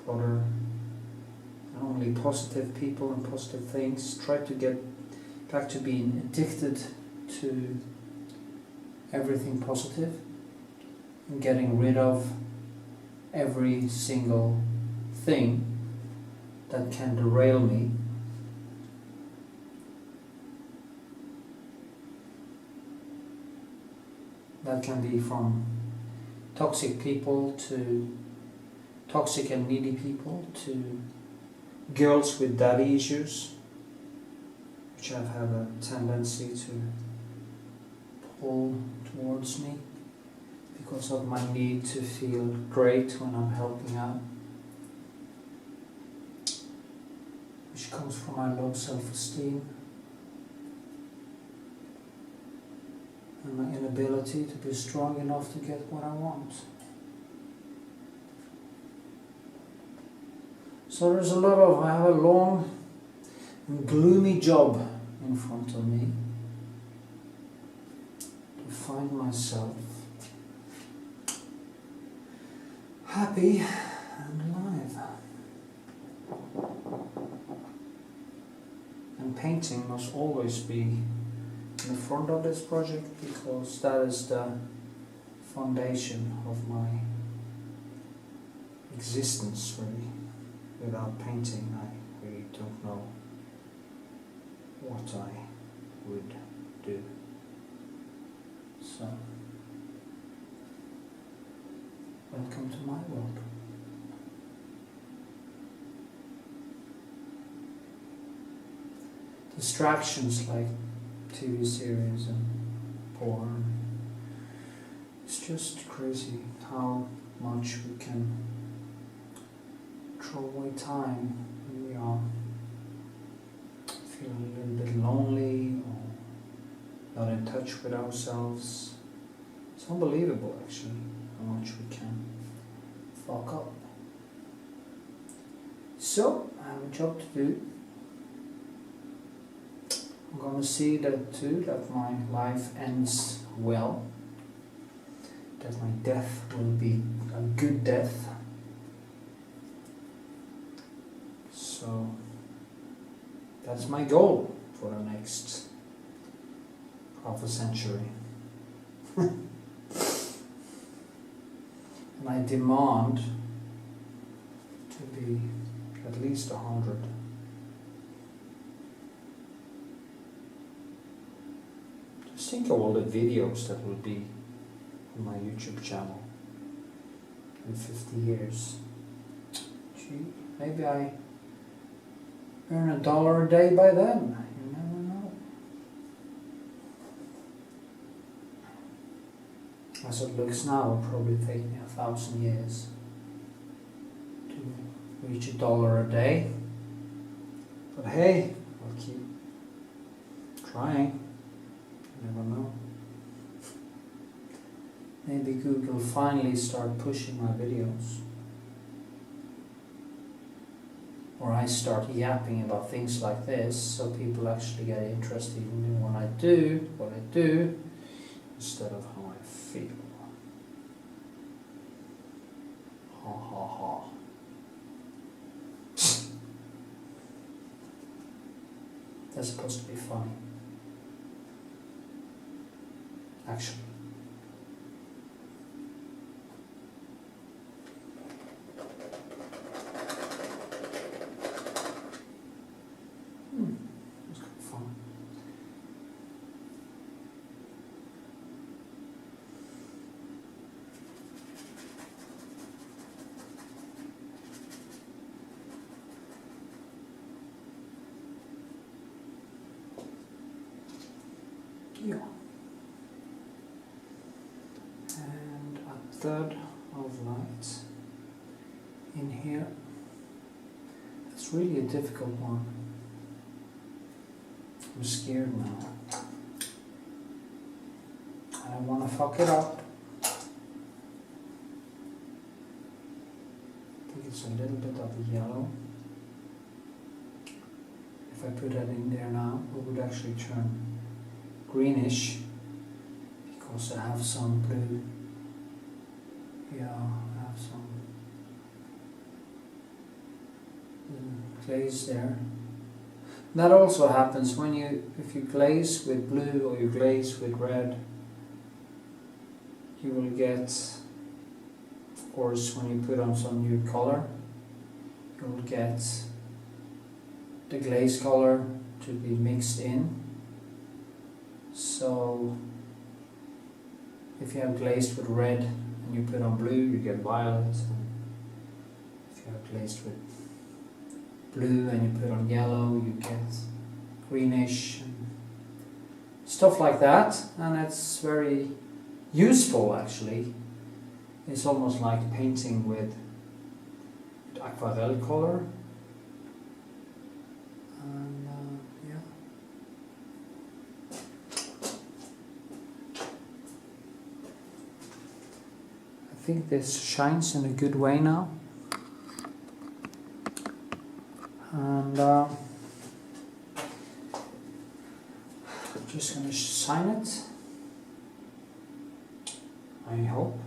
A: brother, and only positive people and positive things. Try to get back to being addicted to everything positive and getting rid of every single thing that can derail me. That can be from toxic people to toxic and needy people to girls with daddy issues, which I've had a tendency to pull towards me because of my need to feel great when I'm helping out, which comes from my low self-esteem and my inability to be strong enough to get what I want. So there's I have a long and gloomy job in front of me to find myself happy and alive. And painting must always be in the front of this project because that is the foundation of my existence, really. Without painting, I really don't know what I would do. So, welcome to my world. Distractions like TV series and porn. It's just crazy how much we can throw away time when we are feeling a little bit lonely or not in touch with ourselves. It's unbelievable actually how much we can fuck up. So, I have a job to do. I'm going to see that too, that my life ends well, that my death will be a good death. So that's my goal for the next half a century. And I demand Should be at least 100. Just think of all the videos that will be on my YouTube channel in 50 years. Gee, maybe I earn $1 a day by then. You never know. As it looks now, it'll probably take me 1,000 years to reach $1 a day. But hey, I'll keep trying. You never know. Maybe Google finally start pushing my videos. Or I start yapping about things like this, so people actually get interested in what I do, instead of how I feel. Ha ha ha. That's supposed to be funny. Actually. That's kind of fun. Yeah. And a third of light in here. It's really a difficult one. I'm scared now. I don't want to fuck it up. I think it's a little bit of the yellow. If I put that in there now, it would actually turn greenish because I have some blue. Yeah, I have some glaze there. That also happens when if you glaze with blue or you glaze with red, you will get, of course, when you put on some new color, you will get the glaze color to be mixed in. So if you have glazed with red and you put on blue, you get violet. And if you have glazed with blue and you put on yellow, you get greenish and stuff like that. And it's very useful actually. It's almost like painting with aquarelle color. And yeah. I think this shines in a good way now. And I'm just going to sign it, I hope.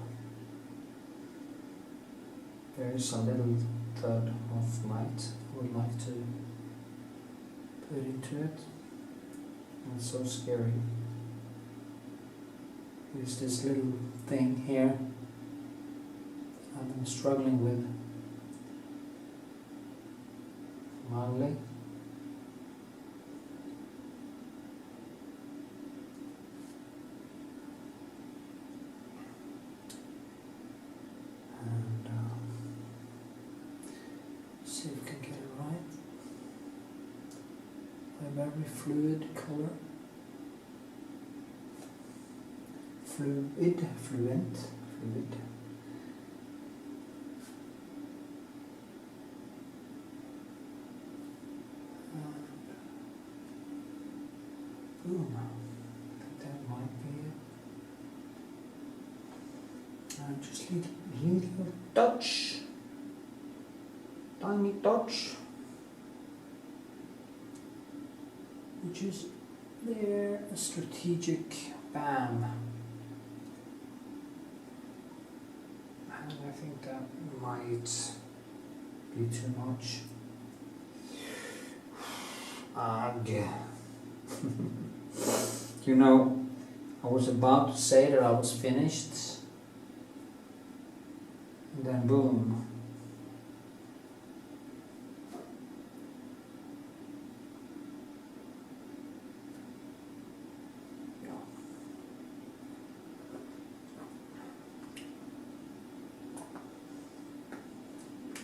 A: There is a little thread of light I would like to put into it. It's so scary. There's this little thing here I've been struggling with mildly. And see if we can get it right. A very fluid color. Fluid. Boom. I think that might be it. And just little touch. Tiny touch. Which is there, a strategic bam. And I think that might be too much. Ugh. You know, I was about to say that I was finished, and then boom,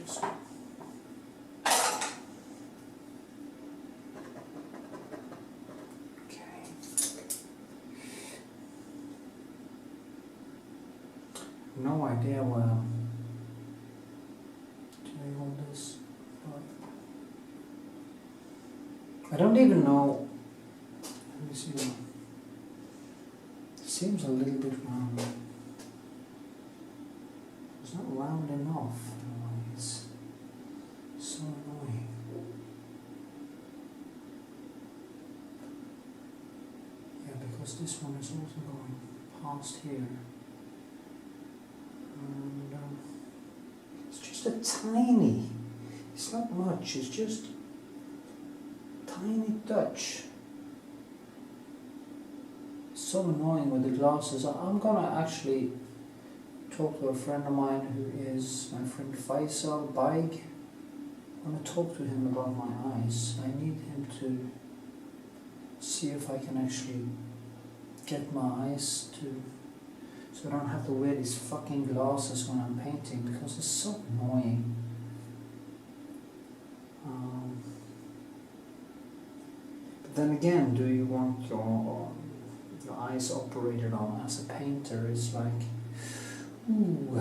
A: Just okay. No idea where I'm doing all this, but I don't even know. Let me see. It seems a little bit round. It's not round enough. It's so annoying. Yeah, because this one is also going past here. And it's just a tiny, it's not much, it's just tiny touch. It's so annoying with the glasses. I'm gonna actually talk to a friend of mine who is my friend Faisal Baig. I'm gonna talk to him about my eyes. I need him to see if I can actually get my eyes to, so I don't have to wear these fucking glasses when I'm painting, because it's so annoying. But then again, do you want your eyes operated on as a painter? It's like, ooh.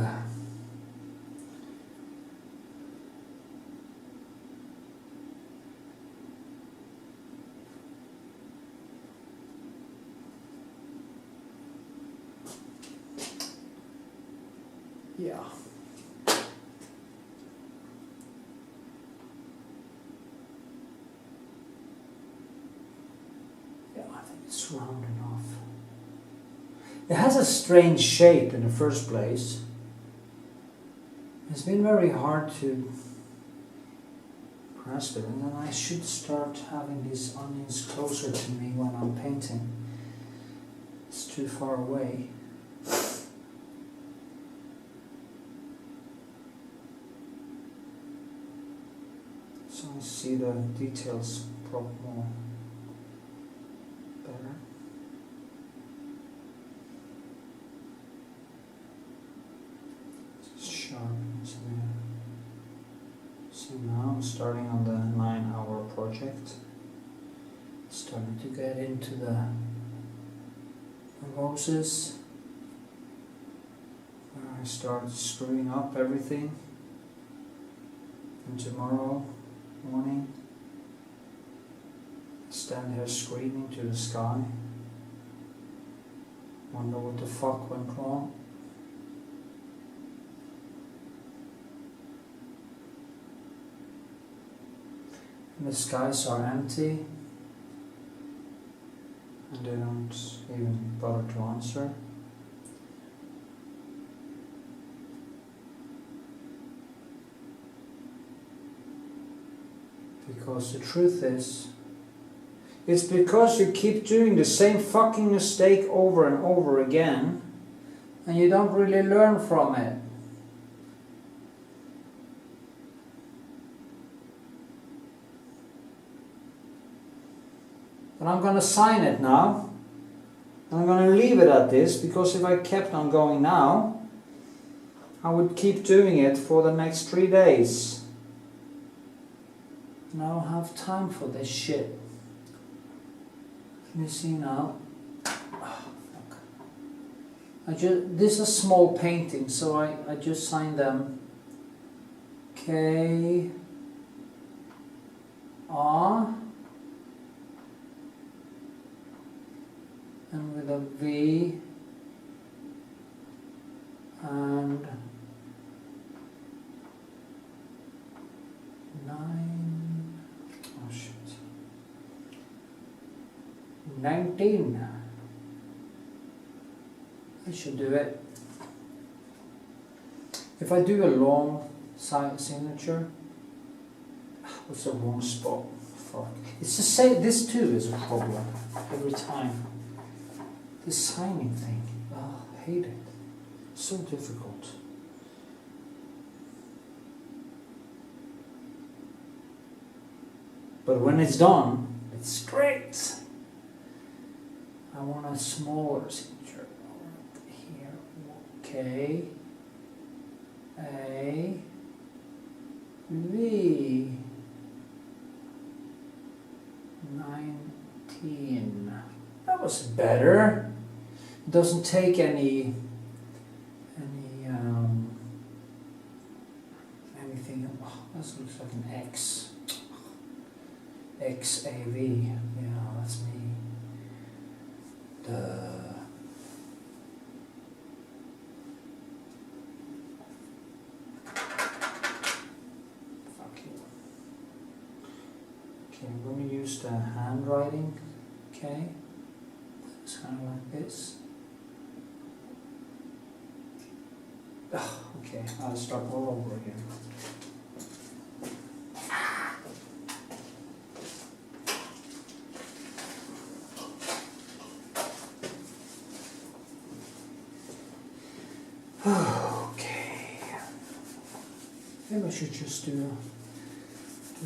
A: Yeah. Yeah, I think it's round enough. It has a strange shape in the first place. It's been very hard to grasp it, and then I should start having these onions closer to me when I'm painting. It's too far away. So I see the details prop more better. Just sharpness there. So now I'm starting on the 9-hour project. Starting to get into the roses, where I start screwing up everything. And tomorrow morning, stand here screaming to the sky, wonder what the fuck went wrong. And the skies are empty, and they don't even bother to answer. Because the truth is, it's because you keep doing the same fucking mistake over and over again, and you don't really learn from it. But I'm gonna sign it now. I'm gonna leave it at this, because if I kept on going now, I would keep doing it for the next 3 days. And I don't have time for this shit. Can you see now? Oh, fuck. This is a small painting, so I just signed them K R and with a V and 19. I should do it. If I do a long signature, what's the wrong spot? Fuck. It's the same. This too is a problem every time. This signing thing. Oh, I hate it. So difficult. But when it's done, it's great. I want a smaller signature here. K A V 19. That was better. It doesn't take anything. Oh, that looks like an X. XAV. Yeah, that's me. Okay, I'm going to use the handwriting. Okay, it's kind of like this. Okay, I'll start all over again. Okay, maybe I should just do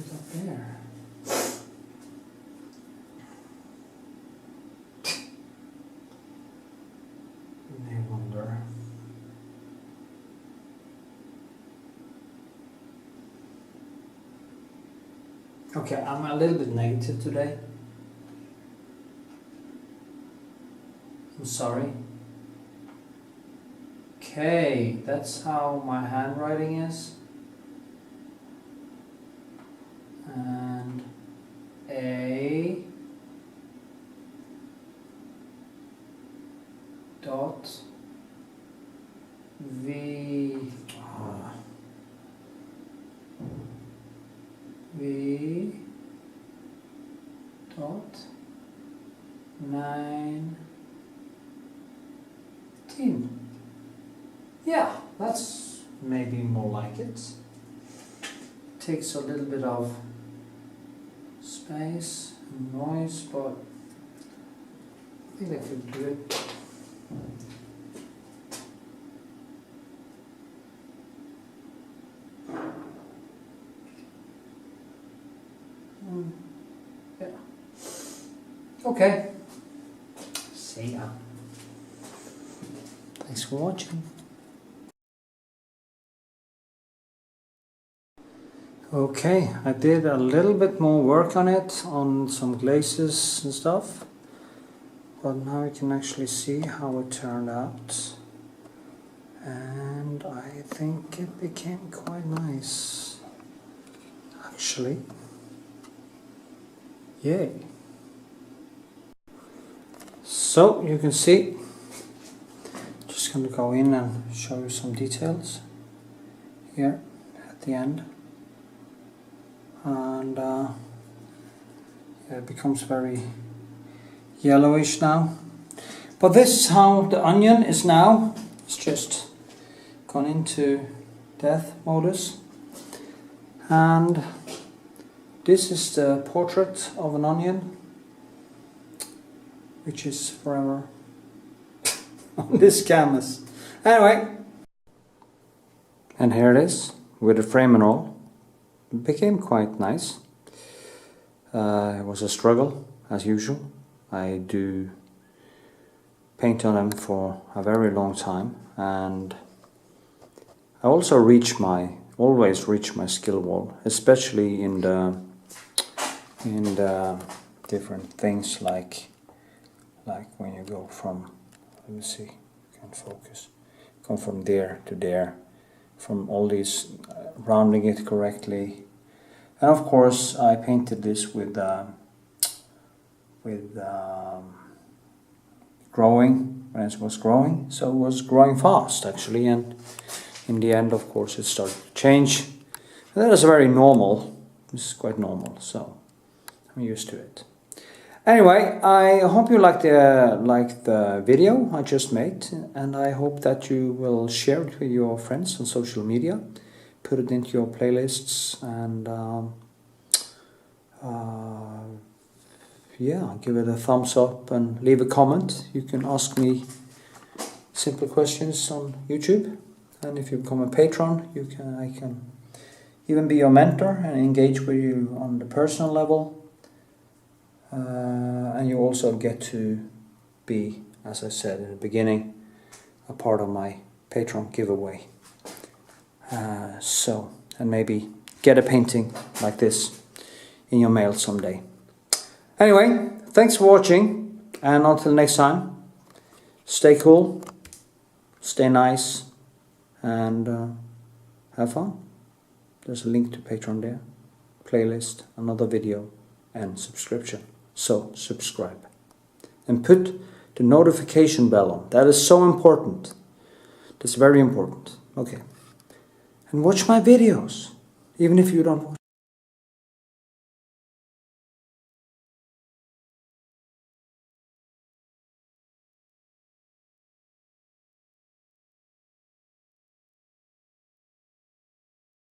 A: that there. Okay, I'm a little bit negative today. I'm sorry. Okay, that's how my handwriting is. And A dot V V dot 19. Yeah, that's maybe more like it. Takes a little bit of space and noise, but I think I could do it. Yeah. Okay. See ya. Thanks for watching. Okay, I did a little bit more work on it, on some glazes and stuff. But now you can actually see how it turned out. And I think it became quite nice. Actually. Yay. So you can see, just going to go in and show you some details here at the end. And yeah, it becomes very yellowish now. But this is how the onion is now. It's just gone into death modus. And this is the portrait of an onion, which is forever on this canvas. Anyway, and here it is, with the frame and all. It became quite nice. It was a struggle, as usual. I do paint on them for a very long time, and I also always reach my skill wall, especially in the different things like when you go from, let me see, can focus, come from there to there, from all these rounding it correctly. And of course I painted this with growing, when it was growing, so it was growing fast actually, and in the end of course it started to change. And that is very normal, this is quite normal, so I'm used to it. Anyway, I hope you liked the video I just made, and I hope that you will share it with your friends on social media, put it into your playlists, and yeah, give it a thumbs up and leave a comment. You can ask me simple questions on YouTube, and if you become a patron, I can even be your mentor and engage with you on the personal level. And you also get to be, as I said in the beginning, a part of my Patreon giveaway. And maybe get a painting like this in your mail someday. Anyway, thanks for watching, and until next time, stay cool, stay nice, and have fun. There's a link to Patreon there, playlist, another video, and subscription. So subscribe and put the notification bell on. That is so important. That's very important. Okay. And watch my videos, even if you don't watch.